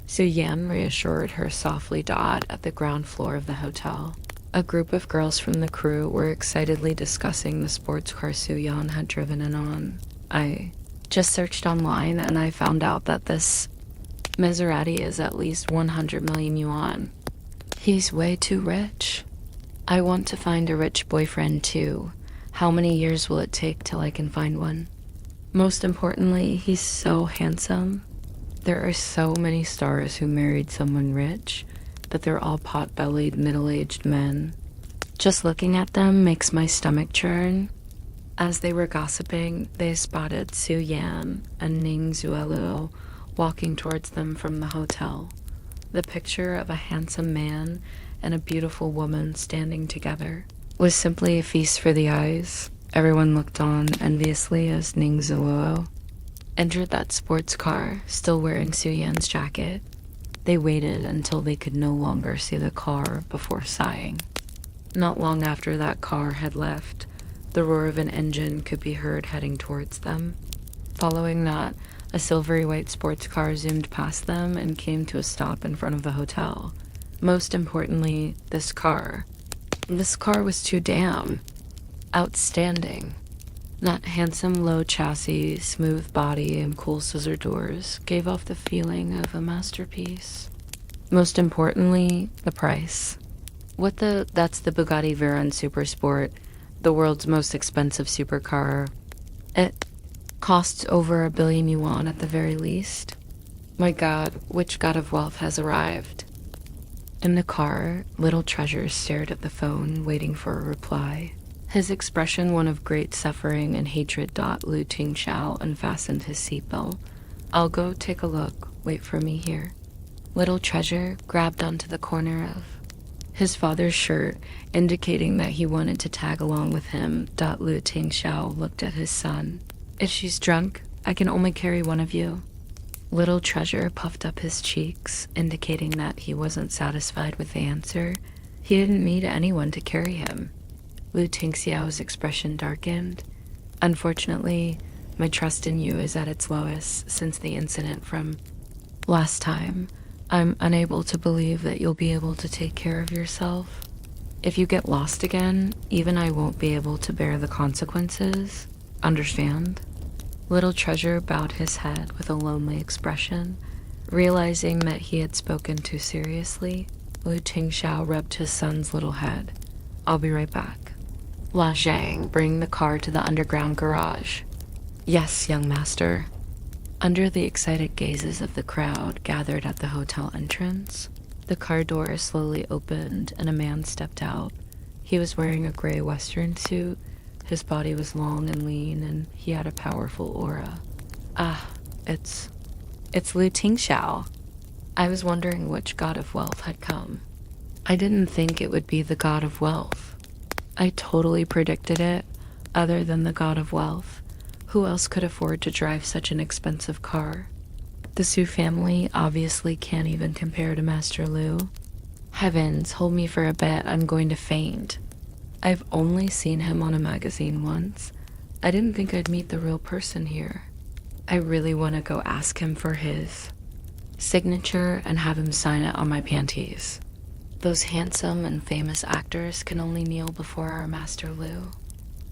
Su Yan reassured her softly at the ground floor of the hotel. A group of girls from the crew were excitedly discussing the sports car Su Yan had driven in on. I just searched online and I found out that this Maserati is at least 100 million yuan. He's way too rich. I want to find a rich boyfriend too. How many years will it take till I can find one? Most importantly, he's so handsome. There are so many stars who married someone rich, but they're all pot-bellied, middle-aged men. Just looking at them makes my stomach churn. As they were gossiping, they spotted Su Yan and Ning Zuoluo walking towards them from the hotel. The picture of a handsome man and a beautiful woman standing together was simply a feast for the eyes. Everyone looked on enviously as Ning Zuoluo entered that sports car, still wearing Su Yan's jacket. They waited until they could no longer see the car before sighing. Not long after that car had left, the roar of an engine could be heard heading towards them. Following that, a silvery white sports car zoomed past them and came to a stop in front of the hotel. Most importantly, this car. This car was too damn outstanding. That handsome low chassis, smooth body, and cool scissor doors gave off the feeling of a masterpiece. Most importantly, the price. That's the Bugatti Veyron Supersport, the world's most expensive supercar. It costs over 1 billion yuan at the very least. My god, which god of wealth has arrived? In the car, Little Treasure stared at the phone, waiting for a reply. His expression one of great suffering and hatred. Lu Tingxiao unfastened his seatbelt. I'll go take a look. Wait for me here. Little Treasure grabbed onto the corner of his father's shirt, indicating that he wanted to tag along with him. Lu Tingxiao looked at his son. If she's drunk, I can only carry one of you. Little Treasure puffed up his cheeks, indicating that he wasn't satisfied with the answer. He didn't need anyone to carry him. Lu Tingxiao's expression darkened. Unfortunately, my trust in you is at its lowest since the incident from last time. I'm unable to believe that you'll be able to take care of yourself. If you get lost again, even I won't be able to bear the consequences. Understand? Little Treasure bowed his head with a lonely expression. Realizing that he had spoken too seriously, Lu Tingxiao rubbed his son's little head. "I'll be right back." La Zhang, bring the car to the underground garage. "Yes, young master." Under the excited gazes of the crowd gathered at the hotel entrance, the car door slowly opened and a man stepped out. He was wearing a gray western suit. His body was long and lean, and he had a powerful aura. "Ah, it's Lu Tingxiao." I was wondering which god of wealth had come. I didn't think it would be the god of wealth. I totally predicted it. Other than the god of wealth, who else could afford to drive such an expensive car? The Su family obviously can't even compare to Master Lu. Heavens, hold me for a bit, I'm going to faint. I've only seen him on a magazine once. I didn't think I'd meet the real person here. I really want to go ask him for his signature and have him sign it on my panties. Those handsome and famous actors can only kneel before our Master Lu.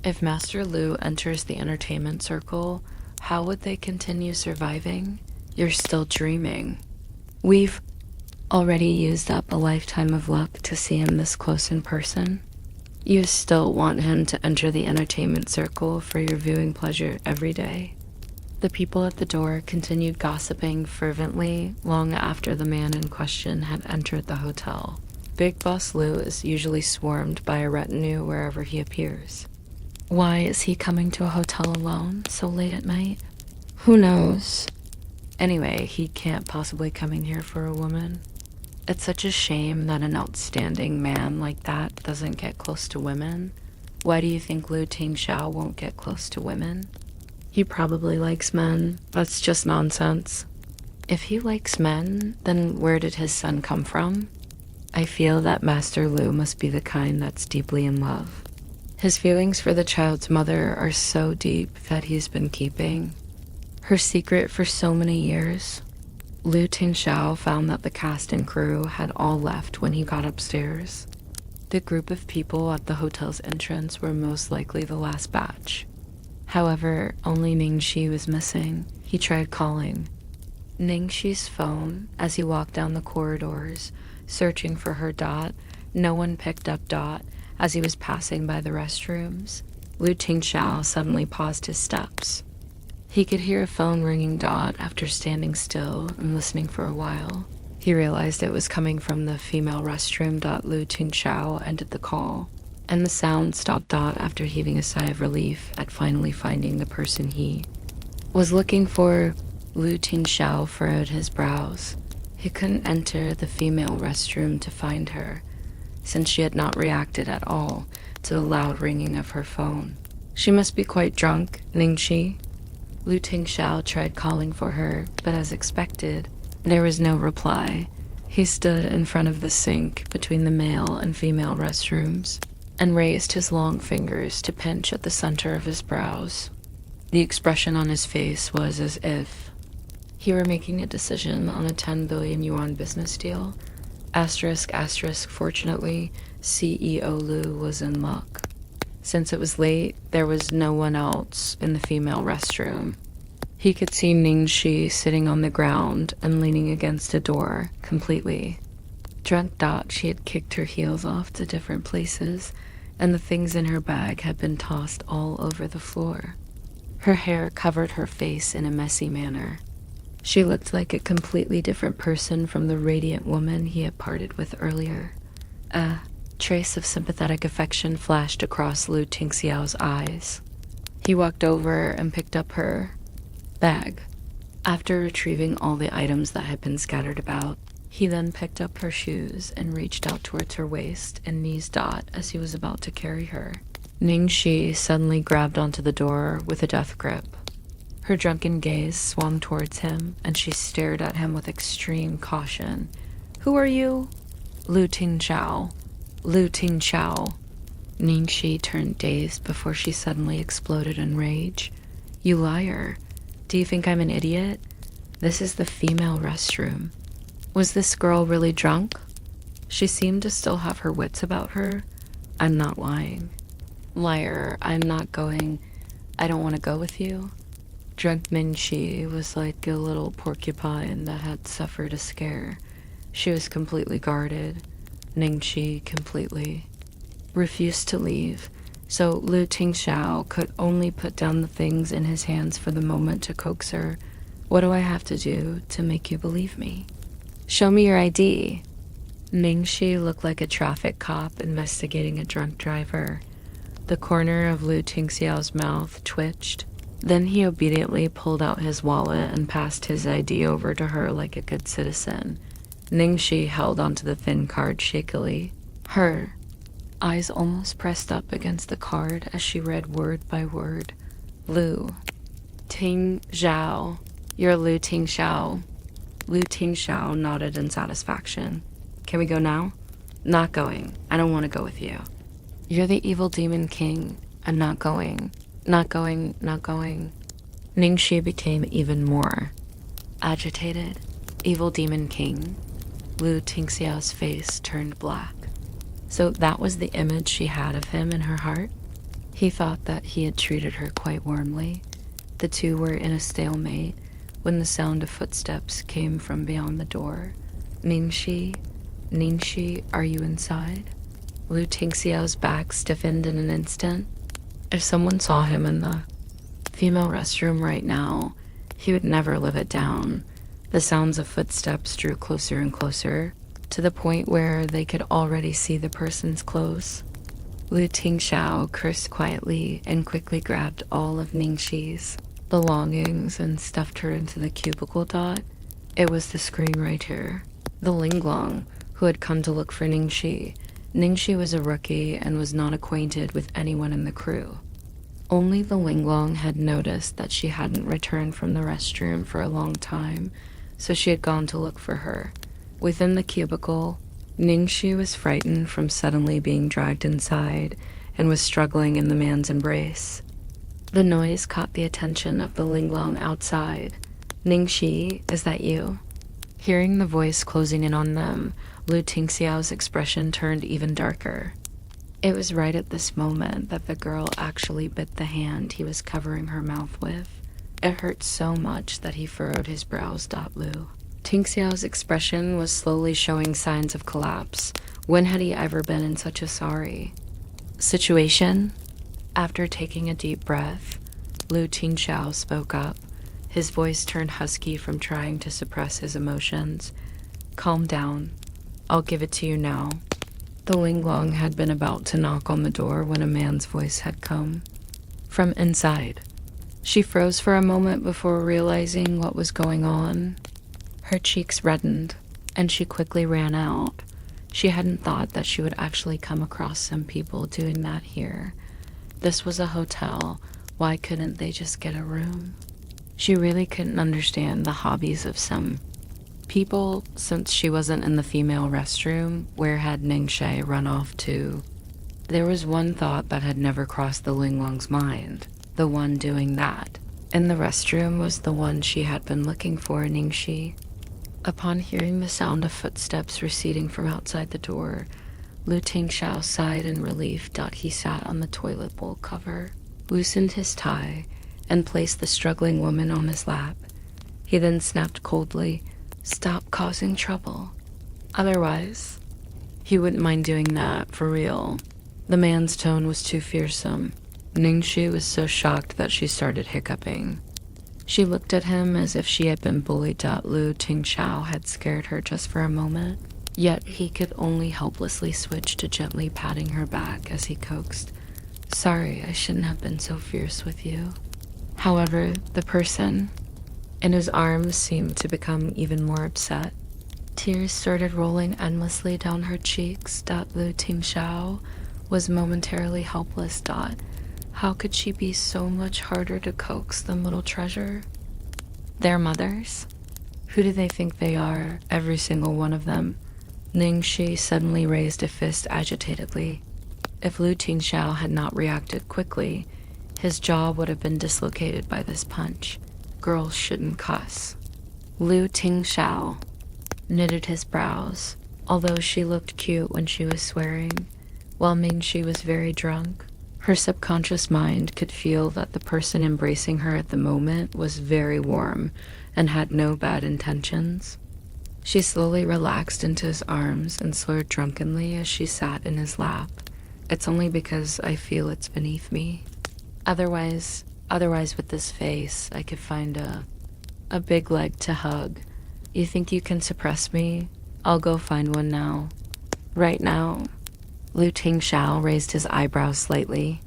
If Master Lu enters the entertainment circle, how would they continue surviving? You're still dreaming. We've already used up a lifetime of luck to see him this close in person. You still want him to enter the entertainment circle for your viewing pleasure every day. The people at the door continued gossiping fervently long after the man in question had entered the hotel. Big Boss Lu is usually swarmed by a retinue wherever he appears. Why is he coming to a hotel alone so late at night? Who knows? Anyway, he can't possibly come in here for a woman. It's such a shame that an outstanding man like that doesn't get close to women. Why do you think Lu Tingxiao won't get close to women? He probably likes men. That's just nonsense. If he likes men, then where did his son come from? I feel that Master Lu must be the kind that's deeply in love. His feelings for the child's mother are so deep that he's been keeping her secret for so many years. Lu Tingxiao found that the cast and crew had all left when he got upstairs. The group of people at the hotel's entrance were most likely the last batch. However, only Ningxi was missing. He tried calling Ningxi's phone as he walked down the corridors, searching for her Dot. No one picked up Dot as he was passing by the restrooms. Lu Tingxiao suddenly paused his steps. He could hear a phone ringing Dot after standing still and listening for a while. He realized it was coming from the female restroom. Lu Tingxiao ended the call, and the sound stopped Dot after heaving a sigh of relief at finally finding the person he was looking for. Lu Tingxiao furrowed his brows. He couldn't enter the female restroom to find her, since she had not reacted at all to the loud ringing of her phone. She must be quite drunk, Ningxi. Lu Tingxiao tried calling for her, but as expected, there was no reply. He stood in front of the sink between the male and female restrooms and raised his long fingers to pinch at the center of his brows. The expression on his face was as if he were making a decision on a 10 billion yuan business deal. Asterisk, asterisk, fortunately, CEO Lu was in luck. Since it was late, there was no one else in the female restroom. He could see Ningxi sitting on the ground and leaning against a door, completely drunk. She had kicked her heels off to different places, and the things in her bag had been tossed all over the floor. Her hair covered her face in a messy manner. She looked like a completely different person from the radiant woman he had parted with earlier. A trace of sympathetic affection flashed across Lu Tingxiao's eyes. He walked over and picked up her bag. After retrieving all the items that had been scattered about, he then picked up her shoes and reached out towards her waist and knees as he was about to carry her. Ningxi suddenly grabbed onto the door with a death grip. Her drunken gaze swung towards him, and she stared at him with extreme caution. "Who are you?" "Lu Tingxiao." "Lu Tingxiao." Ningxi turned dazed before she suddenly exploded in rage. "You liar. Do you think I'm an idiot? This is the female restroom. Was this girl really drunk?" She seemed to still have her wits about her. "I'm not lying." "Liar, I'm not going. I don't want to go with you." Drunk Mingxi was like a little porcupine that had suffered a scare. She was completely guarded. Ningxi completely refused to leave, so Lu Tingxiao could only put down the things in his hands for the moment to coax her. What do I have to do to make you believe me? Show me your ID. Ningxi looked like a traffic cop investigating a drunk driver. The corner of Lu Tingxiao's mouth twitched. Then he obediently pulled out his wallet and passed his ID over to her like a good citizen. Ningxi held onto the thin card shakily. Her eyes almost pressed up against the card as she read word by word. Lu Tingxiao. You're Lu Tingxiao. Lu Tingxiao nodded in satisfaction. Can we go now? Not going. I don't want to go with you. You're the evil demon king. I'm not going. Not going, not going. Ningxi became even more agitated. Evil demon king. Lu Tingxiao's face turned black. So that was the image she had of him in her heart? He thought that he had treated her quite warmly. The two were in a stalemate when the sound of footsteps came from beyond the door. Ningxi, are you inside? Lu Tingxiao's back stiffened in an instant. If someone saw him in the female restroom right now, he would never live it down. The sounds of footsteps drew closer and closer, to the point where they could already see the person's clothes. Lu Tingxiao cursed quietly and quickly grabbed all of Ningxi's belongings and stuffed her into the cubicle dot. It was the screenwriter, the Linglong, who had come to look for Ningxi. Ningxi was a rookie and was not acquainted with anyone in the crew. Only the Linglong had noticed that she hadn't returned from the restroom for a long time, so she had gone to look for her. Within the cubicle, Ningxi was frightened from suddenly being dragged inside and was struggling in the man's embrace. The noise caught the attention of the Linglong outside. Ningxi, is that you? Hearing the voice closing in on them, Lu Tingxiao's expression turned even darker. It was right at this moment that the girl actually bit the hand he was covering her mouth with. It hurt so much that he furrowed his brows. Lu Tingxiao's expression was slowly showing signs of collapse. When had he ever been in such a sorry situation? After taking a deep breath, Lu Tingxiao spoke up. His voice turned husky from trying to suppress his emotions. Calm down. I'll give it to you now. The Linglong had been about to knock on the door when a man's voice had come from inside. She froze for a moment before realizing what was going on. Her cheeks reddened, and she quickly ran out. She hadn't thought that she would actually come across some people doing that here. This was a hotel. Why couldn't they just get a room? She really couldn't understand the hobbies of some people. Since she wasn't in the female restroom, where had Ningxi run off to? There was one thought that had never crossed the Linglong's mind. The one doing that in the restroom was the one she had been looking for, Ningxi. Upon hearing the sound of footsteps receding from outside the door, Lu Tingxiao sighed in relief. He sat on the toilet bowl cover, loosened his tie, and placed the struggling woman on his lap. He then snapped coldly, "Stop causing trouble. Otherwise, he wouldn't mind doing that, for real." The man's tone was too fearsome. Ningxi was so shocked that she started hiccuping. She looked at him as if she had been bullied. Lu Tingxiao had scared her just for a moment, yet he could only helplessly switch to gently patting her back as he coaxed, "Sorry, I shouldn't have been so fierce with you." However, the person in his arms seemed to become even more upset. Tears started rolling endlessly down her cheeks. Lu Tingxiao was momentarily helpless. How could she be so much harder to coax than little treasure? Their mothers? Who do they think they are, every single one of them? Ningxi suddenly raised a fist agitatedly. If Lu Tingxiao had not reacted quickly, his jaw would have been dislocated by this punch. Girls shouldn't cuss. Lu Tingxiao knitted his brows. Although she looked cute when she was swearing, while Mingxi was very drunk, Her subconscious mind could feel that the person embracing her at the moment was very warm and had no bad intentions. She slowly relaxed into his arms and slurred drunkenly as she sat in his lap. It's only because I feel it's beneath me. Otherwise with this face, I could find a big leg to hug. You think you can suppress me? I'll go find one now. Right now. Lu Tingxiao raised his eyebrows slightly.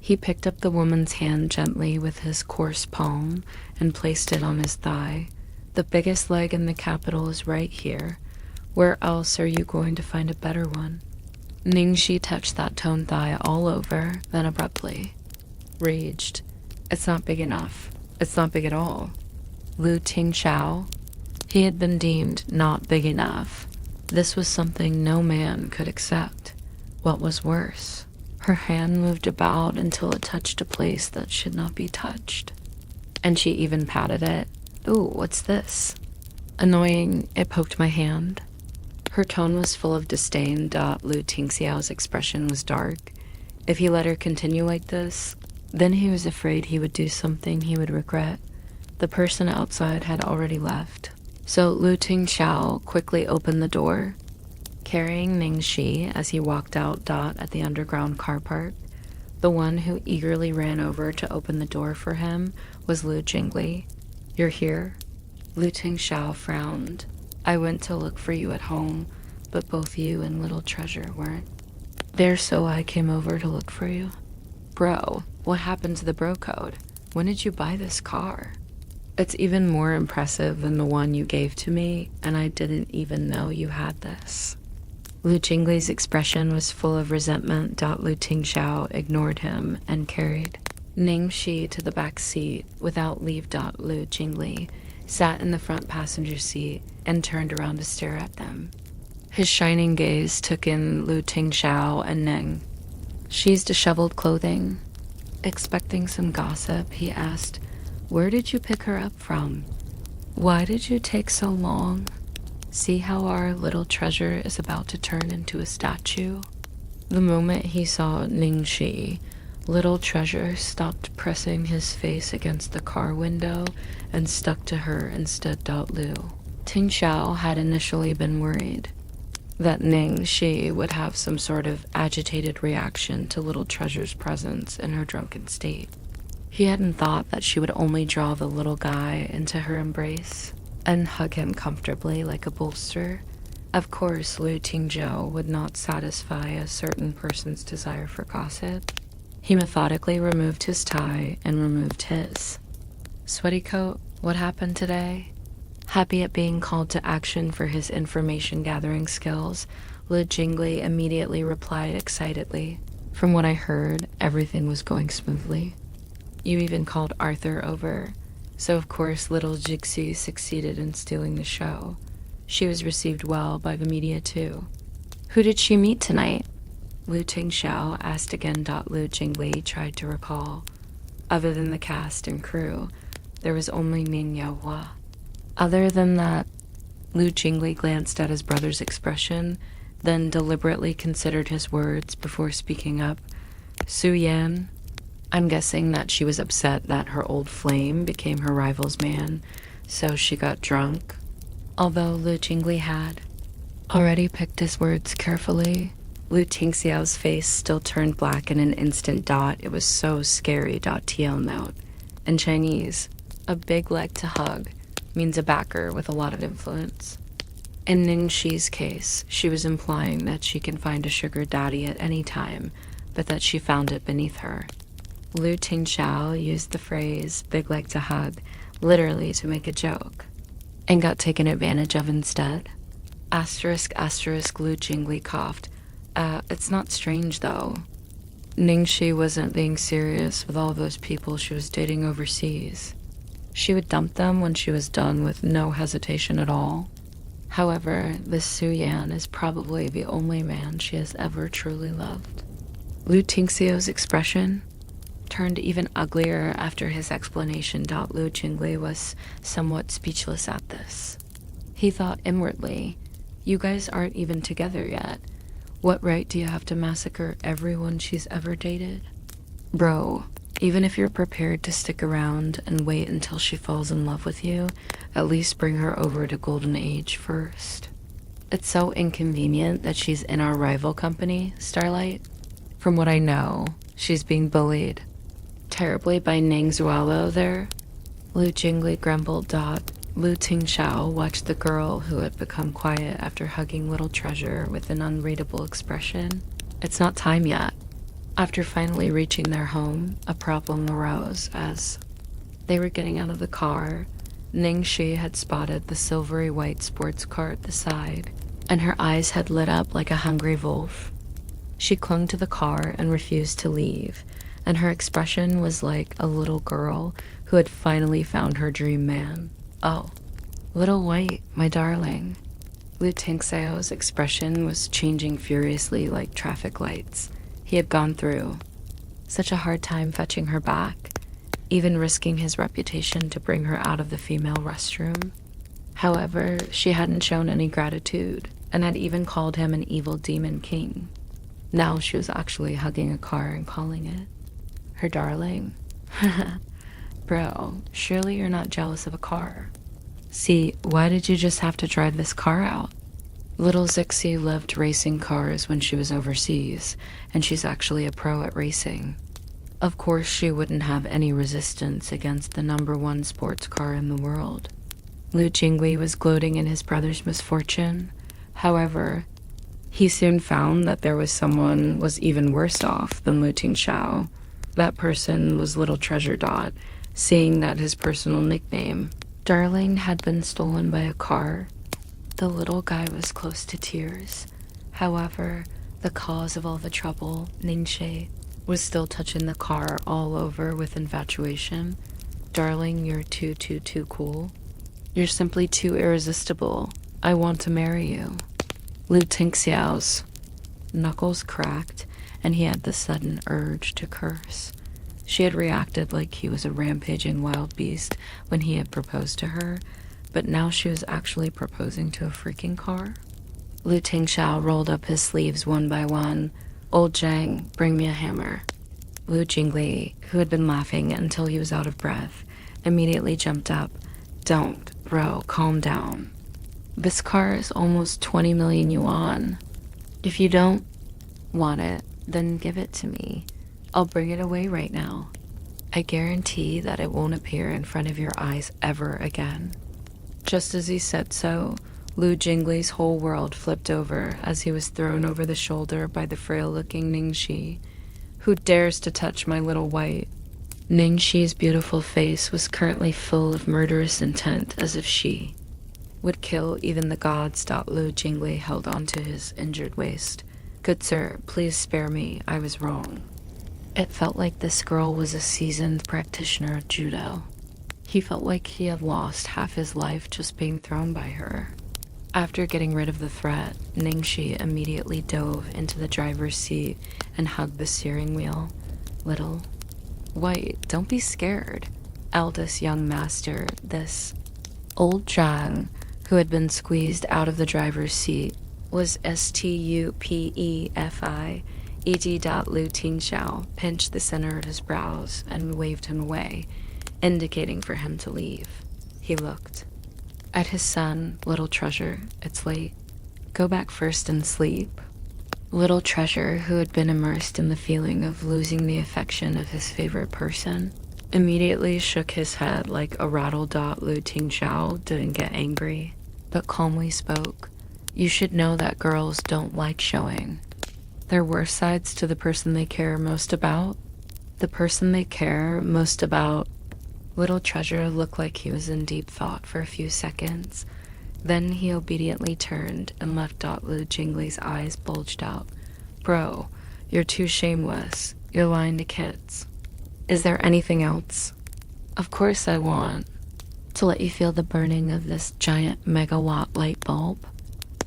He picked up the woman's hand gently with his coarse palm and placed it on his thigh. The biggest leg in the capital is right here. Where else are you going to find a better one? Ningxi touched that toned thigh all over, then abruptly raged. It's not big enough. It's not big at all. Lu Tingxiao. He had been deemed not big enough. This was something no man could accept. What was worse? Her hand moved about until it touched a place that should not be touched. And she even patted it. Ooh, what's this? Annoying, it poked my hand. Her tone was full of disdain. Lu Tingxiao's expression was dark. If he let her continue like this, then he was afraid he would do something he would regret. The person outside had already left. So Lu Tingxiao quickly opened the door, carrying Ningxi as he walked out. At the underground car park. The one who eagerly ran over to open the door for him was Lu Jingli. You're here? Lu Tingxiao frowned. I went to look for you at home, but both you and Little Treasure weren't there, so I came over to look for you. Bro, what happened to the bro code? When did you buy this car? It's even more impressive than the one you gave to me, and I didn't even know you had this. Lu Jingli's expression was full of resentment. Lu Tingxiao ignored him and carried Ningxi to the back seat without leave. Lu Jingli sat in the front passenger seat and turned around to stare at them. His shining gaze took in Lu Tingxiao and Ning. She's disheveled clothing. Expecting some gossip, he asked, where did you pick her up from? Why did you take so long? See how our little treasure is about to turn into a statue? The moment he saw Ningxi, Little Treasure stopped pressing his face against the car window and stuck to her instead. Lu Tingxiao had initially been worried that Ningxi would have some sort of agitated reaction to Little Treasure's presence in her drunken state. He hadn't thought that she would only draw the little guy into her embrace and hug him comfortably like a bolster. Of course, Lu Tingxiao would not satisfy a certain person's desire for gossip. He methodically removed his tie and removed his sweaty coat. What happened today? Happy at being called to action for his information-gathering skills, Lu Jingli immediately replied excitedly. From what I heard, everything was going smoothly. You even called Arthur over, so of course little Jixi succeeded in stealing the show. She was received well by the media too. Who did she meet tonight? Lu Tingxiao asked again. Lu Jingli tried to recall. Other than the cast and crew, there was only Ning Yaohua. Other than that, Lu Jingli glanced at his brother's expression, then deliberately considered his words before speaking up. Su Yan. I'm guessing that she was upset that her old flame became her rival's man, so she got drunk. Although Lu Jingli had already picked his words carefully, Lu Tingxiao's face still turned black in an instant. It was so scary. TL note. In Chinese, a big leg to hug means a backer with a lot of influence. In Ningxi's case, she was implying that she can find a sugar daddy at any time, but that she found it beneath her. Lu Tingxiao used the phrase big leg to hug literally to make a joke, and got taken advantage of instead. Asterisk, Lu Jingli coughed. It's not strange though. Ningxi wasn't being serious with all those people she was dating overseas. She would dump them when she was done with no hesitation at all. However, this Su Yan is probably the only man she has ever truly loved. Lu Tingxiao's expression turned even uglier after his explanation. Lu Jingli was somewhat speechless at this. He thought inwardly, you guys aren't even together yet. What right do you have to massacre everyone she's ever dated? Bro, even if you're prepared to stick around and wait until she falls in love with you, at least bring her over to Golden Age first. It's so inconvenient that she's in our rival company, Starlight. From what I know, she's being bullied terribly by Ning Zualo there. Lu Jingli grumbled. Lu Tingxiao watched the girl, who had become quiet after hugging Little Treasure, with an unreadable expression. It's not time yet. After finally reaching their home, a problem arose as they were getting out of the car. Ning Shi had spotted the silvery white sports car at the side, and her eyes had lit up like a hungry wolf. She clung to the car and refused to leave, and her expression was like a little girl who had finally found her dream man. Oh, little white, my darling. Lu Tingxiao's expression was changing furiously like traffic lights. He had gone through such a hard time fetching her back, even risking his reputation to bring her out of the female restroom. However, she hadn't shown any gratitude and had even called him an evil demon king. Now she was actually hugging a car and calling it her darling. Bro, surely you're not jealous of a car. See, why did you just have to drive this car out? Little Zixi loved racing cars when she was overseas, and she's actually a pro at racing. Of course, she wouldn't have any resistance against the #1 sports car in the world. Lu Jingli was gloating in his brother's misfortune. However, he soon found that there was someone was even worse off than Lu Tingxiao. That person was Little Treasure Dot, seeing that his personal nickname, Darling, had been stolen by a car. The little guy was close to tears. However, the cause of all the trouble, Ningxie, was still touching the car all over with infatuation. Darling, you're too cool. You're simply too irresistible. I want to marry you. Lu Tingxiao's knuckles cracked, and he had the sudden urge to curse. She had reacted like he was a rampaging wild beast when he had proposed to her, but now she was actually proposing to a freaking car. Lu Tingxiao rolled up his sleeves one by one. Old Zhang, bring me a hammer. Lu Jingli, who had been laughing until he was out of breath, immediately jumped up. Don't, bro, calm down. This car is almost 20 million yuan. If you don't want it, then give it to me. I'll bring it away right now. I guarantee that it won't appear in front of your eyes ever again. Just as he said so, Lu Jingli's whole world flipped over as he was thrown over the shoulder by the frail-looking Ningxi. Who dares to touch my little white? Ningxi's beautiful face was currently full of murderous intent, as if she would kill even the gods. Lu Jingli held onto his injured waist. Good sir, please spare me. I was wrong. It felt like this girl was a seasoned practitioner of judo. He felt like he had lost half his life just being thrown by her. After getting rid of the threat, Ningxi immediately dove into the driver's seat and hugged the steering wheel. Little White, don't be scared. Eldest young master, this old Zhang, who had been squeezed out of the driver's seat, was Stupefi. Lu Tingxiao pinched the center of his brows and waved him away, indicating for him to leave. He looked at his son. Little Treasure, it's late. Go back first and sleep. Little Treasure, who had been immersed in the feeling of losing the affection of his favorite person, immediately shook his head like a rattled. Lu Tingxiao didn't get angry, but calmly spoke. You should know that girls don't like showing their worst sides to the person they care most about. The person they care most about. Little Treasure looked like he was in deep thought for a few seconds. Then he obediently turned and left. Lu Jingli's eyes bulged out. Bro, you're too shameless. You're lying to kids. Is there anything else? Of course I want to let you feel the burning of this giant megawatt light bulb.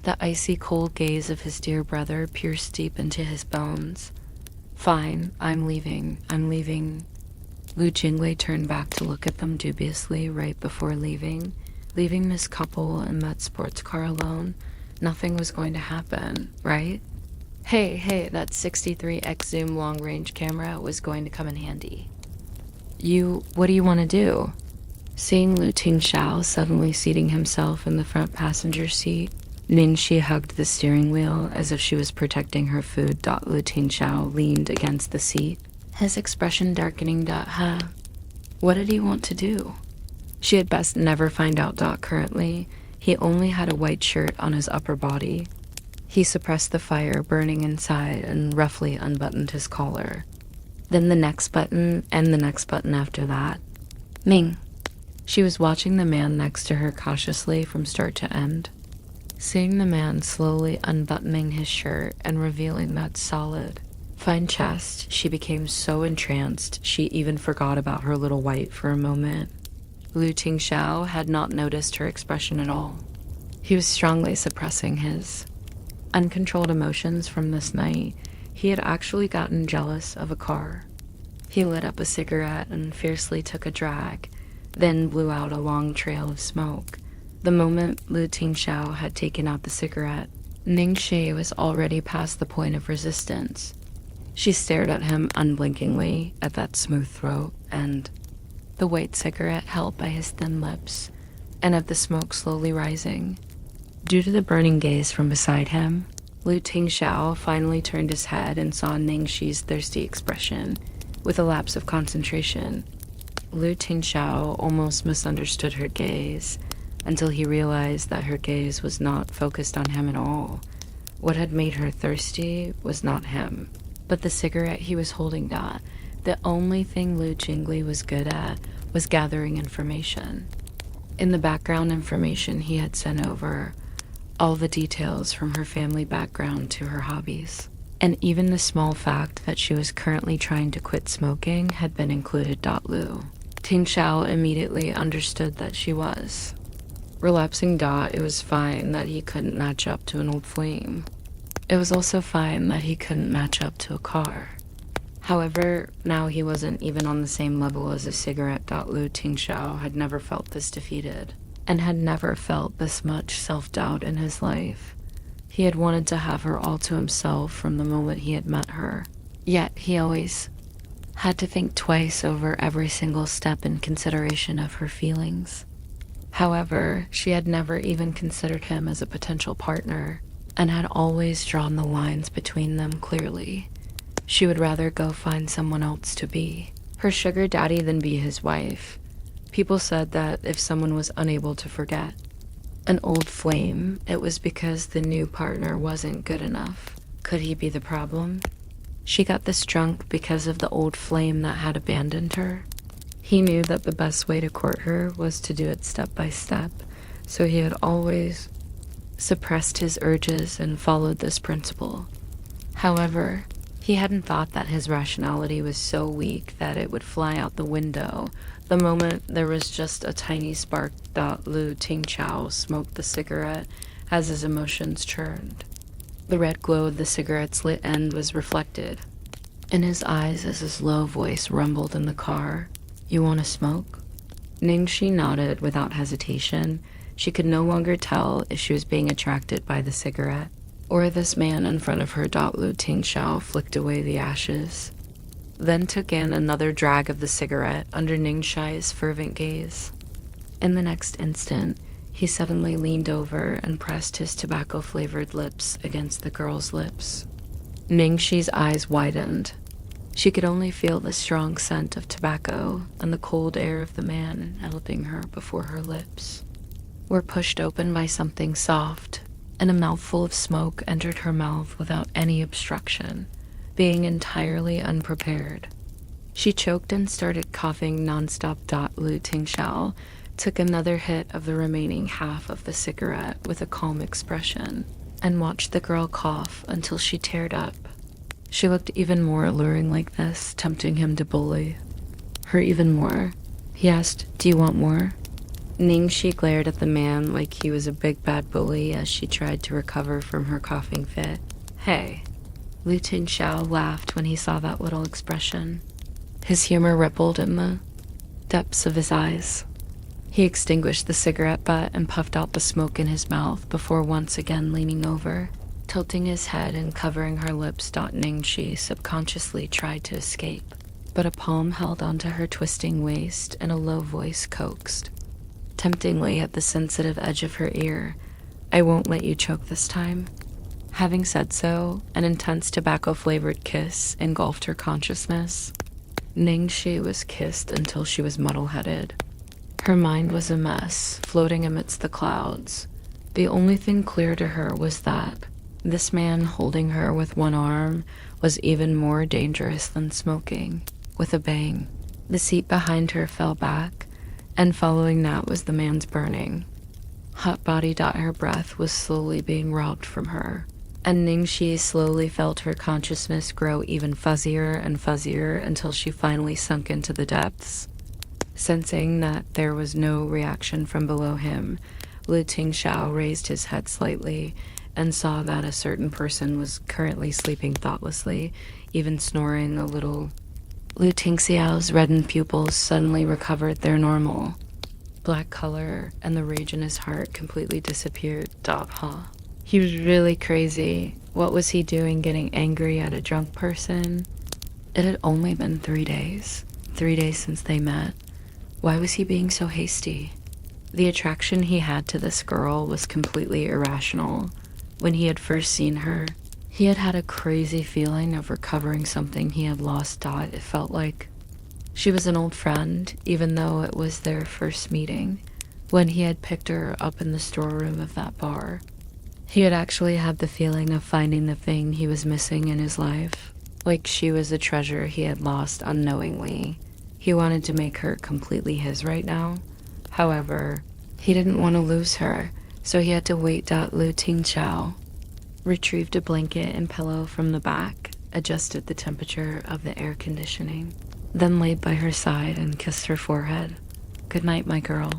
The icy cold gaze of his dear brother pierced deep into his bones. Fine, I'm leaving. Lu Jingli turned back to look at them dubiously right before leaving this couple in that sports car alone. Nothing was going to happen, right? Hey, that 63x zoom long-range camera was going to come in handy. What do you want to do? Seeing Lu Tingxiao suddenly seating himself in the front passenger seat, Ningxi hugged the steering wheel as if she was protecting her food. Lu Tingxiao leaned against the seat, his expression darkening. What did he want to do? She had best never find out. Currently, he only had a white shirt on his upper body. He suppressed the fire burning inside and roughly unbuttoned his collar. Then the next button and the next button after that. Ming. She was watching the man next to her cautiously from start to end. Seeing the man slowly unbuttoning his shirt and revealing that solid, fine chest, she became so entranced she even forgot about her little white for a moment. Lu Tingxiao had not noticed her expression at all. He was strongly suppressing his uncontrolled emotions from this night. He had actually gotten jealous of a car. He lit up a cigarette and fiercely took a drag, then blew out a long trail of smoke. The moment Lu Tingxiao had taken out the cigarette, Ningxi was already past the point of resistance. She stared at him unblinkingly, at that smooth throat, and the white cigarette held by his thin lips, and at the smoke slowly rising. Due to the burning gaze from beside him, Lu Tingxiao finally turned his head and saw Ningxi's thirsty expression. With a lapse of concentration, Lu Tingxiao almost misunderstood her gaze until he realized that her gaze was not focused on him at all. What had made her thirsty was not him, but the cigarette he was holding. The only thing Lu Jingli was good at was gathering information. In the background information he had sent over, all the details from her family background to her hobbies, and even the small fact that she was currently trying to quit smoking had been included. Lu Tingxiao immediately understood that she was relapsing. It was fine that he couldn't match up to an old flame. It was also fine that he couldn't match up to a car. However, now he wasn't even on the same level as a cigarette. Lu Tingxiao had never felt this defeated, and had never felt this much self-doubt in his life. He had wanted to have her all to himself from the moment he had met her. Yet he always had to think twice over every single step in consideration of her feelings. However, she had never even considered him as a potential partner, and had always drawn the lines between them clearly. She would rather go find someone else to be her sugar daddy than be his wife. People said that if someone was unable to forget an old flame, it was because the new partner wasn't good enough. Could he be the problem? She got this drunk because of the old flame that had abandoned her. He knew that the best way to court her was to do it step by step, so he had always suppressed his urges and followed this principle. However, he hadn't thought that his rationality was so weak that it would fly out the window the moment there was just a tiny spark. Lu Tingxiao smoked the cigarette as his emotions churned. The red glow of the cigarette's lit end was reflected in his eyes as his low voice rumbled in the car. You want to smoke? Ningxi nodded without hesitation. She could no longer tell if she was being attracted by the cigarette or this man in front of her. Lu Tingxiao flicked away the ashes, then took in another drag of the cigarette under Ningxi's fervent gaze. In the next instant, he suddenly leaned over and pressed his tobacco-flavored lips against the girl's lips. Ningxi's eyes widened. She could only feel the strong scent of tobacco and the cold air of the man enveloping her before her lips were pushed open by something soft, and a mouthful of smoke entered her mouth without any obstruction, being entirely unprepared. She choked and started coughing nonstop. Lu Tingxiao took another hit of the remaining half of the cigarette with a calm expression and watched the girl cough until she teared up. She looked even more alluring like this, tempting him to bully her even more. He asked, "Do you want more?" Ningxi glared at the man like he was a big bad bully as she tried to recover from her coughing fit. Hey. Lu Tingxiao laughed when he saw that little expression. His humor rippled in the depths of his eyes. He extinguished the cigarette butt and puffed out the smoke in his mouth before once again leaning over, Tilting his head and covering her lips, Ningxi subconsciously tried to escape, but a palm held onto her twisting waist and a low voice coaxed, temptingly at the sensitive edge of her ear, "I won't let you choke this time." Having said so, an intense tobacco-flavored kiss engulfed her consciousness. Ningxi was kissed until she was muddle-headed. Her mind was a mess, floating amidst the clouds. The only thing clear to her was that this man holding her with one arm was even more dangerous than smoking. With a bang, the seat behind her fell back, and following that was the man's burning. Hot body. Her breath was slowly being robbed from her, and Ningxi slowly felt her consciousness grow even fuzzier and fuzzier until she finally sunk into the depths. Sensing that there was no reaction from below him, Lu Tingxiao raised his head slightly and saw that a certain person was currently sleeping thoughtlessly, even snoring a little. Lu Tingxiao's reddened pupils suddenly recovered their normal black color, and the rage in his heart completely disappeared. He was really crazy. What was he doing getting angry at a drunk person? It had only been 3 days. 3 days since they met. Why was he being so hasty? The attraction he had to this girl was completely irrational. When he had first seen her, he had had a crazy feeling of recovering something he had lost. It felt like she was an old friend, even though it was their first meeting, when he had picked her up in the storeroom of that bar. He had actually had the feeling of finding the thing he was missing in his life, like she was a treasure he had lost unknowingly. He wanted to make her completely his right now. However, he didn't want to lose her, so he had to wait. Lu Tingxiao retrieved a blanket and pillow from the back, adjusted the temperature of the air conditioning, then laid by her side and kissed her forehead. "Good night, my girl."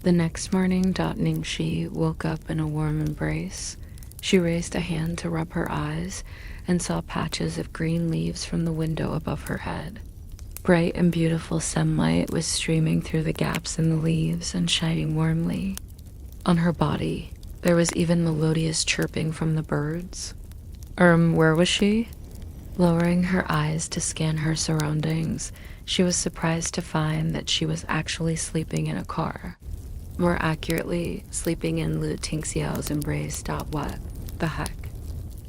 The next morning, Ningxi woke up in a warm embrace. She raised a hand to rub her eyes and saw patches of green leaves from the window above her head. Bright and beautiful sunlight was streaming through the gaps in the leaves and shining warmly. On her body, there was even melodious chirping from the birds. Where was she? Lowering her eyes to scan her surroundings, she was surprised to find that she was actually sleeping in a car. More accurately, sleeping in Lu Tingxiao's embrace. What the heck?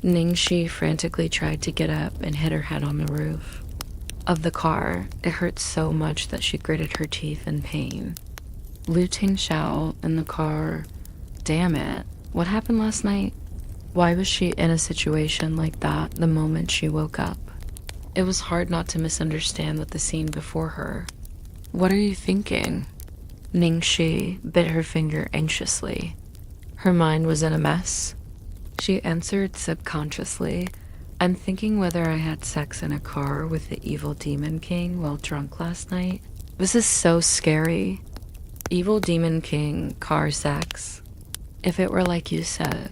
Ningxi frantically tried to get up and hit her head on the roof of the car. It hurt so much that she gritted her teeth in pain. Lu Tingxiao in the car. Damn it. What happened last night? Why was she in a situation like that the moment she woke up? It was hard not to misunderstand what the scene before her. What are you thinking? Ningxi bit her finger anxiously. Her mind was in a mess. She answered subconsciously, "I'm thinking whether I had sex in a car with the evil demon king while drunk last night. This is so scary. Evil demon king, car sex. If it were like you said,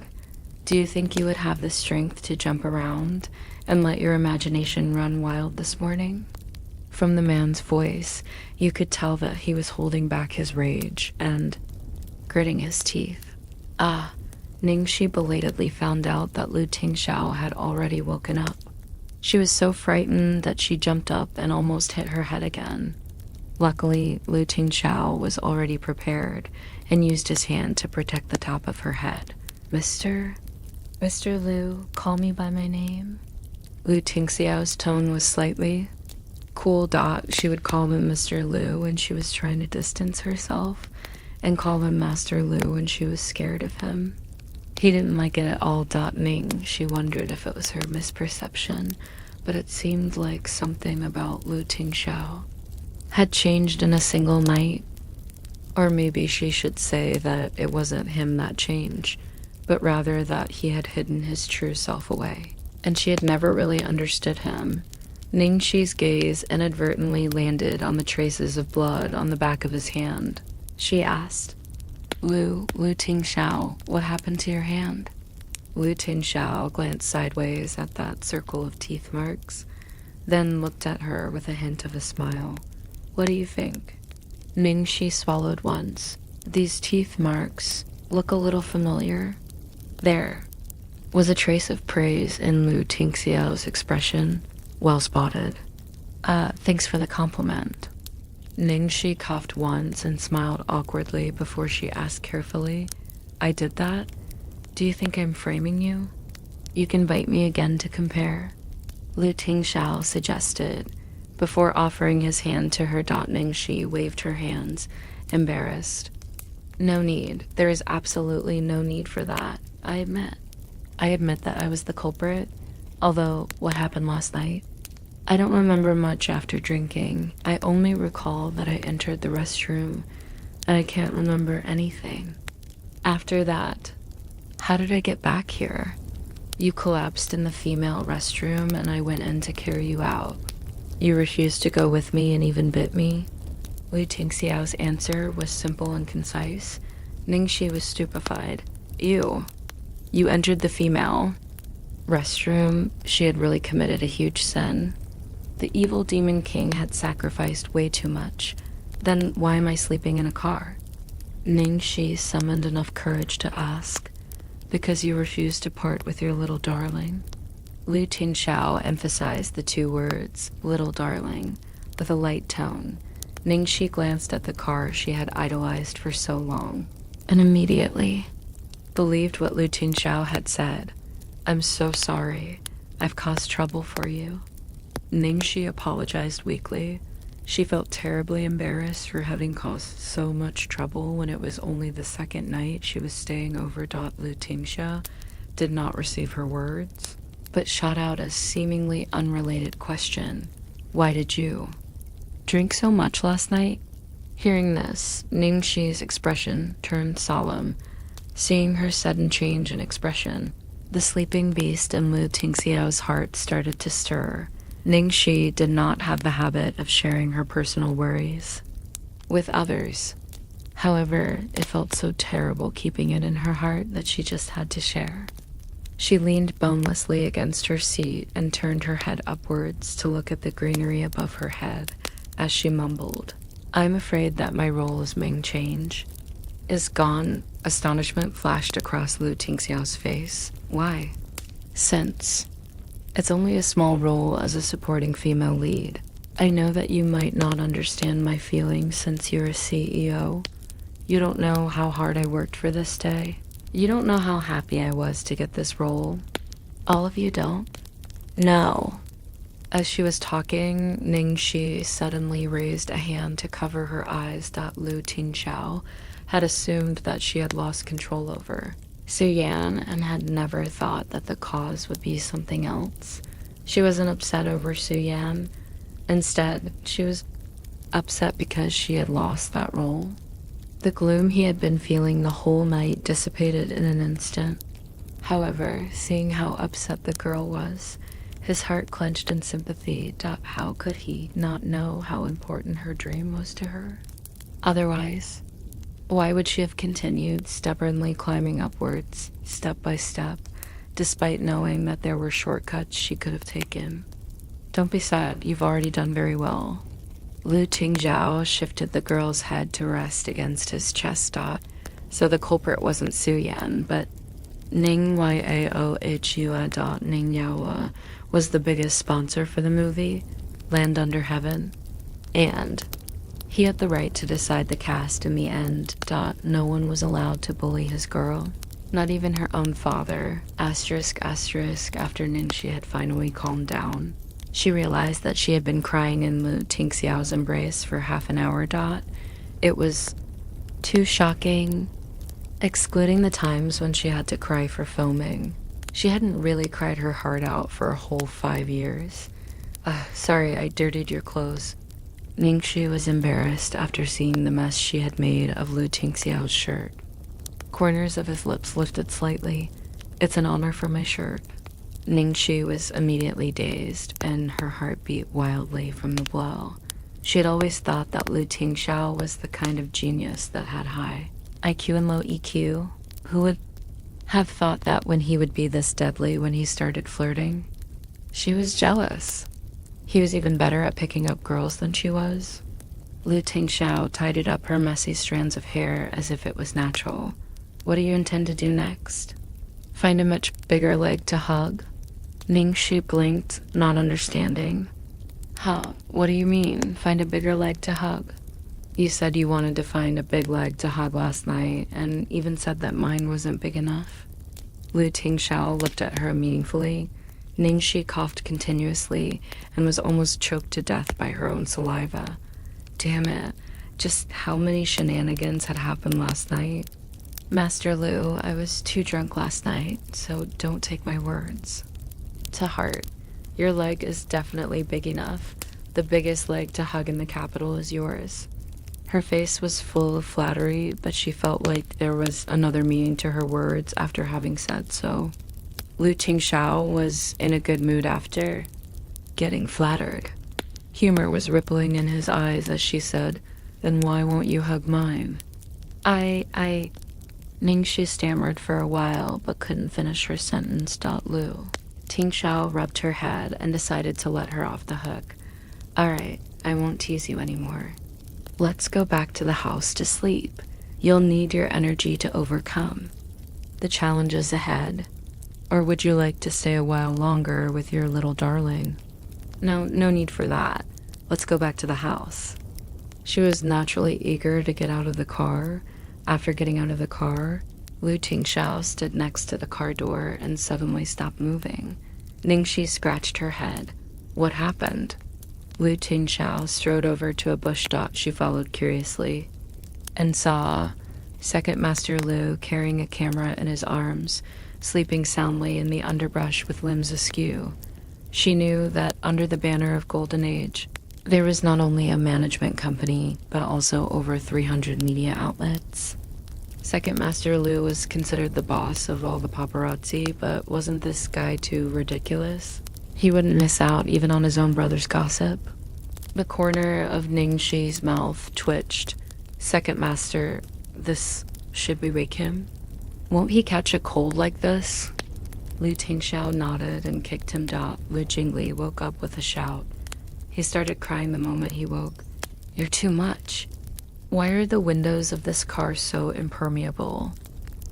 do you think you would have the strength to jump around and let your imagination run wild this morning?" From the man's voice, you could tell that he was holding back his rage and gritting his teeth. Ningxi belatedly found out that Lu Tingxiao had already woken up. She was so frightened that she jumped up and almost hit her head again. Luckily, Lu Tingxiao was already prepared and used his hand to protect the top of her head. Mr. Lu, call me by my name." Lu Tingxiao's tone was slightly cool. She would call him Mr. Lu when she was trying to distance herself, and call him Master Lu when she was scared of him. He didn't like it at all. She wondered if it was her misperception, but it seemed like something about Lu Tingxiao had changed in a single night. Or maybe she should say that it wasn't him that changed, but rather that he had hidden his true self away, and she had never really understood him. Ningxi's gaze inadvertently landed on the traces of blood on the back of his hand. She asked, Lu Tingxiao, what happened to your hand?" Lu Tingxiao glanced sideways at that circle of teeth marks, then looked at her with a hint of a smile. "What do you think?" Ningxi swallowed once. "These teeth marks look a little familiar." "There." was a trace of praise in Lu Tingxiao's expression. Well spotted. Thanks for the compliment. Ningxi coughed once and smiled awkwardly before she asked carefully, I did that? Do you think I'm framing you? You can bite me again to compare. Lu Tingxiao suggested. Before offering his hand to her, Ningxi waved her hands, embarrassed. No need. There is absolutely no need for that, I admit. I admit that I was the culprit, although what happened last night? I don't remember much after drinking. I only recall that I entered the restroom, and I can't remember anything. After that, how did I get back here? You collapsed in the female restroom, and I went in to carry you out. You refused to go with me and even bit me? Lu Tingxiao's answer was simple and concise. Ningxi was stupefied. You entered the female restroom. She had really committed a huge sin. The evil demon king had sacrificed way too much. Then why am I sleeping in a car? Ningxi summoned enough courage to ask. Because you refused to part with your little darling. Lu Tingxiao emphasized the two words, little darling, with a light tone. Ningxi glanced at the car she had idolized for so long, and immediately believed what Lu Tingxiao had said. I'm so sorry. I've caused trouble for you. Ningxi apologized weakly. She felt terribly embarrassed for having caused so much trouble when it was only the second night she was staying over. Lu Tingxia did not receive her words, but shot out a seemingly unrelated question. Why did you drink so much last night? Hearing this, Ningxi's expression turned solemn. Seeing her sudden change in expression, the sleeping beast in Lu Tingxiao's heart started to stir. Ningxi did not have the habit of sharing her personal worries with others. However, it felt so terrible keeping it in her heart that she just had to share. She leaned bonelessly against her seat and turned her head upwards to look at the greenery above her head as she mumbled, I'm afraid that my role as Ming Change is gone. Astonishment flashed across Lu Tingxiao's face. Why? Since it's only a small role as a supporting female lead. I know that you might not understand my feelings since you're a CEO. You don't know how hard I worked for this day. You don't know how happy I was to get this role. All of you don't? No. As she was talking, Ningxi suddenly raised a hand to cover her eyes that Lu Tingxiao had assumed that she had lost control over. Su Yan and had never thought that the cause would be something else. She wasn't upset over Su Yan. Instead, she was upset because she had lost that role. The gloom he had been feeling the whole night dissipated in an instant. However, seeing how upset the girl was, his heart clenched in sympathy. How could he not know how important her dream was to her? Otherwise, why would she have continued stubbornly climbing upwards, step by step, despite knowing that there were shortcuts she could have taken? Don't be sad, you've already done very well. Lu Tingxiao shifted the girl's head to rest against his chest. So the culprit wasn't Su Yan, but Ning Yaohua. Ning Yaohua was the biggest sponsor for the movie, Land Under Heaven, and he had the right to decide the cast in the end. No one was allowed to bully his girl, not even her own father. After Ningxi had finally calmed down, she realized that she had been crying in Lu Tingxiao's embrace for half an hour. It was too shocking, excluding the times when she had to cry for filming. She hadn't really cried her heart out for a whole 5 years. Sorry, I dirtied your clothes. Ningxi was embarrassed after seeing the mess she had made of Lu Tingxiao's shirt. Corners of his lips lifted slightly. It's an honor for my shirt. Ningxi was immediately dazed, and her heart beat wildly from the blow. She had always thought that Lu Tingxiao was the kind of genius that had high IQ and low EQ. Who would have thought that when he would be this deadly when he started flirting? She was jealous. He was even better at picking up girls than she was. Lu Tingxiao tidied up her messy strands of hair as if it was natural. What do you intend to do next? Find a much bigger leg to hug? Ningxi blinked, not understanding. Huh, what do you mean, find a bigger leg to hug? You said you wanted to find a big leg to hug last night, and even said that mine wasn't big enough. Lu Tingxiao looked at her meaningfully. Ningxi coughed continuously and was almost choked to death by her own saliva. Damn it, just how many shenanigans had happened last night? Master Lu, I was too drunk last night, so don't take my words to heart. Your leg is definitely big enough. The biggest leg to hug in the capital is yours. Her face was full of flattery, but she felt like there was another meaning to her words after having said so. Lu Tingxiao was in a good mood after getting flattered. Humor was rippling in his eyes as she said, "Then why won't you hug mine?" Ningxi stammered for a while, but couldn't finish her sentence. Lu Tingxiao rubbed her head and decided to let her off the hook. All right, I won't tease you anymore. Let's go back to the house to sleep. You'll need your energy to overcome the challenges ahead. Or would you like to stay a while longer with your little darling? No need for that. Let's go back to the house. She was naturally eager to get out of the car. After getting out of the car, Lu Tingxiao stood next to the car door and suddenly stopped moving. Ningxi scratched her head. What happened? Lu Tingxiao strode over to a bush dot she followed curiously and saw Second Master Lu carrying a camera in his arms, sleeping soundly in the underbrush with limbs askew. She knew that under the banner of Golden Age, there was not only a management company, but also over 300 media outlets. Second Master Lu was considered the boss of all the paparazzi, but wasn't this guy too ridiculous? He wouldn't miss out even on his own brother's gossip. The corner of Ningxi's mouth twitched. Second Master, should we wake him? Won't he catch a cold like this? Lu Tingxiao nodded and kicked him. Lu Jingli woke up with a shout. He started crying the moment he woke. You're too much. Why are the windows of this car so impermeable?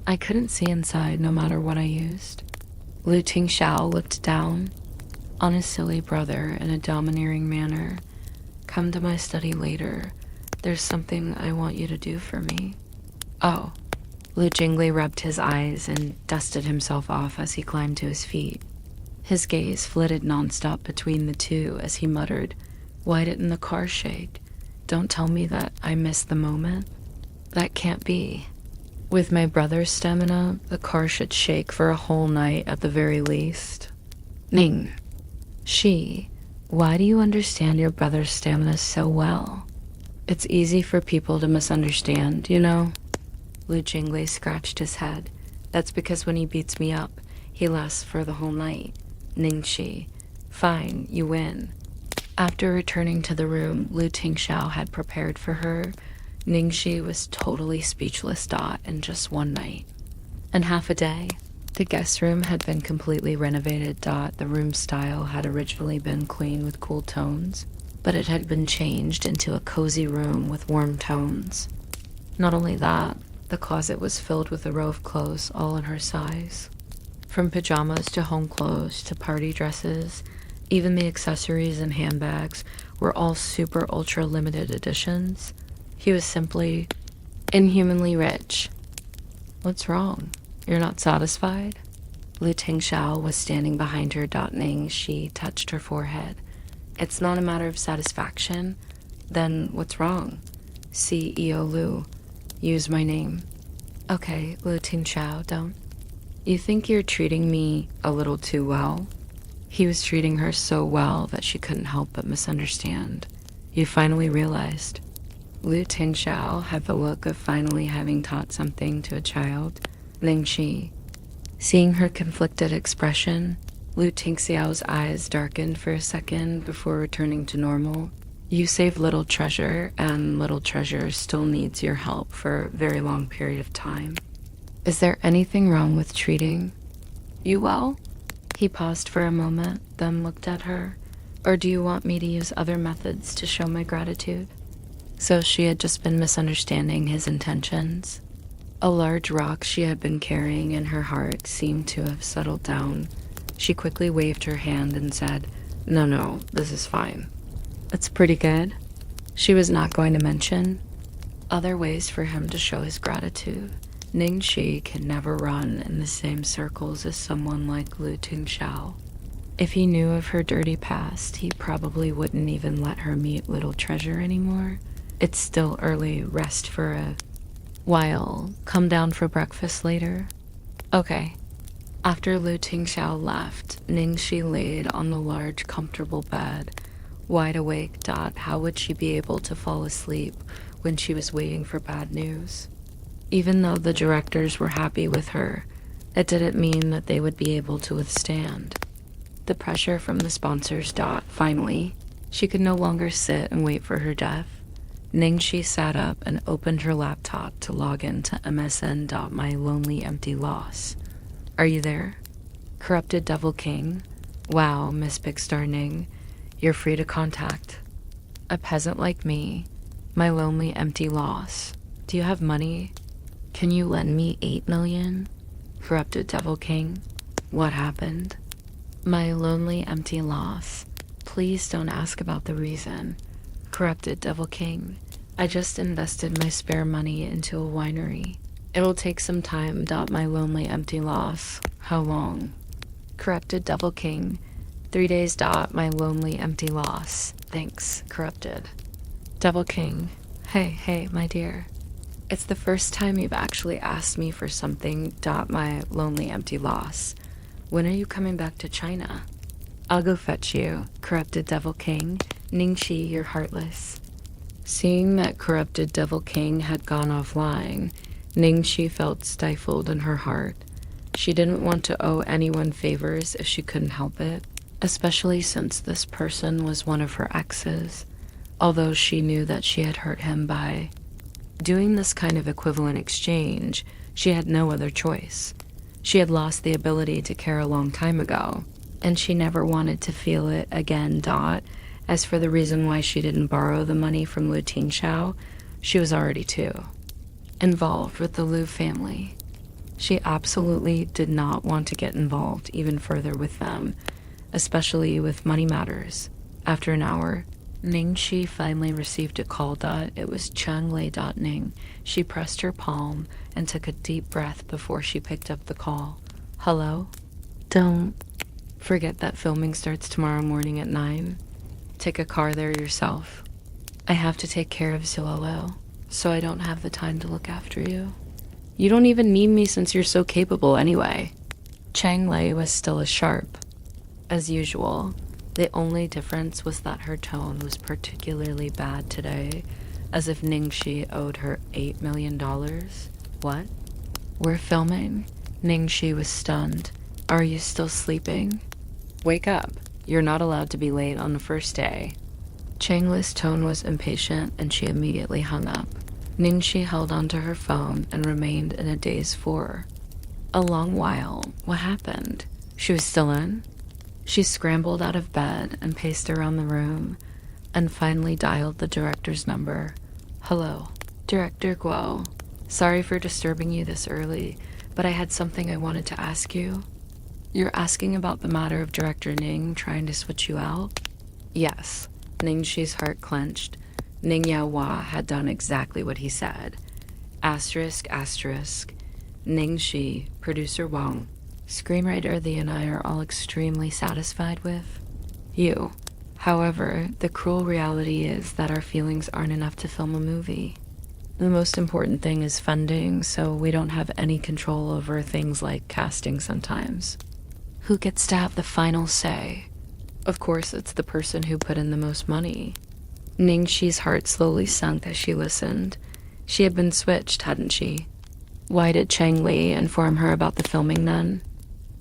I couldn't see inside no matter what I used. Lu Tingxiao looked down on his silly brother in a domineering manner. Come to my study later. There's something I want you to do for me. Oh. Lu Jingli rubbed his eyes and dusted himself off as he climbed to his feet. His gaze flitted nonstop between the two as he muttered, Why didn't the car shake? Don't tell me that I missed the moment. That can't be. With my brother's stamina, the car should shake for a whole night at the very least. Ning. Why do you understand your brother's stamina so well? It's easy for people to misunderstand, you know? Lu Jingli scratched his head. That's because when he beats me up, he lasts for the whole night. Ningxi. Fine, you win. After returning to the room Lu Tingxiao had prepared for her, Ningxi was totally speechless. In just one night. In half a day, the guest room had been completely renovated. The room's style had originally been clean with cool tones, but it had been changed into a cozy room with warm tones. Not only that, the closet was filled with a row of clothes all in her size. From pajamas to home clothes to party dresses, even the accessories and handbags were all super ultra limited editions. He was simply inhumanly rich. What's wrong? You're not satisfied? Lu Tingxiao was standing behind her. Ning. She touched her forehead. It's not a matter of satisfaction. Then what's wrong? CEO Lu. Use my name. Okay, Lu Tingxiao, don't. You think you're treating me a little too well? He was treating her so well that she couldn't help but misunderstand. You finally realized. Lu Tingxiao had the look of finally having taught something to a child. Ningxi. Seeing her conflicted expression, Lu Tingxiao's eyes darkened for a second before returning to normal. You save little treasure, and little treasure still needs your help for a very long period of time. Is there anything wrong with treating you well? He paused for a moment, then looked at her. Or do you want me to use other methods to show my gratitude? So she had just been misunderstanding his intentions. A large rock she had been carrying in her heart seemed to have settled down. She quickly waved her hand and said, No, this is fine. It's pretty good. She was not going to mention other ways for him to show his gratitude. Ningxi can never run in the same circles as someone like Lu Tingxiao. If he knew of her dirty past, he probably wouldn't even let her meet Little Treasure anymore. It's still early, rest for a while. Come down for breakfast later? Okay. After Lu Tingxiao left, Ningxi laid on the large, comfortable bed. Wide awake. How would she be able to fall asleep when she was waiting for bad news? Even though the directors were happy with her, it didn't mean that they would be able to withstand the pressure from the sponsors. Finally, she could no longer sit and wait for her death. Ningxi sat up and opened her laptop to log into MSN. My lonely empty loss. Are you there? Corrupted Devil King? Wow, Miss Big Star Ning. You're free to contact a peasant like me. My lonely empty loss. Do you have money? Can you lend me 8 million? Corrupted Devil King. What happened? My lonely empty loss. Please don't ask about the reason. Corrupted Devil King. I just invested my spare money into a winery. It'll take some time. My lonely empty loss. How long? Corrupted Devil King. 3 days. My lonely empty loss. Thanks, Corrupted Devil King. Hey, my dear. It's the first time you've actually asked me for something. My lonely empty loss. When are you coming back to China? I'll go fetch you, Corrupted Devil King. Ningxi, you're heartless. Seeing that Corrupted Devil King had gone offline, Ningxi felt stifled in her heart. She didn't want to owe anyone favors if she couldn't help it, especially since this person was one of her exes, although she knew that she had hurt him by doing this kind of equivalent exchange. She had no other choice. She had lost the ability to care a long time ago, and she never wanted to feel it again. As for the reason why she didn't borrow the money from Lu Tingxiao, she was already too involved with the Lu family. She absolutely did not want to get involved even further with them, especially with money matters. After an hour, Ningxi finally received a call. It was Changlei. Ning. She pressed her palm and took a deep breath before she picked up the call. Hello? Don't forget that filming starts tomorrow morning at 9. Take a car there yourself. I have to take care of Zilolo, so I don't have the time to look after you. You don't even need me since you're so capable anyway. Changlei was still as sharp as usual. The only difference was that her tone was particularly bad today, as if Ningxi owed her $8 million. What? We're filming? Ningxi was stunned. Are you still sleeping? Wake up. You're not allowed to be late on the first day. Changlei's tone was impatient, and she immediately hung up. Ningxi held onto her phone and remained in a daze for a long while. What happened? She was still in? She scrambled out of bed and paced around the room, and finally dialed the director's number. Hello, Director Guo. Sorry for disturbing you this early, but I had something I wanted to ask you. You're asking about the matter of Director Ning trying to switch you out? Yes. Ningxi's heart clenched. Ning Yaohua had done exactly what he said. Asterisk. Ningxi, producer Wang, screenwriter Thee and I are all extremely satisfied with you. However, the cruel reality is that our feelings aren't enough to film a movie. The most important thing is funding, so we don't have any control over things like casting sometimes. Who gets to have the final say? Of course, it's the person who put in the most money. Ningxi's heart slowly sunk as she listened. She had been switched, hadn't she? Why did Changlei inform her about the filming then?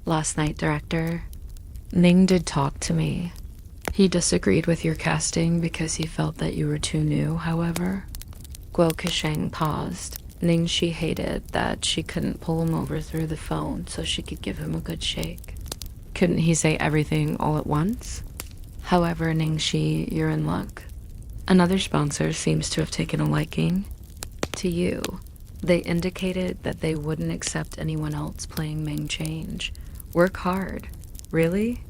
Last night, Director. Ning did talk to me. He disagreed with your casting because he felt that you were too new, however. Guo Kesheng paused. Ningxi hated that she couldn't pull him over through the phone so she could give him a good shake. Couldn't he say everything all at once? However, Ningxi, you're in luck. Another sponsor seems to have taken a liking to you. They indicated that they wouldn't accept anyone else playing Ming Change. Work hard. Really?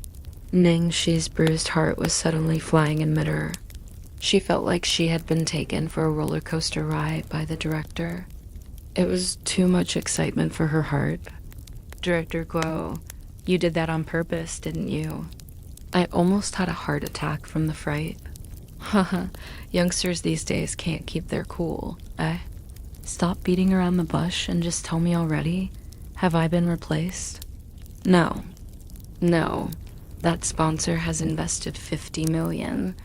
Ning-Shi's bruised heart was suddenly flying in midair. She felt like she had been taken for a roller coaster ride by the director. It was too much excitement for her heart. Director Guo, you did that on purpose, didn't you? I almost had a heart attack from the fright. Haha, youngsters these days can't keep their cool, eh? Stop beating around the bush and just tell me already. Have I been replaced? No. That sponsor has invested $50 million.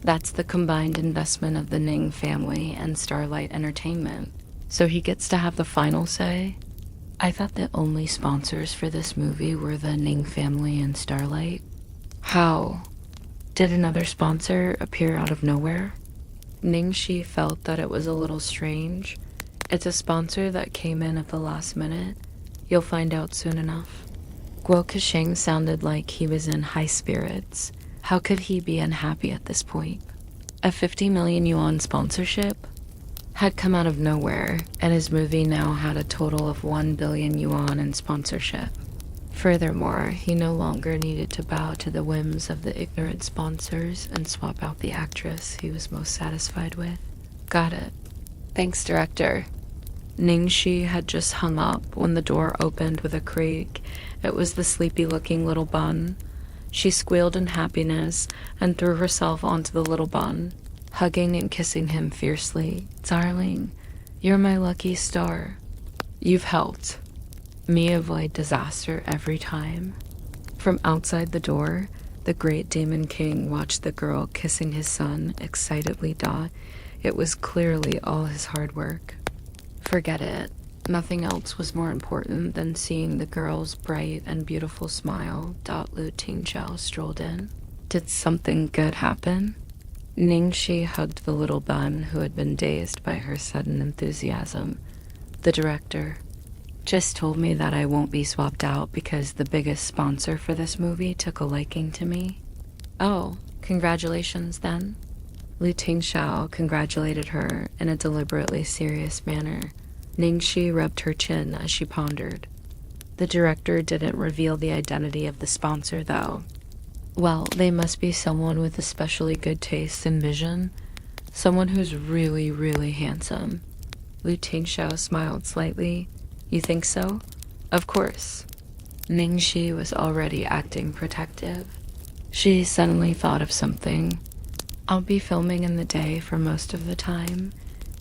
That's the combined investment of the Ning family and Starlight Entertainment. So he gets to have the final say? I thought the only sponsors for this movie were the Ning family and Starlight. How? Did another sponsor appear out of nowhere? Ning-Shi felt that it was a little strange. It's a sponsor that came in at the last minute. You'll find out soon enough. Guo Kexing sounded like he was in high spirits. How could he be unhappy at this point? A 50 million yuan sponsorship had come out of nowhere, and his movie now had a total of 1 billion yuan in sponsorship. Furthermore, he no longer needed to bow to the whims of the ignorant sponsors and swap out the actress he was most satisfied with. Got it. Thanks, director. Ning-Shi had just hung up when the door opened with a creak. It was the sleepy-looking little bun. She squealed in happiness and threw herself onto the little bun, hugging and kissing him fiercely. Darling, you're my lucky star. You've helped me avoid disaster every time. From outside the door, the great Demon King watched the girl kissing his son excitedly. It was clearly all his hard work. Forget it. Nothing else was more important than seeing the girl's bright and beautiful smile. Lu Tingzhao strolled in. Did something good happen? Ning-Shi hugged the little bun who had been dazed by her sudden enthusiasm. The director just told me that I won't be swapped out because the biggest sponsor for this movie took a liking to me. Oh, congratulations then. Lu Tingzhao congratulated her in a deliberately serious manner. Ning-Shi rubbed her chin as she pondered. The director didn't reveal the identity of the sponsor, though. Well, they must be someone with especially good taste and vision. Someone who's really, really handsome. Lu Tingzhao smiled slightly. You think so? Of course. Ning-Shi was already acting protective. She suddenly thought of something. I'll be filming in the day for most of the time,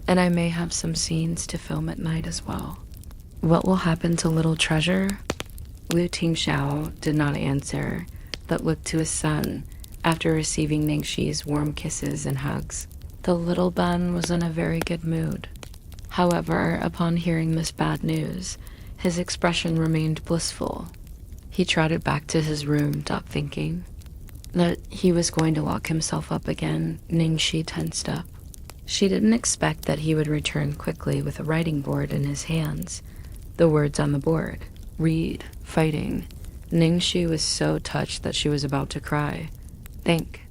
and I may have some scenes to film at night as well. What will happen to little treasure? Lu Tingzhao did not answer, but looked to his son after receiving Ning-Shi's warm kisses and hugs. The little bun was in a very good mood. However, upon hearing this bad news, his expression remained blissful. He trotted back to his room, thinking that he was going to lock himself up again. Ning-Shi tensed up. She didn't expect that he would return quickly with a writing board in his hands. The words on the board: read, fighting. Ning-Shi was so touched that she was about to cry. Think.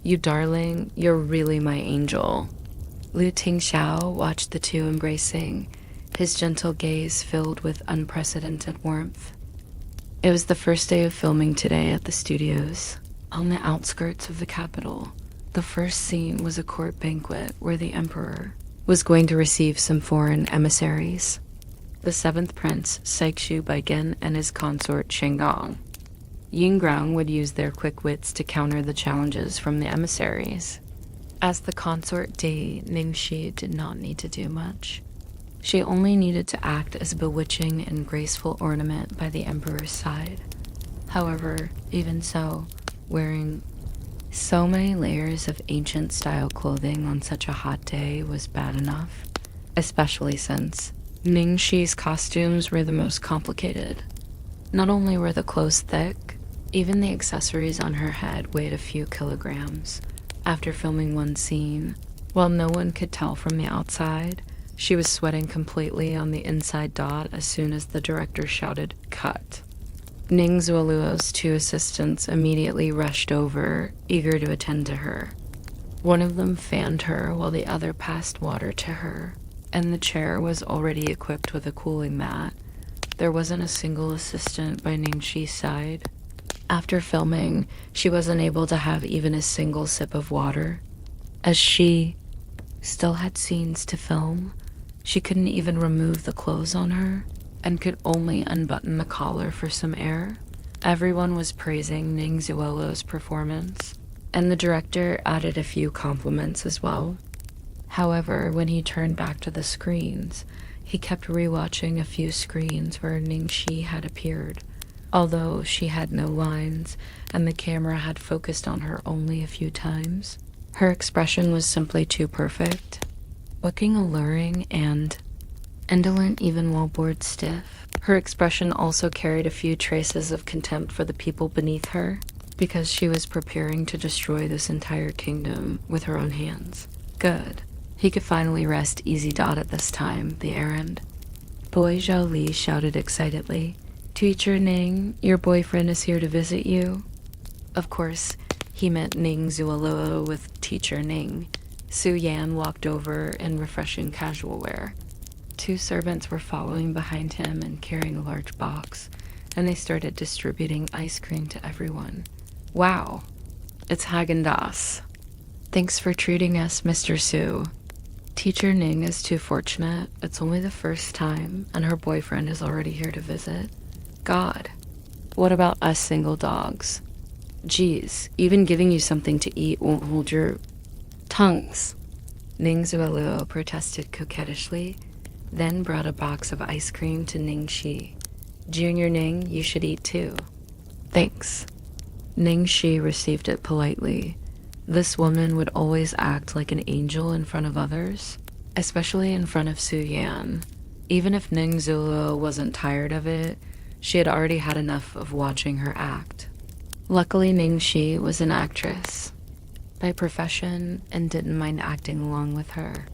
You darling, you're really my angel. Lu Tingzhao watched the two embracing, his gentle gaze filled with unprecedented warmth. It was the first day of filming today at the studios. On the outskirts of the capital, the first scene was a court banquet where the emperor was going to receive some foreign emissaries. The seventh prince, Saikshu Baigen, and his consort Shenggong. Yingrang would use their quick wits to counter the challenges from the emissaries. As the consort Di, Ning-Shi did not need to do much. She only needed to act as a bewitching and graceful ornament by the emperor's side. However, even so, wearing so many layers of ancient-style clothing on such a hot day was bad enough, especially since Ning-Shi's costumes were the most complicated. Not only were the clothes thick, even the accessories on her head weighed a few kilograms. After filming one scene, while no one could tell from the outside, she was sweating completely on the inside as soon as the director shouted, "Cut." Ning Zuoluo's two assistants immediately rushed over, eager to attend to her. One of them fanned her while the other passed water to her. and the chair was already equipped with a cooling mat. There wasn't a single assistant by Ningxi's side. After filming, she wasn't able to have even a single sip of water. As she still had scenes to film, she couldn't even remove the clothes on her and could only unbutton the collar for some air. Everyone was praising Ning Zuelo's performance, and the director added a few compliments as well. However, when he turned back to the screens, he kept rewatching a few screens where Ningxi had appeared, although she had no lines and the camera had focused on her only a few times. Her expression was simply too perfect, looking alluring and indolent even while bored stiff. Her expression also carried a few traces of contempt for the people beneath her, because she was preparing to destroy this entire kingdom with her own hands. Good. He could finally rest easy dot at this time, the errand. Boy Zhao Li shouted excitedly, "Teacher Ning, your boyfriend is here to visit you." Of course, he meant Ning Zueluo with Teacher Ning. Su Yan walked over in refreshing casual wear. Two servants were following behind him and carrying a large box, and they started distributing ice cream to everyone. Wow, it's Haagen-Dazs. Thanks for treating us, Mr. Su. Teacher Ning is too fortunate. It's only the first time, and her boyfriend is already here to visit. God, what about us single dogs? Geez, even giving you something to eat won't hold your tongues. Ning Zueluo protested coquettishly, then brought a box of ice cream to Ningxi. Junior Ning, you should eat too. Thanks. Ningxi received it politely. This woman would always act like an angel in front of others, especially in front of Su Yan. Even if Ning Zueluo wasn't tired of it, she had already had enough of watching her act. Luckily, Ningxi was an actress by profession and didn't mind acting along with her.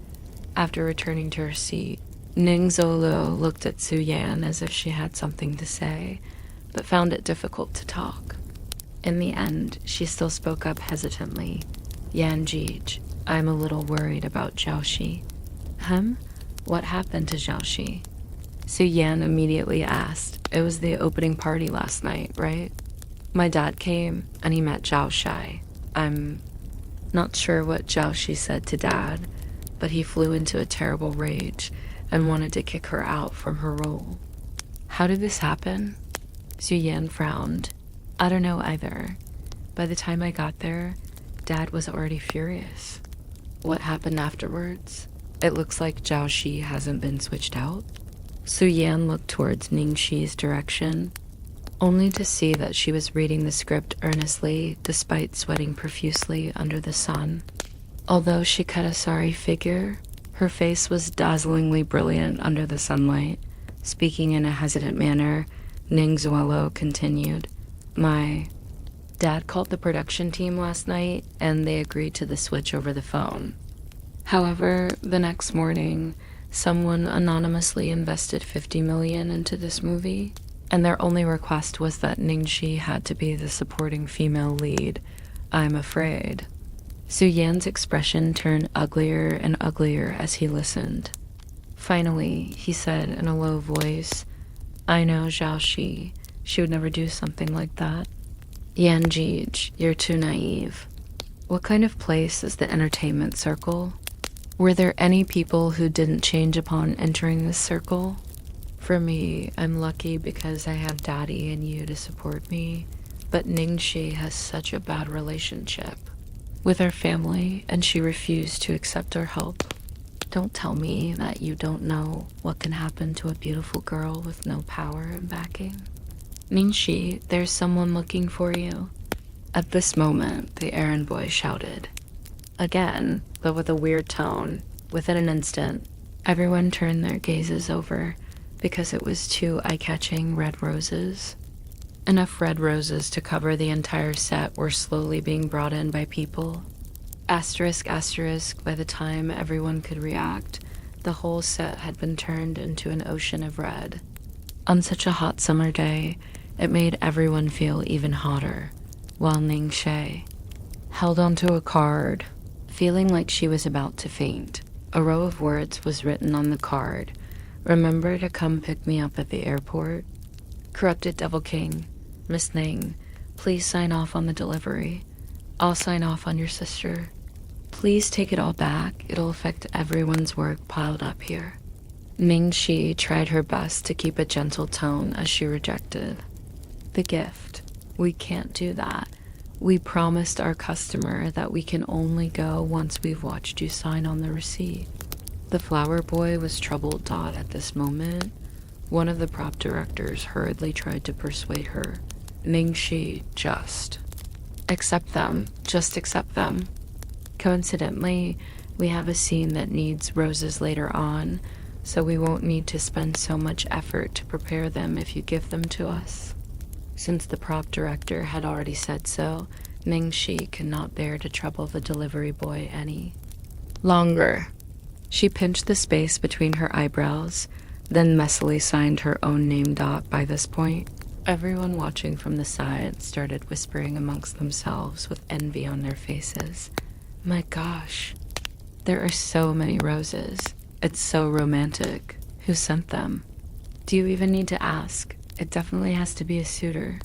After returning to her seat, Ning Zueluo looked at Su Yan as if she had something to say, but found it difficult to talk. In the end, she still spoke up hesitantly. Yan Jij, I'm a little worried about Zhaoxi. What happened to Zhaoxi? Su Yan immediately asked. It was the opening party last night, right? My dad came, and he met Zhaoxi. I'm not sure what Zhaoxi said to Dad, but he flew into a terrible rage and wanted to kick her out from her role. How did this happen? Su Yan frowned. I don't know either. By the time I got there, Dad was already furious. What happened afterwards? It looks like Zhaoxi hasn't been switched out. Su Yan looked towards Ningxi's direction, only to see that she was reading the script earnestly despite sweating profusely under the sun. Although she cut a sorry figure, her face was dazzlingly brilliant under the sunlight. Speaking in a hesitant manner, Ning Zueluo continued. My dad called the production team last night, and they agreed to the switch over the phone. However, the next morning, someone anonymously invested $50 million into this movie, and their only request was that Ningxi had to be the supporting female lead. I'm afraid. Su Yan's expression turned uglier and uglier as he listened. Finally, he said in a low voice, I know Zhaoxi. She would never do something like that. Yan Jij, you're too naive. What kind of place is the entertainment circle? Were there any people who didn't change upon entering this circle? For me, I'm lucky because I have Daddy and you to support me, but Ningxi has such a bad relationship with her family, and she refused to accept our help. Don't tell me that you don't know what can happen to a beautiful girl with no power and backing. Ningxi, there's someone looking for you. At this moment, the errand boy shouted. Again, but with a weird tone. Within an instant, everyone turned their gazes over because it was two eye-catching red roses. Enough red roses to cover the entire set were slowly being brought in by people. Asterisk, asterisk, by the time everyone could react, the whole set had been turned into an ocean of red. On such a hot summer day, it made everyone feel even hotter, while Ningxi held onto a card, feeling like she was about to faint. A row of words was written on the card. Remember to come pick me up at the airport. Corrupted Devil King, Miss Ning, please sign off on the delivery. I'll sign off on your sister. Please take it all back. It'll affect everyone's work piled up here. Ning Shi tried her best to keep a gentle tone as she rejected. The gift. We can't do that. We promised our customer that we can only go once we've watched you sign on the receipt. The flower boy was troubled at this moment. One of the prop directors hurriedly tried to persuade her. Ning Shi, just accept them. Just accept them. Coincidentally, we have a scene that needs roses later on, so we won't need to spend so much effort to prepare them if you give them to us. Since the prop director had already said so, Ning Shi could not bear to trouble the delivery boy any longer. She pinched the space between her eyebrows, then messily signed her own name. By this point, everyone watching from the side started whispering amongst themselves with envy on their faces. My gosh, there are so many roses. It's so romantic. Who sent them? Do you even need to ask? It definitely has to be a suitor.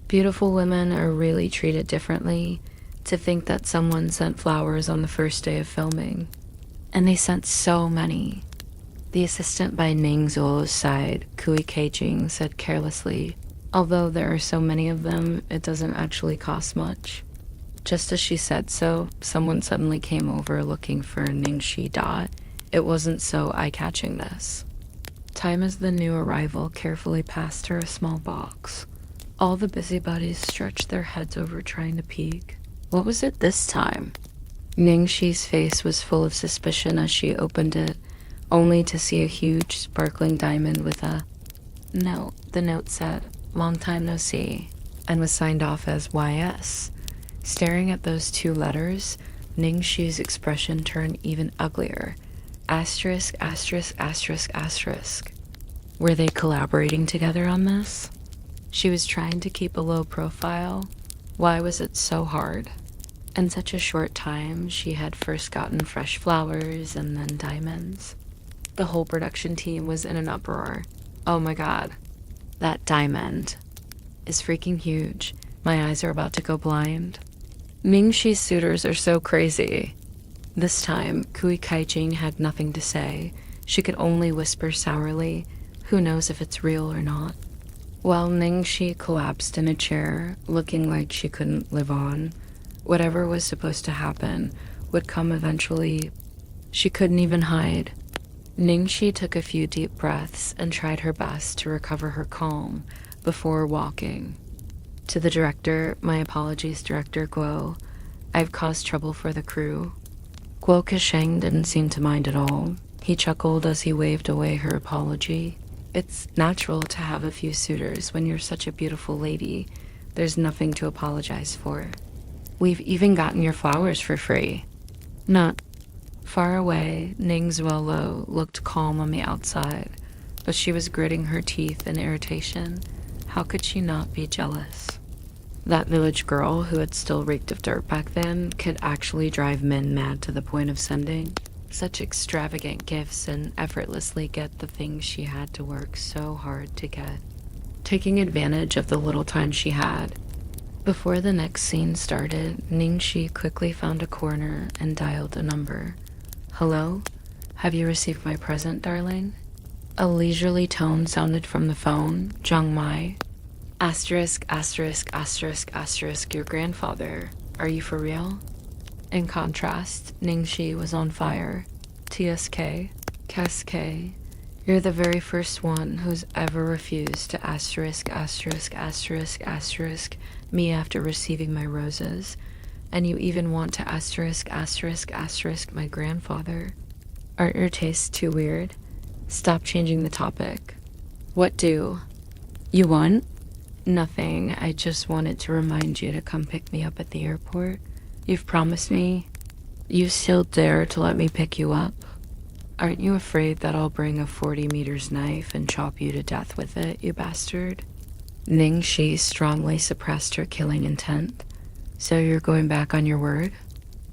Beautiful women are really treated differently. To think that someone sent flowers on the first day of filming. And they sent so many. The assistant by Ning Zhuo's side, Kui Keijing, said carelessly, although there are so many of them, it doesn't actually cost much. Just as she said so, someone suddenly came over looking for Ning Shi. It wasn't so eye-catching this time as the new arrival carefully passed her a small box. All the busybodies stretched their heads over trying to peek. What was it this time? Ning Shi's face was full of suspicion as she opened it, only to see a huge sparkling diamond with a note. The note said, "Long time no see," and was signed off as YS. Staring at those two letters, Ning Shi's expression turned even uglier. Asterisk, asterisk, asterisk, asterisk. Were they collaborating together on this? She was trying to keep a low profile. Why was it so hard? In such a short time, she had first gotten fresh flowers and then diamonds. The whole production team was in an uproar. Oh my god, that diamond is freaking huge. My eyes are about to go blind. Ning Shi's suitors are so crazy. This time, Kui Kaijing had nothing to say. She could only whisper sourly, who knows if it's real or not. While Ning Shi collapsed in a chair, looking like she couldn't live on, whatever was supposed to happen would come eventually. She couldn't even hide. Ning Shi took a few deep breaths and tried her best to recover her calm before walking. To the director, my apologies, Director Guo. I've caused trouble for the crew. Guo Kasheng didn't seem to mind at all. He chuckled as he waved away her apology. It's natural to have a few suitors when you're such a beautiful lady. There's nothing to apologize for. We've even gotten your flowers for free. Not far away, Ning Zuolo looked calm on the outside, but she was gritting her teeth in irritation. How could she not be jealous? That village girl, who had still reeked of dirt back then, could actually drive men mad to the point of sending such extravagant gifts and effortlessly get the things she had to work so hard to get, taking advantage of the little time she had. Before the next scene started, Ning Shi quickly found a corner and dialed a number. Hello? Have you received my present, darling? A leisurely tone sounded from the phone. Zhang Mai. Asterisk, asterisk, asterisk, asterisk, your grandfather. Are you for real? In contrast, Ning Shi was on fire. TSK. Casque. You're the very first one who's ever refused to asterisk, asterisk, asterisk, asterisk me after receiving my roses. And you even want to asterisk, asterisk, asterisk my grandfather. Aren't your tastes too weird? Stop changing the topic. What do? You want? Nothing. I just wanted to remind you to come pick me up at the airport. You've promised me. You still dare to let me pick you up? Aren't you afraid that I'll bring a 40 meters knife and chop you to death with it, you bastard? Ning Shi strongly suppressed her killing intent. So you're going back on your word?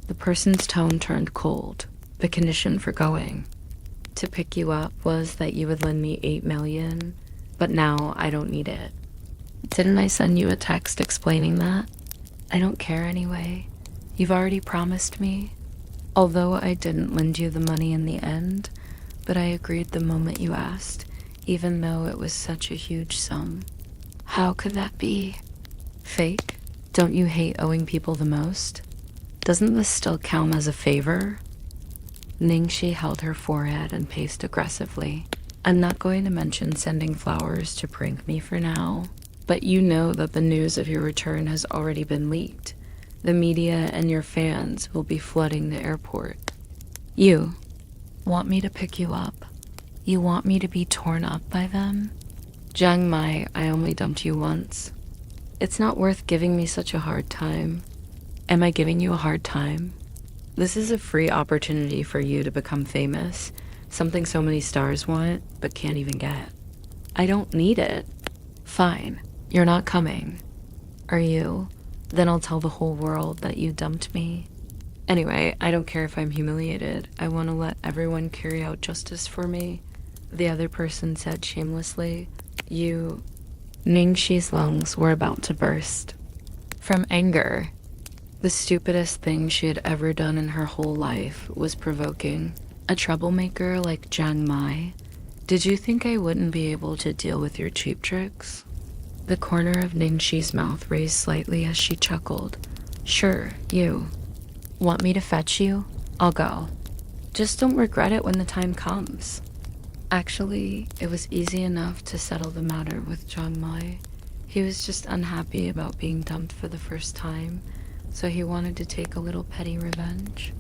The person's tone turned cold. the condition for going. To pick you up was that you would lend me 8 million, but now I don't need it. Didn't I send you a text explaining that? I don't care anyway. You've already promised me. Although I didn't lend you the money in the end, but I agreed the moment you asked, even though it was such a huge sum. How could that be? Fake? Don't you hate owing people the most? Doesn't this still count as a favor? Ningxi held her forehead and paced aggressively. I'm not going to mention sending flowers to prank me for now, but you know that the news of your return has already been leaked. The media and your fans will be flooding the airport. You want me to pick you up? You want me to be torn up by them? Jiang Mai, I only dumped you once. It's not worth giving me such a hard time. Am I giving you a hard time? This is a free opportunity for you to become famous, something so many stars want but can't even get. I don't need it. Fine, you're not coming. Are you? Then I'll tell the whole world that you dumped me. Anyway, I don't care if I'm humiliated. I want to let everyone carry out justice for me. The other person said shamelessly. Ningxi's lungs were about to burst. From anger. The stupidest thing she had ever done in her whole life was provoking a troublemaker like Jiang Mai. Did you think I wouldn't be able to deal with your cheap tricks? The corner of Ningxi's mouth raised slightly as she chuckled. Sure, you. Want me to fetch you? I'll go. Just don't regret it when the time comes. Actually, it was easy enough to settle the matter with Jiang Mai. He was just unhappy about being dumped for the first time, so he wanted to take a little petty revenge.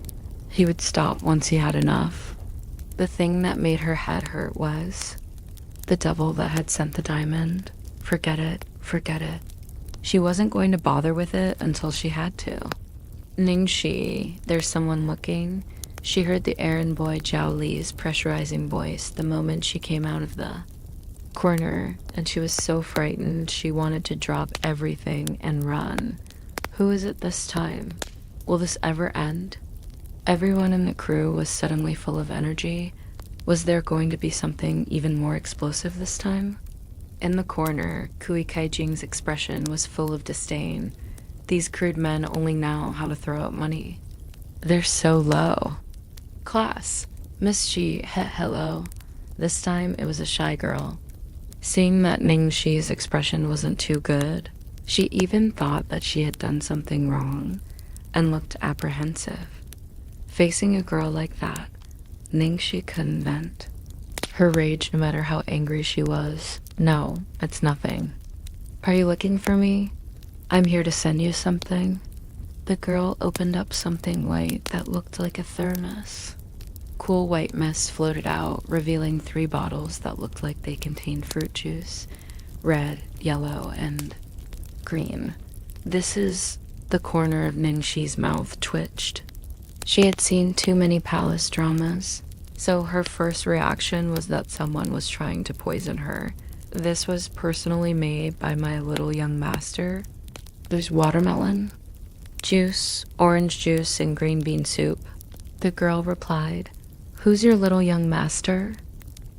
He would stop once he had enough. The thing that made her head hurt was the devil that had sent the diamond. Forget it, forget it. She wasn't going to bother with it until she had to. Ningxi, there's someone looking. She heard the errand boy Zhao Li's pressurizing voice the moment she came out of the corner, and she was so frightened she wanted to drop everything and run. Who is it this time? Will this ever end? Everyone in the crew was suddenly full of energy. Was there going to be something even more explosive this time? In the corner, Kui Kaijing's expression was full of disdain. These crude men only know how to throw out money. They're so low. Class, Miss Ji, hello. This time it was a shy girl. Seeing that Ningxi's expression wasn't too good, she even thought that she had done something wrong and looked apprehensive. Facing a girl like that, Ningxi couldn't vent. Her rage, no matter how angry she was. No, it's nothing. Are you looking for me? I'm here to send you something. The girl opened up something white that looked like a thermos. Cool white mist floated out, revealing 3 bottles that looked like they contained fruit juice. Red, yellow, and green. This is... The corner of Ningxi's mouth twitched. She had seen too many palace dramas, so her first reaction was that someone was trying to poison her. This was personally made by my little young master. There's watermelon, juice, orange juice, and green bean soup. The girl replied, Who's your little young master?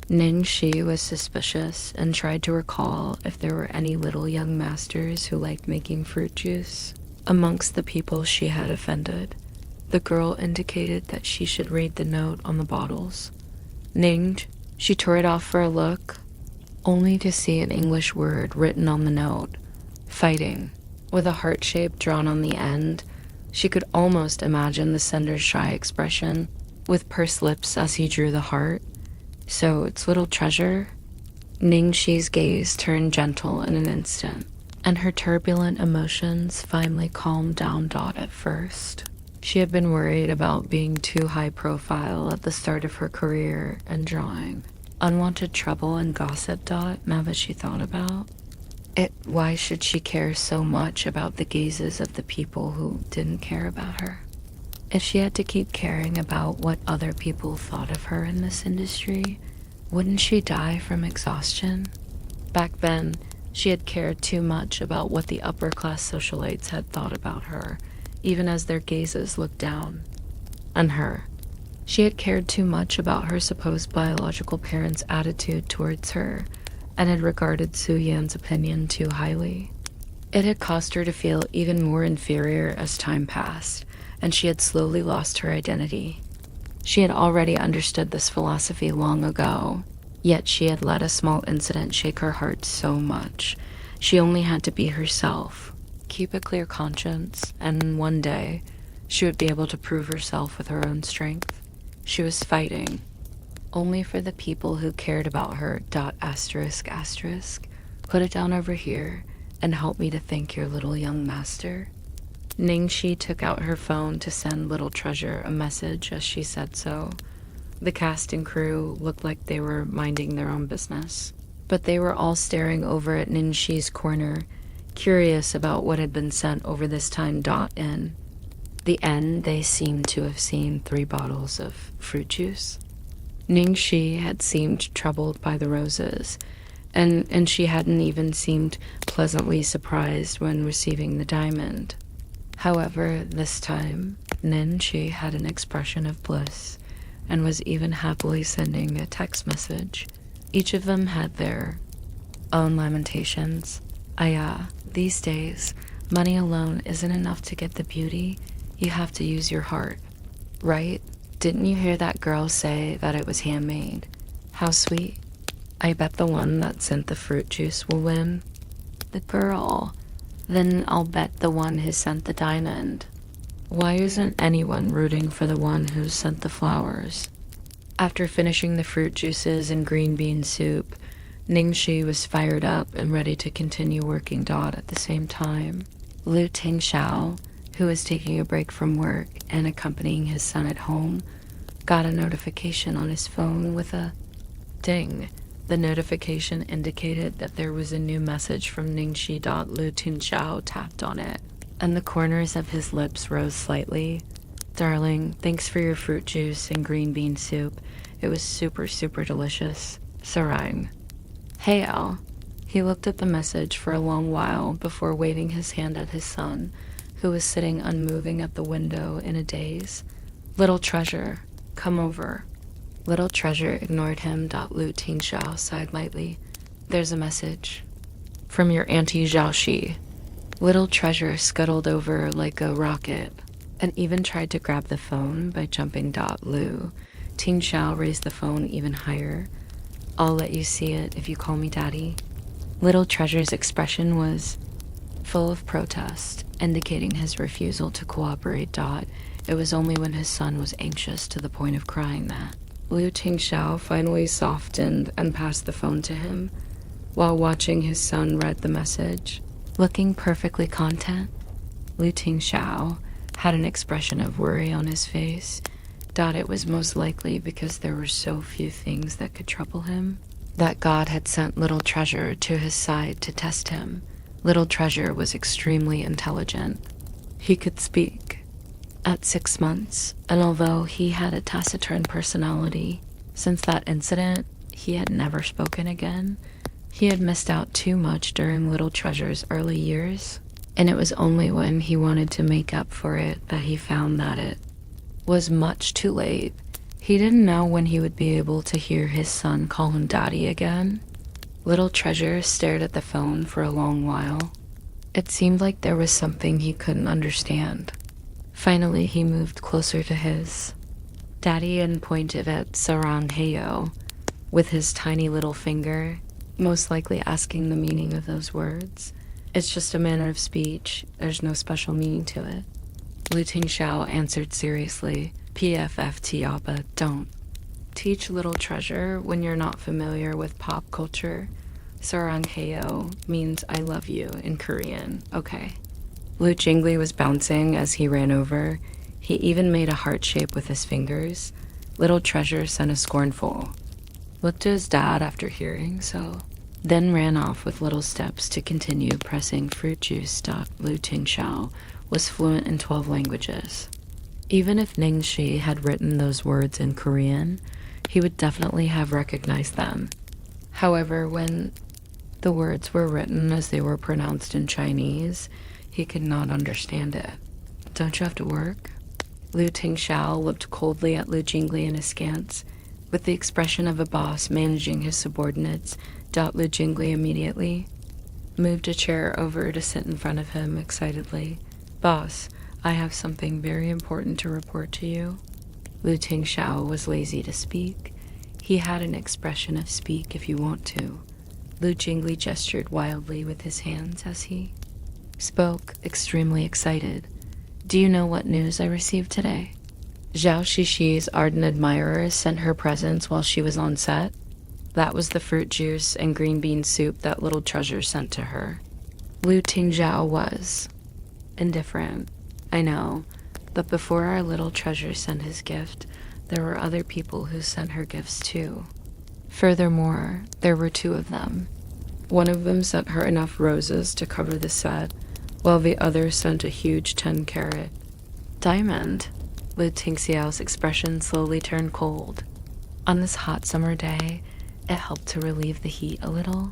Ningxi was suspicious and tried to recall if there were any little young masters who liked making fruit juice. Amongst the people she had offended, the girl indicated that she should read the note on the bottles. She tore it off for a look, only to see an English word written on the note, fighting, with a heart shape drawn on the end. She could almost imagine the sender's shy expression, with pursed lips as he drew the heart. So it's little treasure? Ningxi's gaze turned gentle in an instant, and her turbulent emotions finally calmed down. At first, she had been worried about being too high profile at the start of her career and drawing. Unwanted trouble and gossip. Now that she thought about it, why should she care so much about the gazes of the people who didn't care about her? If she had to keep caring about what other people thought of her in this industry, wouldn't she die from exhaustion? Back then, she had cared too much about what the upper-class socialites had thought about her, even as their gazes looked down on her. She had cared too much about her supposed biological parents' attitude towards her and had regarded Su Yan's opinion too highly. It had caused her to feel even more inferior as time passed, and she had slowly lost her identity. She had already understood this philosophy long ago, yet she had let a small incident shake her heart so much. She only had to be herself, keep a clear conscience, and one day she would be able to prove herself with her own strength. She was fighting, only for the people who cared about her. Put it down over here and help me to thank your little young master. Ningxi took out her phone to send Little Treasure a message as she said so. The cast and crew looked like they were minding their own business, but they were all staring over at Ningxi's corner, curious about what had been sent over this time. In the end, they seemed to have seen 3 bottles of fruit juice. Ningxi had seemed troubled by the roses, and she hadn't even seemed pleasantly surprised when receiving the diamond. However, this time, Ningxi had an expression of bliss and was even happily sending a text message. Each of them had their own lamentations. These days, money alone isn't enough to get the beauty. You have to use your heart, right? Didn't you hear that girl say that it was handmade? How sweet. I bet the one that sent the fruit juice will win. The girl. Then I'll bet the one who sent the diamond. Why isn't anyone rooting for the one who sent the flowers? After finishing the fruit juices and green bean soup, Ningxi was fired up and ready to continue working at the same time. Lu Tingxiao, who was taking a break from work and accompanying his son at home, got a notification on his phone with a ding. The notification indicated that there was a new message from Ningxi. Lu Tingxiao tapped on it, and the corners of his lips rose slightly. Darling, thanks for your fruit juice and green bean soup. It was super delicious. Sarang. Hey, Al. He looked at the message for a long while before waving his hand at his son, who was sitting unmoving at the window in a daze. Little Treasure, come over. Little Treasure ignored him. Lu Tingxiao sighed lightly. There's a message. From your Auntie Zhaoxi. Little Treasure scuttled over like a rocket and even tried to grab the phone by jumping. Lu Tingxiao raised the phone even higher. I'll let you see it if you call me Daddy. Little Treasure's expression was full of protest, indicating his refusal to cooperate. It was only when his son was anxious to the point of crying that Lu Tingxiao finally softened and passed the phone to him, while watching his son read the message. Looking perfectly content, Lu Tingxiao had an expression of worry on his face. It was most likely because there were so few things that could trouble him, that God had sent Little Treasure to his side to test him. Little Treasure was extremely intelligent. He could speak. At 6 months, and although he had a taciturn personality, since that incident, he had never spoken again. He had missed out too much during Little Treasure's early years, and it was only when he wanted to make up for it that he found that it was much too late. He didn't know when he would be able to hear his son call him Daddy again. Little Treasure stared at the phone for a long while. It seemed like there was something he couldn't understand. Finally, he moved closer to his Daddy and pointed at Sarang Heyo with his tiny little finger, most likely asking the meaning of those words. It's just a manner of speech. There's no special meaning to it. Lu Tingxiao answered seriously. PFFT Appa, don't. Teach Little Treasure when you're not familiar with pop culture. Sarang Heyo means I love you in Korean. Okay. Lu Jingli was bouncing as he ran over. He even made a heart shape with his fingers. Little Treasure sent a scornful look to his dad after hearing so, then ran off with little steps to continue pressing fruit juice. Lu Tingxiao was fluent in 12 languages. Even if Ningxi had written those words in Korean, he would definitely have recognized them. However, when the words were written as they were pronounced in Chinese, he could not understand it. Don't you have to work? Lu Tingxiao looked coldly at Lu Jingli and askance. With the expression of a boss managing his subordinates, Lu Jingli immediately moved a chair over to sit in front of him excitedly. Boss, I have something very important to report to you. Lu Tingxiao was lazy to speak. He had an expression of speak if you want to. Lu Jingli gestured wildly with his hands as he spoke, extremely excited. Do you know what news I received today? Zhao Shishi's ardent admirers sent her presents while she was on set. That was the fruit juice and green bean soup that little treasure sent to her. Lu Tingzhao was indifferent. I know, but before our little treasure sent his gift, there were other people who sent her gifts too. Furthermore, there were two of them. One of them sent her enough roses to cover the set, while the other sent a huge 10-carat diamond. Lu Tingxiao's expression slowly turned cold. On this hot summer day, it helped to relieve the heat a little.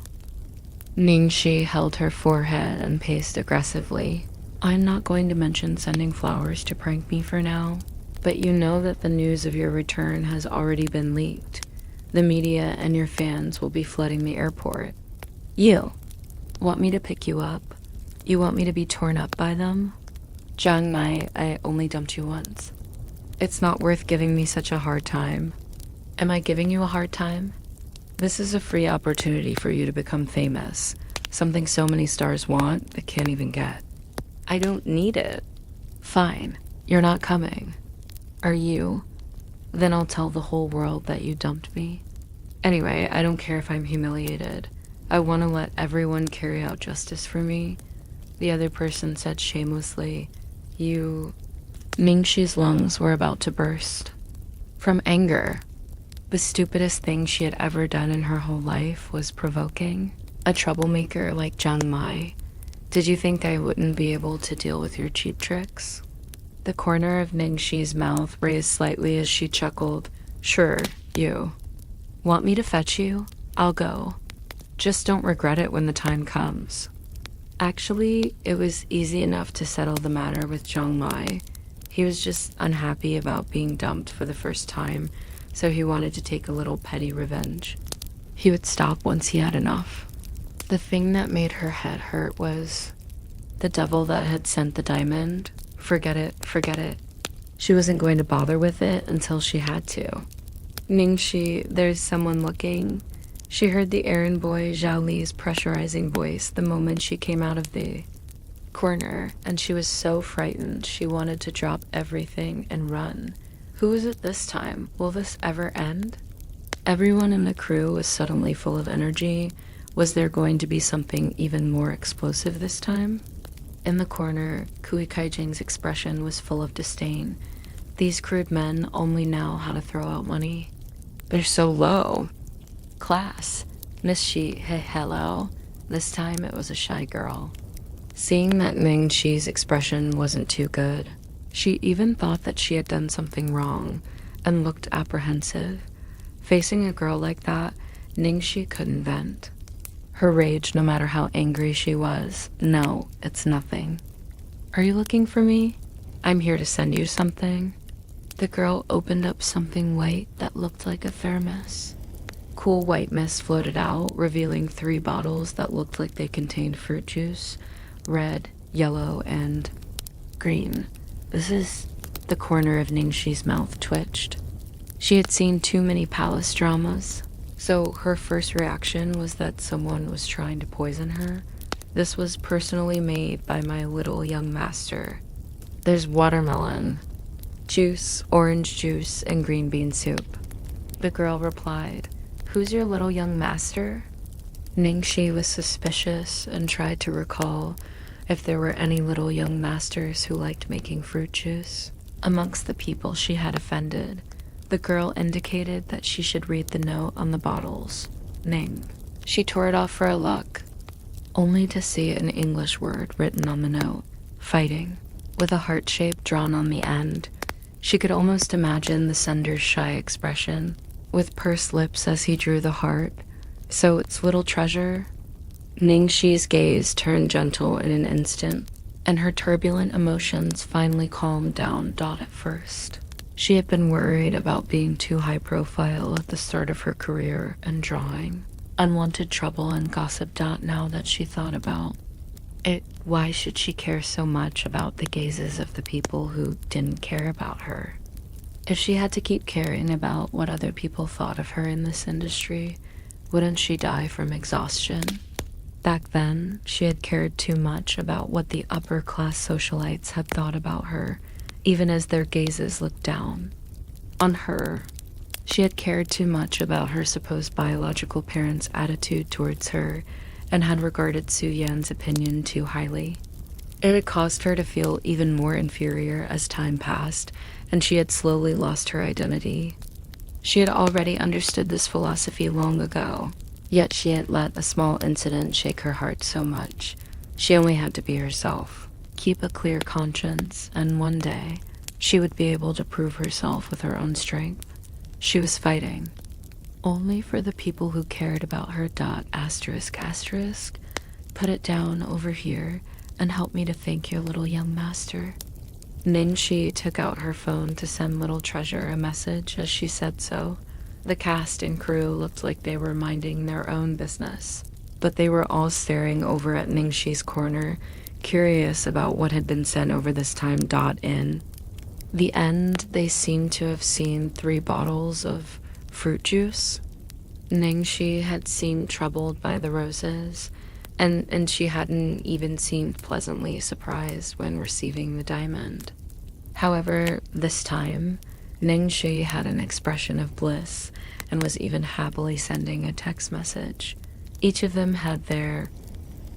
Ningxi held her forehead and paced aggressively. I'm not going to mention sending flowers to prank me for now, but you know that the news of your return has already been leaked. The media and your fans will be flooding the airport. You want me to pick you up? You want me to be torn up by them? Jiang Mai, I only dumped you once. It's not worth giving me such a hard time. Am I giving you a hard time? This is a free opportunity for you to become famous, something so many stars want but can't even get. I don't need it. Fine, you're not coming. Are you? Then I'll tell the whole world that you dumped me. Anyway, I don't care if I'm humiliated. I want to let everyone carry out justice for me. The other person said shamelessly, you... Ningxi's lungs were about to burst. From anger. The stupidest thing she had ever done in her whole life was provoking a troublemaker like Jiang Mai. Did you think I wouldn't be able to deal with your cheap tricks? The corner of Ningxi's mouth raised slightly as she chuckled. Sure, you. Want me to fetch you? I'll go. Just don't regret it when the time comes. Actually, it was easy enough to settle the matter with Jiang Mai. He was just unhappy about being dumped for the first time, so he wanted to take a little petty revenge. He would stop once he had enough. The thing that made her head hurt was the devil that had sent the diamond. Forget it, forget it. She wasn't going to bother with it until she had to. Ningxi, there's someone looking. She heard the errand boy Zhao Li's pressurizing voice the moment she came out of the corner, and she was so frightened she wanted to drop everything and run. Who is it this time? Will this ever end? Everyone in the crew was suddenly full of energy. Was there going to be something even more explosive this time? In the corner, Kui Kaijing's expression was full of disdain. These crude men only know how to throw out money. They're so low. Class. Miss Shi, hey, hello. This time it was a shy girl. Seeing that Ning Shi's expression wasn't too good, she even thought that she had done something wrong and looked apprehensive. Facing a girl like that, Ning Shi couldn't vent. Her rage, no matter how angry she was, no, it's nothing. Are you looking for me? I'm here to send you something. The girl opened up something white that looked like a thermos. Cool white mist floated out, revealing 3 bottles that looked like they contained fruit juice, red, yellow, and green. This is... The corner of Ningxi's mouth twitched. She had seen too many palace dramas, so her first reaction was that someone was trying to poison her. This was personally made by my little young master. There's watermelon, juice, orange juice, and green bean soup. The girl replied, Who's your little young master? Ningxi was suspicious and tried to recall if there were any little young masters who liked making fruit juice. Amongst the people she had offended, the girl indicated that she should read the note on the bottles. Ning. She tore it off for a look, only to see an English word written on the note. Fighting. With a heart shape drawn on the end. She could almost imagine the sender's shy expression, with pursed lips as he drew the heart. So it's little treasure? Ningxi's gaze turned gentle in an instant, and her turbulent emotions finally calmed down Dot at first. She had been worried about being too high profile at the start of her career in drawing. Unwanted trouble and gossip. Now that she thought about it, why should she care so much about the gazes of the people who didn't care about her? If she had to keep caring about what other people thought of her in this industry, wouldn't she die from exhaustion? Back then, she had cared too much about what the upper-class socialites had thought about her, even as their gazes looked down on her. She had cared too much about her supposed biological parents' attitude towards her and had regarded Su Yan's opinion too highly. It had caused her to feel even more inferior as time passed, and she had slowly lost her identity. She had already understood this philosophy long ago, yet she had let a small incident shake her heart so much. She only had to be herself, keep a clear conscience, and one day, she would be able to prove herself with her own strength. She was fighting, only for the people who cared about her. Asterisk, asterisk, put it down over here and help me to thank your little young master. Ningxi took out her phone to send Little Treasure a message as she said so. The cast and crew looked like they were minding their own business, but they were all staring over at Ningxi's corner, curious about what had been sent over this time. In the end, they seemed to have seen 3 bottles of fruit juice. Ningxi had seemed troubled by the roses, and she hadn't even seemed pleasantly surprised when receiving the diamond. However, this time, Ningxi had an expression of bliss and was even happily sending a text message. Each of them had their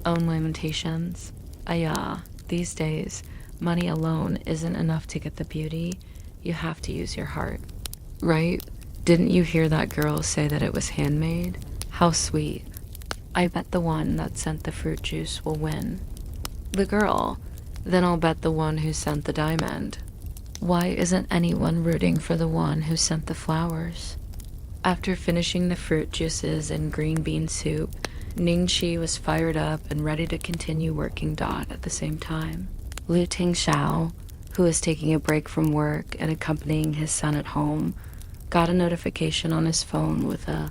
own limitations. These days, money alone isn't enough to get the beauty. You have to use your heart. Right? Didn't you hear that girl say that it was handmade? How sweet. I bet the one that sent the fruit juice will win. The girl? Then I'll bet the one who sent the diamond. Why isn't anyone rooting for the one who sent the flowers? After finishing the fruit juices and green bean soup, Ningxi was fired up and ready to continue working. At the same time, Lu Tingxiao, who was taking a break from work and accompanying his son at home, got a notification on his phone with a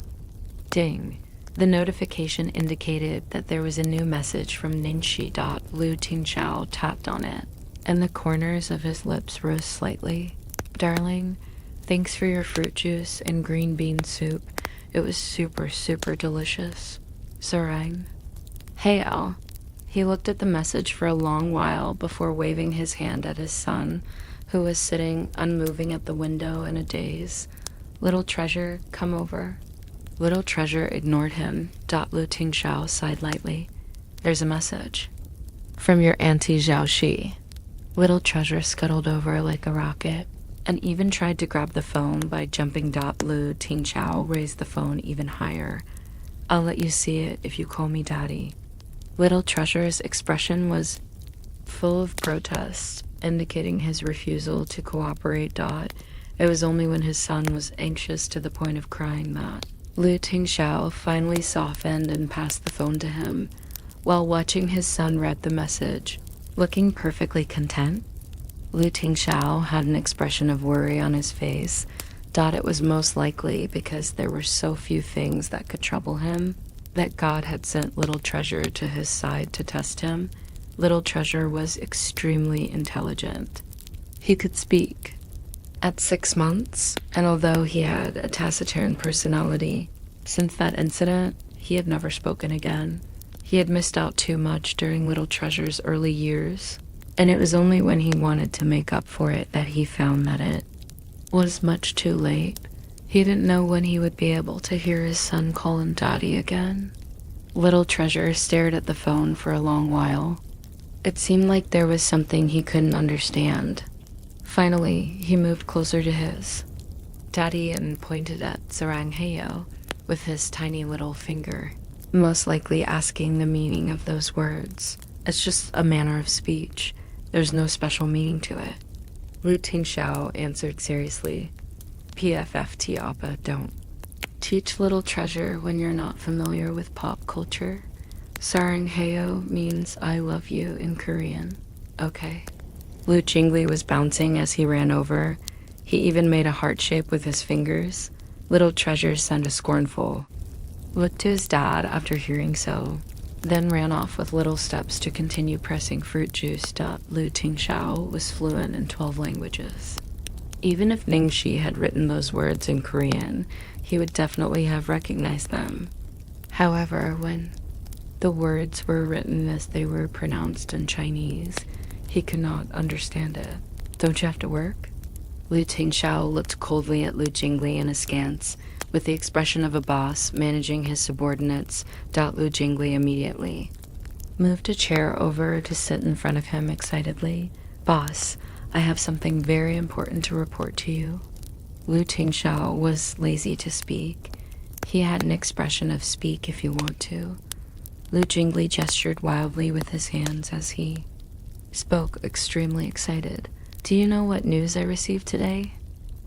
ding. The notification indicated that there was a new message from Ningxi. Lu Tingxiao tapped on it, and the corners of his lips rose slightly. Darling, thanks for your fruit juice and green bean soup. It was super, super delicious. Sarang. Hey, Al. He looked at the message for a long while before waving his hand at his son, who was sitting unmoving at the window in a daze. Little Treasure, come over. Little Treasure ignored him. Lu Tingxiao sighed lightly. There's a message. From your Auntie Zhao Shi. Little Treasure scuttled over like a rocket, and even tried to grab the phone by jumping. Lu Tingxiao raised the phone even higher. I'll let you see it if you call me Daddy. Little Treasure's expression was full of protest, indicating his refusal to cooperate. It was only when his son was anxious to the point of crying that Lu Tingxiao finally softened and passed the phone to him, while watching his son read the message. Looking perfectly content, Lu Tingxiao had an expression of worry on his face. It was most likely because there were so few things that could trouble him that God had sent Little Treasure to his side to test him. Little Treasure was extremely intelligent. He could speak. At 6 months, and although he had a taciturn personality, since that incident, he had never spoken again. He had missed out too much during Little Treasure's early years, and it was only when he wanted to make up for it that he found that it was much too late. He didn't know when he would be able to hear his son call him Daddy again. Little Treasure stared at the phone for a long while. It seemed like there was something he couldn't understand. Finally, he moved closer to his Daddy and pointed at Sarang Heyo with his tiny little finger, most likely asking the meaning of those words. It's just a manner of speech. There's no special meaning to it. Lu Tingxiao answered seriously. PFFT Appa, don't. Teach Little Treasure when you're not familiar with pop culture. Sarang Heyo means I love you in Korean. Okay. Lu Jingli was bouncing as he ran over. He even made a heart shape with his fingers. Little Treasure sent a scornful look to his dad after hearing so, then ran off with little steps to continue pressing fruit juice. Lu Tingxiao was fluent in 12 languages. Even if Ningxi had written those words in Korean, he would definitely have recognized them. However, when the words were written as they were pronounced in Chinese, he could not understand it. Don't you have to work? Lu Tingxiao looked coldly at Lu Jingli in askance, with the expression of a boss managing his subordinates. Lu Jingli immediately moved a chair over to sit in front of him excitedly. Boss, I have something very important to report to you. Lu Tingxiao was lazy to speak. He had an expression of speak if you want to. Lu Jingli gestured wildly with his hands as he spoke, extremely excited. Do you know what news I received today?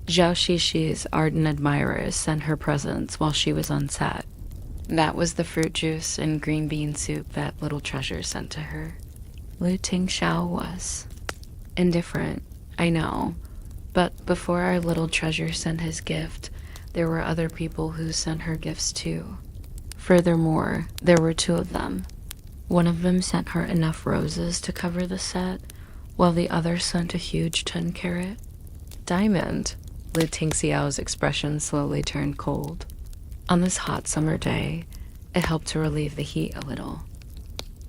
Zhao Xixi ardent admirers sent her presents while she was on set. That was the fruit juice and green bean soup that Little Treasure sent to her. Lu Tingxiao was indifferent, I know, but before our Little Treasure sent his gift, there were other people who sent her gifts too. Furthermore, there were 2 of them. One of them sent her enough roses to cover the set, while the other sent a huge 10-carat diamond. Lu Tingxiao's expression slowly turned cold. On this hot summer day, it helped to relieve the heat a little.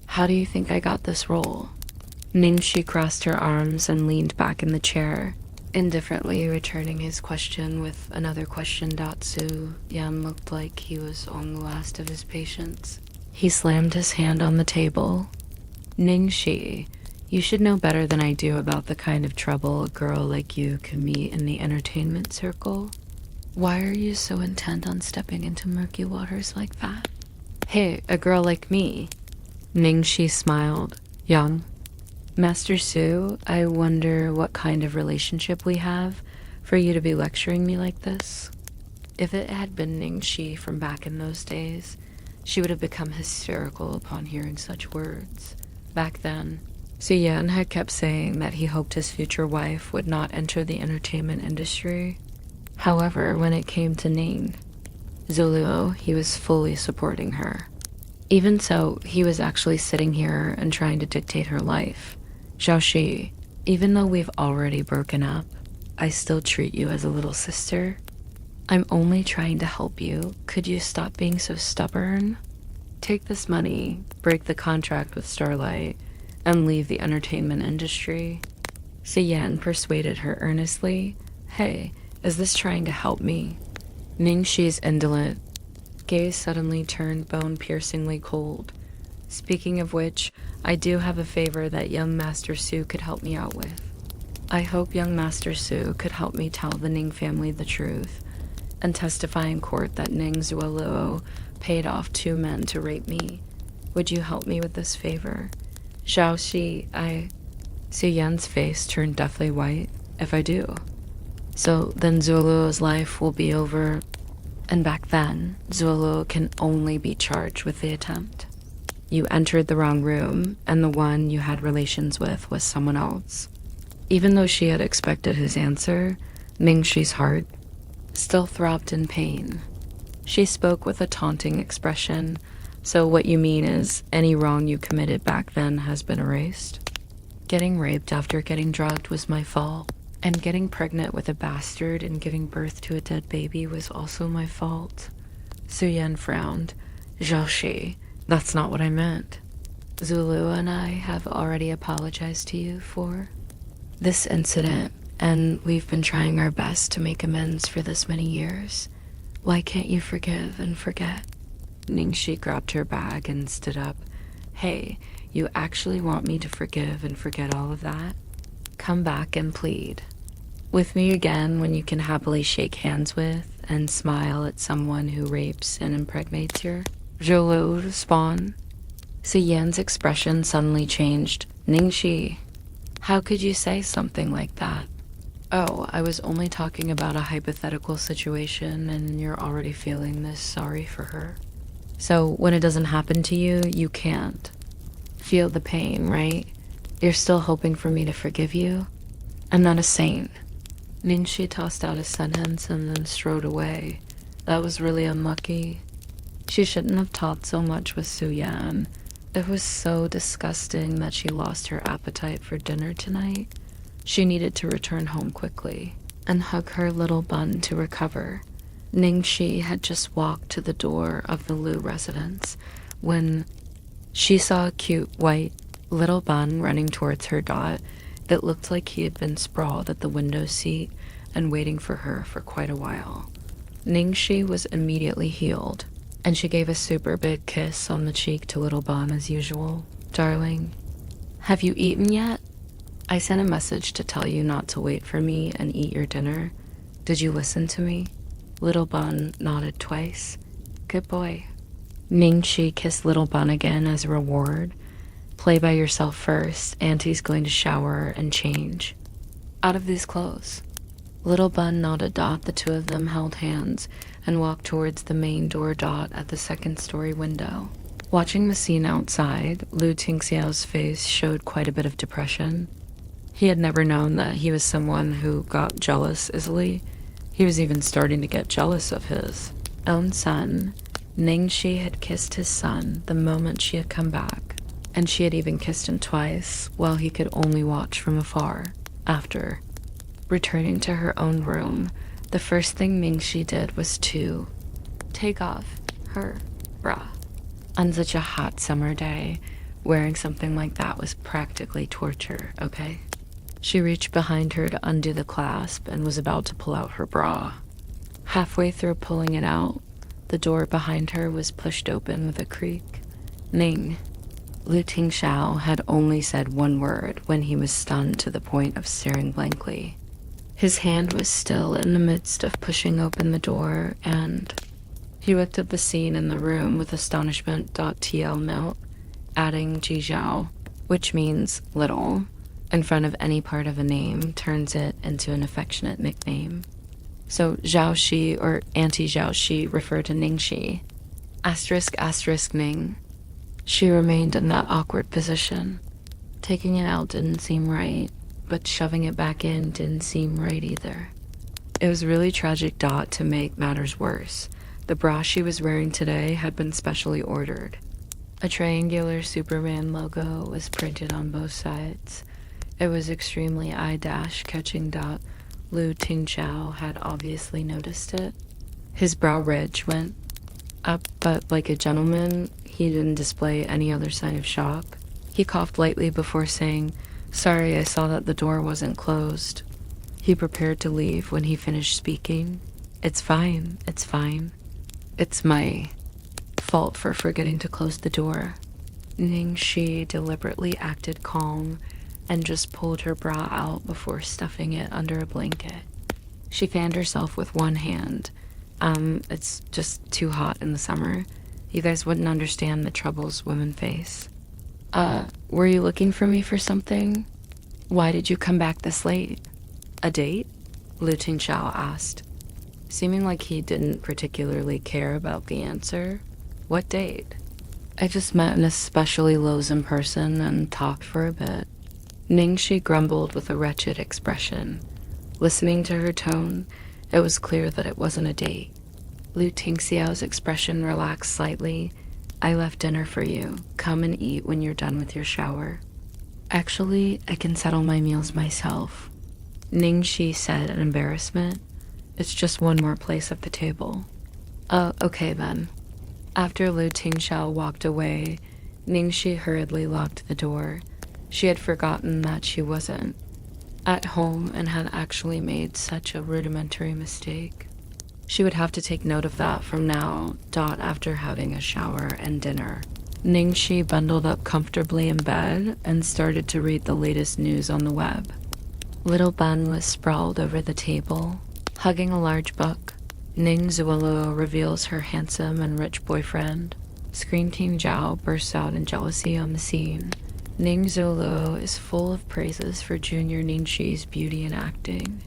How do you think I got this role? Ningxi crossed her arms and leaned back in the chair, indifferently returning his question with another question. Su Yan looked like he was on the last of his patience. He slammed his hand on the table. Ningxi, you should know better than I do about the kind of trouble a girl like you can meet in the entertainment circle. Why are you so intent on stepping into murky waters like that? Hey, a girl like me. Ningxi smiled. Young. Master Su, I wonder what kind of relationship we have for you to be lecturing me like this. If it had been Ningxi from back in those days, she would have become hysterical upon hearing such words. Back then, Su Yan had kept saying that he hoped his future wife would not enter the entertainment industry. However, when it came to Ning Zuluo, he was fully supporting her. Even so, he was actually sitting here and trying to dictate her life. Xiaoxi, even though we've already broken up, I still treat you as a little sister. I'm only trying to help you. Could you stop being so stubborn? Take this money, break the contract with Starlight, and leave the entertainment industry. Su Yan persuaded her earnestly. Hey, is this trying to help me? Ningxi's indolent gaze suddenly turned bone-piercingly cold. Speaking of which, I do have a favor that young Master Su could help me out with. I hope young Master Su could help me tell the Ning family the truth and testify in court that Ning Zuoluo paid off 2 men to rape me. Would you help me with this favor? Xiaoxi, Su Yan's face turned deathly white. If I do. So then Zuoluo's life will be over, and back then, Zuoluo can only be charged with the attempt. You entered the wrong room, and the one you had relations with was someone else. Even though she had expected his answer, Ningxi's heart still throbbed in pain. She spoke with a taunting expression. So what you mean is any wrong you committed back then has been erased? Getting raped after getting drugged was my fault, and getting pregnant with a bastard and giving birth to a dead baby was also my fault. Su Yan frowned. Xiaoxi, that's not what I meant. Zulu and I have already apologized to you for this incident, and we've been trying our best to make amends for this many years. Why can't you forgive and forget? Ningxi grabbed her bag and stood up. Hey, you actually want me to forgive and forget all of that? Come back and plead with me again when you can happily shake hands with and smile at someone who rapes and impregnates your Zhou spawn. Su Yan's expression suddenly changed. Ningxi, how could you say something like that? Oh, I was only talking about a hypothetical situation and you're already feeling this sorry for her. So when it doesn't happen to you, you can't feel the pain, right? You're still hoping for me to forgive you? I'm not a saint. Ningxi tossed out a sentence and then strode away. That was really unlucky. She shouldn't have talked so much with Su Yan. It was so disgusting that she lost her appetite for dinner tonight. She needed to return home quickly and hug her little bun to recover. Ningxi had just walked to the door of the Lu residence when she saw a cute white little bun running towards her. It looked like he had been sprawled at the window seat and waiting for her for quite a while. Ningxi was immediately healed, and she gave a super big kiss on the cheek to little bun as usual. Darling, have you eaten yet? I sent a message to tell you not to wait for me and eat your dinner. Did you listen to me? Little bun nodded twice. Good boy. Ningxi kissed little bun again as a reward. Play by yourself first. Auntie's going to shower and change. Out of these clothes. Little bun nodded. The two of them held hands and walked towards the main door. At the second-story window. Watching the scene outside, Lu Tingxiao's face showed quite a bit of depression. He had never known that he was someone who got jealous easily. He was even starting to get jealous of his own son. Ningxi had kissed his son the moment she had come back, and she had even kissed him twice while he could only watch from afar. After returning to her own room, the first thing Ningxi did was to take off her bra. On such a hot summer day, wearing something like that was practically torture, okay? She reached behind her to undo the clasp and was about to pull out her bra. Halfway through pulling it out, the door behind her was pushed open with a creak. Ning. Lu Tingxiao had only said one word when he was stunned to the point of staring blankly. His hand was still in the midst of pushing open the door, and he looked at the scene in the room with astonishment. TL note, adding Jizhao, which means little, in front of any part of a name turns it into an affectionate nickname. So Zhao Shi or Auntie Zhao Shi referred to Ningxi. *** Ning. She remained in that awkward position. Taking it out didn't seem right, but shoving it back in didn't seem right either. It was really tragic. To make matters worse, the bra she was wearing today had been specially ordered. A triangular Superman logo was printed on both sides. It was extremely eye-catching. Lu Tingxiao had obviously noticed it. His brow ridge went up, but like a gentleman, he didn't display any other sign of shock. He coughed lightly before saying, "Sorry, I saw that the door wasn't closed." He prepared to leave when he finished speaking. It's fine. It's my fault for forgetting to close the door." Ningxi deliberately acted calm and just pulled her bra out before stuffing it under a blanket. She fanned herself with one hand. It's just too hot in the summer. You guys wouldn't understand the troubles women face. Were you looking for me for something? Why did you come back this late? A date? Lu Tingxiao asked, seeming like he didn't particularly care about the answer. What date? I just met an especially loathsome person and talked for a bit. Ningxi grumbled with a wretched expression. Listening to her tone, it was clear that it wasn't a date. Lu Tingxiao's expression relaxed slightly. I left dinner for you. Come and eat when you're done with your shower. Actually, I can settle my meals myself. Ningxi said in embarrassment. It's just one more place at the table. Okay then. After Lu Tingxiao walked away, Ningxi hurriedly locked the door. She had forgotten that she wasn't at home and had actually made such a rudimentary mistake. She would have to take note of that from now. After having a shower and dinner, Ningxi bundled up comfortably in bed and started to read the latest news on the web. Little Bun was sprawled over the table, hugging a large book. Ning Zuoluo reveals her handsome and rich boyfriend. Screen Team Zhao bursts out in jealousy on the scene. Ning Zuoluo is full of praises for Junior Ningxi's beauty and acting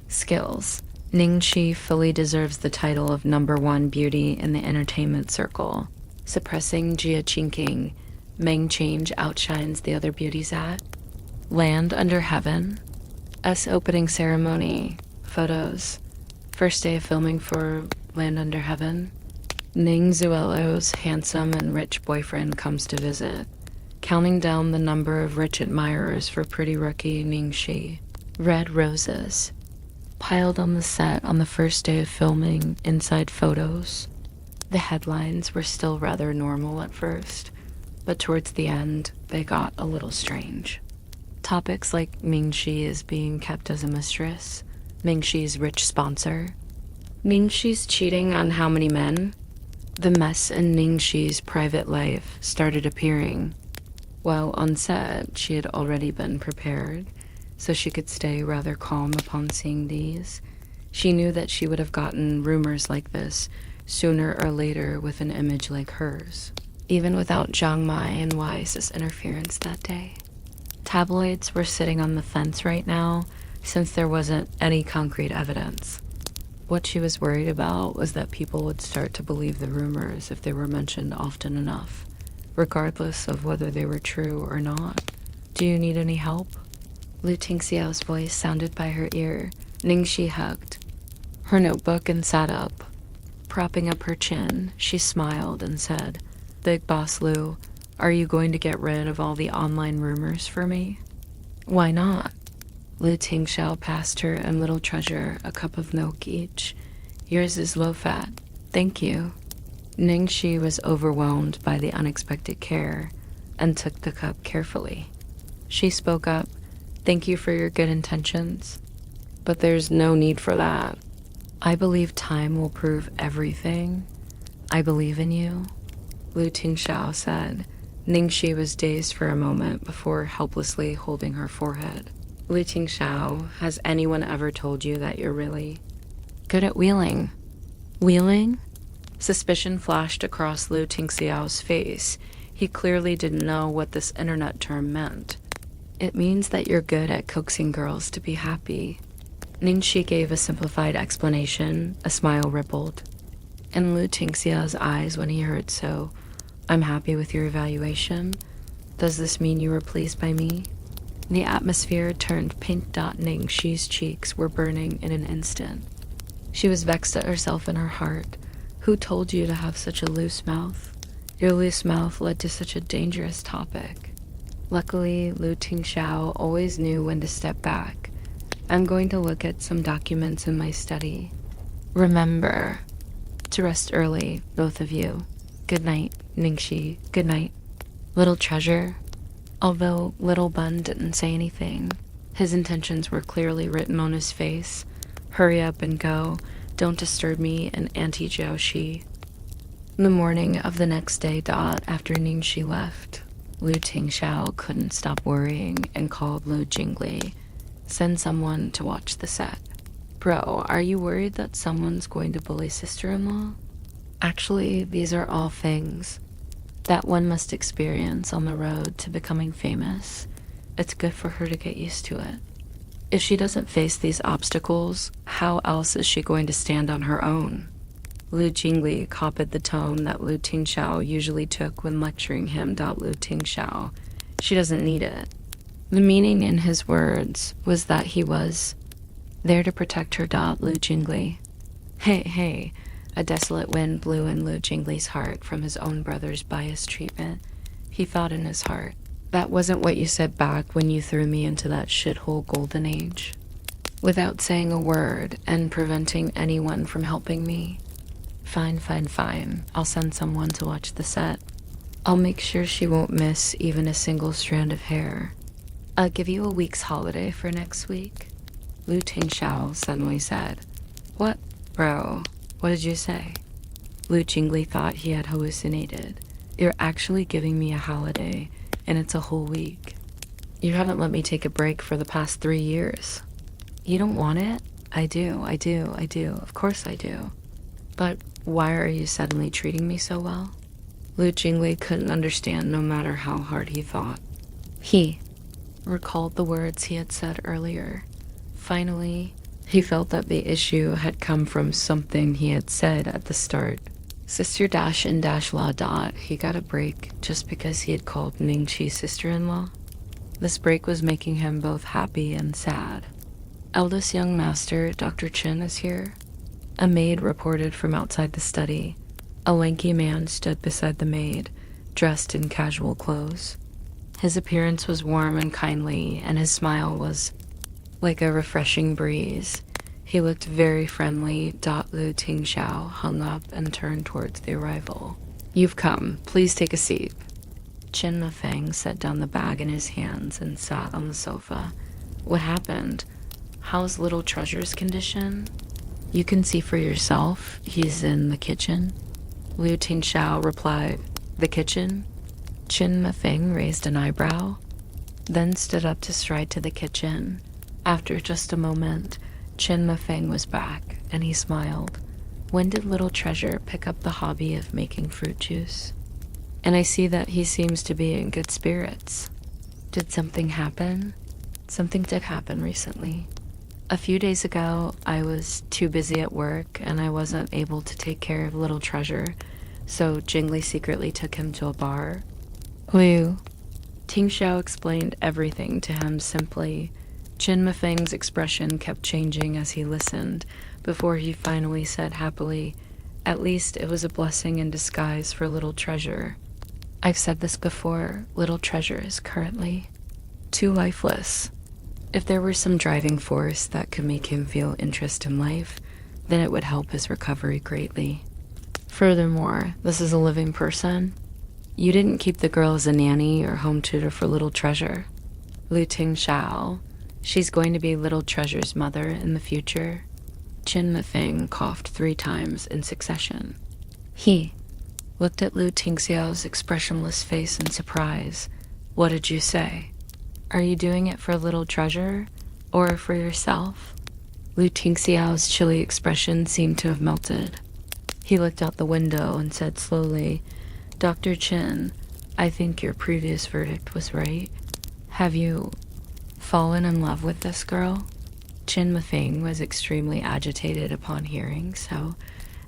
skills. Ningxi fully deserves the title of #1 beauty in the entertainment circle. Suppressing Jia Qingqing, Meng Change outshines the other beauties at Land Under Heaven, S opening ceremony, photos, first day of filming for Land Under Heaven. Ning Zuelo's handsome and rich boyfriend comes to visit, counting down the number of rich admirers for pretty rookie Ning Shi. Red roses, piled on the set on the first day of filming inside photos. The headlines were still rather normal at first, but towards the end, they got a little strange. Topics like Mingxi is being kept as a mistress, Mingxi's rich sponsor, Mingxi's cheating on how many men. The mess in Ningxi's private life started appearing. While on set, she had already been prepared, so she could stay rather calm upon seeing these. She knew that she would have gotten rumors like this sooner or later with an image like hers, even without Zhang Mai and Wise's interference that day. Tabloids were sitting on the fence right now, since there wasn't any concrete evidence. What she was worried about was that people would start to believe the rumors if they were mentioned often enough, regardless of whether they were true or not. Do you need any help? Lu Tingxiao's voice sounded by her ear. Ningxi hugged her notebook and sat up. Propping up her chin, she smiled and said, "Big Boss Lu, are you going to get rid of all the online rumors for me?" "Why not?" Lu Tingxiao passed her and little treasure a cup of milk each. "Yours is low-fat. Thank you." Ningxi was overwhelmed by the unexpected care and took the cup carefully. She spoke up, "Thank you for your good intentions, but there's no need for that. I believe time will prove everything. I believe in you," Lu Tingxiao said. Ningxi was dazed for a moment before helplessly holding her forehead. "Lu Tingxiao, has anyone ever told you that you're really good at wheeling?" "Wheeling?" Suspicion flashed across Lu Tingxiao's face. He clearly didn't know what this internet term meant. "It means that you're good at coaxing girls to be happy." Ningxi gave a simplified explanation. A smile rippled in Lu Tingxiao's eyes when he heard so. "I'm happy with your evaluation. Does this mean you were pleased by me?" The atmosphere turned pink. Ningxi's cheeks were burning in an instant. She was vexed at herself in her heart. Who told you to have such a loose mouth? Your loose mouth led to such a dangerous topic. Luckily, Lu Tingxiao always knew when to step back. "I'm going to look at some documents in my study. Remember to rest early, both of you. Good night, Ningxi. Good night." Little treasure. Although Little Bun didn't say anything, his intentions were clearly written on his face. "Hurry up and go. Don't disturb me and Auntie Jiaoxi." The morning of the next day, after Ningxi left, Lu Tingxiao couldn't stop worrying and called Lu Jingli. "Send someone to watch the set." "Bro, are you worried that someone's going to bully sister-in-law?" "Actually, these are all things that one must experience on the road to becoming famous. It's good for her to get used to it. If she doesn't face these obstacles, how else is she going to stand on her own?" Lu Jingli copied the tone that Lu Tingxiao usually took when lecturing him. Lu Tingxiao, she doesn't need it. The meaning in his words was that he was there to protect her. Lu Jingli. Hey. A desolate wind blew in Lu Jingli's heart from his own brother's biased treatment. He thought in his heart, "That wasn't what you said back when you threw me into that shithole golden age." Without saying a word and preventing anyone from helping me. Fine. I'll send someone to watch the set. I'll make sure she won't miss even a single strand of hair. I'll give you a week's holiday for next week," Lu Tingxiao suddenly said. "What? Bro, what did you say?" Lu Jingli thought he had hallucinated. "You're actually giving me a holiday, and it's a whole week. You haven't let me take a break for the past 3 years. You don't want it?" I do. Of course I do. But why are you suddenly treating me so well?" Lu Jingli couldn't understand no matter how hard he thought. He recalled the words he had said earlier. Finally, he felt that the issue had come from something he had said at the start. Sister dash and dash law dot. He got a break just because he had called Ningxi sister-in-law. This break was making him both happy and sad. Eldest young master, Dr. Chin, is here. A maid reported from outside the study. A lanky man stood beside the maid, dressed in casual clothes. His appearance was warm and kindly, and his smile was like a refreshing breeze. He looked very friendly. Lu Tingxiao hung up and turned towards the arrival. "You've come. Please take a seat." Qin Mafeng set down the bag in his hands and sat on the sofa. "What happened? How's little Treasure's condition?" "You can see for yourself. He's in the kitchen." Lu Tingxiao replied, "The kitchen?" Qin Mafeng raised an eyebrow, then stood up to stride to the kitchen. After just a moment, Qin Mafeng was back, and he smiled. "When did little Treasure pick up the hobby of making fruit juice? And I see that he seems to be in good spirits. Did something happen?" "Something did happen recently. A few days ago, I was too busy at work, and I wasn't able to take care of little Treasure, so Jingli secretly took him to a bar." "Liu." Tingxiao explained everything to him simply. Qin Mafeng's expression kept changing as he listened, before he finally said happily, "At least it was a blessing in disguise for little Treasure. I've said this before, little Treasure is currently too lifeless. If there were some driving force that could make him feel interest in life, then it would help his recovery greatly. Furthermore, this is a living person. You didn't keep the girl as a nanny or home tutor for little Treasure." "Lu Tingxiao. She's going to be little Treasure's mother in the future." Qin Mafeng coughed 3 times in succession. He looked at Lu Tingxiao's expressionless face in surprise. "What did you say? Are you doing it for little Treasure or for yourself?" Lu Tingxiao's chilly expression seemed to have melted. He looked out the window and said slowly, "Dr. Qin, I think your previous verdict was right. Have you fallen in love with this girl?" Qin Mafeng was extremely agitated upon hearing, so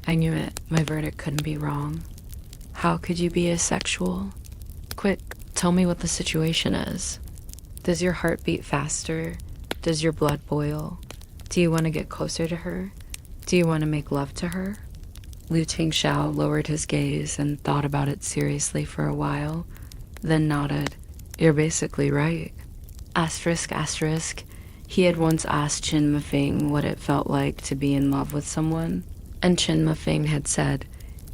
I knew it. My verdict couldn't be wrong. "How could you be asexual? Quick, tell me what the situation is. Does your heart beat faster? Does your blood boil? Do you want to get closer to her? Do you want to make love to her?" Lu Tingxiao lowered his gaze and thought about it seriously for a while, then nodded. "You're basically right." ***. He had once asked Qin Mafeng what it felt like to be in love with someone, and Qin Mafeng had said,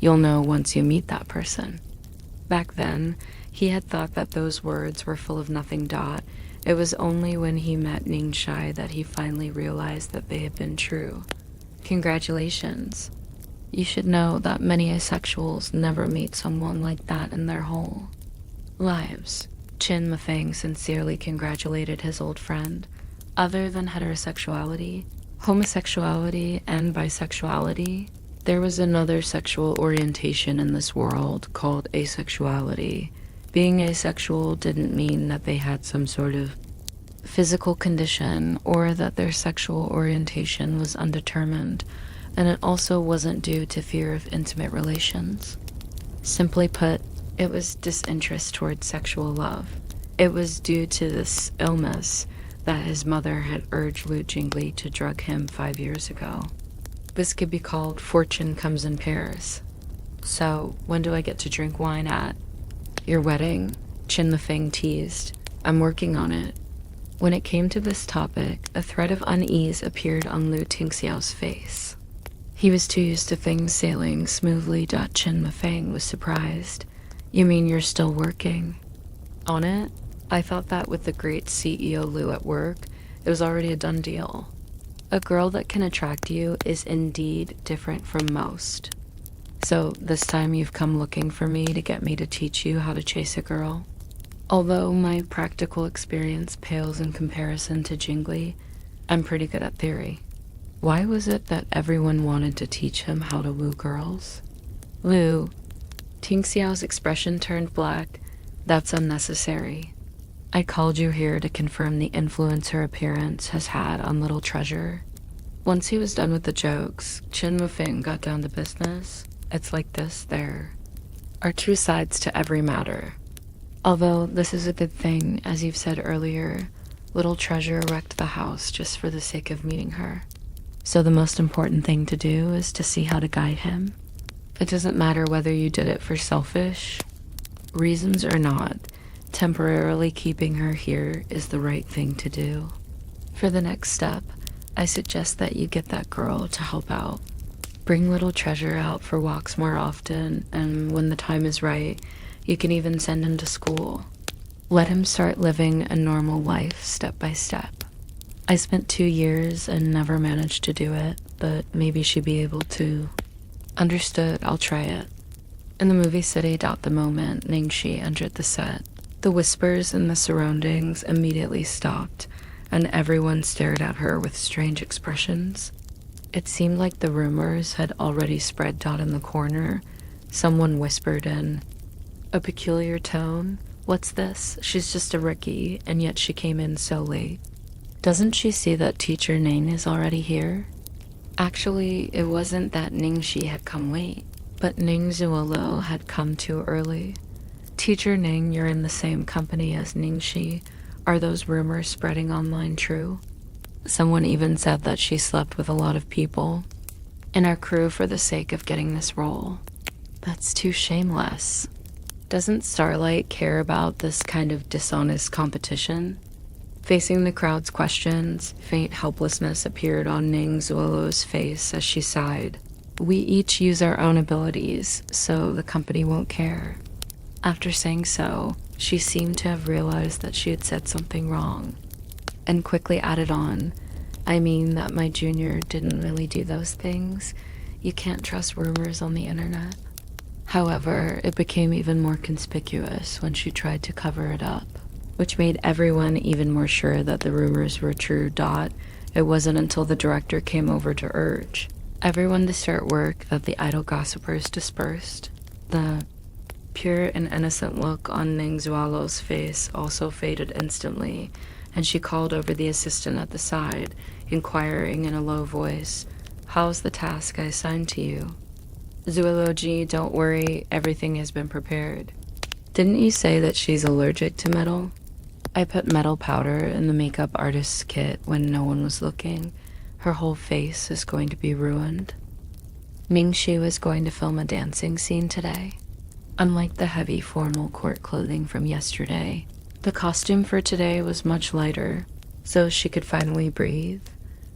"You'll know once you meet that person." Back then, he had thought that those words were full of nothing. It was only when he met Ningxai that he finally realized that they had been true. "Congratulations. You should know that many asexuals never meet someone like that in their whole lives." Qin Mafeng sincerely congratulated his old friend. Other than heterosexuality, homosexuality, and bisexuality, there was another sexual orientation in this world called asexuality. Being asexual didn't mean that they had some sort of physical condition or that their sexual orientation was undetermined, and it also wasn't due to fear of intimate relations. Simply put, it was disinterest towards sexual love. It was due to this illness that his mother had urged Lu Jingli to drug him 5 years ago. This could be called fortune comes in pairs. "So, when do I get to drink wine at your wedding?" Qin Mafeng teased. "I'm working on it." When it came to this topic, a thread of unease appeared on Lu Tingxiao's face. He was too used to things sailing smoothly. Qin Mafeng was surprised. "You mean you're still working on it? I thought that with the great CEO Lu at work, it was already a done deal." "A girl that can attract you is indeed different from most. So this time you've come looking for me to get me to teach you how to chase a girl?" Although my practical experience pales in comparison to Jingli, I'm pretty good at theory. Why was it that everyone wanted to teach him how to woo girls? "Lu," Tingxiao's expression turned black. "That's unnecessary. I called you here to confirm the influence her appearance has had on little Treasure." Once he was done with the jokes, Qin Mufeng got down to business. "It's like this. There are 2 sides to every matter. Although this is a good thing, as you've said earlier, little treasure wrecked the house just for the sake of meeting her. So the most important thing to do is to see how to guide him. It doesn't matter whether you did it for selfish reasons or not, temporarily keeping her here is the right thing to do. For the next step, I suggest that you get that girl to help out. Bring little treasure out for walks more often, and when the time is right, you can even send him to school. Let him start living a normal life step by step. I spent 2 years and never managed to do it, but maybe she'd be able to. Understood, I'll try it. In the movie city at the moment Ningxi entered the set, the whispers in the surroundings immediately stopped, and everyone stared at her with strange expressions. It seemed like the rumors had already spread. In the corner, someone whispered in a peculiar tone, "What's this? She's just a rookie, and yet she came in so late. Doesn't she see that teacher Ning is already here?" Actually, it wasn't that Ningxi had come late, but Ning Zuolo had come too early. "Teacher Ning, you're in the same company as Ningxi. Are those rumors spreading online true?" Someone even said that she slept with a lot of people in our crew for the sake of getting this role. That's too shameless. Doesn't Starlight care about this kind of dishonest competition? Facing the crowd's questions, faint helplessness appeared on Ning Zuolo's face as she sighed. "We each use our own abilities, so the company won't care." After saying so, she seemed to have realized that she had said something wrong, and quickly added on, "I mean that my junior didn't really do those things. You can't trust rumors on the internet." However, it became even more conspicuous when she tried to cover it up, which made everyone even more sure that the rumors were true. It wasn't until the director came over to urge everyone to start work that the idle gossipers dispersed. The pure and innocent look on Ning Zuolo's face also faded instantly, and she called over the assistant at the side, inquiring in a low voice, "How's the task I assigned to you?" "Zuology, don't worry, everything has been prepared." "Didn't you say that she's allergic to metal?" "I put metal powder in the makeup artist's kit when no one was looking. Her whole face is going to be ruined." Ningxi was going to film a dancing scene today. Unlike the heavy formal court clothing from yesterday, the costume for today was much lighter, so she could finally breathe.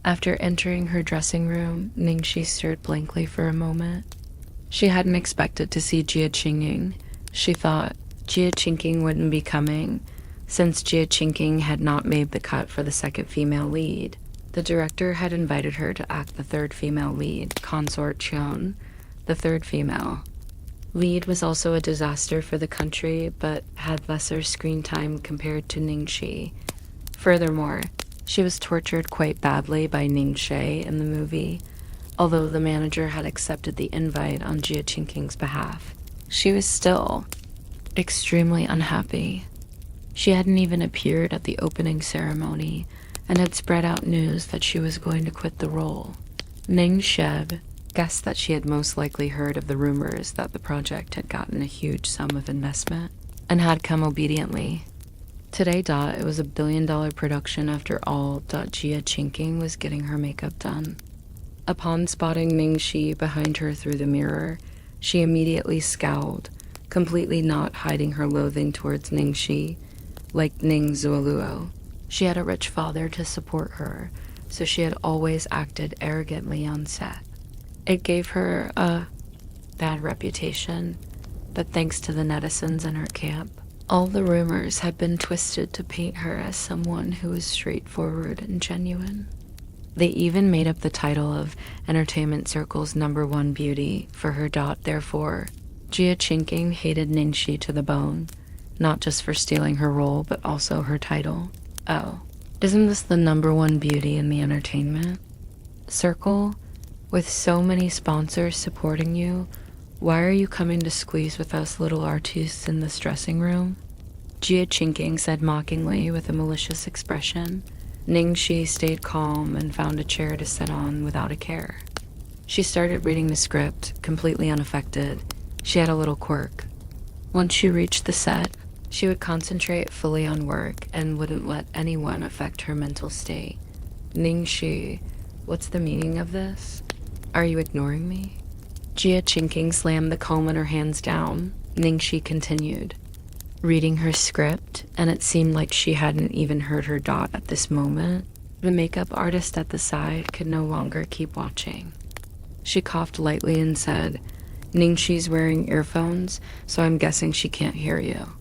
After entering her dressing room, Ningxi stared blankly for a moment. She hadn't expected to see Jia Qingying. She thought Jia Qingying wouldn't be coming, since Jia Qingying had not made the cut for the second female lead. The director had invited her to act the third female lead, Consort Cheon, the third female. Lead was also a disaster for the country, but had lesser screen time compared to Ningxi. Furthermore, she was tortured quite badly by Ningxi in the movie, although the manager had accepted the invite on Jia Qingqing's behalf. She was still extremely unhappy. She hadn't even appeared at the opening ceremony and had spread out news that she was going to quit the role. Ning Sheb guessed that she had most likely heard of the rumors that the project had gotten a huge sum of investment and had come obediently. Today, it was $1 billion production after all. Jia Qingqing was getting her makeup done. Upon spotting Ningxi behind her through the mirror, she immediately scowled, completely not hiding her loathing towards Ningxi, like Ning Zuoluo. She had a rich father to support her, so she had always acted arrogantly on set. It gave her a bad reputation, but thanks to the netizens in her camp, all the rumors had been twisted to paint her as someone who was straightforward and genuine. They even made up the title of Entertainment Circle's #1 beauty for her. Therefore, Jia Qingqing hated Ningxi to the bone, not just for stealing her role, but also her title. Oh, isn't this the #1 beauty in the entertainment circle? With so many sponsors supporting you, why are you coming to squeeze with us little artistes in this dressing room? Jia Qingqing said mockingly with a malicious expression. Ningxi stayed calm and found a chair to sit on without a care. She started reading the script, completely unaffected. She had a little quirk. Once she reached the set, She would concentrate fully on work and wouldn't let anyone affect her mental state. Ningxi, what's the meaning of this? Are you ignoring me? Jia Qingqing slammed the comb in her hands down. Ningxi continued, reading her script, and it seemed like she hadn't even heard her dot at this moment. The makeup artist at the side could no longer keep watching. She coughed lightly and said, Ningxi's wearing earphones, so I'm guessing she can't hear you.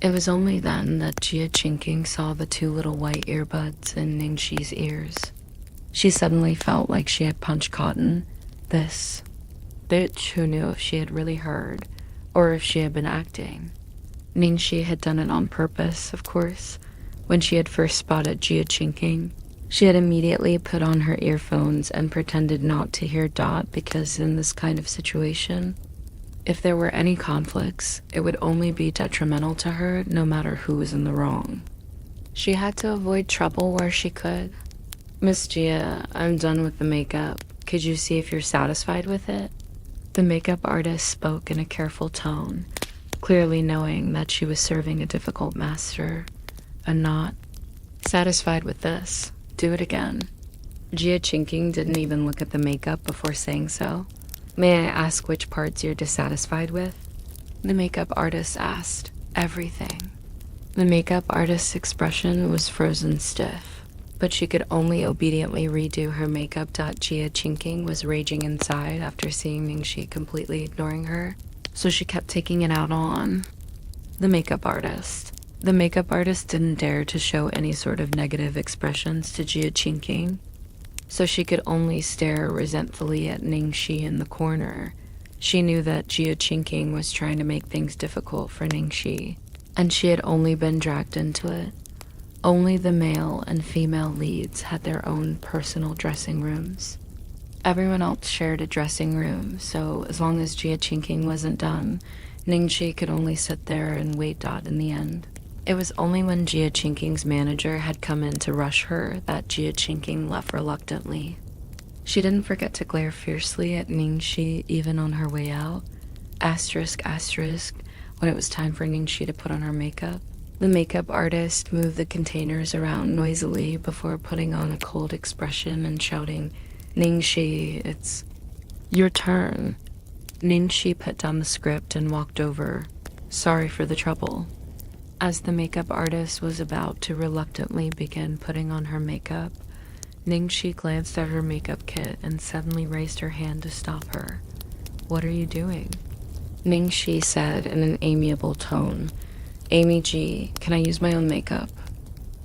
It was only then that Jia Qingqing saw the two little white earbuds in Ningxi's ears. She suddenly felt like she had punched cotton. This bitch who knew if she had really heard, or if she had been acting. Ningxi had done it on purpose, of course. When she had first spotted Jia Qingqing, she had immediately put on her earphones and pretended not to hear Dot because in this kind of situation, if there were any conflicts, it would only be detrimental to her no matter who was in the wrong. She had to avoid trouble where she could. Miss Jia, I'm done with the makeup. Could you see if you're satisfied with it? The makeup artist spoke in a careful tone, clearly knowing that she was serving a difficult master, and not satisfied with this. Do it again. Jia Qingqing didn't even look at the makeup before saying so. May I ask which parts you're dissatisfied with? The makeup artist asked. Everything. The makeup artist's expression was frozen stiff, but she could only obediently redo her makeup. Jia Qingqing was raging inside after seeing Ningxi completely ignoring her, so she kept taking it out on the makeup artist. The makeup artist didn't dare to show any sort of negative expressions to Jia Qingqing, so she could only stare resentfully at Ningxi in the corner. She knew that Jia Qingqing was trying to make things difficult for Ningxi, and she had only been dragged into it. Only the male and female leads had their own personal dressing rooms. Everyone else shared a dressing room, so as long as Jia Qingqing wasn't done, Ningxi could only sit there and wait. In the end, it was only when Jia Qingqing's manager had come in to rush her that Jia Qingqing left reluctantly. She didn't forget to glare fiercely at Ningxi even on her way out. Asterisk, when it was time for Ningxi to put on her makeup. The makeup artist moved the containers around noisily before putting on a cold expression and shouting, Ningxi, it's your turn. Ningxi put down the script and walked over. Sorry for the trouble. As the makeup artist was about to reluctantly begin putting on her makeup, Ningxi glanced at her makeup kit and suddenly raised her hand to stop her. What are you doing? Ningxi said in an amiable tone, Amy G, can I use my own makeup?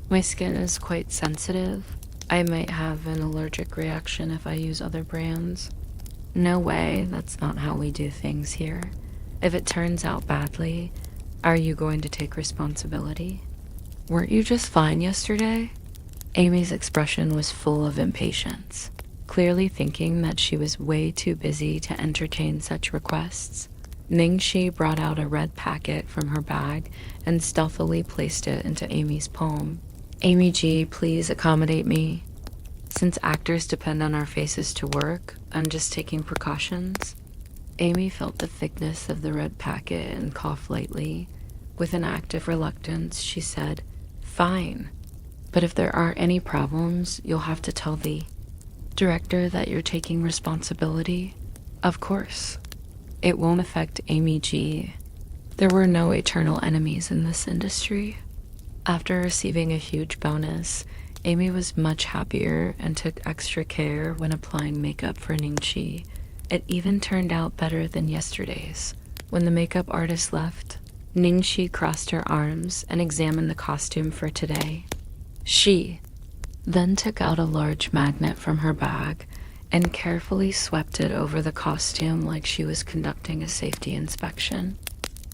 My skin is quite sensitive. I might have an allergic reaction if I use other brands. No way, that's not how we do things here. If it turns out badly, are you going to take responsibility? Weren't you just fine yesterday? Amy's expression was full of impatience, clearly thinking that she was way too busy to entertain such requests. Ningxi brought out a red packet from her bag and stealthily placed it into Amy's palm. Amy G, please accommodate me. Since actors depend on our faces to work, I'm just taking precautions. Amy felt the thickness of the red packet and coughed lightly. With an act of reluctance, she said, Fine, but if there are any problems, you'll have to tell the director that you're taking responsibility. Of course. It won't affect Amy G. There were no eternal enemies in this industry. After receiving a huge bonus, Amy was much happier and took extra care when applying makeup for Ningxi. It even turned out better than yesterday's. When the makeup artist left, Ningxi crossed her arms and examined the costume for today. She then took out a large magnet from her bag and carefully swept it over the costume like she was conducting a safety inspection.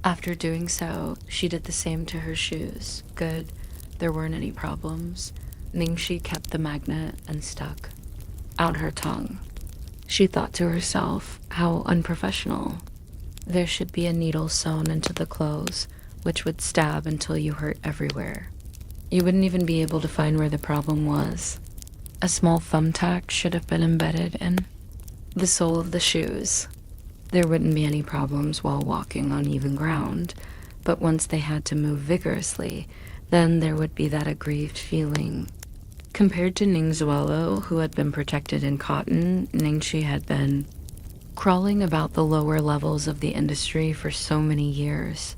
After doing so, she did the same to her shoes. Good, there weren't any problems. Ningxi kept the magnet and stuck out her tongue. She thought to herself, how unprofessional. There should be a needle sewn into the clothes, which would stab until you hurt everywhere. You wouldn't even be able to find where the problem was. A small thumbtack should have been embedded in the sole of the shoes. There wouldn't be any problems while walking on even ground, But once they had to move vigorously, then there would be that aggrieved feeling. Compared to Ning Zuelo, who had been protected in cotton, Ningxi had been crawling about the lower levels of the industry for so many years.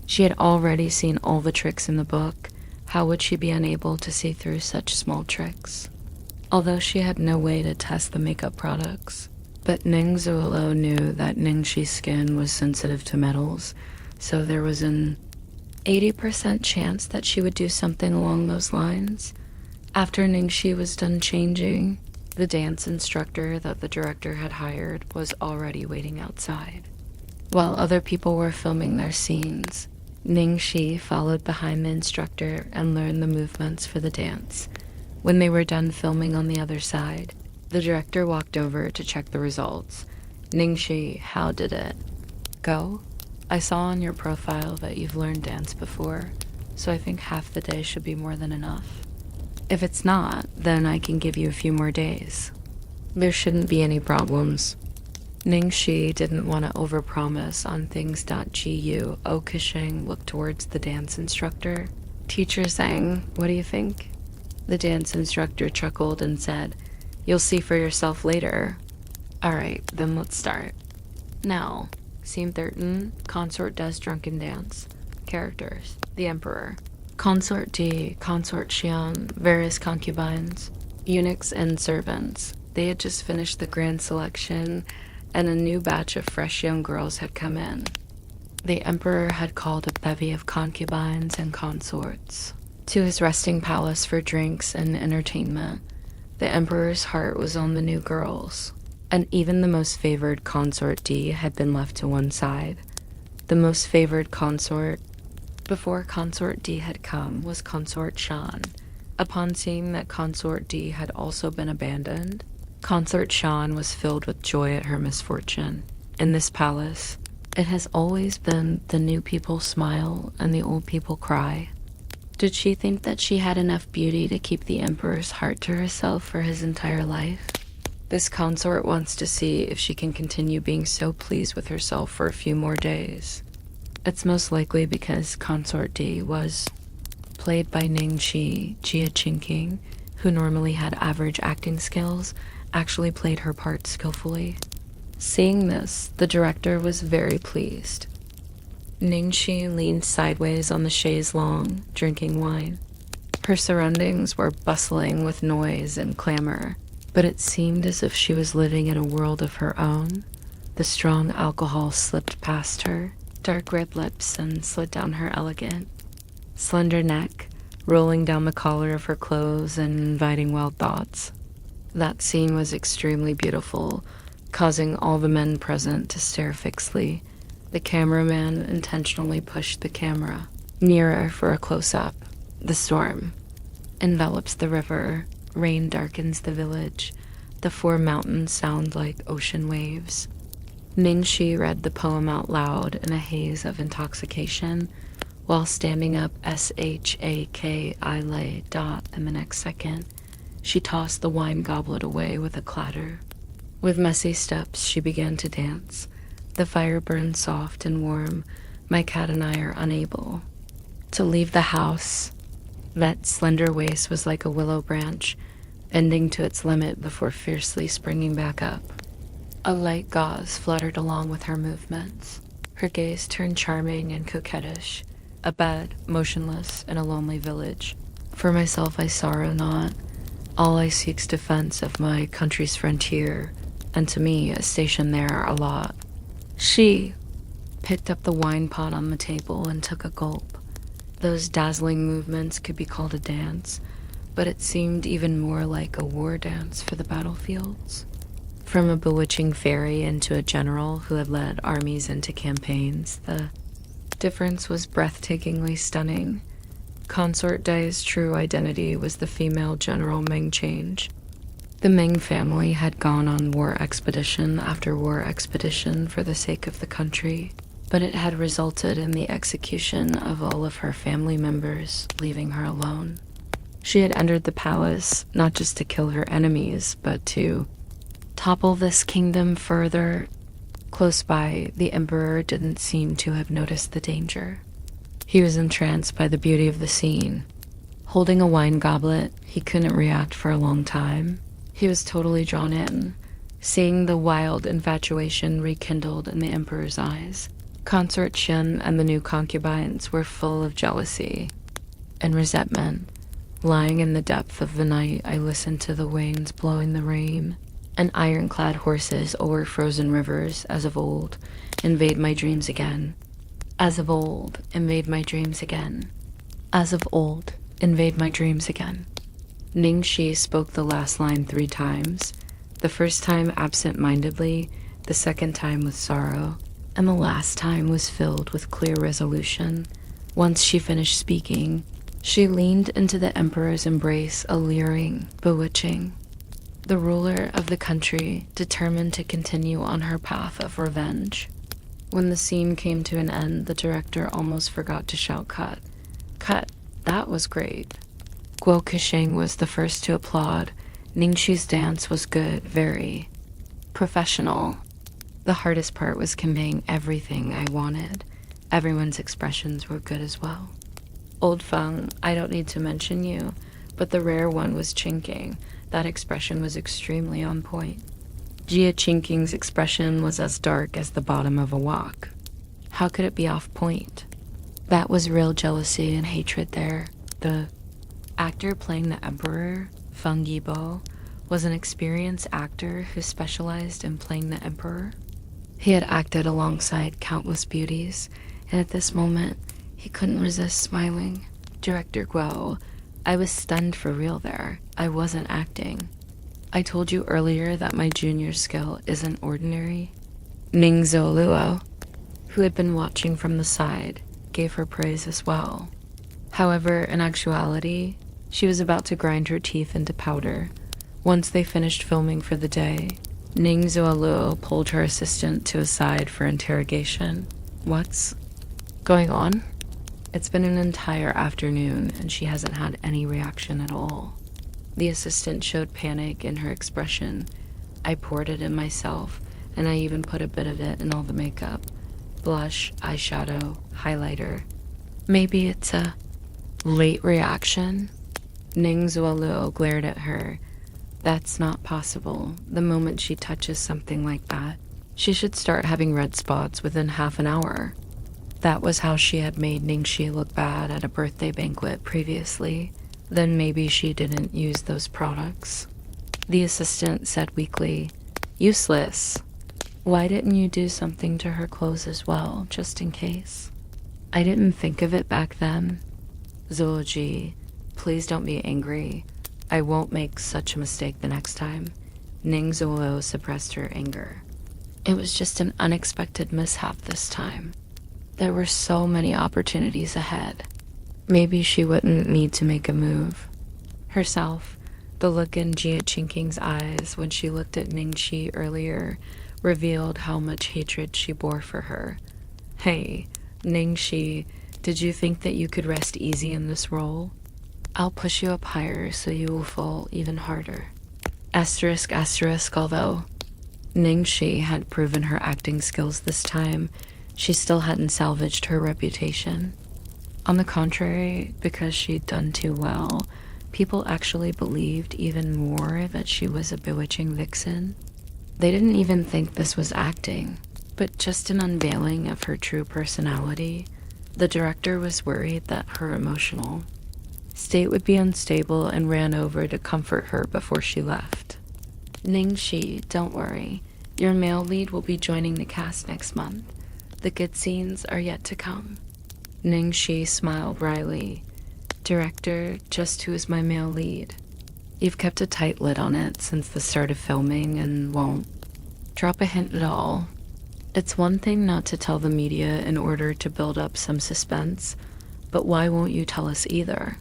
She had already seen all the tricks in the book. How would she be unable to see through such small tricks? Although she had no way to test the makeup products. But Ning Zuelo knew that Ningxi's skin was sensitive to metals, so there was an 80% chance that she would do something along those lines. After Ningxi was done changing, the dance instructor that the director had hired was already waiting outside. While other people were filming their scenes, Ningxi followed behind the instructor and learned the movements for the dance. When they were done filming on the other side, the director walked over to check the results. Ningxi, how did it go? I saw on your profile that you've learned dance before, so I think half the day should be more than enough. If it's not, then I can give you a few more days. There shouldn't be any problems. Ningxi didn't want to overpromise on things. Gu Okisheng looked towards the dance instructor. Teacher Zhang, what do you think? The dance instructor chuckled and said, "You'll see for yourself later." Alright, then let's start. Now, Scene 13, Consort does drunken dance. Characters, the Emperor. Consort D, Consort Xian, various concubines, eunuchs and servants. They had just finished the grand selection, and a new batch of fresh young girls had come in. The Emperor had called a bevy of concubines and consorts to his resting palace for drinks and entertainment. The Emperor's heart was on the new girls, and even the most favored Consort D had been left to one side. The most favored consort before Consort D had come was Consort Shan. Upon seeing that Consort D had also been abandoned, Consort Shan was filled with joy at her misfortune. In this palace, it has always been the new people smile and the old people cry. Did she think that she had enough beauty to keep the Emperor's heart to herself for his entire life? This consort wants to see if she can continue being so pleased with herself for a few more days. It's most likely because Consort D was played by Ningxi. Jia Qingqing, who normally had average acting skills, actually played her part skillfully. Seeing this, the director was very pleased. Ningxi leaned sideways on the chaise longue, drinking wine. Her surroundings were bustling with noise and clamor, but it seemed as if she was living in a world of her own. The strong alcohol slipped past her, dark red lips, and slid down her elegant, slender neck, rolling down the collar of her clothes and inviting wild thoughts. That scene was extremely beautiful, causing all the men present to stare fixedly. The cameraman intentionally pushed the camera nearer for a close-up. The storm envelops the river, rain darkens the village, the 4 mountains sound like ocean waves. Ningxi read the poem out loud in a haze of intoxication, while standing up S-H-A-K-I lay dot, and the next second, she tossed the wine goblet away with a clatter. With messy steps, she began to dance. The fire burned soft and warm. My cat and I are unable to leave the house. That slender waist was like a willow branch, bending to its limit before fiercely springing back up. A light gauze fluttered along with her movements. Her gaze turned charming and coquettish. A bed, motionless, in a lonely village. For myself I sorrow not. All I seek's defense of my country's frontier, and to me a station there a lot. She picked up the wine pot on the table and took a gulp. Those dazzling movements could be called a dance, but it seemed even more like a war dance for the battlefields. From a bewitching fairy into a general who had led armies into campaigns, the difference was breathtakingly stunning. Consort Dai's true identity was the female General Meng Change. The Meng family had gone on war expedition after war expedition for the sake of the country, but it had resulted in the execution of all of her family members, leaving her alone. She had entered the palace not just to kill her enemies, but to topple this kingdom further. Close by, the Emperor didn't seem to have noticed the danger. He was entranced by the beauty of the scene. Holding a wine goblet, he couldn't react for a long time. He was totally drawn in, seeing the wild infatuation rekindled in the emperor's eyes. Consort Shen and the new concubines were full of jealousy and resentment. Lying in the depth of the night, I listened to the winds blowing the rain, and ironclad horses over frozen rivers, as of old, invade my dreams again. As of old, invade my dreams again. As of old, invade my dreams again. Ningxi spoke the last line 3 times, the first time absent-mindedly, the second time with sorrow, and the last time was filled with clear resolution. Once she finished speaking, she leaned into the emperor's embrace, alluring, bewitching. The ruler of the country, determined to continue on her path of revenge. When the scene came to an end, the director almost forgot to shout cut. Cut, that was great. Guo Kexing was the first to applaud. Ningxi's dance was good, very professional. The hardest part was conveying everything I wanted. Everyone's expressions were good as well. Old Feng, I don't need to mention you, but the rare one was Chinking. That expression was extremely on point. Jia Chinking's expression was as dark as the bottom of a wok. How could it be off point? That was real jealousy and hatred there. The actor playing the emperor, Feng Yibo, was an experienced actor who specialized in playing the emperor. He had acted alongside countless beauties, and at this moment, he couldn't resist smiling. Director Guo, I was stunned for real there. I wasn't acting. I told you earlier that my junior skill isn't ordinary. Ning Zoluo, who had been watching from the side, gave her praise as well. However, in actuality, she was about to grind her teeth into powder. Once they finished filming for the day, Ning Zoluo pulled her assistant to a side for interrogation. What's going on? It's been an entire afternoon, and she hasn't had any reaction at all. The assistant showed panic in her expression. I poured it in myself, and I even put a bit of it in all the makeup. Blush, eyeshadow, highlighter. Maybe it's a late reaction? Ning Zuoluo glared at her. That's not possible. The moment she touches something like that, she should start having red spots within half an hour. That was how she had made Ningxi look bad at a birthday banquet previously. Then maybe she didn't use those products. The assistant said weakly, useless. Why didn't you do something to her clothes as well, just in case? I didn't think of it back then. Zoology, please don't be angry. I won't make such a mistake the next time. Ning Zolo suppressed her anger. It was just an unexpected mishap this time. There were so many opportunities ahead. Maybe she wouldn't need to make a move. Herself, the look in Jia Chinking's eyes when she looked at Ningxi earlier revealed how much hatred she bore for her. Hey, Ningxi, did you think that you could rest easy in this role? I'll push you up higher so you will fall even harder. Asterisk, although Ningxi had proven her acting skills this time, she still hadn't salvaged her reputation. On the contrary, because she'd done too well, people actually believed even more that she was a bewitching vixen. They didn't even think this was acting, but just an unveiling of her true personality. The director was worried that her emotional state would be unstable and ran over to comfort her before she left. Ningxi, don't worry. Your male lead will be joining the cast next month. The good scenes are yet to come. Ningxi smiled wryly. Director, just who is my male lead? You've kept a tight lid on it since the start of filming and won't drop a hint at all. It's one thing not to tell the media in order to build up some suspense, but why won't you tell us either?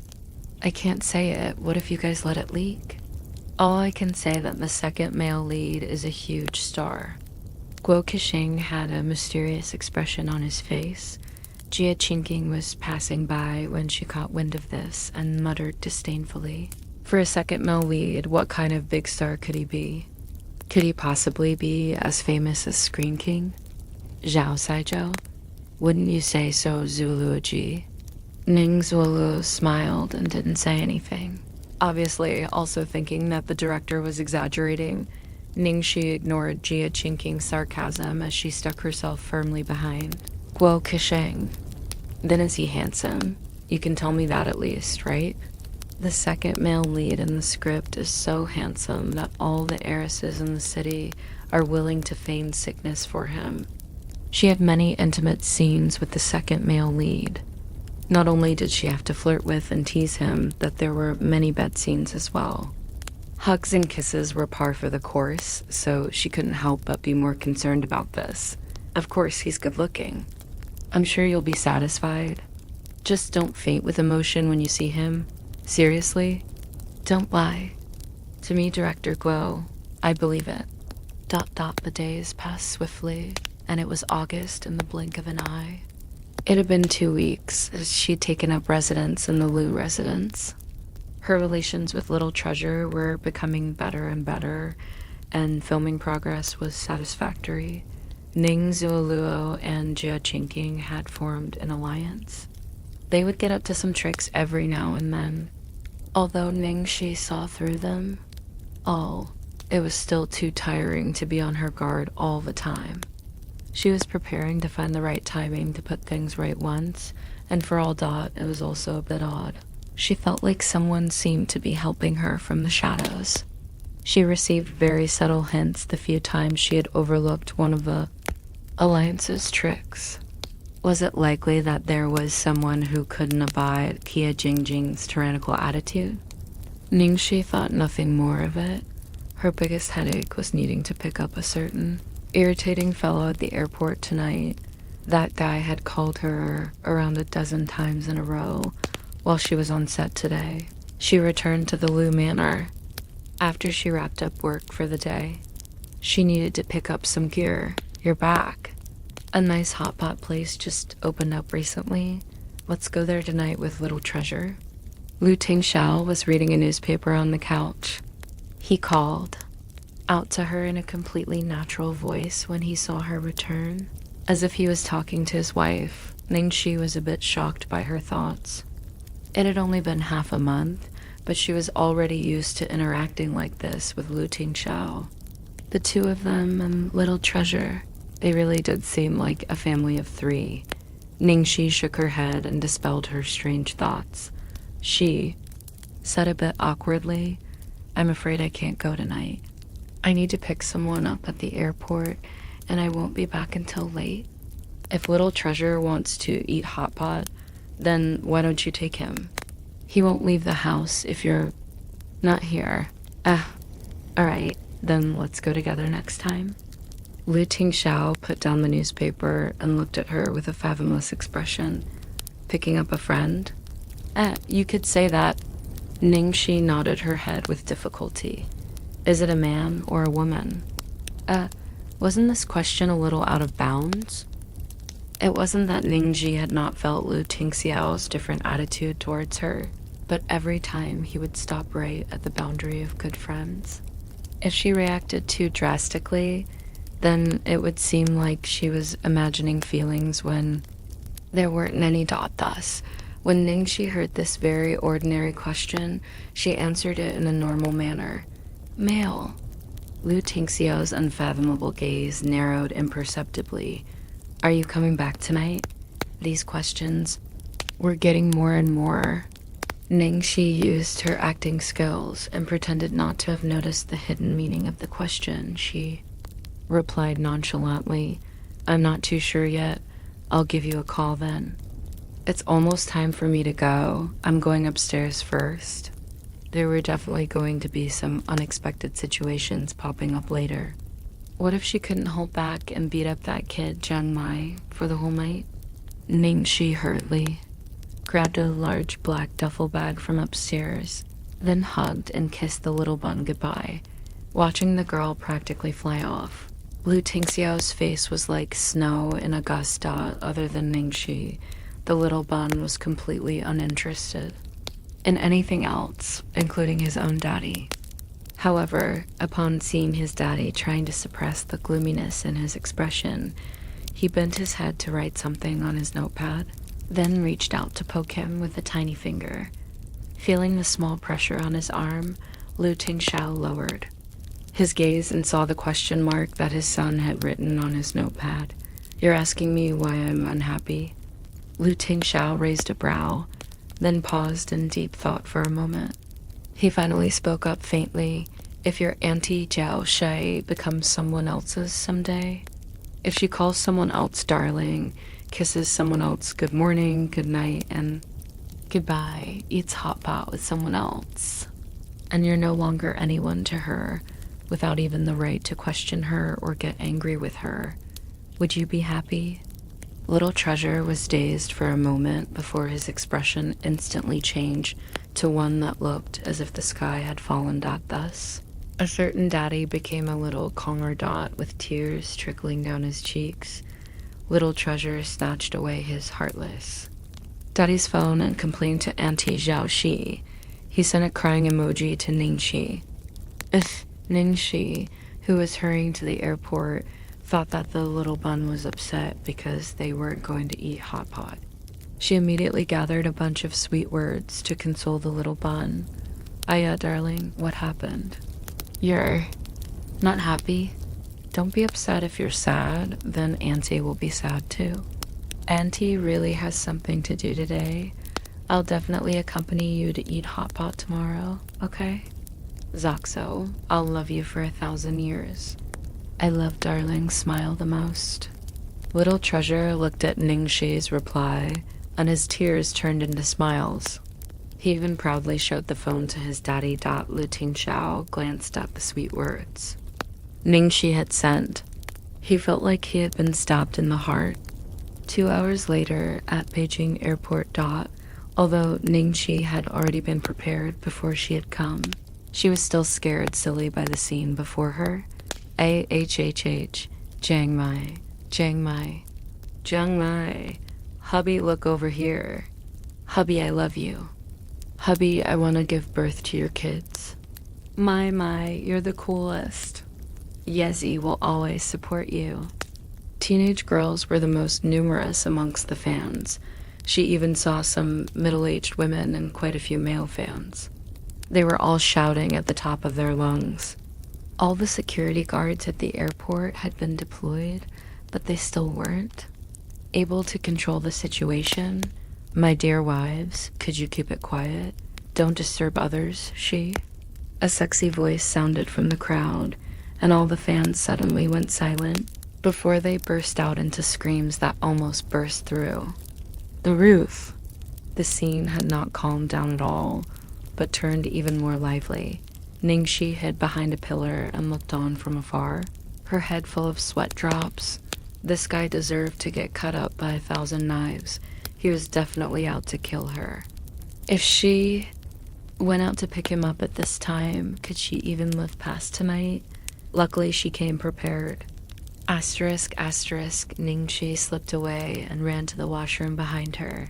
I can't say it. What if you guys let it leak? All I can say that the second male lead is a huge star. Guo Kexing had a mysterious expression on his face. Jia Qingqing was passing by when she caught wind of this and muttered disdainfully. For a second male lead, what kind of big star could he be? Could he possibly be as famous as Screen King? Zhao Saizhou? Wouldn't you say so, Zuluoji? Ning Zuolu smiled and didn't say anything. Obviously, also thinking that the director was exaggerating, Ningxi ignored Jia Chinking's sarcasm as she stuck herself firmly behind. Guo Kisheng. Then is he handsome? You can tell me that at least, right? The second male lead in the script is so handsome that all the heiresses in the city are willing to feign sickness for him. She had many intimate scenes with the second male lead. Not only did she have to flirt with and tease him, that there were many bed scenes as well. Hugs and kisses were par for the course, so she couldn't help but be more concerned about this. Of course, he's good looking. I'm sure you'll be satisfied. Just don't faint with emotion when you see him. Seriously? Don't lie. To me, Director Guo, I believe it. ... The days passed swiftly, and it was August in the blink of an eye. It had been 2 weeks as she'd taken up residence in the Lu residence. Her relations with Little Treasure were becoming better and better, and filming progress was satisfactory. Ning Zuoluo and Jia Chinking had formed an alliance. They would get up to some tricks every now and then. Although Ningxi saw through them, it was still too tiring to be on her guard all the time. She was preparing to find the right timing to put things right once, and for all that, it was also a bit odd. She felt like someone seemed to be helping her from the shadows. She received very subtle hints the few times she had overlooked one of the Alliance's tricks. Was it likely that there was someone who couldn't abide Kia Jingjing's tyrannical attitude? Ningxi thought nothing more of it. Her biggest headache was needing to pick up a certain irritating fellow at the airport tonight. That guy had called her around a dozen times in a row while she was on set today. She returned to the Lu Manor after she wrapped up work for the day. She needed to pick up some gear. You're back. A nice hot pot place just opened up recently. Let's go there tonight with Little Treasure. Lu Tingxiao was reading a newspaper on the couch. He called out to her in a completely natural voice when he saw her return, as if he was talking to his wife. Ningxi was a bit shocked by her thoughts. It had only been half a month, but she was already used to interacting like this with Lu Tingxiao. The two of them and Little Treasure, they really did seem like a family of 3. Ningxi shook her head and dispelled her strange thoughts. She said a bit awkwardly, I'm afraid I can't go tonight. I need to pick someone up at the airport, and I won't be back until late. If Little Treasure wants to eat hot pot, then why don't you take him? He won't leave the house if you're not here. Alright, then let's go together next time. Lu Tingxiao put down the newspaper and looked at her with a fathomless expression. Picking up a friend? You could say that. Ningxi nodded her head with difficulty. Is it a man or a woman? Wasn't this question a little out of bounds? It wasn't that Ningxi had not felt Lu Tingxiao's different attitude towards her, but every time he would stop right at the boundary of good friends. If she reacted too drastically, then it would seem like she was imagining feelings when there weren't any. Thus, when Ningxi heard this very ordinary question, she answered it in a normal manner. Male. Lu Tingxiao's unfathomable gaze narrowed imperceptibly. Are you coming back tonight? These questions were getting more and more. Ningxi used her acting skills and pretended not to have noticed the hidden meaning of the question. She replied nonchalantly, I'm not too sure yet. I'll give you a call then. It's almost time for me to go. I'm going upstairs first. There were definitely going to be some unexpected situations popping up later. What if she couldn't hold back and beat up that kid, Jiang Mai, for the whole night? Ningxi hurriedly grabbed a large black duffel bag from upstairs, then hugged and kissed the little bun goodbye, watching the girl practically fly off. Lu Tingxiao's face was like snow in a gust. Other than Ningxi, the little bun was completely uninterested in anything else, including his own daddy. However, upon seeing his daddy trying to suppress the gloominess in his expression, he bent his head to write something on his notepad. then reached out to poke him with a tiny finger. Feeling the small pressure on his arm, Lu Tingxiao lowered his gaze and saw the question mark that his son had written on his notepad. "You're asking me why I'm unhappy?" Lu Tingxiao raised a brow, then paused in deep thought for a moment. He finally spoke up faintly. "If your Auntie Jiao Shui becomes someone else's someday, if she calls someone else darling, kisses someone else good morning, good night, and goodbye, eats hot pot with someone else, and you're no longer anyone to her, without even the right to question her or get angry with her, would you be happy?" Little Treasure was dazed for a moment before his expression instantly changed to one that looked as if the sky had fallen thus. A certain daddy became a little conger dot with tears trickling down his cheeks. Little Treasure snatched away his heartless Daddy's phone and complained to Auntie Zhao Shi. He sent a crying emoji to Ningxi. Ningxi, who was hurrying to the airport, thought that the little bun was upset because they weren't going to eat hot pot. She immediately gathered a bunch of sweet words to console the little bun. "Aya, darling, what happened? You're not happy? Don't be upset if you're sad, then Auntie will be sad too. Auntie really has something to do today. I'll definitely accompany you to eat hot pot tomorrow, okay? Zoxo, I'll love you for 1,000 years. I love darling smile the most." Little Treasure looked at Ningxi's reply, and his tears turned into smiles. He even proudly showed the phone to his daddy. Lu Tingxiao glanced at the sweet words Ningxi had sent. He felt like he had been stabbed in the heart. 2 hours later, at Beijing Airport. Although Ningxi had already been prepared before she had come, she was still scared silly by the scene before her. Chiang Mai, Chiang Mai, Chiang Mai. Hubby, look over here. Hubby, I love you. Hubby, I want to give birth to your kids. My, you're the coolest. Yezi will always support you. Teenage girls were the most numerous amongst the fans. She even saw some middle-aged women and quite a few male fans. They were all shouting at the top of their lungs. All the security guards at the airport had been deployed, but they still weren't able to control the situation. "My dear wives, could you keep it quiet? Don't disturb others, she." A sexy voice sounded from the crowd, and all the fans suddenly went silent before they burst out into screams that almost burst through the roof. The scene had not calmed down at all, but turned even more lively. Ningxi hid behind a pillar and looked on from afar, her head full of sweat drops. This guy deserved to get cut up by 1,000 knives. He was definitely out to kill her. If she went out to pick him up at this time, could she even live past tonight? Luckily, she came prepared. Asterisk, Ningxi slipped away and ran to the washroom behind her.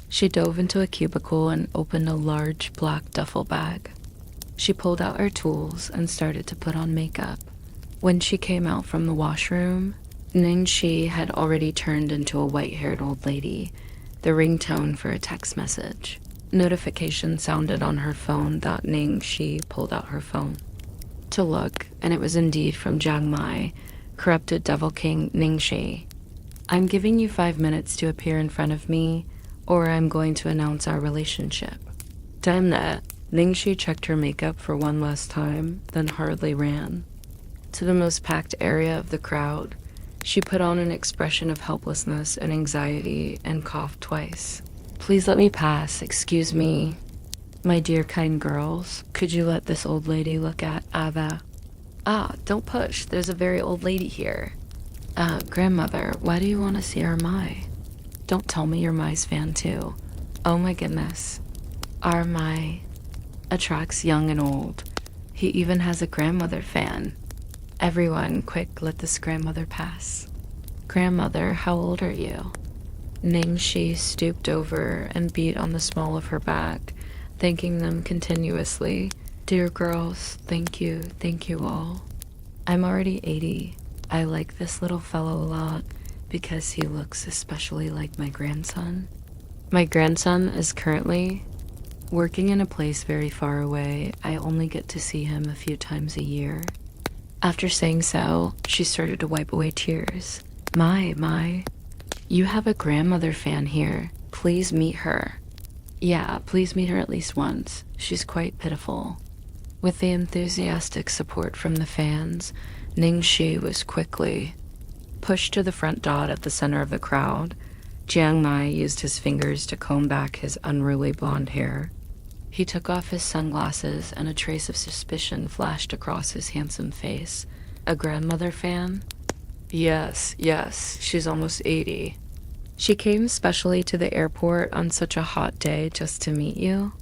She dove into a cubicle and opened a large black duffel bag. She pulled out her tools and started to put on makeup. When she came out from the washroom, Ningxi had already turned into a white-haired old lady, the ringtone for a text message. Notification sounded on her phone. Ningxi pulled out her phone to look, and it was indeed from Jiang Mai, corrupted Devil King Ningxi. "I'm giving you 5 minutes to appear in front of me, or I'm going to announce our relationship." Damn that. Ningxi checked her makeup for one last time, then hurriedly ran to the most packed area of the crowd. She put on an expression of helplessness and anxiety and coughed twice. "Please let me pass. Excuse me. My dear kind girls, could you let this old lady look at Ava?" Don't push. There's a very old lady here. Grandmother, why do you want to see our Mai? Don't tell me you're Mai's fan too. Oh my goodness. Our Mai attracts young and old. He even has a grandmother fan. Everyone, quick, let this grandmother pass. Grandmother, how old are you? Ningxi stooped over and beat on the small of her back, thanking them continuously. "Dear girls, thank you all. I'm already 80. I like this little fellow a lot because he looks especially like my grandson. My grandson is currently working in a place very far away. I only get to see him a few times a year. After saying so, she started to wipe away tears. My, you have a grandmother fan here. Please meet her. Yeah, please meet her at least once. She's quite pitiful. With the enthusiastic support from the fans, Ningxi was quickly pushed to the front dot at the center of the crowd. Jiang Mai used his fingers to comb back his unruly blonde hair. He took off his sunglasses, and a trace of suspicion flashed across his handsome face. A grandmother fan? Yes, she's almost 80. She came specially to the airport on such a hot day just to meet you.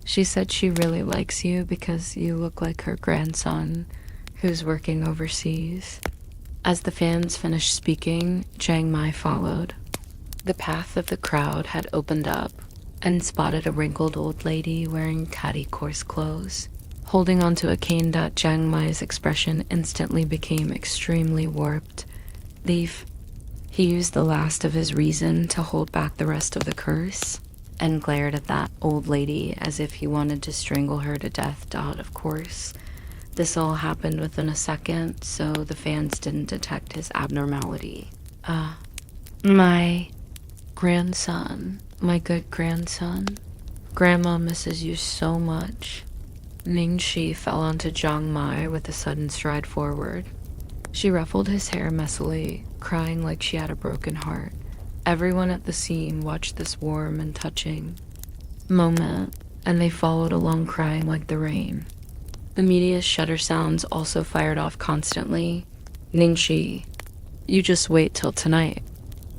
She said she really likes you because you look like her grandson, who's working overseas. As the fans finished speaking, Jiang Mai followed. The path of the crowd had opened up and spotted a wrinkled old lady wearing tatty coarse clothes. Holding onto a cane dot, Jiang Mai's expression instantly became extremely warped. Leave. He used the last of his reason to hold back the rest of the curse, and glared at that old lady as if he wanted to strangle her to death. Of course. This all happened within a second, so the fans didn't detect his abnormality. My grandson, my good grandson. Grandma misses you so much. Ningxi fell onto Jiang Mai with a sudden stride forward. She ruffled his hair messily, crying like she had a broken heart. Everyone at the scene watched this warm and touching moment, and they followed along crying like the rain. The media's shutter sounds also fired off constantly. Ningxi, you just wait till tonight.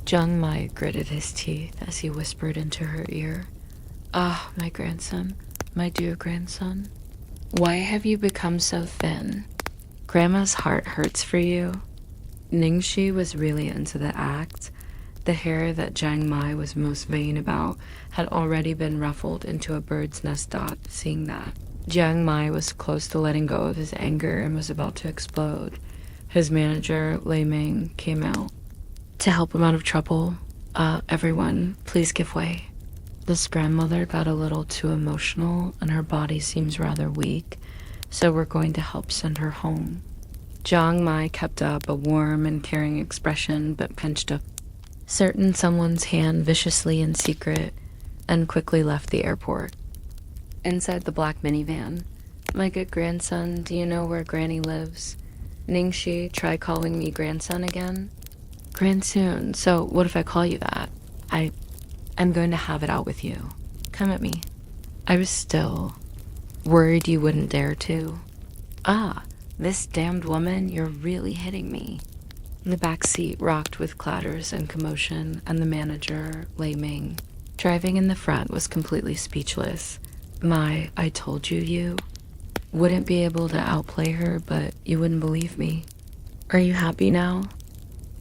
Jiang Mai gritted his teeth as he whispered into her ear. Ah, my grandson, my dear grandson. Why have you become so thin? Grandma's heart hurts for you. Ningxi was really into the act. The hair that Jiang Mai was most vain about had already been ruffled into a bird's nest dot. Seeing that, Jiang Mai was close to letting go of his anger and was about to explode. His manager, Lei Ming, came out. To help him out of trouble, everyone, please give way. This grandmother got a little too emotional and her body seems rather weak, so we're going to help send her home. Jiang Mai kept up a warm and caring expression but pinched a certain someone's hand viciously in secret and quickly left the airport. Inside the black minivan, my good grandson, do you know where Granny lives? Ningxi, try calling me grandson again. Grandson, so what if I call you that? I'm going to have it out with you. Come at me. I was still worried you wouldn't dare to. Ah, this damned woman, you're really hitting me. The back seat rocked with clatters and commotion, and the manager, Lei Ming, driving in the front, was completely speechless. I told you wouldn't be able to outplay her, but you wouldn't believe me. Are you happy now?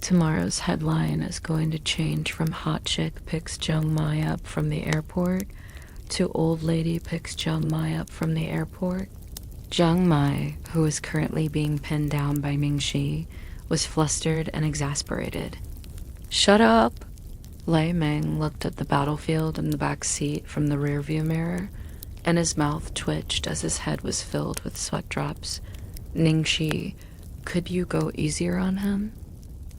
Tomorrow's headline is going to change from hot chick picks Jiang Mai up from the airport to old lady picks Jiang Mai up from the airport. Jiang Mai, who was currently being pinned down by Ningxi, was flustered and exasperated. Shut up! Lei Ming looked at the battlefield in the back seat from the rearview mirror, and his mouth twitched as his head was filled with sweat drops. Ningxi, could you go easier on him?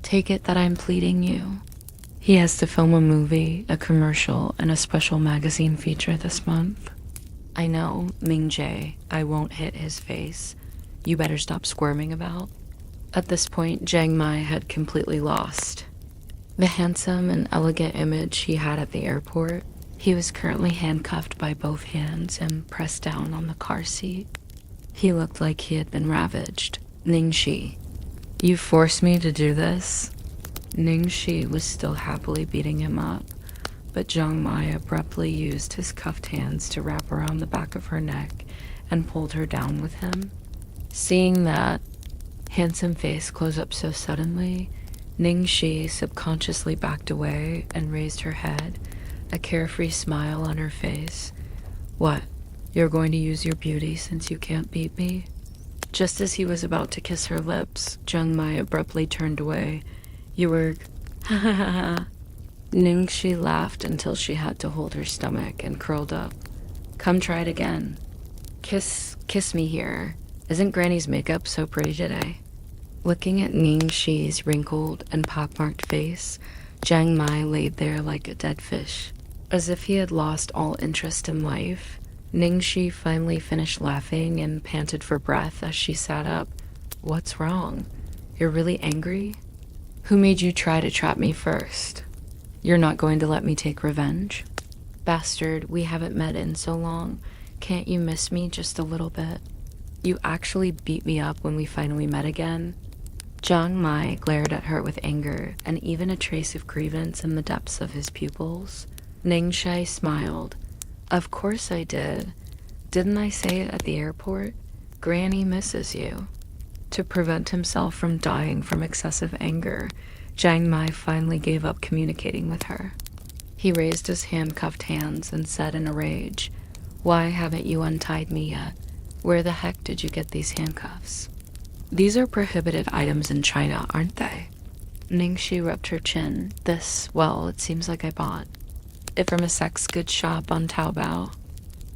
Take it that I'm pleading you. He has to film a movie, a commercial, and a special magazine feature this month. I know, Ming Jie, I won't hit his face. You better stop squirming about. At this point, Jiang Mai had completely lost the handsome and elegant image he had at the airport. He was currently handcuffed by both hands and pressed down on the car seat. He looked like he had been ravaged. Ningxi, you forced me to do this? Ningxi was still happily beating him up, but Jiang Mai abruptly used his cuffed hands to wrap around the back of her neck and pulled her down with him. Seeing that handsome face close up so suddenly, Ningxi subconsciously backed away and raised her head, a carefree smile on her face. What, you're going to use your beauty since you can't beat me? Just as he was about to kiss her lips, Jiang Mai abruptly turned away. You were... ha ha ha ha. Ningxi laughed until she had to hold her stomach and curled up. Come try it again. Kiss me here. Isn't Granny's makeup so pretty today? Looking at Ningxi's wrinkled and pockmarked face, Jiang Mai laid there like a dead fish. As if he had lost all interest in life, Ningxi finally finished laughing and panted for breath as she sat up. What's wrong? You're really angry? Who made you try to trap me first? You're not going to let me take revenge? Bastard, we haven't met in so long. Can't you miss me just a little bit? You actually beat me up when we finally met again. Jiang Mai glared at her with anger and even a trace of grievance in the depths of his pupils. Ningxi smiled. Of course I did. Didn't I say it at the airport? Granny misses you. To prevent himself from dying from excessive anger, Jiang Mai finally gave up communicating with her. He raised his handcuffed hands and said in a rage, Why haven't you untied me yet? Where the heck did you get these handcuffs? These are prohibited items in China, aren't they? Ningxi rubbed her chin. Well, it seems like I bought it from a sex goods shop on Taobao.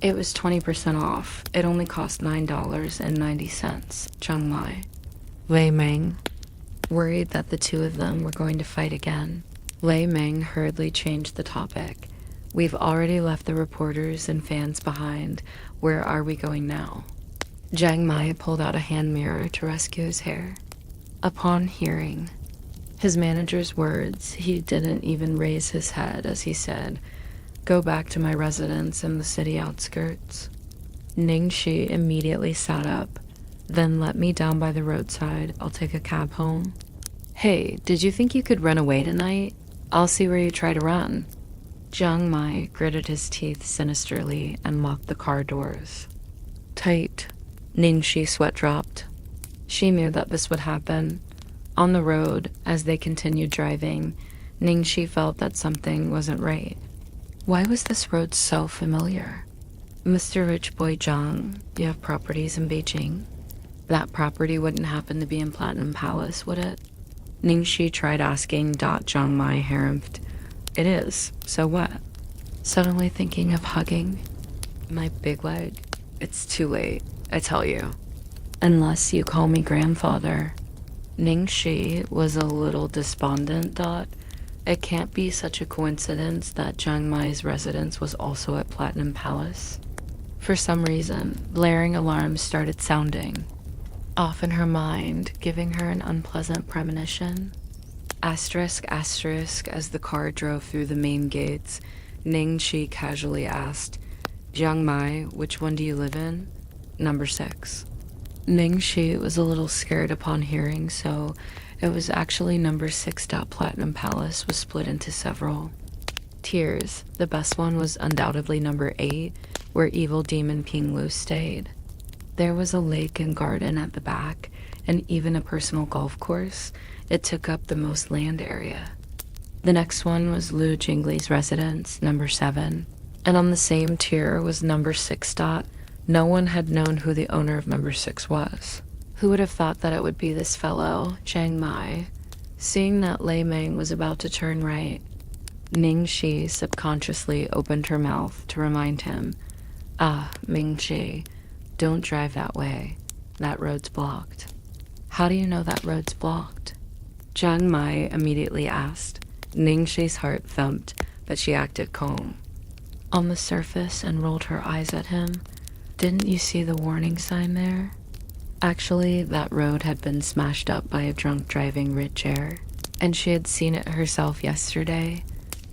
It was 20% off. It only cost $9.90, Jiang Mai. Lei Meng, worried that the two of them were going to fight again. Lei Meng hurriedly changed the topic. We've already left the reporters and fans behind. Where are we going now? Jiang Mai pulled out a hand mirror to rescue his hair. Upon hearing his manager's words, he didn't even raise his head as he said, Go back to my residence in the city outskirts. Ningxi immediately sat up. Then let me down by the roadside. I'll take a cab home. Hey, did you think you could run away tonight? I'll see where you try to run. Jiang Mai gritted his teeth sinisterly and locked the car doors. Tight. Ningxi sweat dropped. She knew that this would happen. On the road, as they continued driving, Ningxi felt that something wasn't right. Why was this road so familiar? Mr. Rich Boy Zhang, you have properties in Beijing? That property wouldn't happen to be in Platinum Palace, would it? Ningxi tried asking. Jiang Mai harumphed. It is, so what? Suddenly thinking of hugging my big leg. It's too late, I tell you. Unless you call me grandfather. Ningxi was a little despondent. It can't be such a coincidence that Jiang Mai's residence was also at Platinum Palace. For some reason, blaring alarms started sounding off in her mind, giving her an unpleasant premonition. Asterisk, asterisk, as the car drove through the main gates, Ningxi casually asked, Jiang Mai, which one do you live in? Number 6. Ningxi was a little scared upon hearing, so it was actually number 6. Platinum Palace was split into several tiers. The best one was undoubtedly number 8, where evil demon Ping Lu stayed. There was a lake and garden at the back, and even a personal golf course. It took up the most land area. The next one was Lu Jingli's residence, number 7, and on the same tier was number 6. No one had known who the owner of number 6 was. Who would have thought that it would be this fellow, Jiang Mai? Seeing that Lei Meng was about to turn right, Ningxi subconsciously opened her mouth to remind him, Mingxi, don't drive that way. That road's blocked. How do you know that road's blocked? Jiang Mai immediately asked. Ningxi's heart thumped, but she acted calm. On the surface and rolled her eyes at him. Didn't you see the warning sign there? Actually, that road had been smashed up by a drunk driving rich heir, and she had seen it herself yesterday.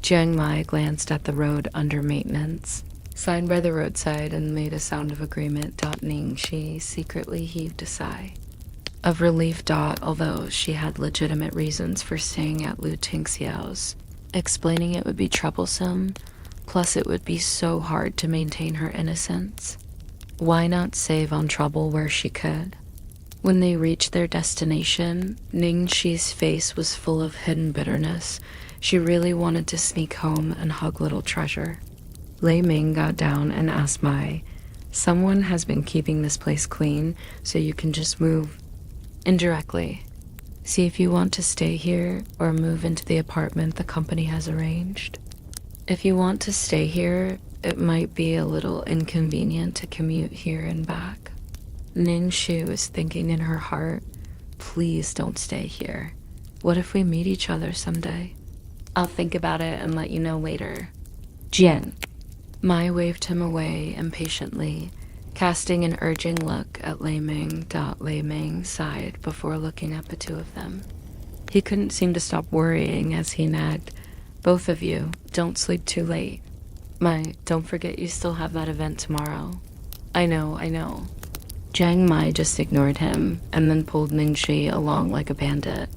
Jiang Mai glanced at the road under maintenance, signed by the roadside, and made a sound of agreement. Ningxi secretly heaved a sigh of relief. Although she had legitimate reasons for staying at Lu Tingxiao's, explaining it would be troublesome, plus it would be so hard to maintain her innocence. Why not save on trouble where she could? When they reached their destination, Ningxi's face was full of hidden bitterness. She really wanted to sneak home and hug little treasure. Lei Ming got down and asked Mai, someone has been keeping this place clean, so you can just move. Indirectly, See if you want to stay here or move into the apartment the company has arranged. If you want to stay here, it might be a little inconvenient to commute here and back. Ningxi was thinking in her heart, please don't stay here. What if we meet each other someday? I'll think about it and let you know later. Jian. Mai waved him away impatiently, casting an urging look at Lei Ming. Lei Ming sighed before looking at the two of them. He couldn't seem to stop worrying as he nagged, both of you, don't sleep too late. Mai, don't forget you still have that event tomorrow. I know. Jiang Mai just ignored him and then pulled Ningxi along like a bandit.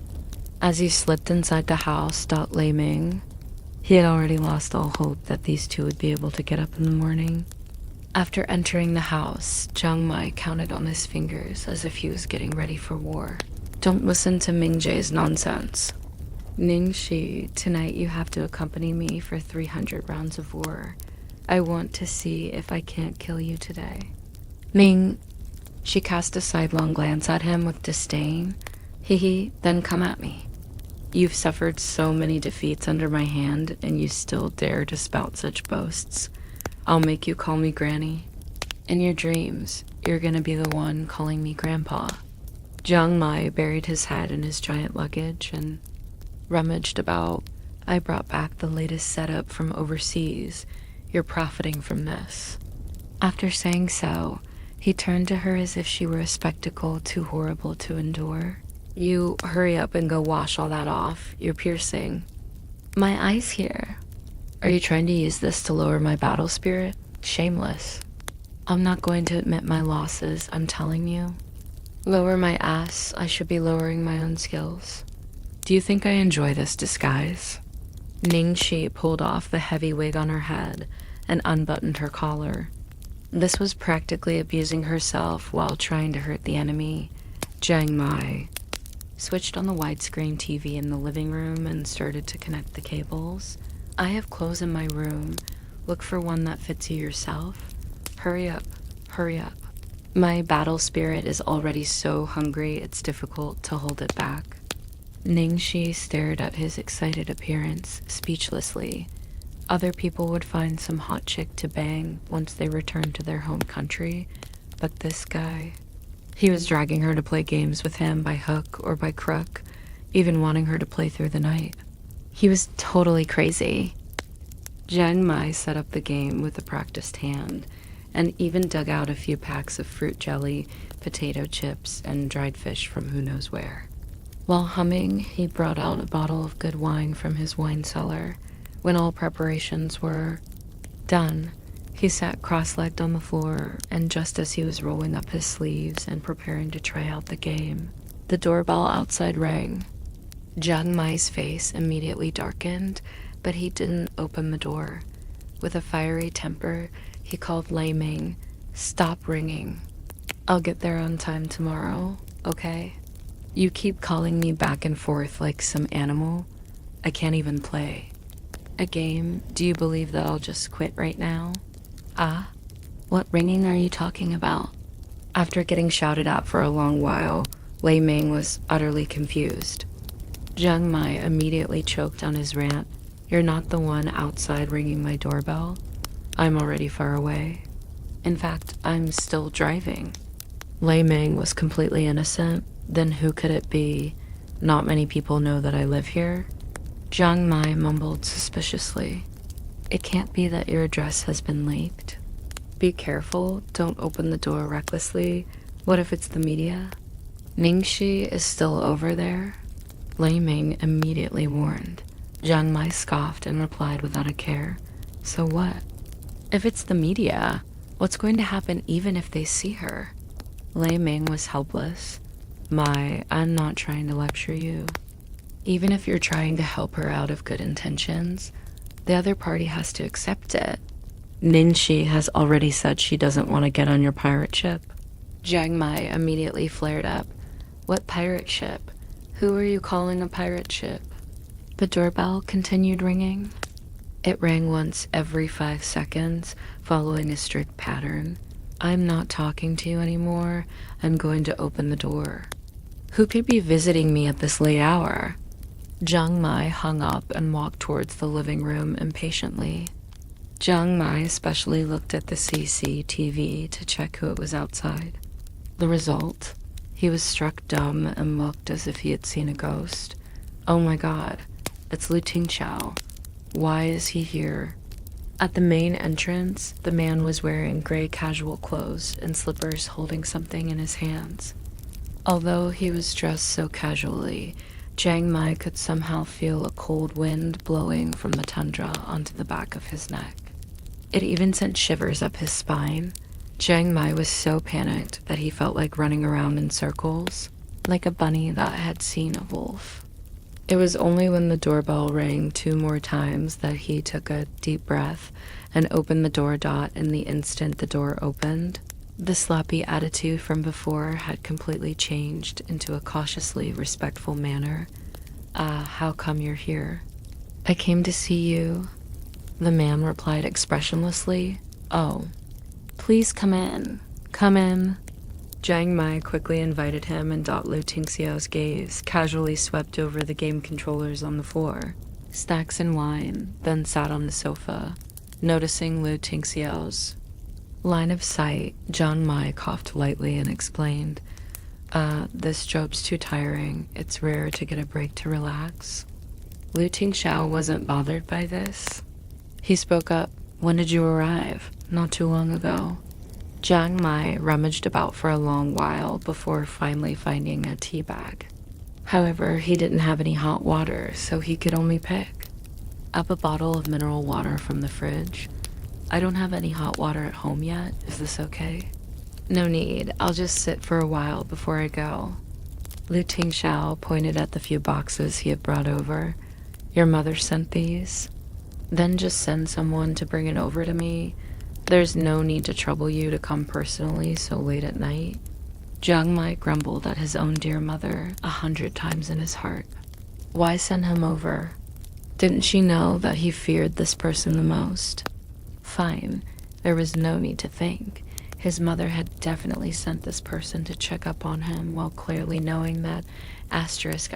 As he slipped inside the house, Lei Ming, he had already lost all hope that these two would be able to get up in the morning. After entering the house, Jiang Mai counted on his fingers as if he was getting ready for war. Don't listen to Mingjae's nonsense. Ningxi, tonight you have to accompany me for 300 rounds of war. I want to see if I can't kill you today. Ming, she cast a sidelong glance at him with disdain. Then come at me. You've suffered so many defeats under my hand, and you still dare to spout such boasts. I'll make you call me Granny. In your dreams, you're gonna be the one calling me Grandpa. Jiang Mai buried his head in his giant luggage and rummaged about. I brought back the latest setup from overseas. You're profiting from this. After saying so, he turned to her as if she were a spectacle too horrible to endure. You hurry up and go wash all that off. You're piercing. My eyes here. Are you trying to use this to lower my battle spirit? Shameless. I'm not going to admit my losses, I'm telling you. Lower my ass, I should be lowering my own skills. Do you think I enjoy this disguise? Ningxi pulled off the heavy wig on her head and unbuttoned her collar. This was practically abusing herself while trying to hurt the enemy. Jiang Mai switched on the widescreen TV in the living room and started to connect the cables. I have clothes in my room. Look for one that fits you yourself. Hurry up. My battle spirit is already so hungry it's difficult to hold it back. Ningxi stared at his excited appearance speechlessly. Other people would find some hot chick to bang once they returned to their home country, but this guy... He was dragging her to play games with him by hook or by crook, even wanting her to play through the night. He was totally crazy. Jiang Mai set up the game with a practiced hand, and even dug out a few packs of fruit jelly, potato chips, and dried fish from who knows where. While humming, he brought out a bottle of good wine from his wine cellar. When all preparations were done, he sat cross-legged on the floor, and just as he was rolling up his sleeves and preparing to try out the game, the doorbell outside rang. Jiang Mai's face immediately darkened, but he didn't open the door. With a fiery temper, he called Lei Ming. Stop ringing. I'll get there on time tomorrow, okay? You keep calling me back and forth like some animal. I can't even play. A game? Do you believe that I'll just quit right now? Ah? What ringing are you talking about? After getting shouted at for a long while, Lei Ming was utterly confused. Jiang Mai immediately choked on his rant. You're not the one outside ringing my doorbell. I'm already far away. In fact, I'm still driving. Lei Ming was completely innocent. Then who could it be? Not many people know that I live here. Jiang Mai mumbled suspiciously. It can't be that your address has been leaked. Be careful, don't open the door recklessly. What if it's the media? Ningxi is still over there? Lei Ming immediately warned. Jiang Mai scoffed and replied without a care. So what? If it's the media, what's going to happen even if they see her? Lei Ming was helpless. Mai, I'm not trying to lecture you. Even if you're trying to help her out of good intentions, the other party has to accept it. Ningxi has already said she doesn't want to get on your pirate ship. Jiang Mai immediately flared up. What pirate ship? Who are you calling a pirate ship? The doorbell continued ringing. It rang once every 5 seconds, following a strict pattern. I'm not talking to you anymore. I'm going to open the door. Who could be visiting me at this late hour? Jiang Mai hung up and walked towards the living room impatiently. Jiang Mai especially looked at the CCTV to check who it was outside. The result? He was struck dumb and looked as if he had seen a ghost. Oh my god, it's Lu Tingxiao. Why is he here? At the main entrance, the man was wearing gray casual clothes and slippers, holding something in his hands. Although he was dressed so casually, Jiang Mai could somehow feel a cold wind blowing from the tundra onto the back of his neck. It even sent shivers up his spine. Jiang Mai was so panicked that he felt like running around in circles, like a bunny that had seen a wolf. It was only when the doorbell rang 2 more times that he took a deep breath and opened the door dot, and the instant the door opened, the sloppy attitude from before had completely changed into a cautiously respectful manner. How come you're here? I came to see you, the man replied expressionlessly. Oh, please come in. Come in. Jiang Mai quickly invited him, and Lu Tingxiao's gaze casually swept over the game controllers on the floor, snacks and wine, then sat on the sofa. Noticing Lu Tingxiao's line of sight, Jiang Mai coughed lightly and explained, this job's too tiring. It's rare to get a break to relax. Lu Tingxiao wasn't bothered by this. He spoke up. When did you arrive? Not too long ago. Jiang Mai rummaged about for a long while before finally finding a tea bag. However, he didn't have any hot water, so he could only pick up a bottle of mineral water from the fridge. I don't have any hot water at home yet. Is this okay? No need. I'll just sit for a while before I go. Lu Tingxiao pointed at the few boxes he had brought over. Your mother sent these? Then just send someone to bring it over to me. There's no need to trouble you to come personally so late at night. Jiang Mai grumbled at his own dear mother 100 times in his heart. Why send him over? Didn't she know that he feared this person the most? Fine, there was no need to think. His mother had definitely sent this person to check up on him while clearly knowing that asterisk.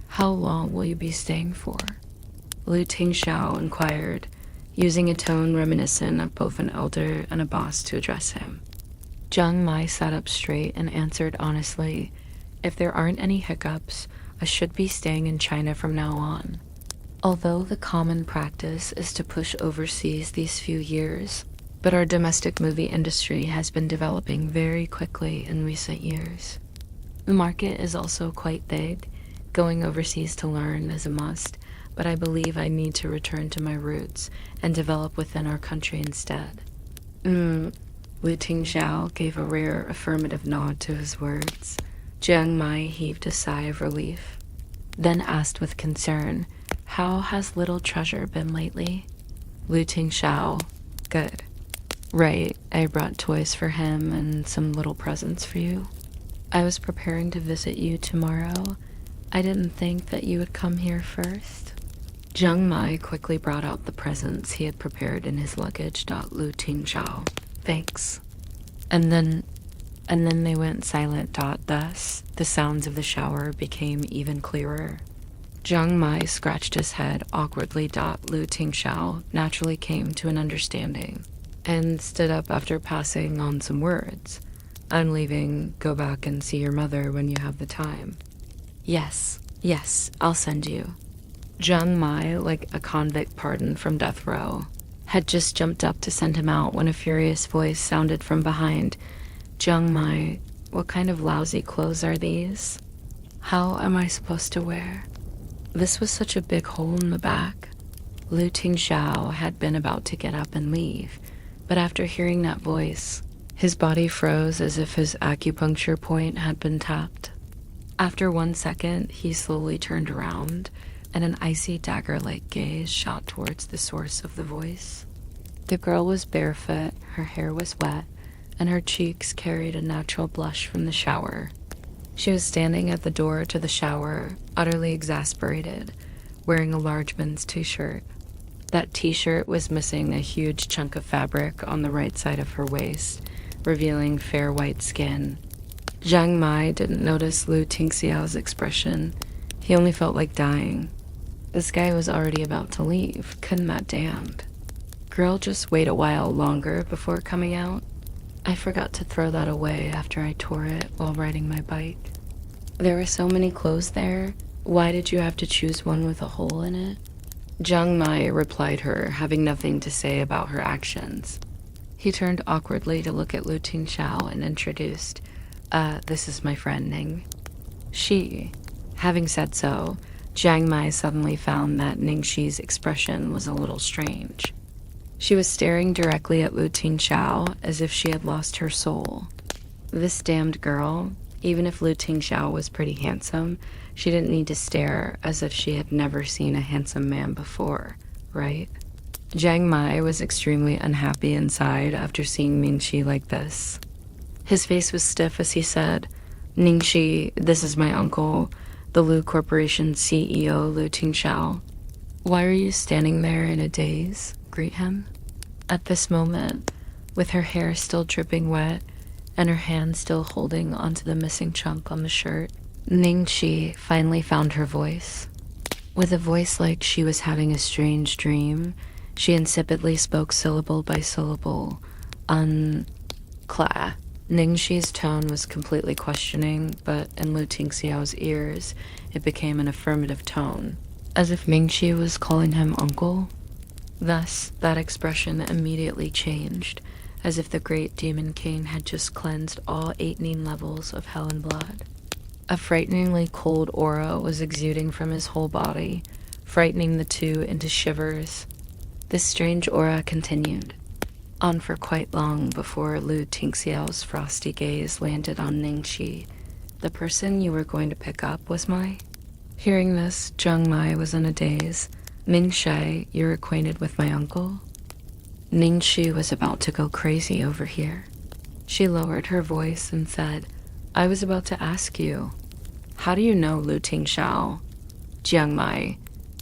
How long will you be staying for? Lu Tingxiao inquired, using a tone reminiscent of both an elder and a boss to address him. Jiang Mai sat up straight and answered honestly, if there aren't any hiccups, I should be staying in China from now on. Although the common practice is to push overseas these few years, but our domestic movie industry has been developing very quickly in recent years. The market is also quite big. Going overseas to learn is a must, but I believe I need to return to my roots and develop within our country instead. Lu Tingxiao gave a rare affirmative nod to his words. Jiang Mai heaved a sigh of relief, then asked with concern, how has little treasure been lately? Lu Tingxiao, good. Right, I brought toys for him and some little presents for you. I was preparing to visit you tomorrow. I didn't think that you would come here first. Jiang Mai quickly brought out the presents he had prepared in his luggage. Lu Tingxiao, thanks. And then they went silent. Thus, the sounds of the shower became even clearer. Jiang Mai scratched his head awkwardly. Lu Tingxiao naturally came to an understanding and stood up after passing on some words. I'm leaving. Go back and see your mother when you have the time. Yes, I'll send you. Jiang Mai, like a convict pardoned from death row, had just jumped up to send him out when a furious voice sounded from behind. Jiang Mai, what kind of lousy clothes are these? How am I supposed to wear? This was such a big hole in the back. Lu Tingxiao had been about to get up and leave, but after hearing that voice, his body froze as if his acupuncture point had been tapped. After 1 second, he slowly turned around, and an icy dagger-like gaze shot towards the source of the voice. The girl was barefoot, her hair was wet, and her cheeks carried a natural blush from the shower. She was standing at the door to the shower, utterly exasperated, wearing a large men's t-shirt. That t-shirt was missing a huge chunk of fabric on the right side of her waist, revealing fair white skin. Zhang Mai didn't notice Lu Tingxiao's expression. He only felt like dying. This guy was already about to leave. Couldn't that damned? Girl, just wait a while longer before coming out. I forgot to throw that away after I tore it while riding my bike. There were so many clothes there. Why did you have to choose one with a hole in it? Jiang Mai replied her, having nothing to say about her actions. He turned awkwardly to look at Lu Tingxiao and introduced, this is my friend Ning. Having said so, Jiang Mai suddenly found that Ningxi's expression was a little strange. She was staring directly at Lu Tingxiao as if she had lost her soul. This damned girl, even if Lu Tingxiao was pretty handsome, she didn't need to stare as if she had never seen a handsome man before, right? Jiang Mai was extremely unhappy inside after seeing Ningxi like this. His face was stiff as he said, Ningxi, this is my uncle, the Lu Corporation CEO, Lu Tingxiao. Why are you standing there in a daze? Greet him. At this moment, with her hair still dripping wet and her hand still holding onto the missing chunk on the shirt, Ningxi finally found her voice. With a voice like she was having a strange dream, she insipidly spoke syllable by syllable, Cla. Ningxi's tone was completely questioning, but in Lu Tingxiao's ears, it became an affirmative tone, as if Ningxi was calling him uncle. Thus, that expression immediately changed, as if the great demon king had just cleansed all 18 levels of hell and blood. A frighteningly cold aura was exuding from his whole body, frightening the two into shivers. This strange aura continued on for quite long before Lu Tingxiao's frosty gaze landed on Ningxi. The person you were going to pick up was Mai? Hearing this, Jiang Mai was in a daze. Ningxi, you're acquainted with my uncle? Ningxi was about to go crazy over here. She lowered her voice and said, I was about to ask you, how do you know Lu Tingxiao? Jiang Mai,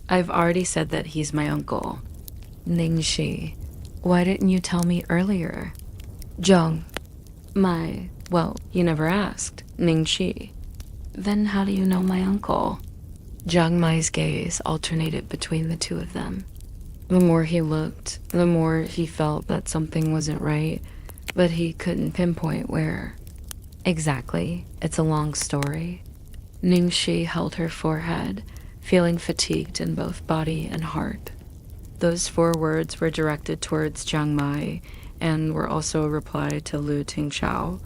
I've already said that he's my uncle. Ningxi, why didn't you tell me earlier? Jiang Mai, well, you never asked. Ningxi, then how do you know my uncle? Jiang Mai's gaze alternated between the two of them. The more he looked, the more he felt that something wasn't right, but he couldn't pinpoint where. Exactly, it's a long story. Ningxi held her forehead, feeling fatigued in both body and heart. Those 4 words were directed towards Jiang Mai and were also a reply to Lu Tingxiao.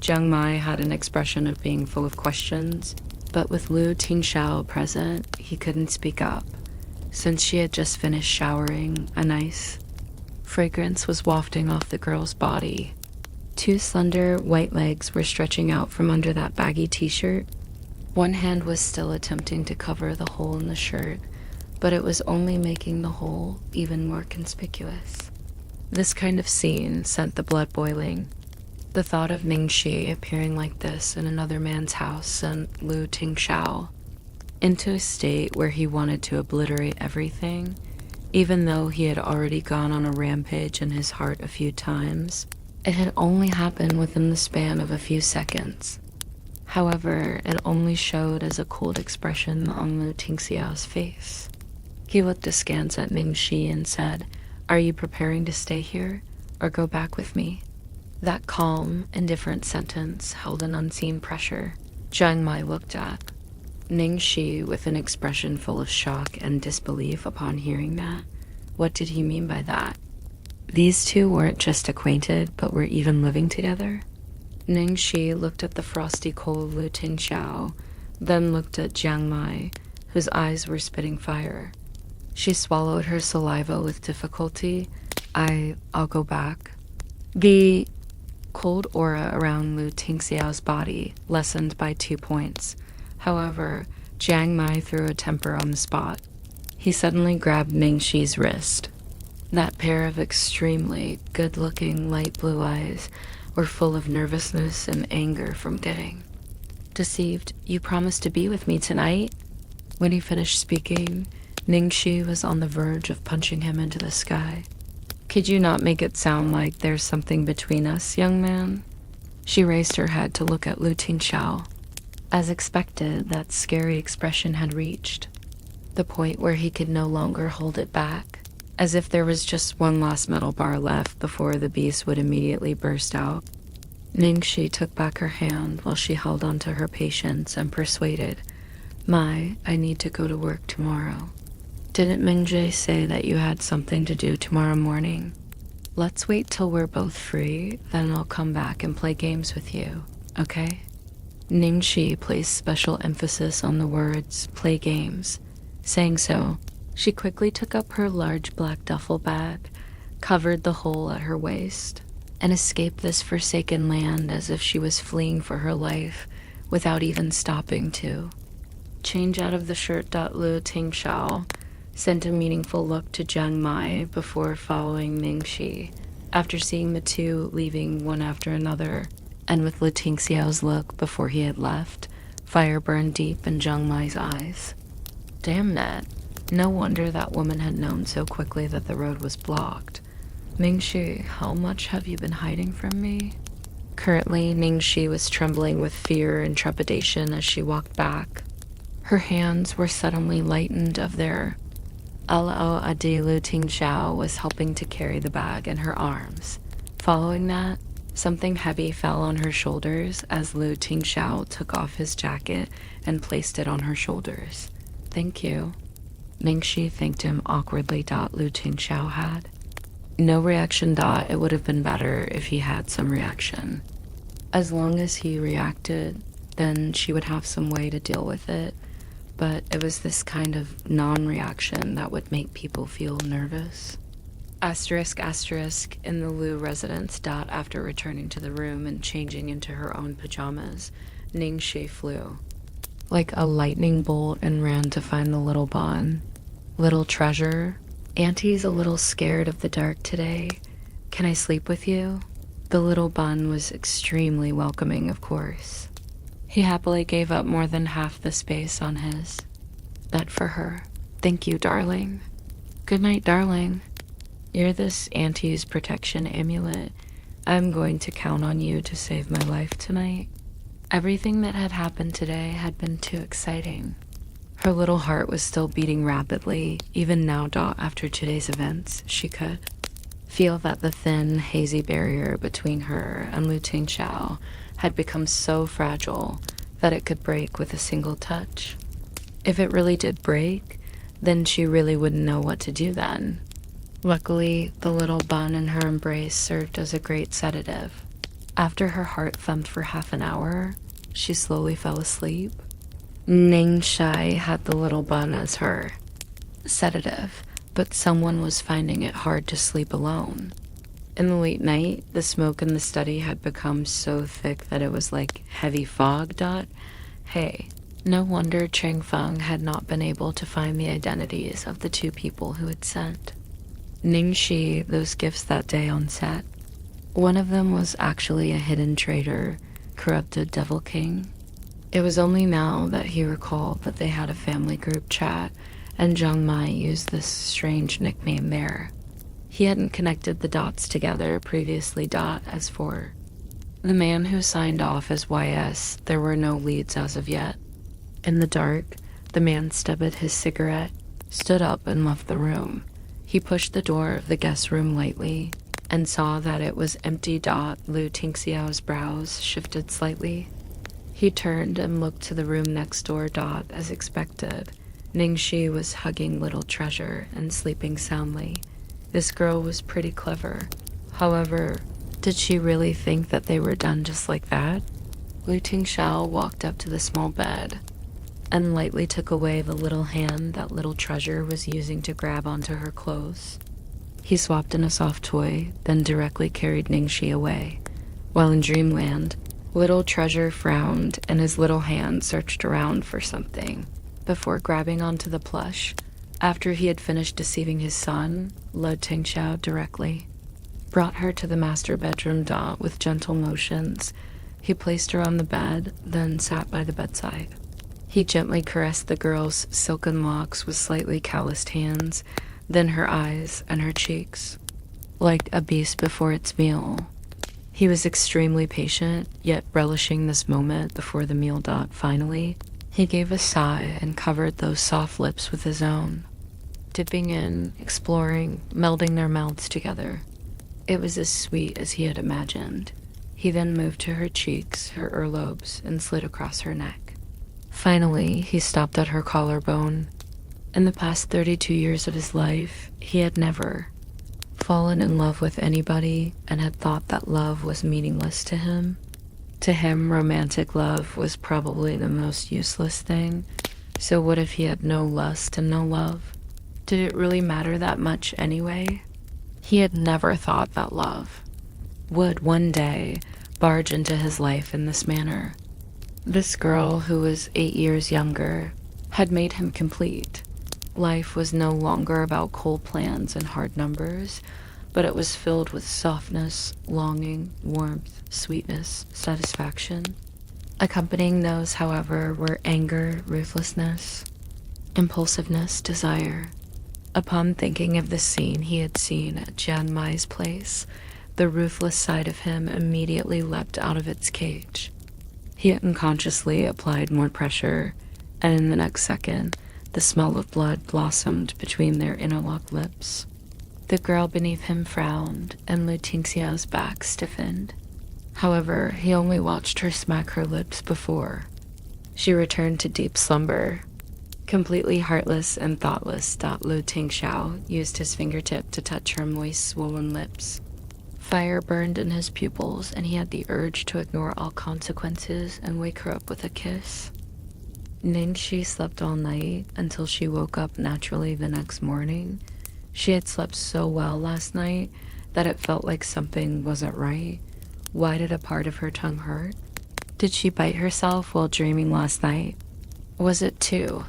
Jiang Mai had an expression of being full of questions, but with Lu Tingxiao present, he couldn't speak up. Since she had just finished showering, a nice fragrance was wafting off the girl's body. 2 slender white legs were stretching out from under that baggy t-shirt. One hand was still attempting to cover the hole in the shirt, but it was only making the hole even more conspicuous. This kind of scene sent the blood boiling. The thought of Ningxi appearing like this in another man's house sent Lu Tingxiao into a state where he wanted to obliterate everything, even though he had already gone on a rampage in his heart a few times. It had only happened within the span of a few seconds. However, it only showed as a cold expression on Lu Tingxiao's face. He looked askance at Ningxi and said, Are you preparing to stay here, or go back with me? That calm, indifferent sentence held an unseen pressure. Jiang Mai looked at Ningxi with an expression full of shock and disbelief upon hearing that. What did he mean by that? These two weren't just acquainted, but were even living together? Ningxi looked at the frosty cold Lu Tingxiao, then looked at Jiang Mai, whose eyes were spitting fire. She swallowed her saliva with difficulty. I'll go back. The cold aura around Lu Tingxiao's body lessened by 2 points. However, Jiang Mai threw a temper on the spot. He suddenly grabbed Ningxi's wrist. That pair of extremely good-looking light blue eyes were full of nervousness and anger from getting deceived. You promised to be with me tonight? When he finished speaking, Ningxi was on the verge of punching him into the sky. Could you not make it sound like there's something between us, young man? She raised her head to look at Lu Tingxiao. As expected, that scary expression had reached the point where he could no longer hold it back, as if there was just one last metal bar left before the beast would immediately burst out. Ningxi took back her hand while she held onto her patience and persuaded, "Mai, I need to go to work tomorrow. Didn't Mingjie say that you had something to do tomorrow morning? Let's wait till we're both free, then I'll come back and play games with you, okay?" Ningxi placed special emphasis on the words, play games. Saying so, she quickly took up her large black duffel bag, covered the hole at her waist, and escaped this forsaken land as if she was fleeing for her life without even stopping to. Change out of the shirt. Lu Tingxiao sent a meaningful look to Jiang Mai before following Ningxi, after seeing the two leaving one after another, and with Lu Tingxiao's look before he had left, fire burned deep in Jiang Mai's eyes. Damn it. No wonder that woman had known so quickly that the road was blocked. Ningxi, how much have you been hiding from me? Currently, Ningxi was trembling with fear and trepidation as she walked back. Her hands were suddenly lightened of their Lao Adi. Lu Tingxiao was helping to carry the bag in her arms. Following that, something heavy fell on her shoulders as Lu Tingxiao took off his jacket and placed it on her shoulders. Thank you. Ningxi thanked him awkwardly. Lu Tingxiao had no reaction. It would have been better if he had some reaction. As long as he reacted, then she would have some way to deal with it. But it was this kind of non-reaction that would make people feel nervous. Asterisk, asterisk, in the Lu residence. After returning to the room and changing into her own pajamas, Ningxi flew like a lightning bolt and ran to find the little Bon. Little treasure, Auntie's a little scared of the dark today. Can I sleep with you? The little Bon was extremely welcoming, of course. He happily gave up more than half the space on his bed for her. Thank you, darling. Good night, darling. You're this Auntie's protection amulet. I'm going to count on you to save my life tonight. Everything that had happened today had been too exciting. Her little heart was still beating rapidly, even now. After today's events, she could feel that the thin, hazy barrier between her and Lu Tingxiao had become so fragile that it could break with a single touch. If it really did break, then she really wouldn't know what to do then. Luckily, the little bun in her embrace served as a great sedative. After her heart thumped for half an hour, she slowly fell asleep. Ningxi had the little bun as her sedative, but someone was finding it hard to sleep alone. In the late night, the smoke in the study had become so thick that it was like heavy fog. Hey, no wonder Chang Feng had not been able to find the identities of the two people who had sent Ningxi those gifts that day on set. One of them was actually a hidden traitor, corrupted Devil King. It was only now that he recalled that they had a family group chat, and Jiang Mai used this strange nickname there. He hadn't connected the dots together previously. As for the man who signed off as YS, there were no leads as of yet. In the dark, the man stubbed his cigarette, stood up, and left the room. He pushed the door of the guest room lightly and saw that it was empty. Lu Tingxiao's brows shifted slightly. He turned and looked to the room next door. As expected, Ningxi was hugging little treasure and sleeping soundly. This girl was pretty clever. However, did she really think that they were done just like that? Lu Tingxiao walked up to the small bed and lightly took away the little hand that little treasure was using to grab onto her clothes. He swapped in a soft toy, then directly carried Ningxi away. While in dreamland, little treasure frowned and his little hand searched around for something before grabbing onto the plush. After he had finished deceiving his son, Lu Tingxiao directly brought her to the master bedroom. With gentle motions, he placed her on the bed, then sat by the bedside. He gently caressed the girl's silken locks with slightly calloused hands, then her eyes and her cheeks. Like a beast before its meal, He was extremely patient, yet relishing this moment before the meal dot finally. He gave a sigh and covered those soft lips with his own, dipping in, exploring, melding their mouths together. It was as sweet as he had imagined. He then moved to her cheeks, her earlobes, and slid across her neck. Finally, he stopped at her collarbone. In the past 32 years of his life, he had never fallen in love with anybody and had thought that love was meaningless to him. To him, romantic love was probably the most useless thing. So what if he had no lust and no love? Did it really matter that much anyway? He had never thought that love would one day barge into his life in this manner. This girl, who was 8 years younger, had made him complete. Life was no longer about cold plans and hard numbers, but it was filled with softness, longing, warmth, sweetness, satisfaction. Accompanying those, however, were anger, ruthlessness, impulsiveness, desire. Upon thinking of the scene he had seen at Chiang Mai's place, the ruthless side of him immediately leapt out of its cage. He unconsciously applied more pressure, and in the next second, the smell of blood blossomed between their interlocked lips. The girl beneath him frowned, and Lu Tingxiao's back stiffened. However, he only watched her smack her lips before she returned to deep slumber. Completely heartless and thoughtless, Lu Tingxiao used his fingertip to touch her moist, swollen lips. Fire burned in his pupils, and he had the urge to ignore all consequences and wake her up with a kiss. Ningxi slept all night until she woke up naturally the next morning. She had slept so well last night that it felt like something wasn't right. Why did a part of her tongue hurt? Did she bite herself while dreaming last night? Was it too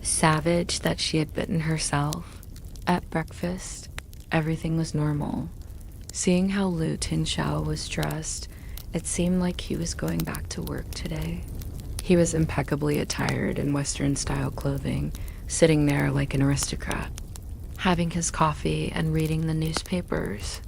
savage that she had bitten herself? At breakfast, everything was normal. Seeing how Lu Tingxiao was dressed, it seemed like he was going back to work today. He was impeccably attired in Western-style clothing, sitting there like an aristocrat, having his coffee and reading the newspapers.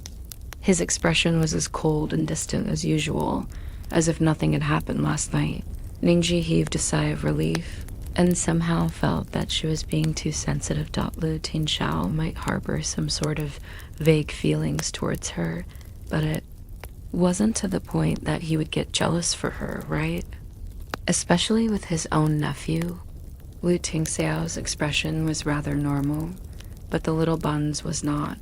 His expression was as cold and distant as usual, as if nothing had happened last night. Ningxi heaved a sigh of relief, and somehow felt that she was being too sensitive. Lu Tingxiao might harbor some sort of vague feelings towards her, but it wasn't to the point that he would get jealous for her, right? Especially with his own nephew. Lu Tingxiao's expression was rather normal, but the little bun's was not.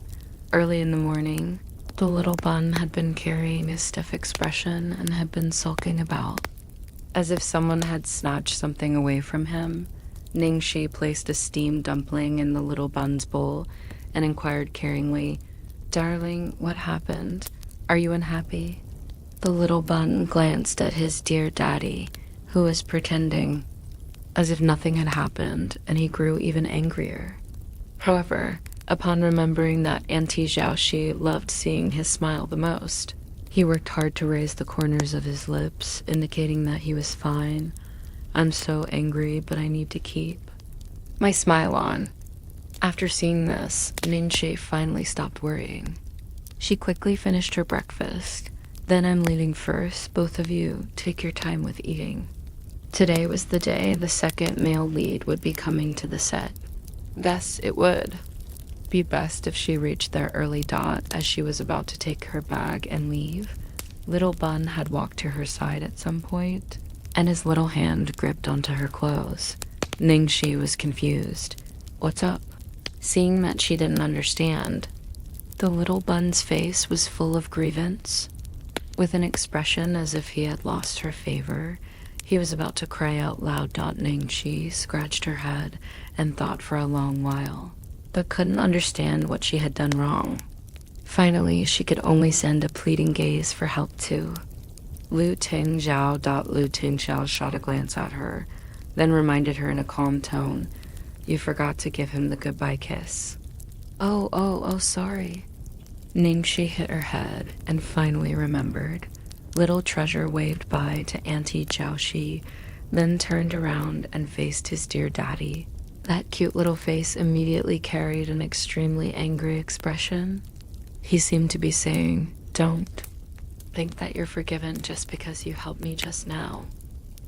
Early in the morning, the little bun had been carrying a stiff expression and had been sulking about, as if someone had snatched something away from him. Ningxi placed a steamed dumpling in the little bun's bowl and inquired caringly, "Darling, what happened? Are you unhappy?" The little bun glanced at his dear daddy, who was pretending as if nothing had happened, and he grew even angrier. However, upon remembering that Auntie Zhaoxi loved seeing his smile the most, he worked hard to raise the corners of his lips, indicating that he was fine. "I'm so angry, but I need to keep my smile on." After seeing this, Ningxi finally stopped worrying. She quickly finished her breakfast. "Then I'm leaving first. Both of you, take your time with eating." Today was the day the second male lead would be coming to the set. Thus, it would be best if she reached there early. As she was about to take her bag and leave, Little Bun had walked to her side at some point, and his little hand gripped onto her clothes. Ningxi was confused. "What's up?" Seeing that she didn't understand, the little bun's face was full of grievance. With an expression as if he had lost her favor, he was about to cry out loud. Ningxi scratched her head and thought for a long while, but couldn't understand what she had done wrong. Finally, she could only send a pleading gaze for help too. Lu Tingxiao. Lu Tingxiao shot a glance at her, then reminded her in a calm tone, "You forgot to give him the goodbye kiss." Oh, sorry." Ningxi hit her head and finally remembered. Little Treasure waved bye to Auntie Zhaoxi, then turned around and faced his dear daddy. That cute little face immediately carried an extremely angry expression. He seemed to be saying, "Don't." think that you're forgiven just because you helped me just now."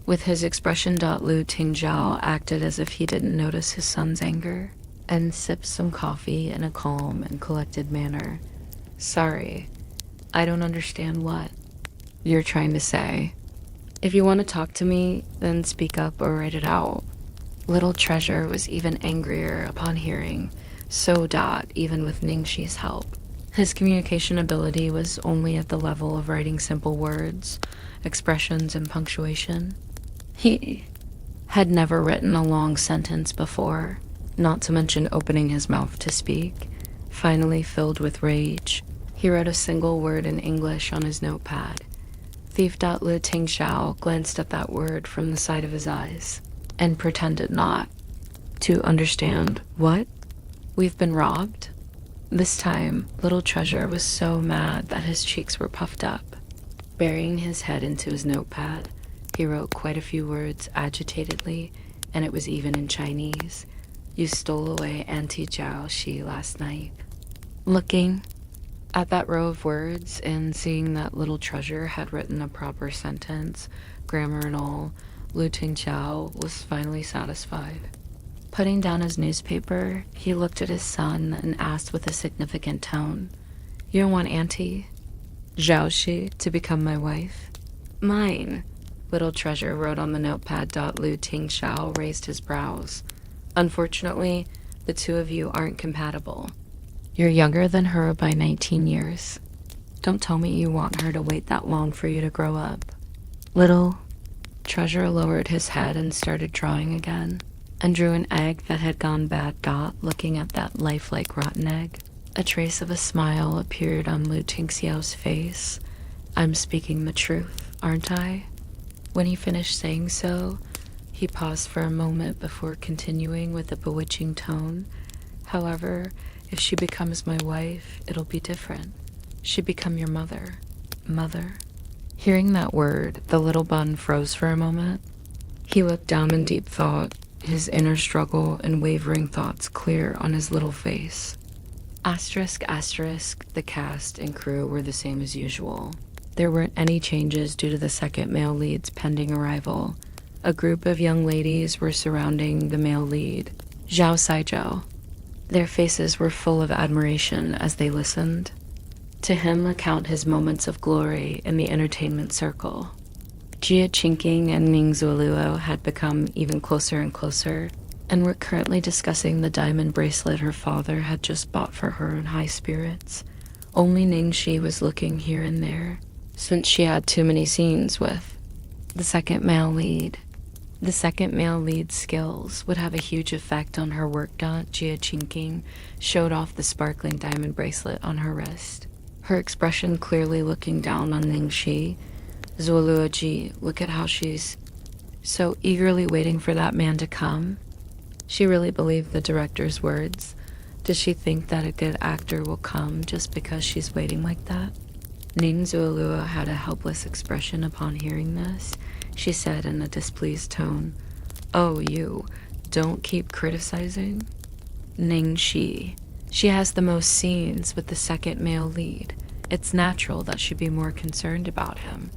With his expression, Lu Tingzhao acted as if he didn't notice his son's anger and sipped some coffee in a calm and collected manner. "Sorry, I don't understand what you're trying to say. If you want to talk to me, then speak up or write it out." Little Treasure was even angrier upon hearing "so dot," even with Ningxi's help. His communication ability was only at the level of writing simple words, expressions, and punctuation. He had never written a long sentence before, not to mention opening his mouth to speak. Finally, filled with rage, he wrote a single word in English on his notepad. Thief Lu Tingxiao glanced at that word from the side of his eyes and pretended not to understand. "What? We've been robbed?" This time, Little Treasure was so mad that his cheeks were puffed up. Burying his head into his notepad, he wrote quite a few words agitatedly, and it was even in Chinese. "You stole away Auntie Zhao Shi last night." Looking at that row of words and seeing that Little Treasure had written a proper sentence, grammar and all, Lu Tingzhao was finally satisfied. Putting down his newspaper, he looked at his son and asked with a significant tone, "You don't want Auntie Zhao Shi to become my wife?" "Mine," Little Treasure wrote on the notepad. Lu Tingzhao raised his brows. "Unfortunately, the two of you aren't compatible. You're younger than her by 19 years. Don't tell me you want her to wait that long for you to grow up." Little Treasure lowered his head and started drawing again, and drew an egg that had gone bad. Looking at that lifelike rotten egg, a trace of a smile appeared on Lu Tingxiao's face. "I'm speaking the truth, aren't I?" When he finished saying so, he paused for a moment before continuing with a bewitching tone. "However, if she becomes my wife, it'll be different. She'd become your mother." "Mother?" Hearing that word, the little bun froze for a moment. He looked down in deep thought, his inner struggle and wavering thoughts clear on his little face. Asterisk, asterisk, the cast and crew were the same as usual. There weren't any changes due to the second male lead's pending arrival. A group of young ladies were surrounding the male lead, Zhao Saizhou. Their faces were full of admiration as they listened to him recount his moments of glory in the entertainment circle. Jia Qingqing and Ning Zuoluo had become even closer and closer, and were currently discussing the diamond bracelet her father had just bought for her in high spirits. Only Ningxi was looking here and there, since she had too many scenes with the second male lead. The second male lead's skills would have a huge effect on her work. Jia Qingqing showed off the sparkling diamond bracelet on her wrist, her expression clearly looking down on Ningxi. "Zuoluoji, look at how she's so eagerly waiting for that man to come." She really believed the director's words. Does she think that a good actor will come just because she's waiting like that? Ning Zuoluo had a helpless expression upon hearing this. She said in a displeased tone, "Oh, you don't keep criticizing Ningxi. She has the most scenes with the second male lead. It's natural that she'd be more concerned about him."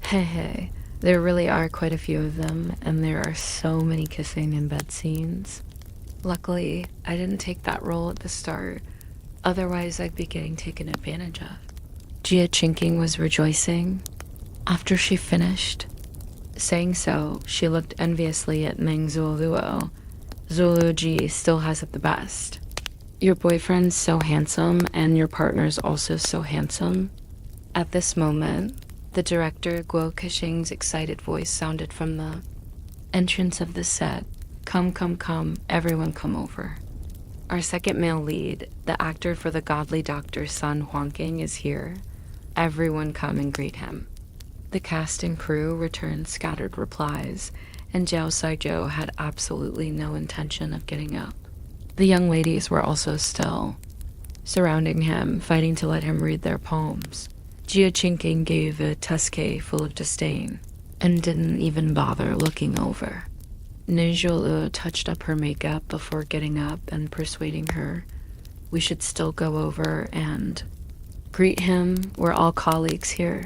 Hey, there really are quite a few of them, and there are so many kissing in bed scenes. Luckily, I didn't take that role at the start, otherwise I'd be getting taken advantage of. Jia Qingqing was rejoicing. After she finished saying so, she looked enviously at Ning Zuoluo. "Zuoluoji still has it the best. Your boyfriend's so handsome, and your partner's also so handsome." At this moment, the director Guo Kexing's excited voice sounded from the entrance of the set. Come, everyone come over. Our second male lead, the actor for the godly Dr. Sun Huangqing, is here. Everyone come and greet him." The cast and crew returned scattered replies, and Zhao Saizhou had absolutely no intention of getting up. The young ladies were also still, surrounding him, fighting to let him read their poems. Jia Qingqing gave a tusque full of disdain, and didn't even bother looking over. Ning Zuoluo touched up her makeup before getting up and persuading her, "We should still go over and greet him. We're all colleagues here."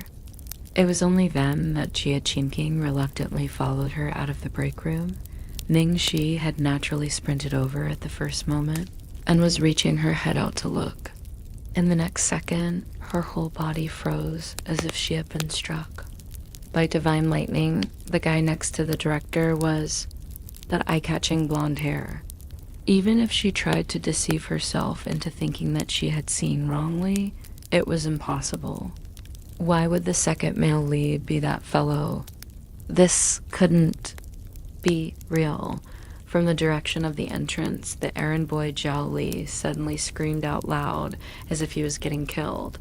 It was only then that Jia Qingqing reluctantly followed her out of the break room. Ning Shi had naturally sprinted over at the first moment and was reaching her head out to look. In the next second, her whole body froze as if she had been struck. By divine lightning, the guy next to the director was that eye-catching blonde hair. Even if she tried to deceive herself into thinking that she had seen wrongly, it was impossible. Why would the second male lead be that fellow? This couldn't be real. From the direction of the entrance, the errand boy Zhao Li suddenly screamed out loud as if he was getting killed.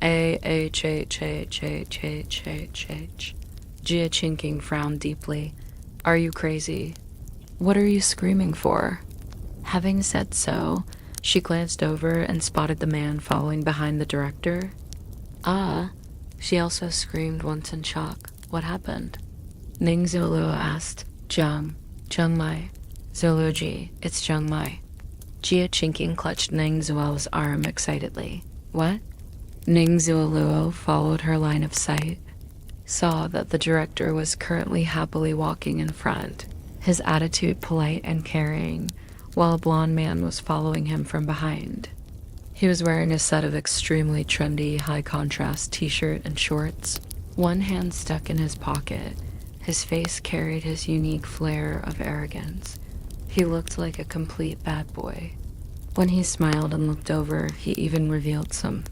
A-H-H-H-H-H-H-H. Jia Qingqing frowned deeply. Are you crazy? What are you screaming for? Having said so, she glanced over and spotted the man following behind the director. Ah, she also screamed once in shock. What happened? Ning Zuluo asked. Jiang Mai. Zuluoji, it's Jiang Mai. Jia Qingqing clutched Ning Zuluo's arm excitedly. What? Ning Zuluo followed her line of sight, saw that the director was currently happily walking in front, his attitude polite and caring, while a blonde man was following him from behind. He was wearing a set of extremely trendy, high-contrast t-shirt and shorts, one hand stuck in his pocket. His face carried his unique flair of arrogance. He looked like a complete bad boy. When he smiled and looked over, he even revealed some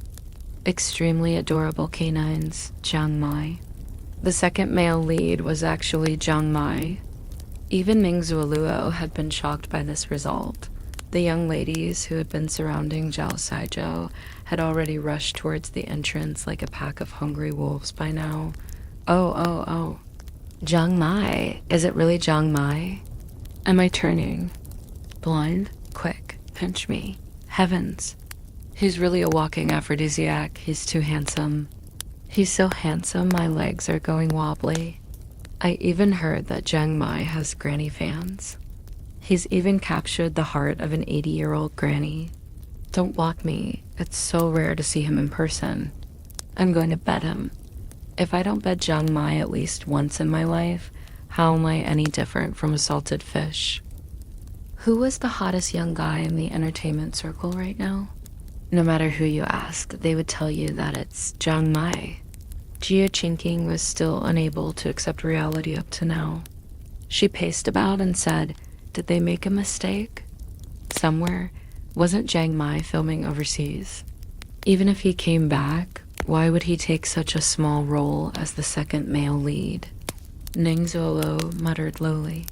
extremely adorable canines. Jiang Mai. The second male lead was actually Jiang Mai. Even Ming Zuluo had been shocked by this result. The young ladies who had been surrounding Zhao Saizhou had already rushed towards the entrance like a pack of hungry wolves by now. Oh. Jiang Mai. Is it really Jiang Mai? Am I turning blind? Quick, pinch me. Heavens. He's really a walking aphrodisiac. He's too handsome. He's so handsome my legs are going wobbly. I even heard that Jiang Mai has granny fans. He's even captured the heart of an 80-year-old granny. Don't block me. It's so rare to see him in person. I'm going to bed him. If I don't bed Jiang Mai at least once in my life, how am I any different from a salted fish? Who was the hottest young guy in the entertainment circle right now? No matter who you ask, they would tell you that it's Jiang Mai. Jia Qingqing was still unable to accept reality up to now. She paced about and said, did they make a mistake? Somewhere, wasn't Jiang Mai filming overseas? Even if he came back, why would he take such a small role as the second male lead? Ning Zuluo muttered lowly.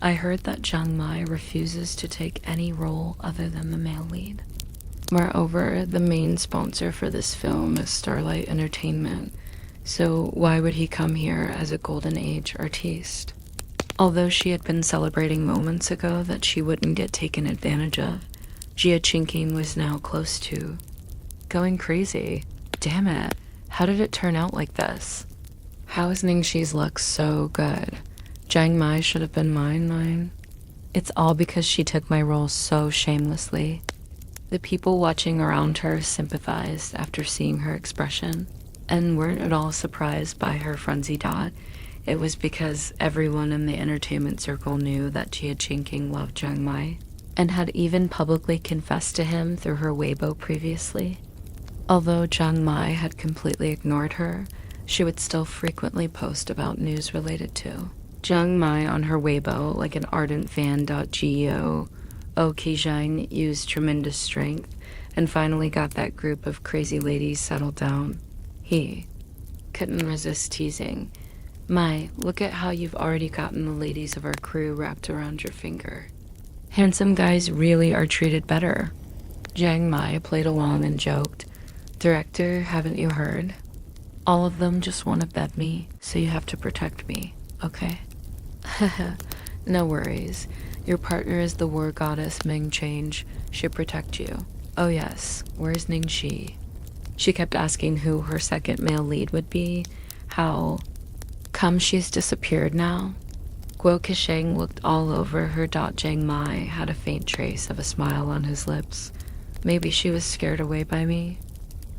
I heard that Jiang Mai refuses to take any role other than the male lead. Moreover, the main sponsor for this film is Starlight Entertainment, so why would he come here as a golden age artiste? Although she had been celebrating moments ago that she wouldn't get taken advantage of, Jia Qingqing was now close to going crazy. Damn it, how did it turn out like this? How is Ningxi's luck so good? Jiang Mai should have been mine. It's all because she took my role so shamelessly. The people watching around her sympathized after seeing her expression, and weren't at all surprised by her frenzied dot. It was because everyone in the entertainment circle knew that Jia Qingqing loved Jiang Mai, and had even publicly confessed to him through her Weibo previously. Although Jiang Mai had completely ignored her, she would still frequently post about news related to Jiang Mai on her Weibo like an ardent fan. Geo Qizhang used tremendous strength and finally got that group of crazy ladies settled down. He couldn't resist teasing. Mai, look at how you've already gotten the ladies of our crew wrapped around your finger. Handsome guys really are treated better. Jiang Mai played along and joked. Director, haven't you heard? All of them just want to bed me, so you have to protect me, okay? No worries. Your partner is the war goddess Ming Change. She'll protect you. Oh yes, where's Ningxi? She kept asking who her second male lead would be. How come she's disappeared now? Guo Kisheng looked all over her. Jiang Mai had a faint trace of a smile on his lips. Maybe she was scared away by me.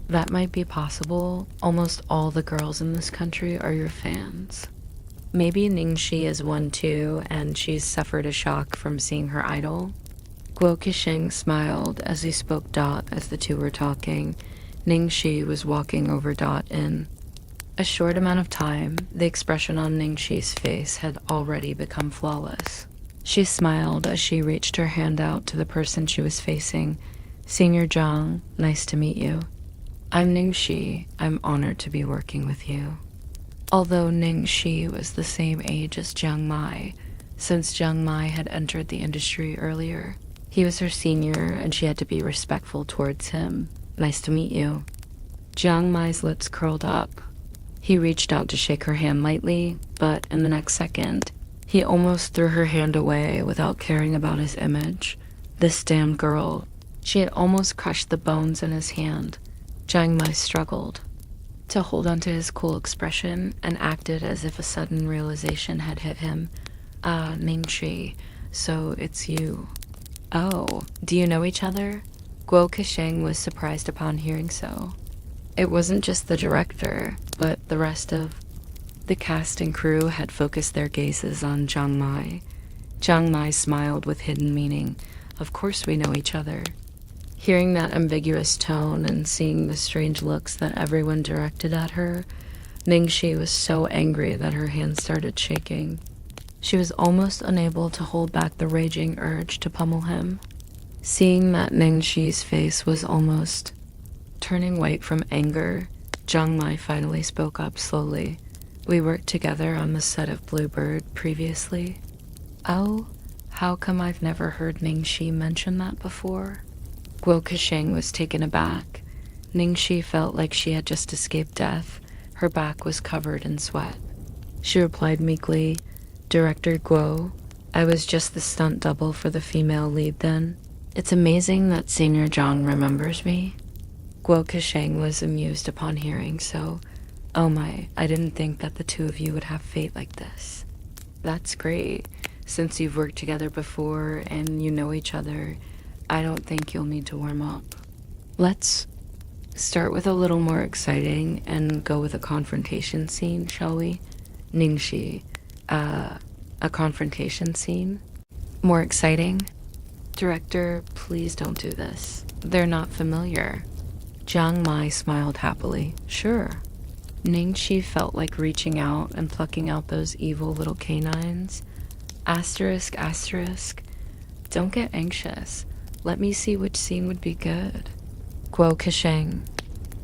That might be possible. Almost all the girls in this country are your fans. Maybe Ningxi is one too, and she's suffered a shock from seeing her idol. Guo Qixing smiled as he spoke Dot as the two were talking. Ningxi was walking over Dot in a short amount of time. The expression on Ningxi's face had already become flawless. She smiled as she reached her hand out to the person she was facing. Senior Zhang, nice to meet you. I'm Ningxi. I'm honored to be working with you. Although Ningxi was the same age as Jiang Mai, since Jiang Mai had entered the industry earlier, he was her senior and she had to be respectful towards him. Nice to meet you. Jiang Mai's lips curled up. He reached out to shake her hand lightly, but in the next second, he almost threw her hand away without caring about his image. This damn girl. She had almost crushed the bones in his hand. Jiang Mai struggled to hold onto his cool expression and acted as if a sudden realization had hit him. Ningxi, so it's you. Oh, do you know each other? Guo Qixing was surprised upon hearing so. It wasn't just the director, but the rest of the cast and crew had focused their gazes on Jiang Mai. Jiang Mai smiled with hidden meaning. Of course we know each other. Hearing that ambiguous tone and seeing the strange looks that everyone directed at her, Ningxi was so angry that her hands started shaking. She was almost unable to hold back the raging urge to pummel him. Seeing that Ningxi's face was almost turning white from anger, Jiang Mai finally spoke up slowly. We worked together on the set of Bluebird previously. Oh, how come I've never heard Ningxi mention that before? Guo Qixing was taken aback. Ningxi felt like she had just escaped death. Her back was covered in sweat. She replied meekly, Director Guo, I was just the stunt double for the female lead then. It's amazing that Senior Zhang remembers me. Guo Qixing was amused upon hearing so. Oh my, I didn't think that the two of you would have fate like this. That's great. Since you've worked together before and you know each other, I don't think you'll need to warm up. Let's start with a little more exciting and go with a confrontation scene, shall we? Ningxi, a confrontation scene? More exciting? Director, please don't do this. They're not familiar. Jiang Mai smiled happily. Sure. Ningxi felt like reaching out and plucking out those evil little canines. Asterisk, asterisk. Don't get anxious. Let me see which scene would be good. Guo Qixing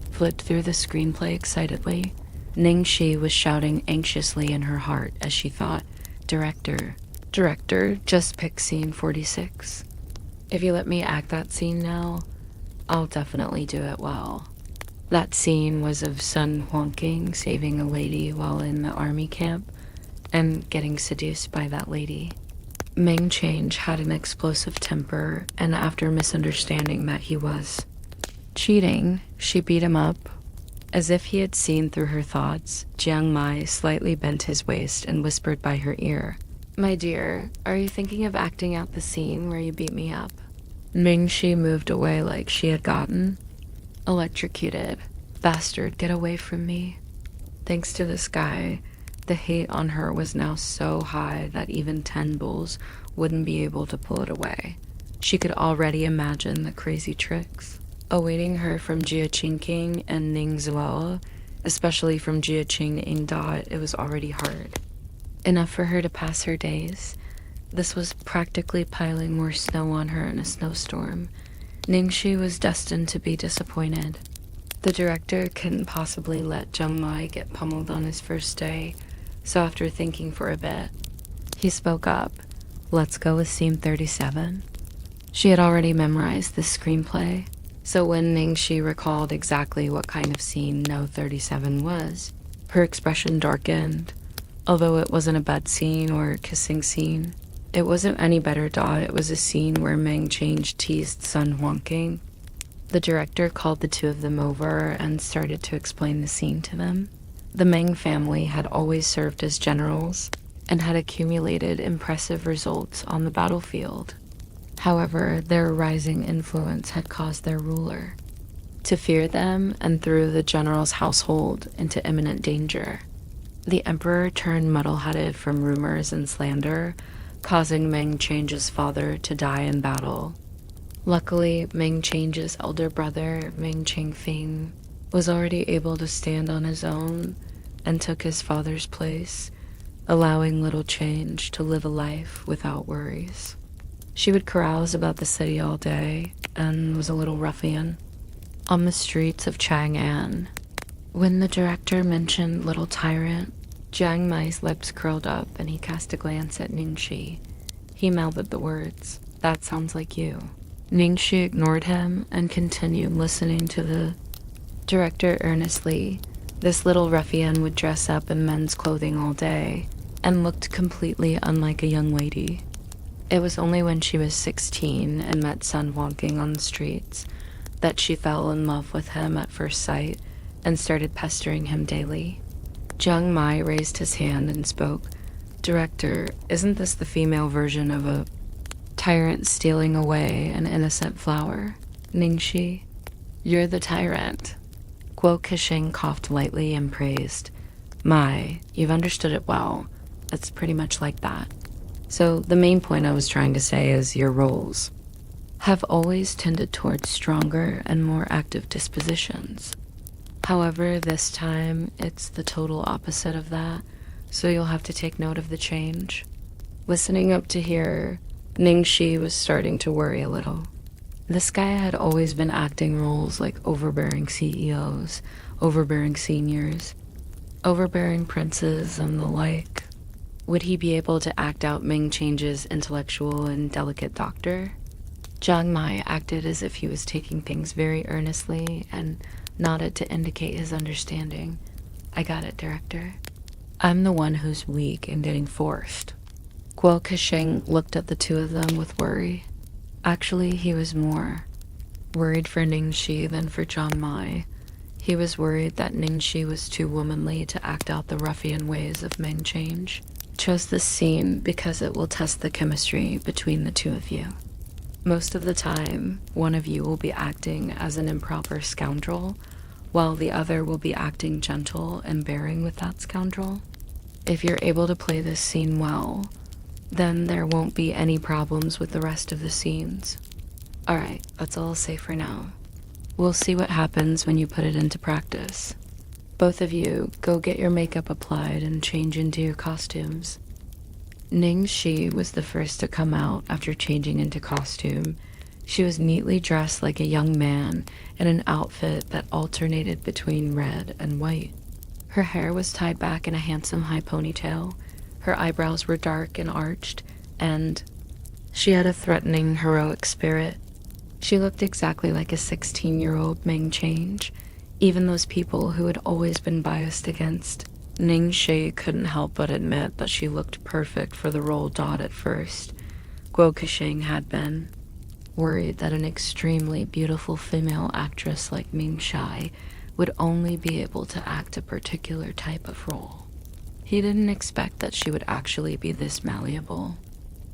flipped through the screenplay excitedly. Ningxi was shouting anxiously in her heart as she thought, Director, just pick scene 46. If you let me act that scene now, I'll definitely do it well. That scene was of Sun Huangqing saving a lady while in the army camp and getting seduced by that lady. Meng Change had an explosive temper, and after misunderstanding that he was cheating, she beat him up. As if he had seen through her thoughts, Jiang Mai slightly bent his waist and whispered by her ear, My dear, are you thinking of acting out the scene where you beat me up? Mingxi moved away like she had gotten electrocuted. Bastard, get away from me. Thanks to this guy, the hate on her was now so high that even 10 bulls wouldn't be able to pull it away. She could already imagine the crazy tricks awaiting her from Jia Qingqing and Ning Zuo, especially from Jia Qing and Dot. It was already hard enough for her to pass her days. This was practically piling more snow on her in a snowstorm. Ningxi was destined to be disappointed. The director couldn't possibly let Jiang Mai get pummeled on his first day, so after thinking for a bit, he spoke up. Let's go with scene 37. She had already memorized this screenplay, so when Ningxi recalled exactly what kind of scene No 37 was, her expression darkened. Although it wasn't a bed scene or a kissing scene, it wasn't any better. It was a scene where Meng Change teased Sun Huangqing. The director called the two of them over and started to explain the scene to them. The Meng family had always served as generals and had accumulated impressive results on the battlefield. However, their rising influence had caused their ruler, to fear them and threw the general's household into imminent danger. The emperor turned muddle-headed from rumors and slander, causing Ming Change's father to die in battle. Luckily, Ming Change's elder brother, Ming Changfing, was already able to stand on his own and took his father's place, allowing little Change to live a life without worries. She would carouse about the city all day and was a little ruffian. On the streets of Chang'an, when the director mentioned Little Tyrant, Jiang Mai's lips curled up and he cast a glance at Ningxi. He mouthed the words, "That sounds like you." Ningxi ignored him and continued listening to the director earnestly. This little ruffian would dress up in men's clothing all day and looked completely unlike a young lady. It was only when she was 16 and met Sun walking on the streets that she fell in love with him at first sight and started pestering him daily. Jiang Mai raised his hand and spoke. "Director, isn't this the female version of a tyrant stealing away an innocent flower?" "Ningxi, you're the tyrant." Guo Kexing coughed lightly and praised. "Mai, you've understood it well. It's pretty much like that. So the main point I was trying to say is your roles have always tended towards stronger and more active dispositions. However, this time, it's the total opposite of that, so you'll have to take note of the change." Listening up to here, Ningxi was starting to worry a little. This guy had always been acting roles like overbearing CEOs, overbearing seniors, overbearing princes, and the like. Would he be able to act out Ming Change's intellectual and delicate doctor? Jiang Mai acted as if he was taking things very earnestly and nodded to indicate his understanding. "I got it, director. I'm the one who's weak and getting forced." Guo Kexing looked at the two of them with worry. Actually, he was more worried for Ningxi than for Jiang Mai. He was worried that Ningxi was too womanly to act out the ruffian ways of Ming Change. Chose this scene because it will test the chemistry between the two of you. Most of the time, one of you will be acting as an improper scoundrel, while the other will be acting gentle and bearing with that scoundrel. If you're able to play this scene well, then there won't be any problems with the rest of the scenes. Alright, that's all I'll say for now. We'll see what happens when you put it into practice. Both of you, go get your makeup applied and change into your costumes. Ningxi was the first to come out after changing into costume. She was neatly dressed like a young man in an outfit that alternated between red and white. Her hair was tied back in a handsome high ponytail. Her eyebrows were dark and arched, and she had a threatening, heroic spirit. She looked exactly like a 16-year-old Ming Change, even those people who had always been biased against Ningxi couldn't help but admit that she looked perfect for the role at first. Guo Kexing had been worried that an extremely beautiful female actress like Ming Shai would only be able to act a particular type of role. He didn't expect that she would actually be this malleable.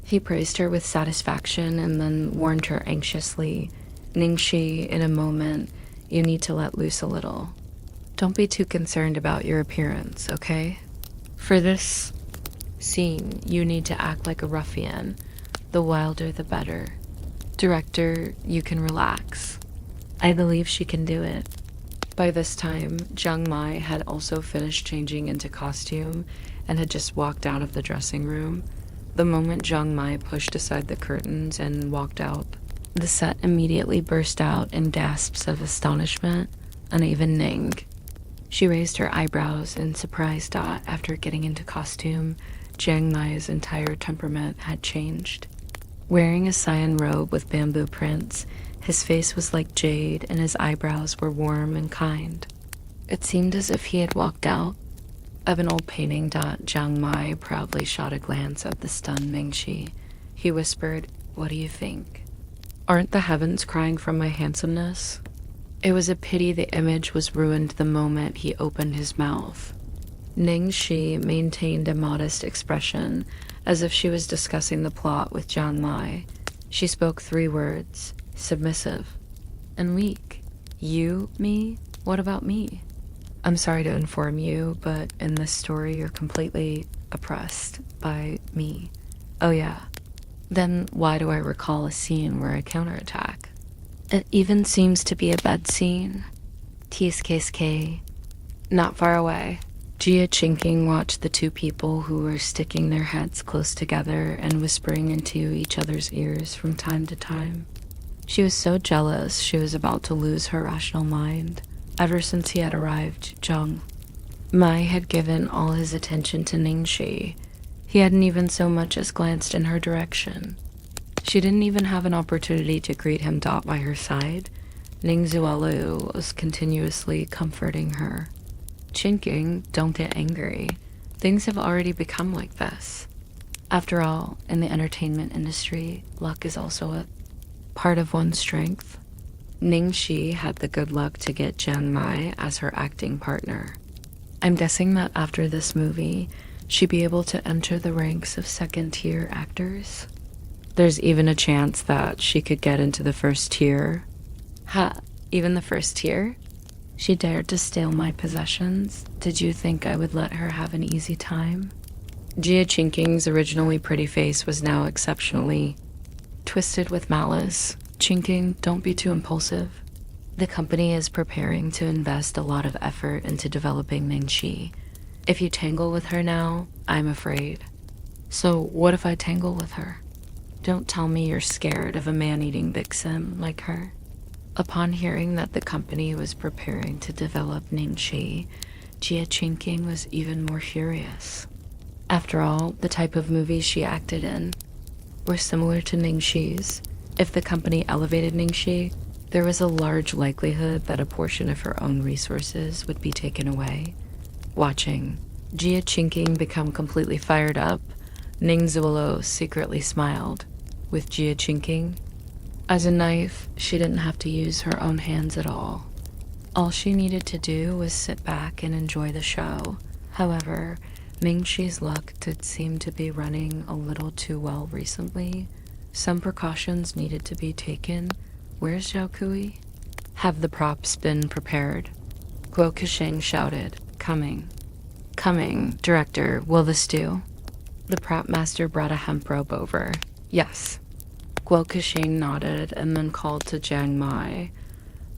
He praised her with satisfaction and then warned her anxiously, "Ningxi, in a moment, you need to let loose a little. Don't be too concerned about your appearance, okay? For this scene, you need to act like a ruffian. The wilder, the better. Director, you can relax. I believe she can do it." By this time, Jiang Mai had also finished changing into costume and had just walked out of the dressing room. The moment Jiang Mai pushed aside the curtains and walked out, the set immediately burst out in gasps of astonishment, and even Ning. She raised her eyebrows in surprise. After getting into costume, Jiang Mai's entire temperament had changed. Wearing a cyan robe with bamboo prints, his face was like jade and his eyebrows were warm and kind. It seemed as if he had walked out of an old painting. Jiang Mai proudly shot a glance at the stunned Ningxi. He whispered, "What do you think? Aren't the heavens crying from my handsomeness?" It was a pity the image was ruined the moment he opened his mouth. Ningxi maintained a modest expression, as if she was discussing the plot with Jiang Mai. She spoke 3 words, submissive and weak. You, me? What about me? I'm sorry to inform you, but in this story, you're completely oppressed by me. Oh, yeah. Then why do I recall a scene where I counterattack? It even seems to be a bed scene. TSKSK. Not far away. Jia Chinking watched the two people who were sticking their heads close together and whispering into each other's ears from time to time. She was so jealous she was about to lose her rational mind. Ever since he had arrived, Zheng. Mai had given all his attention to Ningxi. He hadn't even so much as glanced in her direction. She didn't even have an opportunity to greet him. By her side, Ning Zualu was continuously comforting her. Chinking, don't get angry. Things have already become like this. After all, in the entertainment industry, luck is also a part of one's strength. Ningxi had the good luck to get Jiang Mai as her acting partner. I'm guessing that after this movie, she'd be able to enter the ranks of second-tier actors. There's even a chance that she could get into the first tier. Ha, even the first tier? She dared to steal my possessions. Did you think I would let her have an easy time? Jia Chinking's originally pretty face was now exceptionally twisted with malice. Chinking, don't be too impulsive. The company is preparing to invest a lot of effort into developing Ningxi. If you tangle with her now, I'm afraid. So what if I tangle with her? Don't tell me you're scared of a man-eating vixen like her. Upon hearing that the company was preparing to develop Ningxi, Jia Chinking was even more furious. After all, the type of movies she acted in were similar to Ningxi's. If the company elevated Ningxi, there was a large likelihood that a portion of her own resources would be taken away. Watching Jia Chinking become completely fired up, Ning Zuolo secretly smiled. With Jia Chinking, as a knife, she didn't have to use her own hands at all. All she needed to do was sit back and enjoy the show. However, Ningxi's luck did seem to be running a little too well recently. Some precautions needed to be taken. Where's Zhao Kui? Have the props been prepared? Guo Kasheng shouted, coming. Coming, director, will this do? The prop master brought a hemp rope over. Yes. Guo Kasheng nodded and then called to Jiang Mai.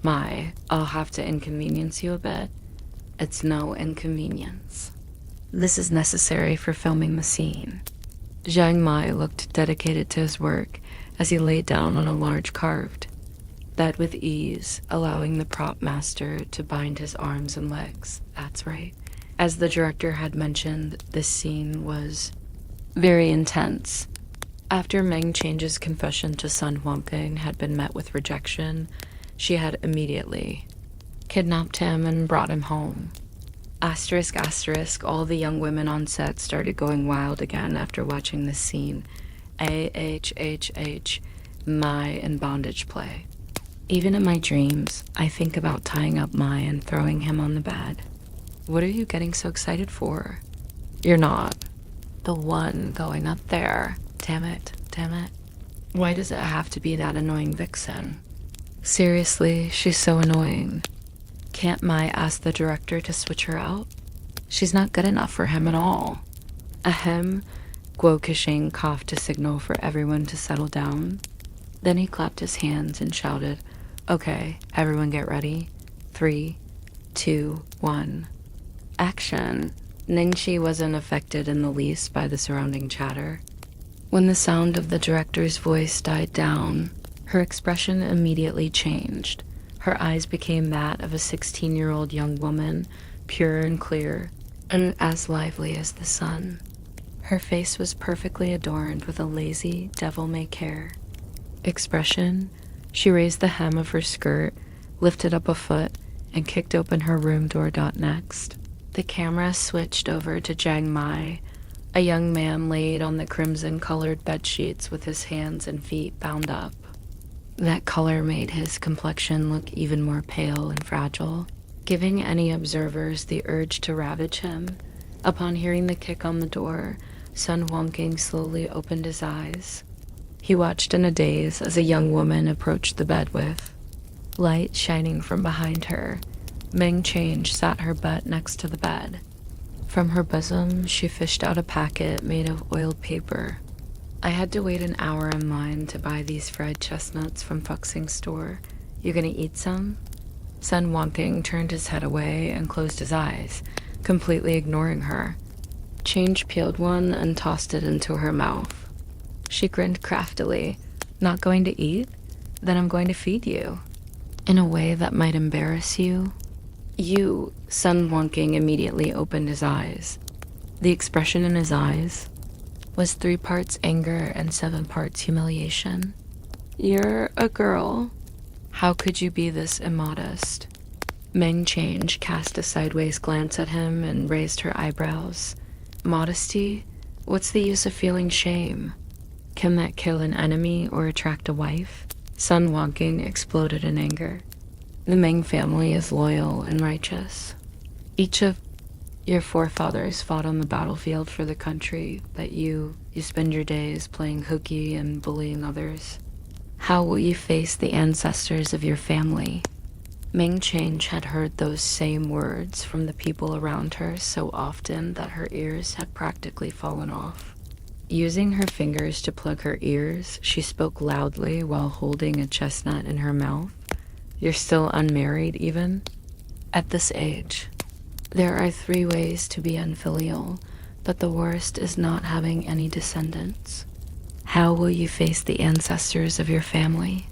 Mai, I'll have to inconvenience you a bit. It's no inconvenience. This is necessary for filming the scene. Jiang Mai looked dedicated to his work as he lay down on a large carved bed with ease, allowing the prop master to bind his arms and legs. That's right. As the director had mentioned, this scene was very intense. After Meng Change's confession to Sun Huangping had been met with rejection, she had immediately kidnapped him and brought him home. Asterisk, asterisk, all the young women on set started going wild again after watching this scene. AHHH, Mai in bondage play. Even in my dreams, I think about tying up Mai and throwing him on the bed. What are you getting so excited for? You're not. The one going up there. Damn it, damn it. Why does it have to be that annoying vixen? Seriously, she's so annoying. Can't Mai ask the director to switch her out? She's not good enough for him at all. Ahem, Guo Kashing coughed to signal for everyone to settle down. Then he clapped his hands and shouted, okay, everyone get ready. 3, 2, 1. Action. Ningxi wasn't affected in the least by the surrounding chatter. When the sound of the director's voice died down, her expression immediately changed. Her eyes became that of a 16-year-old young woman, pure and clear, and as lively as the sun. Her face was perfectly adorned with a lazy, devil-may-care expression. She raised the hem of her skirt, lifted up a foot, and kicked open her room door. Next, the camera switched over to Jiang Mai. A young man laid on the crimson-colored bedsheets with his hands and feet bound up. That color made his complexion look even more pale and fragile, giving any observers the urge to ravage him. Upon hearing the kick on the door, Sun Huangqing slowly opened his eyes. He watched in a daze as a young woman approached the bed with light shining from behind her. Ming Change sat her butt next to the bed. From her bosom, she fished out a packet made of oiled paper. I had to wait an hour in line to buy these fried chestnuts from Fuxing's store. You gonna eat some? Sun Wanting turned his head away and closed his eyes, completely ignoring her. Change peeled one and tossed it into her mouth. She grinned craftily. Not going to eat? Then I'm going to feed you. In a way that might embarrass you. You, Sun Wanting immediately opened his eyes. The expression in his eyes was 3 parts anger and 7 parts humiliation. You're a girl. How could you be this immodest? Ming Change cast a sideways glance at him and raised her eyebrows. Modesty? What's the use of feeling shame? Can that kill an enemy or attract a wife? Sun Wanting exploded in anger. The Ming family is loyal and righteous. Each of your forefathers fought on the battlefield for the country that you spend your days playing hooky and bullying others. How will you face the ancestors of your family? Ming Change had heard those same words from the people around her so often that her ears had practically fallen off. Using her fingers to plug her ears, she spoke loudly while holding a chestnut in her mouth. You're still unmarried, even? At this age, there are 3 ways to be unfilial, but the worst is not having any descendants. How will you face the ancestors of your family?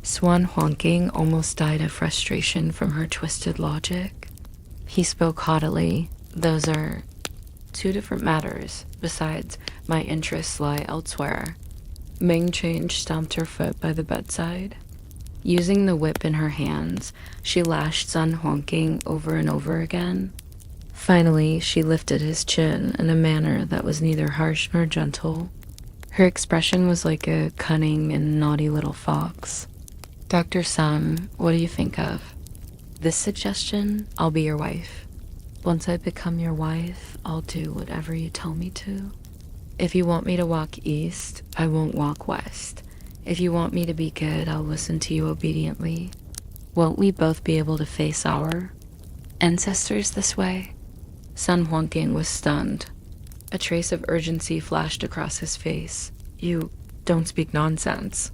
Swan Huangqing almost died of frustration from her twisted logic. He spoke haughtily. Those are 2 different matters. Besides, my interests lie elsewhere. Ming Change stomped her foot by the bedside. Using the whip in her hands, she lashed Sun Huangqing over and over again. Finally, she lifted his chin in a manner that was neither harsh nor gentle. Her expression was like a cunning and naughty little fox. Dr. Sun, what do you think of this suggestion? I'll be your wife. Once I become your wife, I'll do whatever you tell me to. If you want me to walk east, I won't walk west. If you want me to be good, I'll listen to you obediently. Won't we both be able to face our ancestors this way? Sun Huangqing was stunned. A trace of urgency flashed across his face. You don't speak nonsense.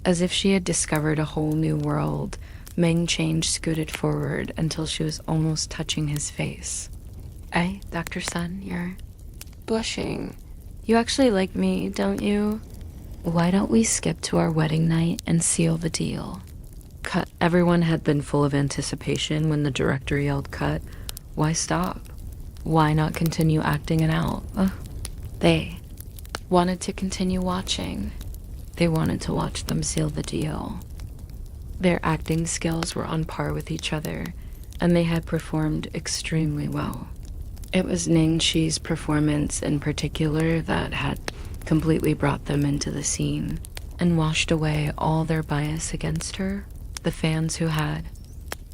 As if she had discovered a whole new world, Ming Change scooted forward until she was almost touching his face. Hey, Dr. Sun, you're blushing. You actually like me, don't you? Why don't we skip to our wedding night and seal the deal? Cut. Everyone had been full of anticipation when the director yelled cut. Why stop? Why not continue acting it out? They wanted to continue watching. They wanted to watch them seal the deal. Their acting skills were on par with each other, and they had performed extremely well. It was Ning Shi's performance in particular that had completely brought them into the scene and washed away all their bias against her. The fans who had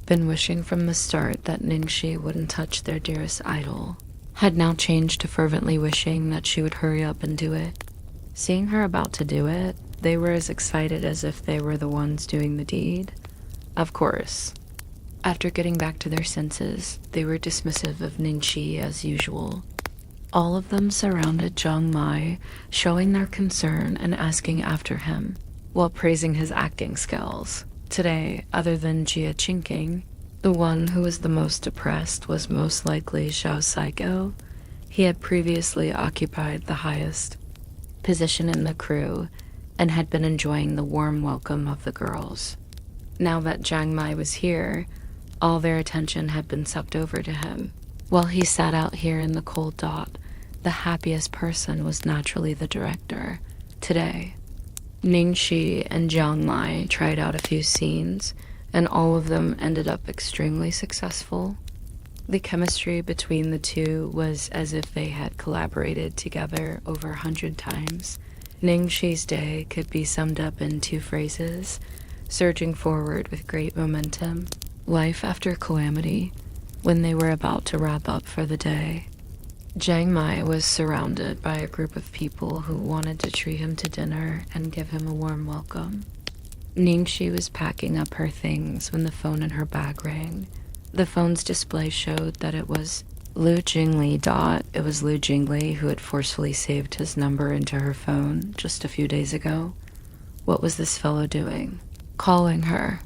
been wishing from the start that Ning Shi wouldn't touch their dearest idol had now changed to fervently wishing that she would hurry up and do it. Seeing her about to do it, they were as excited as if they were the ones doing the deed. Of course, after getting back to their senses, they were dismissive of Ning Shi as usual. All of them surrounded Zhang Mai, showing their concern and asking after him, while praising his acting skills. Today, other than Jia Qingqing, the one who was the most depressed was most likely Xiao Saiko. He had previously occupied the highest position in the crew and had been enjoying the warm welcome of the girls. Now that Zhang Mai was here, all their attention had been sucked over to him. While he sat out here in the cold dot, the happiest person was naturally the director. Today, Ning Shi and Zhang Mai tried out a few scenes, and all of them ended up extremely successful. The chemistry between the two was as if they had collaborated together over 100 times. Ning Shi's day could be summed up in 2 phrases: surging forward with great momentum, life after calamity, when they were about to wrap up for the day. Zhang Mai was surrounded by a group of people who wanted to treat him to dinner and give him a warm welcome. Ningxi was packing up her things when the phone in her bag rang. The phone's display showed that it was Lu Jingli. It was Lu Jingli who had forcefully saved his number into her phone just a few days ago. What was this fellow doing? Calling her.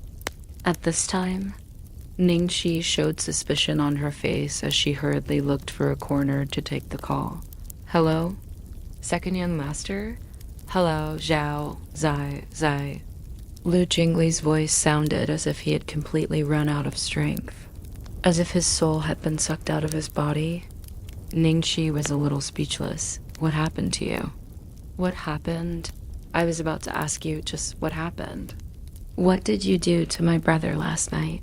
At this time, Ningxi showed suspicion on her face as she hurriedly looked for a corner to take the call. Hello? Second young master? Hello, Zhao, Zai. Lu Jingli's voice sounded as if he had completely run out of strength, as if his soul had been sucked out of his body. Ningxi was a little speechless. What happened to you? What happened? I was about to ask you just what happened. What did you do to my brother last night?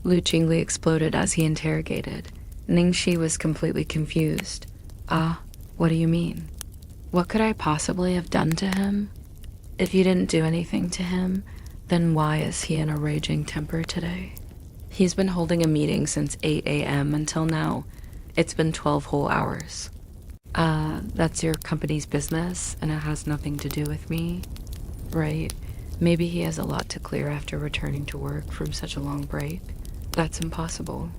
Lu Jingli exploded as he interrogated. Ningxi was completely confused. What do you mean? What could I possibly have done to him? If you didn't do anything to him, then why is he in a raging temper today? He's been holding a meeting since 8 a.m. until now. It's been 12 whole hours. That's your company's business, and it has nothing to do with me, right? Maybe he has a lot to clear after returning to work from such a long break. That's impossible.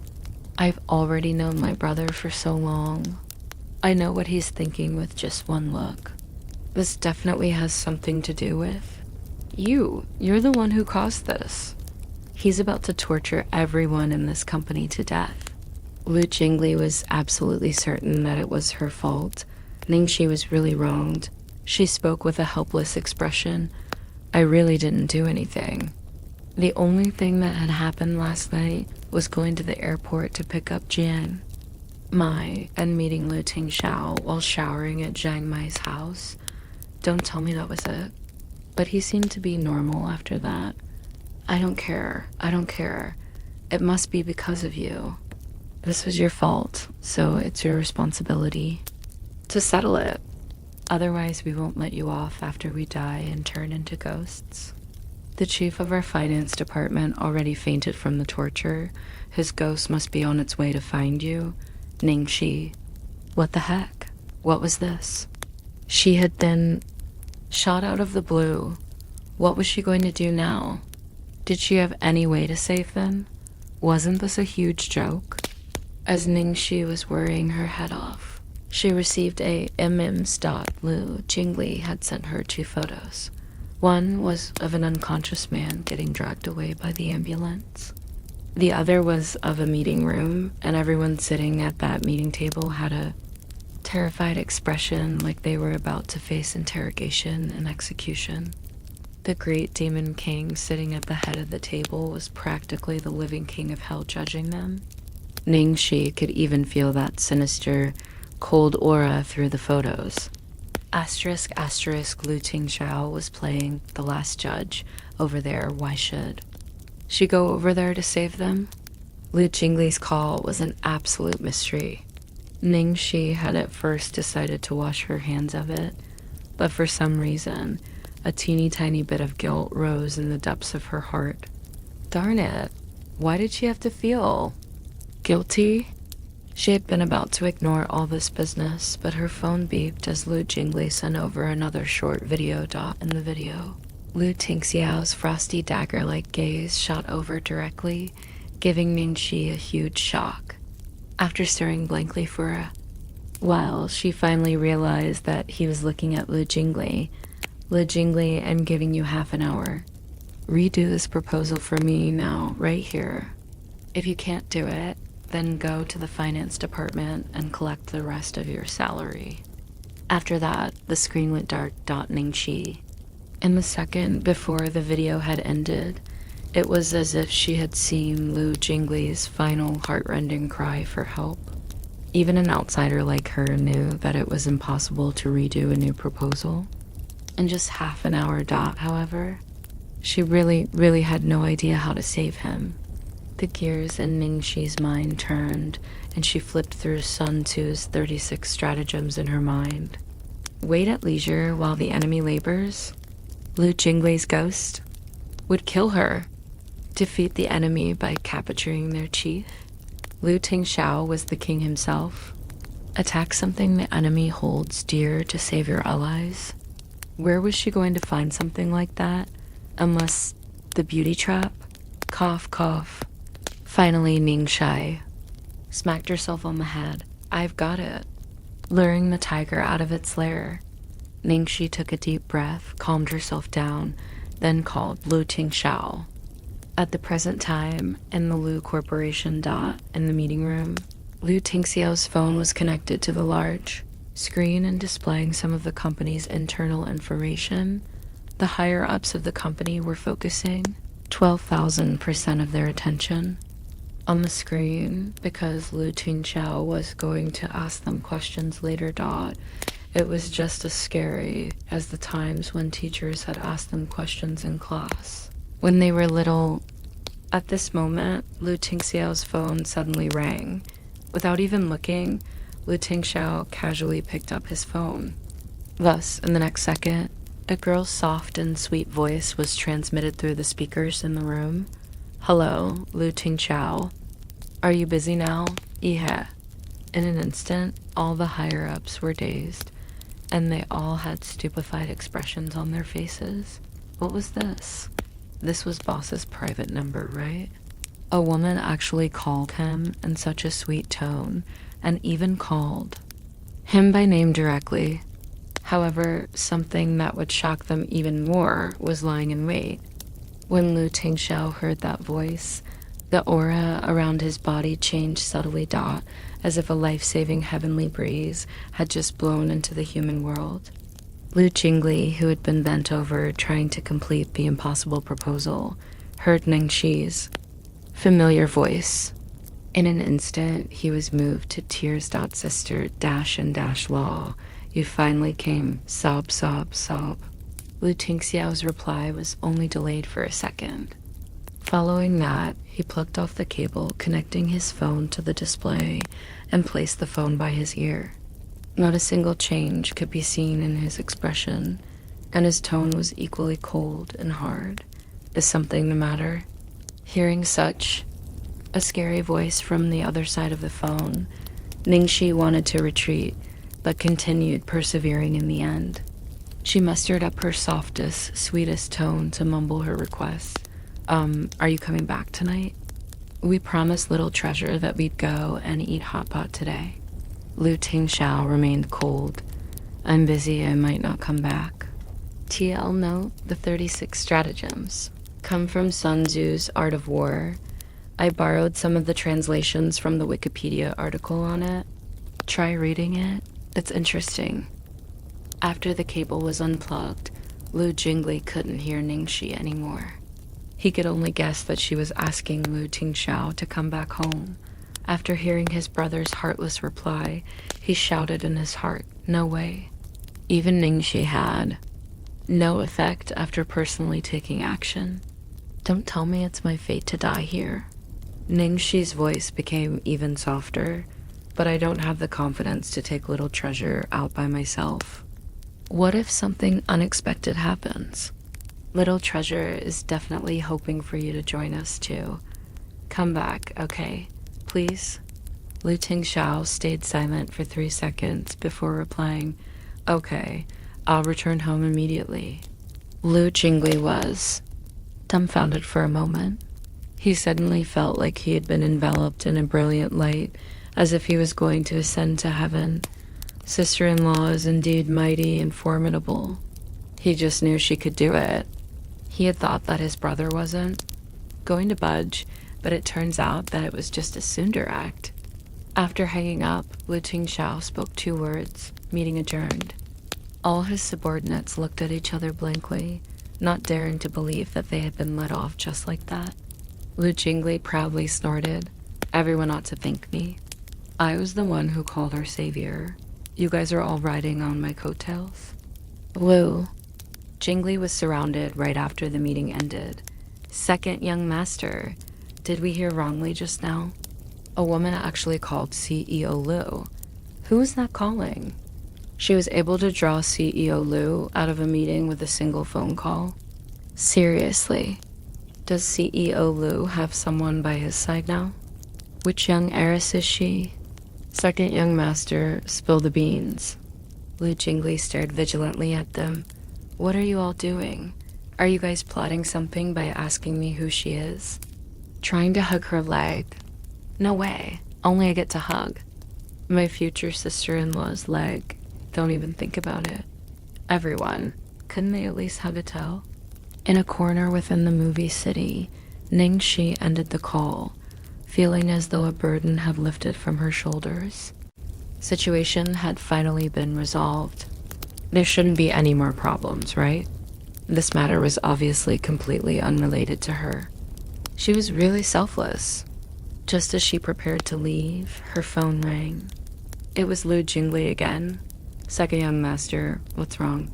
I've already known my brother for so long. I know what he's thinking with just one look. This definitely has something to do with you're the one who caused this. He's about to torture everyone in this company to death. Lu Jingli was absolutely certain that it was her fault. Ningxi was really wronged. She spoke with a helpless expression. I really didn't do anything. The only thing that had happened last night was going to the airport to pick up Jian Mai and meeting Lu Tingxiao while showering at Jiang Mai's house. Don't tell me that was it. But he seemed to be normal after that. I don't care. It must be because of you. This was your fault, so it's your responsibility to settle it. Otherwise, we won't let you off after we die and turn into ghosts. The chief of our finance department already fainted from the torture. His ghost must be on its way to find you. Ningxi. What the heck? What was this? She had been shot out of the blue. What was she going to do now? Did she have any way to save them? Wasn't this a huge joke? As Ningxi was worrying her head off, she received a MMs. Lu Jingli had sent her 2 photos. One was of an unconscious man getting dragged away by the ambulance. The other was of a meeting room, and everyone sitting at that meeting table had a terrified expression like they were about to face interrogation and execution. The great demon king sitting at the head of the table was practically the living king of hell judging them. Ningxi could even feel that sinister, cold aura through the photos. Lu Tingxiao was playing the last judge over there. Why should she go over there to save them? Lu Jingli's call was an absolute mystery. Ningxi had at first decided to wash her hands of it, but for some reason, a teeny tiny bit of guilt rose in the depths of her heart. Darn it, why did she have to feel guilty? She had been about to ignore all this business, but her phone beeped as Lu Jingli sent over another short video. In the video, Lu Tingxiao's frosty dagger-like gaze shot over directly, giving Ningxi a huge shock. After staring blankly for a while, she finally realized that he was looking at Lu Jingli. Lu Jingli, I'm giving you half an hour. Redo this proposal for me now, right here. If you can't do it, then go to the finance department and collect the rest of your salary. After that, the screen went dark. Ningxi. In the second before the video had ended, it was as if she had seen Lu Jingli's final heartrending cry for help. Even an outsider like her knew that it was impossible to redo a new proposal. In just half an hour. However, she really had no idea how to save him. The gears in Ningxi's mind turned, and she flipped through Sun Tzu's 36 stratagems in her mind. Wait at leisure while the enemy labors? Lu Jingli's ghost would kill her. Defeat the enemy by capturing their chief? Lu Tingxiao was the king himself. Attack something the enemy holds dear to save your allies? Where was she going to find something like that? Unless The beauty trap? Cough, cough. Finally, Ningxi smacked herself on the head. I've got it. Luring the tiger out of its lair. Ningxi took a deep breath, calmed herself down, then called Lu Tingxiao. At the present time, in the Lu Corporation dot in the meeting room, Lu Tingxiao's phone was connected to the large screen and displaying some of the company's internal information. The higher-ups of the company were focusing 12,000% of their attention on the screen because Lu Tingxiao was going to ask them questions later. It was just as scary as the times when teachers had asked them questions in class when they were little. At this moment, Lu Tingxiao's phone suddenly rang. Without even looking, Lu Tingxiao casually picked up his phone. Thus, in the next second, a girl's soft and sweet voice was transmitted through the speakers in the room. Hello, Lu Tingxiao. Are you busy now? Yeah. In an instant, all the higher-ups were dazed, and they all had stupefied expressions on their faces. What was this? This was boss's private number, right? A woman actually called him in such a sweet tone, and even called him by name directly. However, something that would shock them even more was lying in wait. When Lu Tingxiao heard that voice, the aura around his body changed subtly, as if a life-saving heavenly breeze had just blown into the human world. Lu Jingli, who had been bent over trying to complete the impossible proposal, heard Ningxi's familiar voice. In an instant, he was moved to tears. Sister dash and dash law. You finally came. Sob, sob, sob. Lu Tingxiao's reply was only delayed for a second. Following that, he plucked off the cable connecting his phone to the display and placed the phone by his ear. Not a single change could be seen in his expression, and his tone was equally cold and hard. Is something the matter? Hearing such a scary voice from the other side of the phone, Ningxi wanted to retreat, but continued persevering in the end. She mustered up her softest, sweetest tone to mumble her request. Are you coming back tonight? We promised little treasure that we'd go and eat hot pot today. Lu Tingxiao remained cold. I'm busy, I might not come back. TL note, the 36 stratagems come from Sun Tzu's Art of War. I borrowed some of the translations from the Wikipedia article on it. Try reading it, it's interesting. After the cable was unplugged, Lu Jingli couldn't hear Ningxi anymore. He could only guess that she was asking Lu Tingxiao to come back home. After hearing his brother's heartless reply, he shouted in his heart, no way. Even Ningxi had no effect after personally taking action. Don't tell me it's my fate to die here. Ningxi's voice became even softer, but I don't have the confidence to take little treasure out by myself. What if something unexpected happens? Little treasure is definitely hoping for you to join us too. Come back, okay? Please? Lu Tingxiao stayed silent for 3 seconds before replying, okay, I'll return home immediately. Lu Jingli was dumbfounded for a moment. He suddenly felt like he had been enveloped in a brilliant light, as if he was going to ascend to heaven. Sister-in-law is indeed mighty and formidable. He just knew she could do it. He had thought that his brother wasn't going to budge, but it turns out that it was just a tsundere act. After hanging up, Lu Tingxiao spoke 2 words, meeting adjourned. All his subordinates looked at each other blankly, not daring to believe that they had been let off just like that. Lu Jingli proudly snorted, everyone ought to thank me. I was the one who called her savior. You guys are all riding on my coattails. Lu Jingli was surrounded right after the meeting ended. Second young master, did we hear wrongly just now? A woman actually called CEO Lu. Who is that calling? She was able to draw CEO Lu out of a meeting with a single phone call. Seriously, does CEO Lu have someone by his side now? Which young heiress is she? Second young master, spill the beans. Lu Jingli stared vigilantly at them. What are you all doing? Are you guys plotting something by asking me who she is? Trying to hug her leg? No way. Only I get to hug. My future sister-in-law's leg. Don't even think about it. Everyone. Couldn't they at least hug a toe? In a corner within the movie city, Ningxi ended the call, feeling as though a burden had lifted from her shoulders. Situation had finally been resolved. There shouldn't be any more problems, right? This matter was obviously completely unrelated to her. She was really selfless. Just as she prepared to leave, her phone rang. It was Lu Jingli again. Second young master, what's wrong?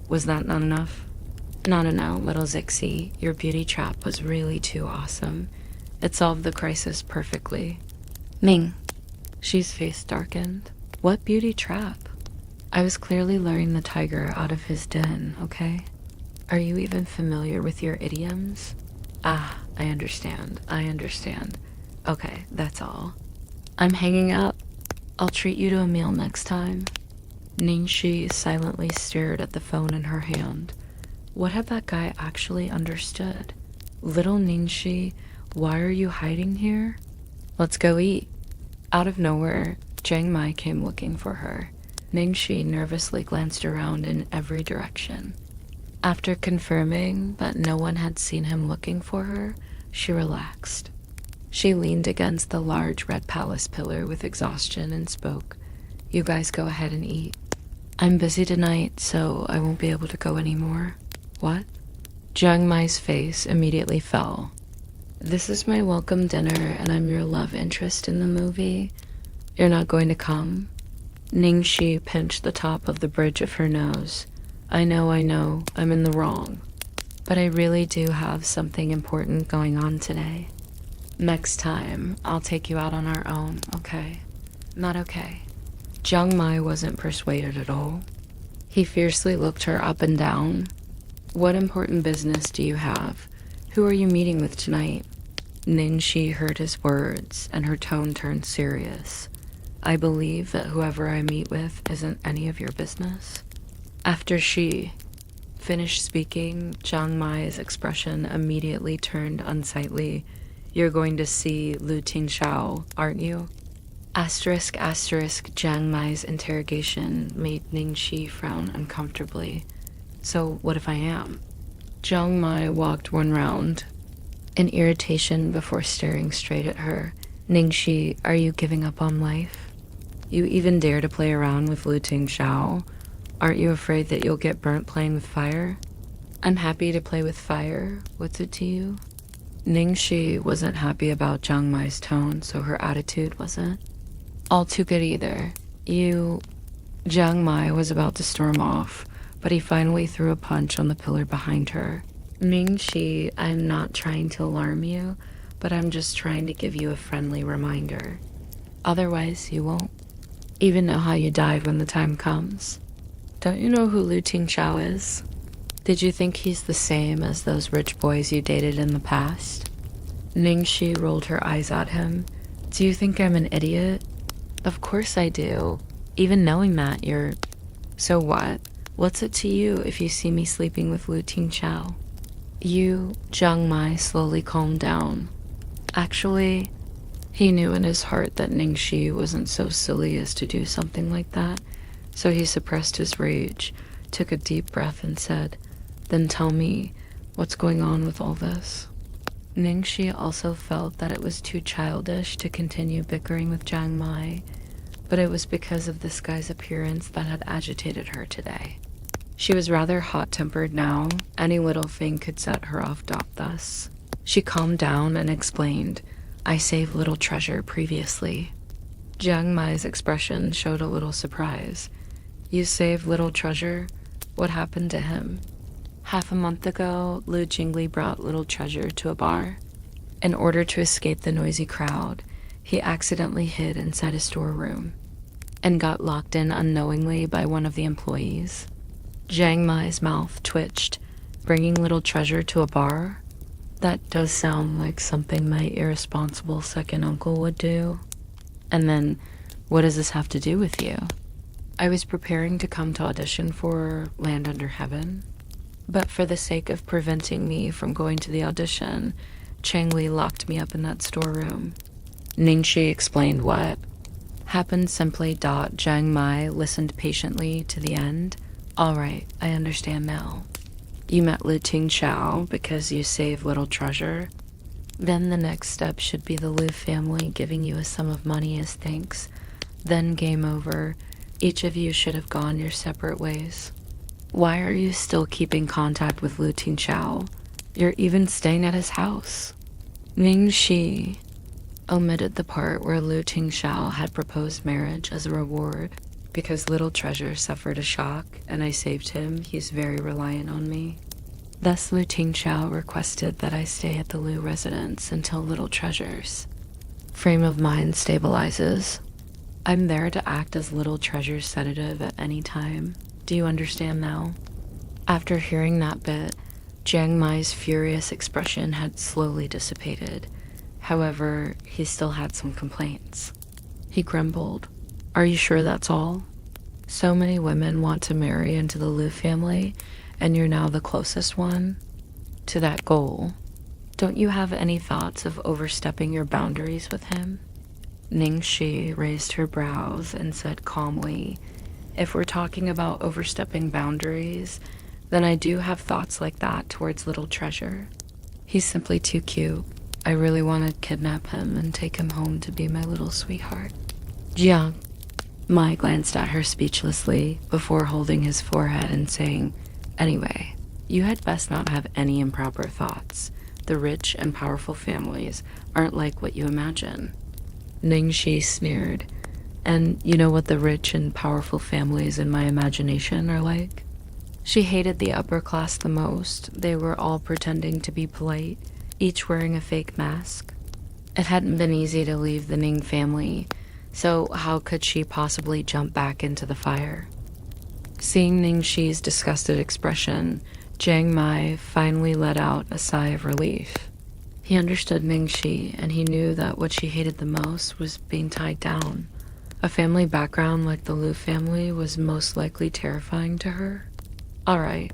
Was that not enough? No, little Zixi, your beauty trap was really too awesome. It solved the crisis perfectly. Ming. She's face darkened. What beauty trap? I was clearly luring the tiger out of his den, okay? Are you even familiar with your idioms? Ah, I understand. Okay, that's all. I'm hanging up. I'll treat you to a meal next time. Ningxi silently stared at the phone in her hand. What had that guy actually understood? Little Ningxi, why are you hiding here? Let's go eat. Out of nowhere, Jiang Mai came looking for her. Ningxi nervously glanced around in every direction. After confirming that no one had seen him looking for her, she relaxed. She leaned against the large red palace pillar with exhaustion and spoke, "You guys go ahead and eat. I'm busy tonight, so I won't be able to go anymore." What? Jiang Mai's face immediately fell. This is my welcome dinner and I'm your love interest in the movie. You're not going to come? Ningxi pinched the top of the bridge of her nose. I know, I'm in the wrong. But I really do have something important going on today. Next time, I'll take you out on our own, okay? Not okay. Jiang Mai wasn't persuaded at all. He fiercely looked her up and down. What important business do you have? Who are you meeting with tonight? Ningxi heard his words, and her tone turned serious. I believe that whoever I meet with isn't any of your business. After she finished speaking, Jiang Mai's expression immediately turned unsightly. You're going to see Lu Tingxiao, aren't you? Asterisk, Jiang Mai's interrogation made Ningxi frown uncomfortably. So what if I am? Jiang Mai walked one round, in irritation before staring straight at her. Ningxi, are you giving up on life? You even dare to play around with Lu Tingxiao? Aren't you afraid that you'll get burnt playing with fire? I'm happy to play with fire. What's it to you? Ningxi wasn't happy about Jiang Mai's tone, so her attitude wasn't all too good either. Jiang Mai was about to storm off, but he finally threw a punch on the pillar behind her. Ningxi, I'm not trying to alarm you, but I'm just trying to give you a friendly reminder. Otherwise, you won't even know how you dive when the time comes. Don't you know who Lu Tingxiao is? Did you think he's the same as those rich boys you dated in the past? Ningxi rolled her eyes at him. Do you think I'm an idiot? Of course I do. Even knowing that, you're... So what? What's it to you if you see me sleeping with Lu Tingxiao? Jiang Mai slowly calmed down. Actually, he knew in his heart that Ningxi wasn't so silly as to do something like that, so he suppressed his rage, took a deep breath and said, Then tell me, what's going on with all this? Ningxi also felt that it was too childish to continue bickering with Jiang Mai, but it was because of this guy's appearance that had agitated her today. She was rather hot-tempered now. Any little thing could set her off thus. She calmed down and explained, I saved little treasure previously. Jiang Mai's expression showed a little surprise. You saved little treasure? What happened to him? Half a month ago, Lu Jingli brought little treasure to a bar. In order to escape the noisy crowd, he accidentally hid inside a storeroom and got locked in unknowingly by one of the employees. Jiang Mai's mouth twitched. Bringing little treasure to a bar? That does sound like something my irresponsible second uncle would do. And then, what does this have to do with you? I was preparing to come to audition for Land Under Heaven. But for the sake of preventing me from going to the audition, Chang Li locked me up in that storeroom. Ningxi explained what happened simply. Jiang Mai listened patiently to the end. All right, I understand now. You met Lu Tingxiao because you saved Little Treasure. Then the next step should be the Lu family giving you a sum of money as thanks. Then game over. Each of you should have gone your separate ways. Why are you still keeping contact with Lu Tingxiao? You're even staying at his house. Ningxi omitted the part where Lu Tingxiao had proposed marriage as a reward. Because Little Treasure suffered a shock and I saved him, he's very reliant on me. Thus, Lu Tingxiao requested that I stay at the Lu residence until Little Treasure's frame of mind stabilizes. I'm there to act as Little Treasure's sedative at any time. Do you understand now? After hearing that bit, Jiang Mai's furious expression had slowly dissipated. However, he still had some complaints. He grumbled, "Are you sure that's all? So many women want to marry into the Lu family, and you're now the closest one to that goal. Don't you have any thoughts of overstepping your boundaries with him?" Ningxi raised her brows and said calmly, "If we're talking about overstepping boundaries, then I do have thoughts like that towards Little Treasure. He's simply too cute. I really want to kidnap him and take him home to be my little sweetheart." Jiang Mai glanced at her speechlessly before holding his forehead and saying, "Anyway, you had best not have any improper thoughts. The rich and powerful families aren't like what you imagine." Ningxi sneered, "And you know what the rich and powerful families in my imagination are like?" She hated the upper class the most. They were all pretending to be polite, each wearing a fake mask. It hadn't been easy to leave the Ning family, so how could she possibly jump back into the fire? Seeing Ningxi's disgusted expression, Jiang Mai finally let out a sigh of relief. He understood Ningxi, and he knew that what she hated the most was being tied down. A family background like the Lu family was most likely terrifying to her. All right,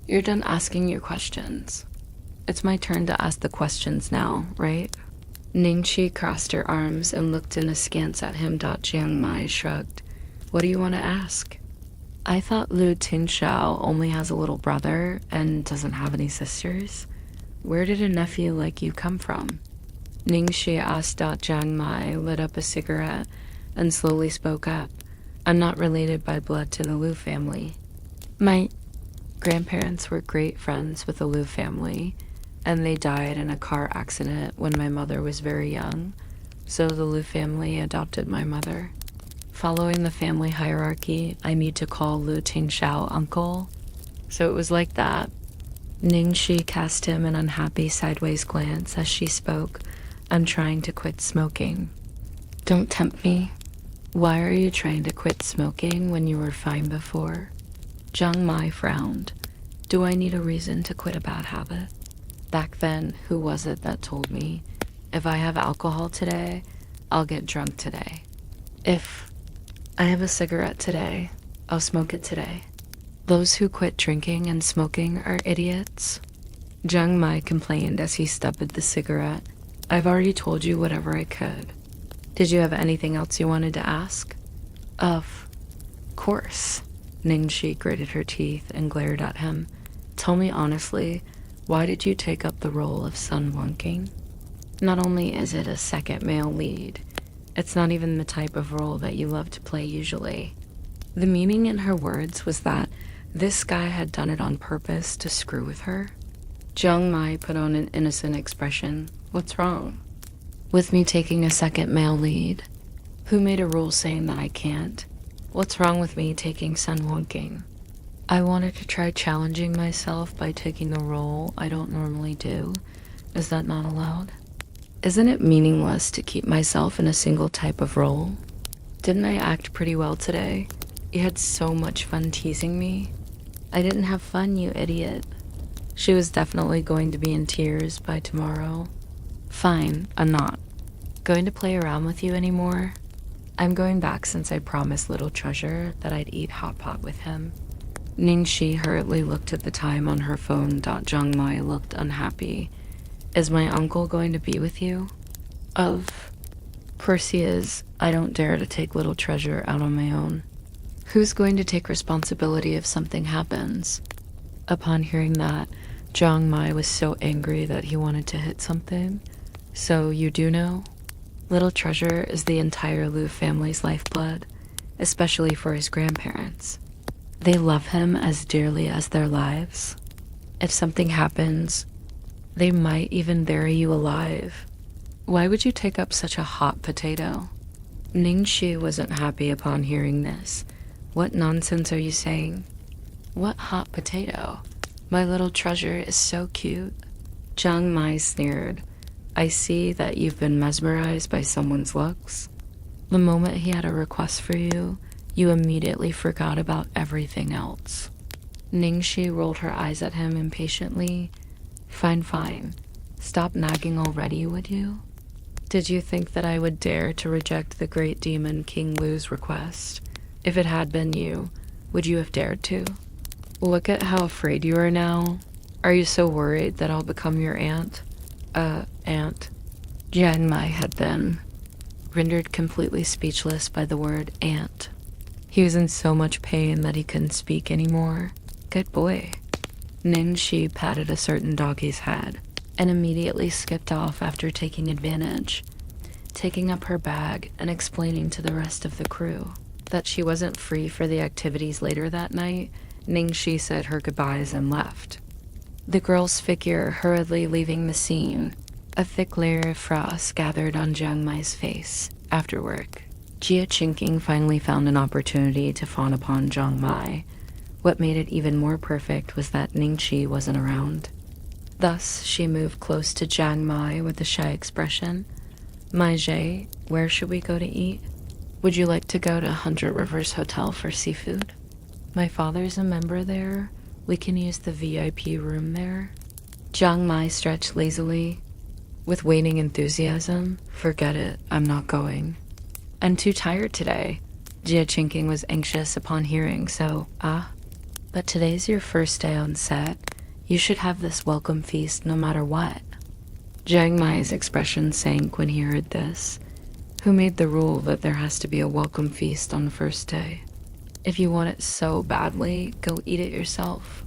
you're done asking your questions. It's my turn to ask the questions now, right? Ningxi crossed her arms and looked in askance at him. Jiang Mai shrugged. What do you want to ask? I thought Lu Tingxiao only has a little brother and doesn't have any sisters. Where did a nephew like you come from? Ningxi asked. Jiang Mai lit up a cigarette and slowly spoke up. I'm not related by blood to the Lu family. My grandparents were great friends with the Lu family, and they died in a car accident when my mother was very young, so the Lu family adopted my mother. Following the family hierarchy, I need to call Lu Tingxiao uncle. So it was like that. Ningxi cast him an unhappy sideways glance as she spoke. I'm trying to quit smoking. Don't tempt me. Why are you trying to quit smoking when you were fine before? Jiang Mai frowned. Do I need a reason to quit a bad habit? Back then, who was it that told me, if I have alcohol today, I'll get drunk today. If I have a cigarette today, I'll smoke it today. Those who quit drinking and smoking are idiots. Jiang Mai complained as he stubbled the cigarette. I've already told you whatever I could. Did you have anything else you wanted to ask? Of course. Ningxi gritted her teeth and glared at him. Tell me honestly, why did you take up the role of Sun Wonking? Not only is it a second male lead, it's not even the type of role that you love to play usually. The meaning in her words was that this guy had done it on purpose to screw with her. Jiang Mai put on an innocent expression. What's wrong? With me taking a second male lead? Who made a rule saying that I can't? What's wrong with me taking Sun Wonking? I wanted to try challenging myself by taking a role I don't normally do. Is that not allowed? Isn't it meaningless to keep myself in a single type of role? Didn't I act pretty well today? You had so much fun teasing me. I didn't have fun, you idiot. She was definitely going to be in tears by tomorrow. Fine, I'm not going to play around with you anymore. I'm going back since I promised Little Treasure that I'd eat hot pot with him. Ningxi hurriedly looked at the time on her phone. Jiang Mai looked unhappy. Is my uncle going to be with you? Of course he is. I don't dare to take little treasure out on my own. Who's going to take responsibility if something happens? Upon hearing that, Jiang Mai was so angry that he wanted to hit something. So you do know? Little Treasure is the entire Liu family's lifeblood, especially for his grandparents. They love him as dearly as their lives. If something happens, they might even bury you alive. Why would you take up such a hot potato? Ningxi wasn't happy upon hearing this. What nonsense are you saying? What hot potato? My little treasure is so cute. Jiang Mai sneered. I see that you've been mesmerized by someone's looks. The moment he had a request for you, you immediately forgot about everything else. Ningxi rolled her eyes at him impatiently. Fine. Stop nagging already, would you? Did you think that I would dare to reject the great demon King Lu's request? If it had been you, would you have dared to? Look at how afraid you are now. Are you so worried that I'll become your aunt? Aunt. Jiang Mai had been rendered completely speechless by the word aunt. He was in so much pain that he couldn't speak anymore. Good boy. Ningxi patted a certain doggy's head and immediately skipped off after taking advantage, taking up her bag and explaining to the rest of the crew that she wasn't free for the activities later that night. Ningxi said her goodbyes and left. The girl's figure hurriedly leaving the scene. A thick layer of frost gathered on Jiang Mai's face. After work, Jia Qingqing finally found an opportunity to fawn upon Jiang Mai. What made it even more perfect was that Ningxi wasn't around. Thus, she moved close to Jiang Mai with a shy expression. Mai Jie, where should we go to eat? Would you like to go to 100 Rivers Hotel for seafood? My father's a member there. We can use the VIP room there. Jiang Mai stretched lazily. With waning enthusiasm, forget it, I'm not going. I'm too tired today. Jia Qingqing was anxious upon hearing, but today's your first day on set. You should have this welcome feast no matter what. Jiang Mai's expression sank when he heard this. Who made the rule that there has to be a welcome feast on the first day? If you want it so badly, go eat it yourself.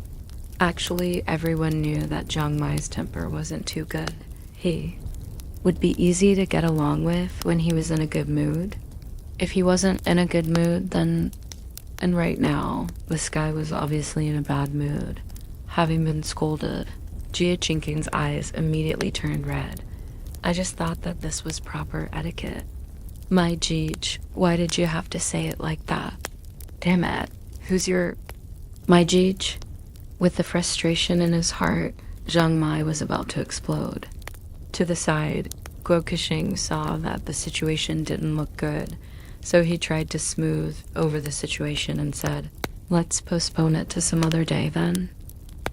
Actually, everyone knew that Jiang Mai's temper wasn't too good. He would be easy to get along with when he was in a good mood. If he wasn't in a good mood, then... And right now, this guy was obviously in a bad mood. Having been scolded, Jia Qingqing's eyes immediately turned red. I just thought that this was proper etiquette. My Jeej, why did you have to say it like that? Damn it, who's your... My Jeej? With the frustration in his heart, Jiang Mai was about to explode. To the side, Guo Kexing saw that the situation didn't look good, so he tried to smooth over the situation and said, let's postpone it to some other day then.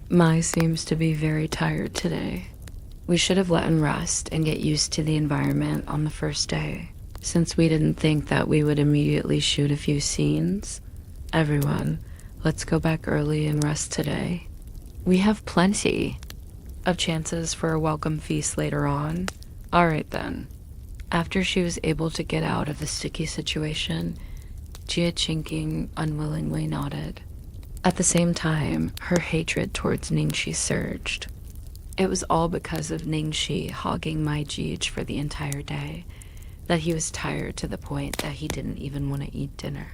Mai seems to be very tired today. We should have let him rest and get used to the environment on the first day, since we didn't think that we would immediately shoot a few scenes. Everyone, let's go back early and rest today. We have plenty of chances for a welcome feast later on. Alright then. After she was able to get out of the sticky situation, Jia Qingqing unwillingly nodded. At the same time, her hatred towards Ningxi surged. It was all because of Ningxi hogging Mai Jeej for the entire day that he was tired to the point that he didn't even want to eat dinner.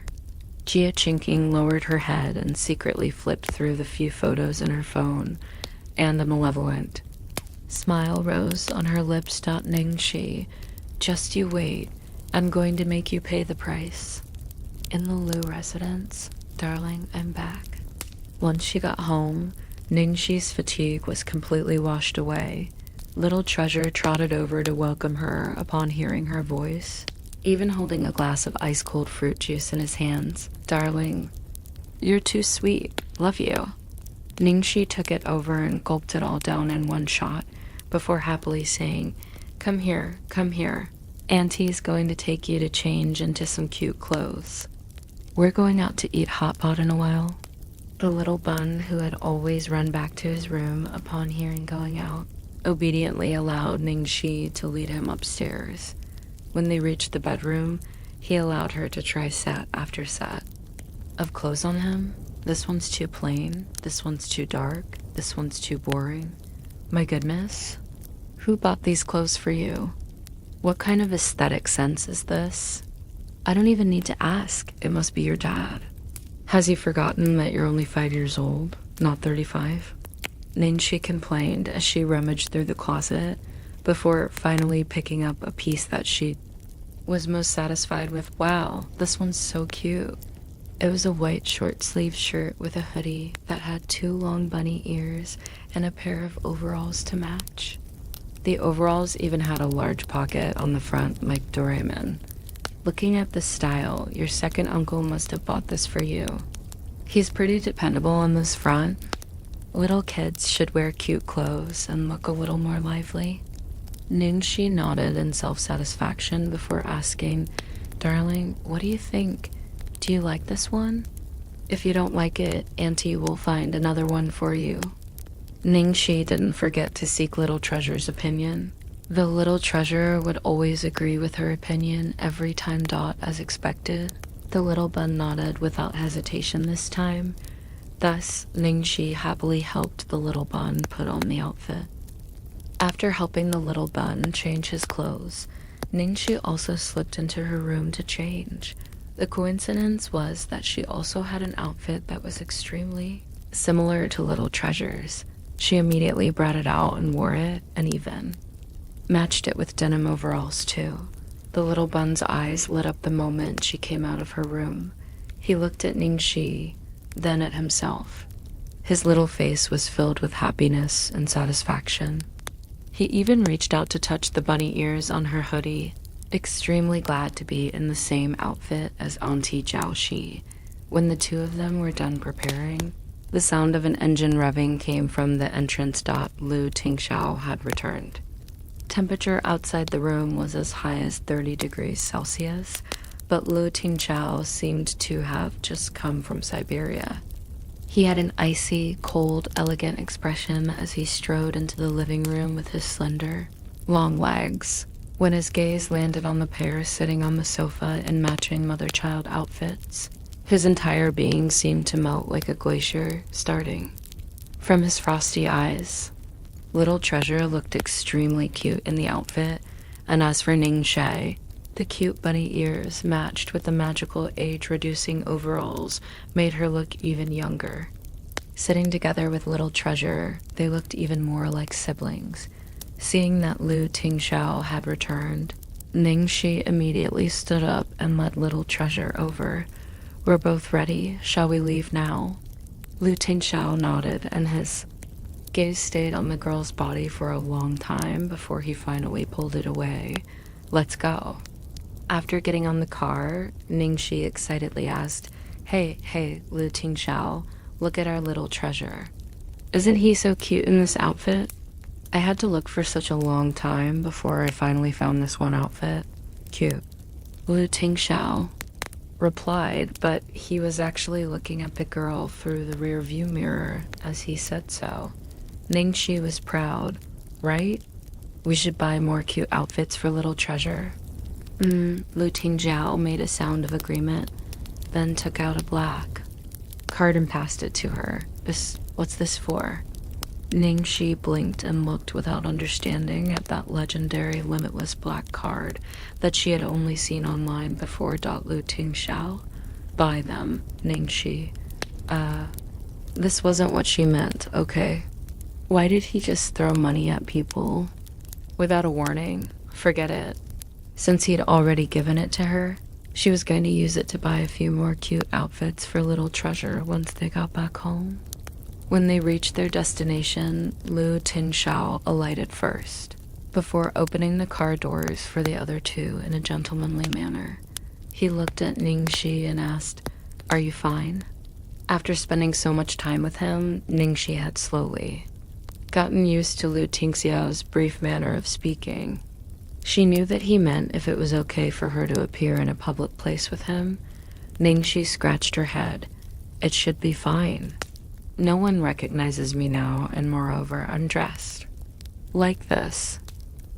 Jia Qingqing lowered her head and secretly flipped through the few photos in her phone, and a malevolent smile rose on her lips. Ningxi, just you wait. I'm going to make you pay the price. In the Liu residence, darling, I'm back. Once she got home, Ningxi's fatigue was completely washed away. Little Treasure trotted over to welcome her upon hearing her voice, even holding a glass of ice-cold fruit juice in his hands. Darling, you're too sweet. Love you. Ningxi took it over and gulped it all down in one shot, before happily saying, come here. Auntie's going to take you to change into some cute clothes. We're going out to eat hot pot in a while. The little bun, who had always run back to his room upon hearing going out, obediently allowed Ningxi to lead him upstairs. When they reached the bedroom, he allowed her to try set after set of clothes on him. This one's too plain, this one's too dark, this one's too boring. My goodness, who bought these clothes for you? What kind of aesthetic sense is this? I don't even need to ask, it must be your dad. Has he forgotten that you're only 5 years old, not 35? Ningxi complained as she rummaged through the closet before finally picking up a piece that she was most satisfied with. Wow, this one's so cute. It was a white short-sleeved shirt with a hoodie that had 2 long bunny ears and a pair of overalls to match. The overalls even had a large pocket on the front like Doraemon. Looking at the style, your second uncle must have bought this for you. He's pretty dependable on this front. Little kids should wear cute clothes and look a little more lively. Ningxi nodded in self-satisfaction before asking, Darling, what do you think? Do you like this one? If you don't like it, Auntie will find another one for you. Ningxi didn't forget to seek Little Treasure's opinion. The little treasure would always agree with her opinion every time Dot as expected. The little bun nodded without hesitation this time. Thus, Ningxi happily helped the little bun put on the outfit. After helping the little bun change his clothes, Ningxi also slipped into her room to change. The coincidence was that she also had an outfit that was extremely similar to Little Treasure's. She immediately brought it out and wore it, and even matched it with denim overalls too. The little bun's eyes lit up the moment she came out of her room. He looked at Ningxi, then at himself. His little face was filled with happiness and satisfaction. He even reached out to touch the bunny ears on her hoodie, extremely glad to be in the same outfit as Auntie Zhao Shi. When the two of them were done preparing, the sound of an engine revving came from the entrance. Lu Tingxiao had returned. Temperature outside the room was as high as 30 degrees Celsius, but Lu Tingxiao seemed to have just come from Siberia. He had an icy, cold, elegant expression as he strode into the living room with his slender, long legs. When his gaze landed on the pair sitting on the sofa in matching mother-child outfits, his entire being seemed to melt like a glacier starting from his frosty eyes. Little Treasure looked extremely cute in the outfit, and as for Ningxi, the cute bunny ears matched with the magical age-reducing overalls made her look even younger. Sitting together with Little Treasure, they looked even more like siblings. Seeing that Lu Tingxiao had returned, Ningxi immediately stood up and led Little Treasure over. We're both ready. Shall we leave now? Lu Tingxiao nodded, and his gaze stayed on the girl's body for a long time before he finally pulled it away. Let's go. After getting on the car, Ningxi excitedly asked, Hey, Lu Tingxiao, look at our Little Treasure. Isn't he so cute in this outfit? I had to look for such a long time before I finally found this one outfit. Cute. Lu Tingxiao replied, but he was actually looking at the girl through the rear view mirror as he said so. Ningxi was proud, right? We should buy more cute outfits for Little Treasure. Lu Tingxiao made a sound of agreement, then took out a black card and passed it to her. What's this for? Ningxi blinked and looked without understanding at that legendary limitless black card that she had only seen online before. Lu Tingxiao. Buy them, Ningxi. This wasn't what she meant, okay? Why did he just throw money at people without a warning? Forget it. Since he'd already given it to her, she was going to use it to buy a few more cute outfits for Little Treasure once they got back home. When they reached their destination, Lu Tingxiao alighted first, before opening the car doors for the other two in a gentlemanly manner. He looked at Ningxi and asked, Are you fine? After spending so much time with him, Ningxi had slowly gotten used to Lu Tingxiao's brief manner of speaking. She knew that he meant if it was okay for her to appear in a public place with him. Ningxi scratched her head. It should be fine. No one recognizes me now, and moreover, I'm dressed. Like this.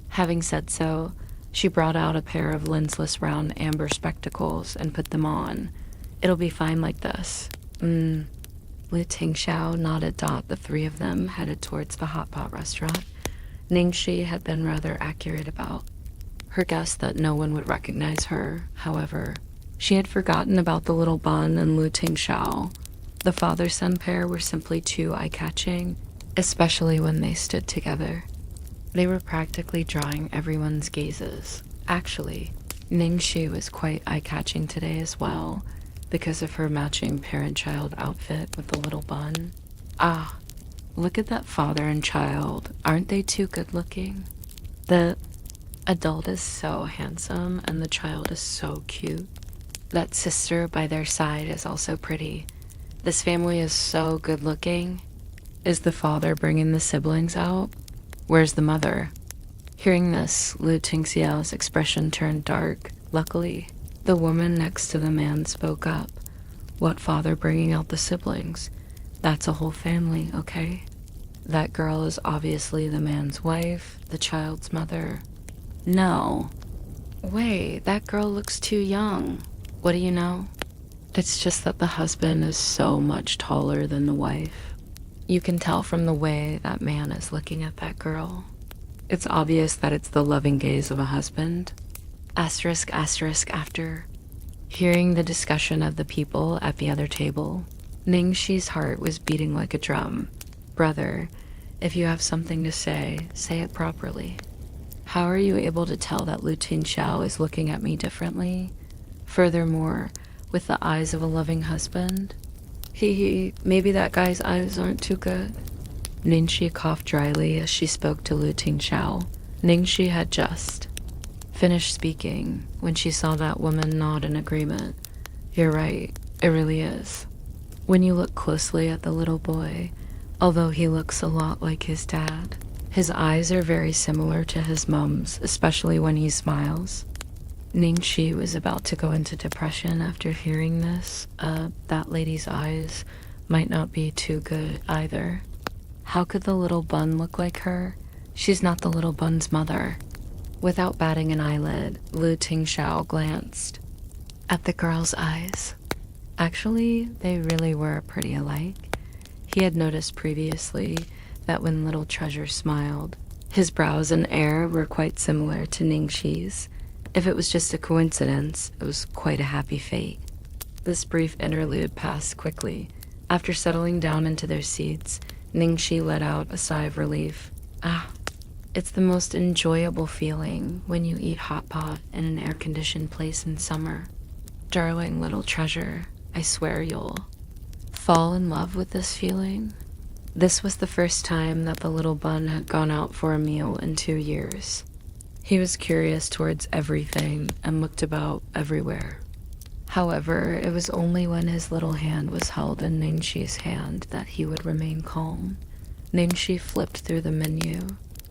Having said so, she brought out a pair of lensless round amber spectacles and put them on. It'll be fine like this. Lu Tingxiao nodded. The three of them headed towards the hot pot restaurant Ningxi had been rather accurate about. Her guess that no one would recognize her, however, she had forgotten about the little bun and Lu Tingxiao. The father-son pair were simply too eye-catching, especially when they stood together. They were practically drawing everyone's gazes. Actually, Ningxi was quite eye-catching today as well, because of her matching parent-child outfit with the little bun. Ah, look at that father and child. Aren't they too good-looking? The adult is so handsome, and the child is so cute. That sister by their side is also pretty. This family is so good-looking. Is the father bringing the siblings out? Where's the mother? Hearing this, Lu Tingxiao's expression turned dark. Luckily, the woman next to the man spoke up. What father bringing out the siblings? That's a whole family, okay? That girl is obviously the man's wife, the child's mother. No. Wait, that girl looks too young. What do you know? It's just that the husband is so much taller than the wife. You can tell from the way that man is looking at that girl. It's obvious that it's the loving gaze of a husband. Asterisk, asterisk after. Hearing the discussion of the people at the other table, Ningxi's heart was beating like a drum. Brother, if you have something to say it properly. How are you able to tell that Lu Tingxiao is looking at me differently? Furthermore, with the eyes of a loving husband? Maybe that guy's eyes aren't too good. Ningxi coughed dryly as she spoke to Lu Tingxiao. Ningxi had just finished speaking when she saw that woman nod in agreement. You're right, it really is. When you look closely at the little boy, although he looks a lot like his dad, his eyes are very similar to his mom's, especially when he smiles. Ningxi was about to go into depression after hearing this. That lady's eyes might not be too good either. How could the little bun look like her? She's not the little bun's mother. Without batting an eyelid, Lu Tingxiao glanced at the girl's eyes. Actually, they really were pretty alike. He had noticed previously that when Little Treasure smiled, his brows and air were quite similar to Ningxi's. If it was just a coincidence, it was quite a happy fate. This brief interlude passed quickly. After settling down into their seats, Ningxi let out a sigh of relief. It's the most enjoyable feeling when you eat hot pot in an air-conditioned place in summer. Darling Little Treasure, I swear you'll fall in love with this feeling. This was the first time that the little bun had gone out for a meal in 2 years. He was curious towards everything and looked about everywhere. However, it was only when his little hand was held in Ningxi's hand that he would remain calm. Ningxi flipped through the menu,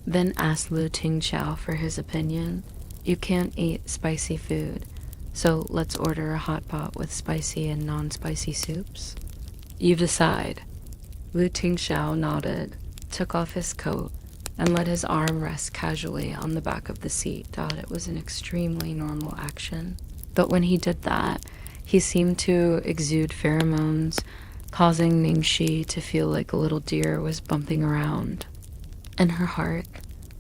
then asked Lu Tingxiao for his opinion. You can't eat spicy food, so let's order a hot pot with spicy and non-spicy soups. You decide. Lu Tingxiao nodded, took off his coat, and let his arm rest casually on the back of the seat. It was an extremely normal action. But when he did that, he seemed to exude pheromones, causing Ningxi to feel like a little deer was bumping around. In her heart,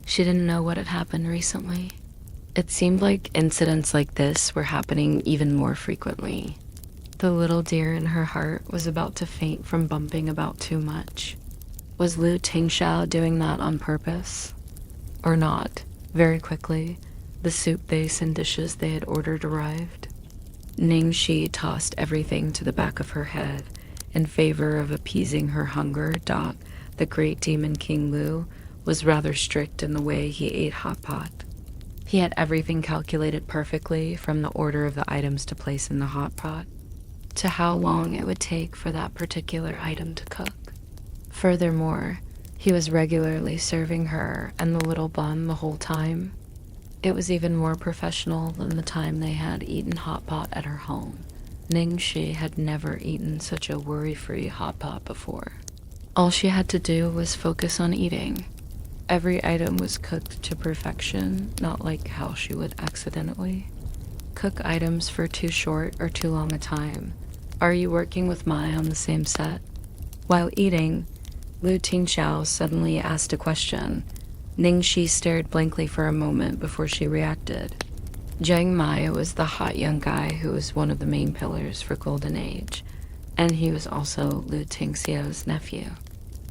she didn't know what had happened recently. It seemed like incidents like this were happening even more frequently. The little deer in her heart was about to faint from bumping about too much. Was Lu Tingxiao doing that on purpose? Or not? Very quickly, the soup base and dishes they had ordered arrived. Ningxi tossed everything to the back of her head in favor of appeasing her hunger. The great demon King Lu was rather strict in the way he ate hot pot. He had everything calculated perfectly, from the order of the items to place in the hot pot to how long it would take for that particular item to cook. Furthermore, he was regularly serving her and the little bun the whole time. It was even more professional than the time they had eaten hot pot at her home. Ningxi had never eaten such a worry-free hot pot before. All she had to do was focus on eating. Every item was cooked to perfection, not like how she would accidentally cook items for too short or too long a time. Are you working with Mai on the same set? While eating, Lu Tingxiao suddenly asked a question. Ningxi stared blankly for a moment before she reacted. Jiang Mai was the hot young guy who was one of the main pillars for Golden Age, and he was also Lu Tingxiao's nephew.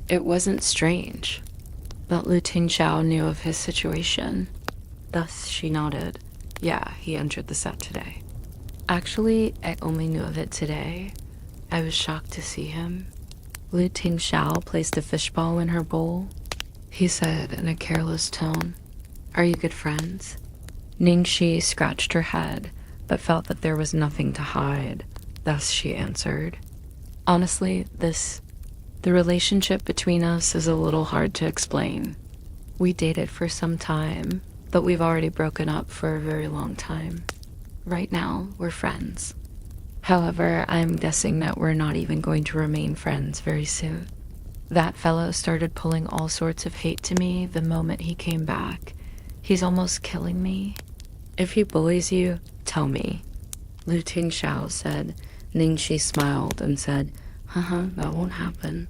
It wasn't strange, but Lu Tingxiao knew of his situation. Thus, she nodded. Yeah, he entered the set today. Actually, I only knew of it today. I was shocked to see him. Lu Tingxiao placed a fishball in her bowl. He said in a careless tone, "Are you good friends?" Ningxi scratched her head, but felt that there was nothing to hide. Thus she answered, "Honestly, the relationship between us is a little hard to explain. We dated for some time, but we've already broken up for a very long time. Right now, we're friends. However, I'm guessing that we're not even going to remain friends very soon. That fellow started pulling all sorts of hate to me the moment he came back. He's almost killing me. If he bullies you, tell me." Lu Tingxiao said. Ningxi smiled and said, that won't happen.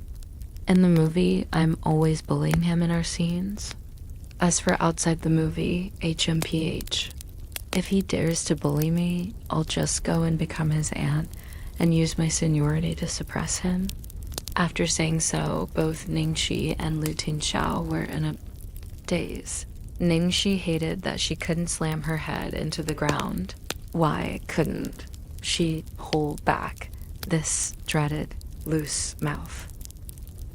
In the movie, I'm always bullying him in our scenes. As for outside the movie, HMPH. If he dares to bully me, I'll just go and become his aunt and use my seniority to suppress him. After saying so, both Ningxi and Lu Tingxiao were in a daze. Ningxi hated that she couldn't slam her head into the ground. Why couldn't she hold back this dreaded loose mouth?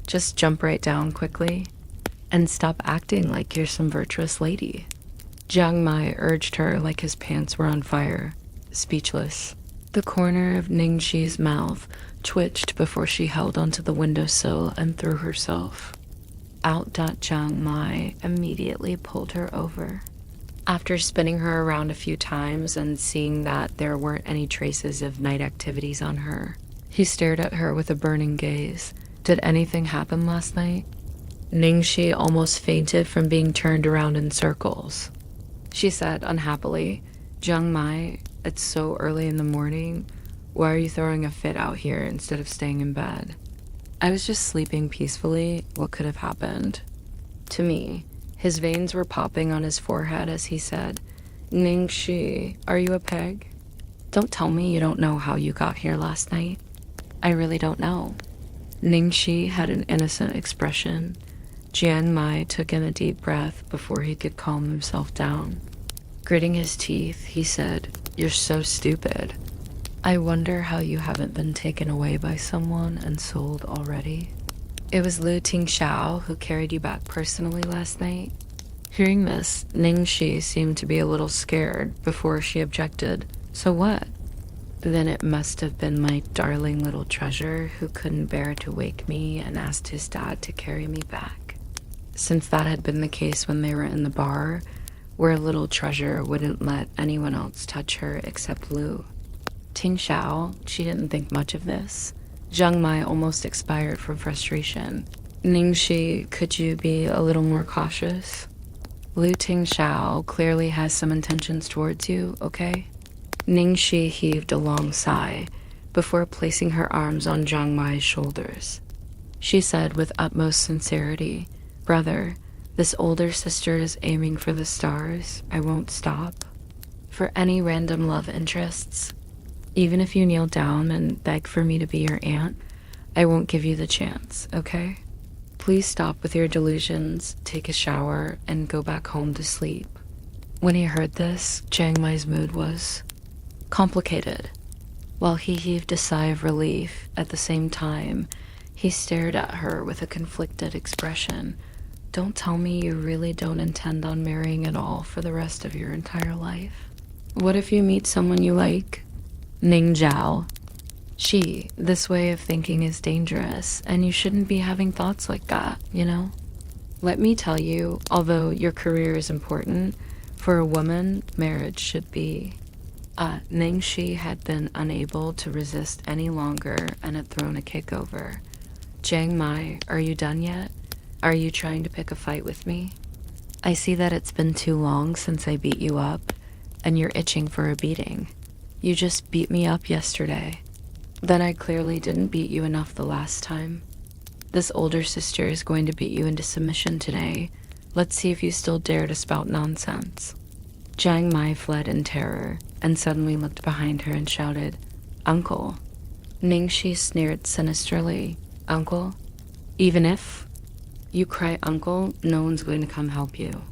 Just jump right down quickly and stop acting like you're some virtuous lady. Jiang Mai urged her like his pants were on fire, speechless. The corner of Ningxi's mouth twitched before she held onto the windowsill and threw herself. Out. Jiang Mai immediately pulled her over. After spinning her around a few times and seeing that there weren't any traces of night activities on her, he stared at her with a burning gaze. Did anything happen last night? Ningxi almost fainted from being turned around in circles. She said unhappily, "Jiang Mai, it's so early in the morning. Why are you throwing a fit out here instead of staying in bed?" "I was just sleeping peacefully. What could have happened?" To me, his veins were popping on his forehead as he said, "Ningxi, are you a peg? Don't tell me you don't know how you got here last night." "I really don't know." Ningxi had an innocent expression. Jiang Mai took in a deep breath before he could calm himself down. Gritting his teeth, he said, "You're so stupid. I wonder how you haven't been taken away by someone and sold already." "It was Lu Tingxiao who carried you back personally last night." Hearing this, Ningxi seemed to be a little scared before she objected. "So what?" "Then it must have been my darling little treasure who couldn't bear to wake me and asked his dad to carry me back." Since that had been the case when they were in the bar, where little treasure wouldn't let anyone else touch her except Lu. Tingxiao, she didn't think much of this. Jiang Mai almost expired from frustration. "Ningxi, could you be a little more cautious? Lu Tingxiao clearly has some intentions towards you, okay?" Ningxi heaved a long sigh before placing her arms on Jiang Mai's shoulders. She said with utmost sincerity, "Brother, this older sister is aiming for the stars. I won't stop. For any random love interests, even if you kneel down and beg for me to be your aunt, I won't give you the chance, okay? Please stop with your delusions, take a shower, and go back home to sleep." When he heard this, Jiang Mai's mood was complicated. While he heaved a sigh of relief, at the same time, he stared at her with a conflicted expression. "Don't tell me you really don't intend on marrying at all for the rest of your entire life. What if you meet someone you like?" Ning Zhao. This way of thinking is dangerous, and you shouldn't be having thoughts like that, you know? Let me tell you, although your career is important, for a woman, marriage should be. Ningxi had been unable to resist any longer and had thrown a kick over. Jiang Mai, are you done yet? Are you trying to pick a fight with me? I see that it's been too long since I beat you up, and you're itching for a beating. You just beat me up yesterday. Then I clearly didn't beat you enough the last time. This older sister is going to beat you into submission today. Let's see if you still dare to spout nonsense. Jiang Mai fled in terror and suddenly looked behind her and shouted, Uncle. Ningxi sneered sinisterly. Uncle? Even if you cry uncle, no one's going to come help you.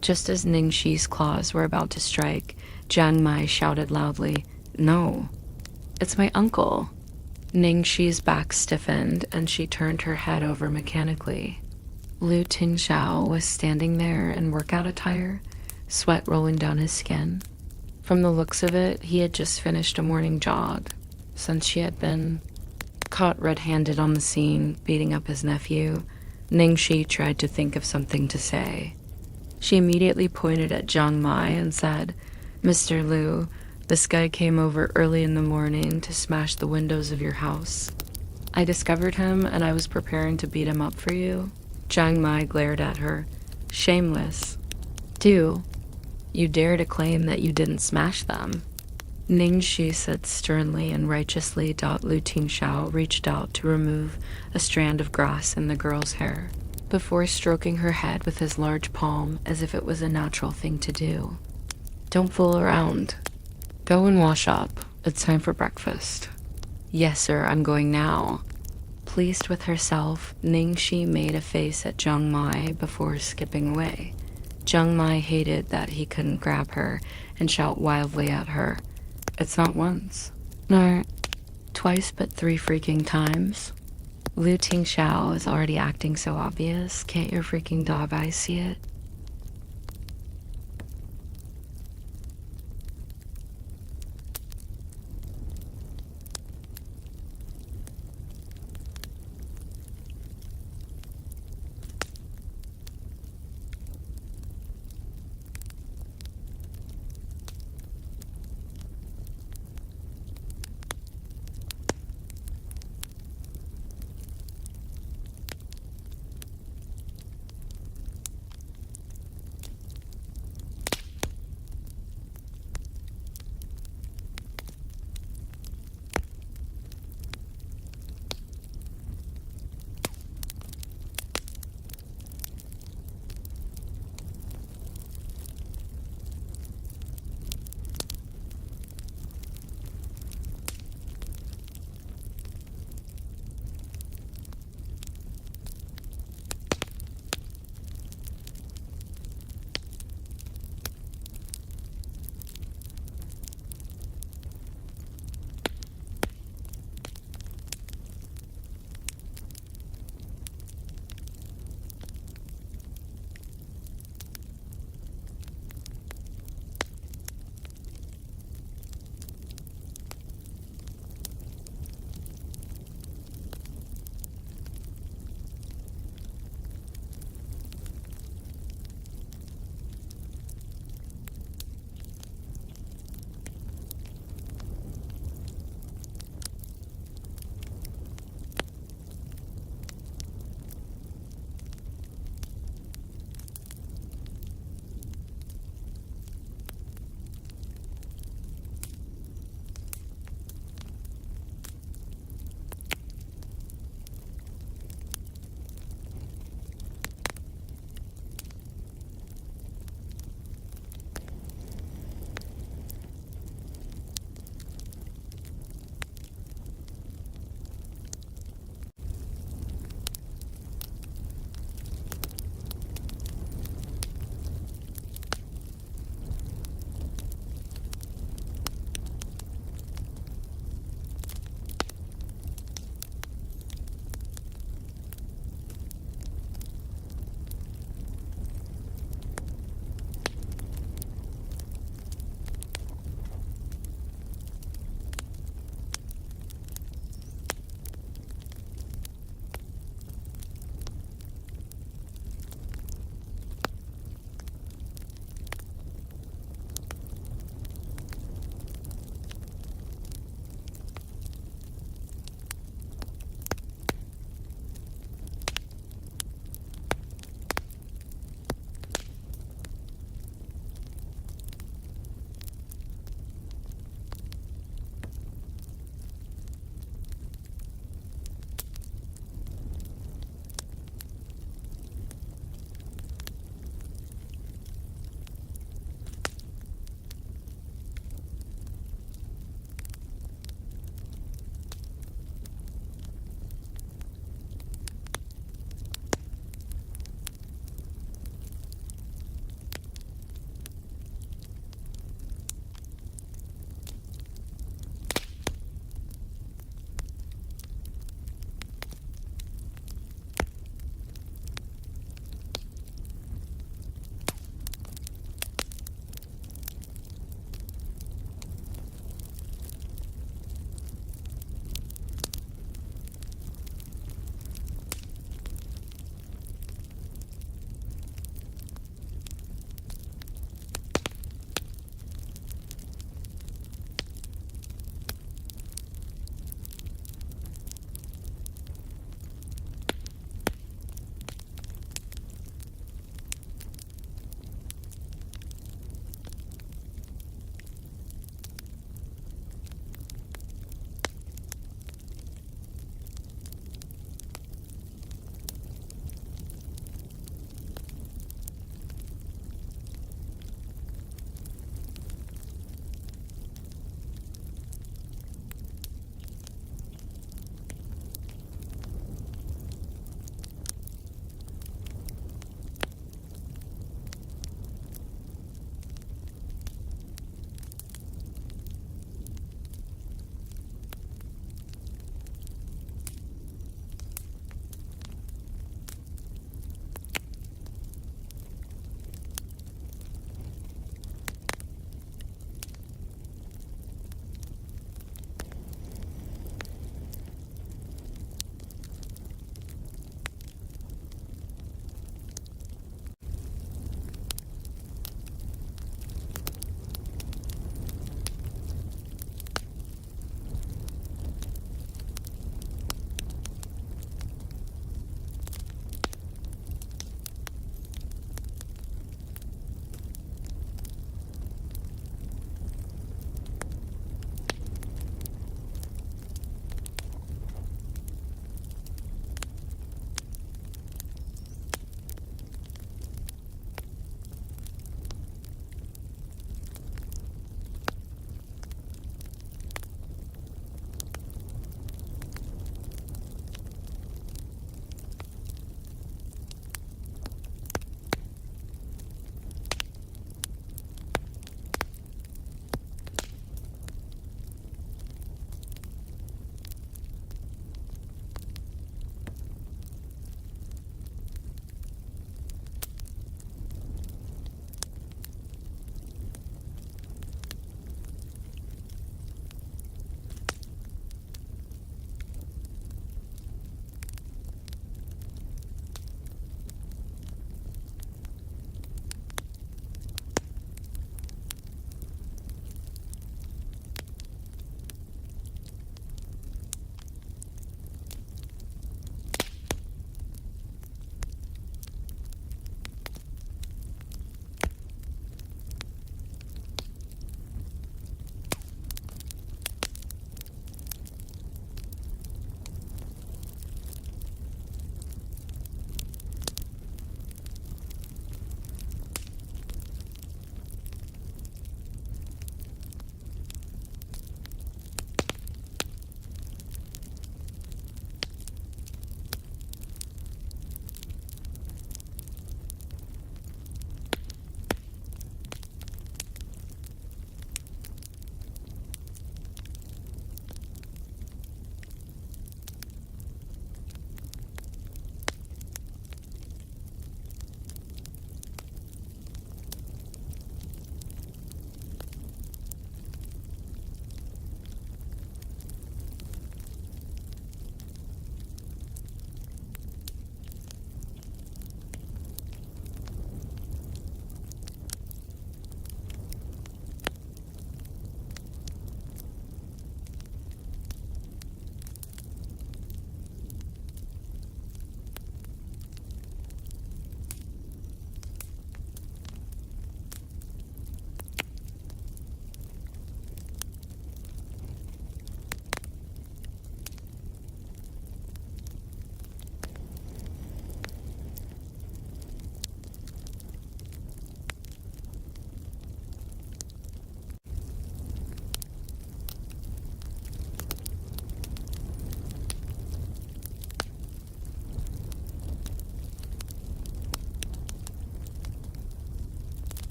Just as Ningxi's claws were about to strike, Jiang Mai shouted loudly, No, it's my uncle. Ningxi's back stiffened and she turned her head over mechanically. Lu Tingxiao was standing there in workout attire, sweat rolling down his skin. From the looks of it, he had just finished a morning jog, since she had been caught red-handed on the scene, beating up his nephew. Ningxi tried to think of something to say. She immediately pointed at Jiang Mai and said, Mr. Liu, this guy came over early in the morning to smash the windows of your house. I discovered him and I was preparing to beat him up for you. Jiang Mai glared at her. Shameless. Do you dare to claim that you didn't smash them? Ningxi said sternly and righteously. Lu Tingxiao reached out to remove a strand of grass in the girl's hair, before stroking her head with his large palm as if it was a natural thing to do. Don't fool around. Go and wash up. It's time for breakfast. Yes, sir, I'm going now. Pleased with herself, Ningxi made a face at Jiang Mai before skipping away. Jiang Mai hated that he couldn't grab her and shout wildly at her. It's not once, nor twice, but 3 freaking times. Lu Tingxiao is already acting so obvious. Can't your freaking dog eyes see it?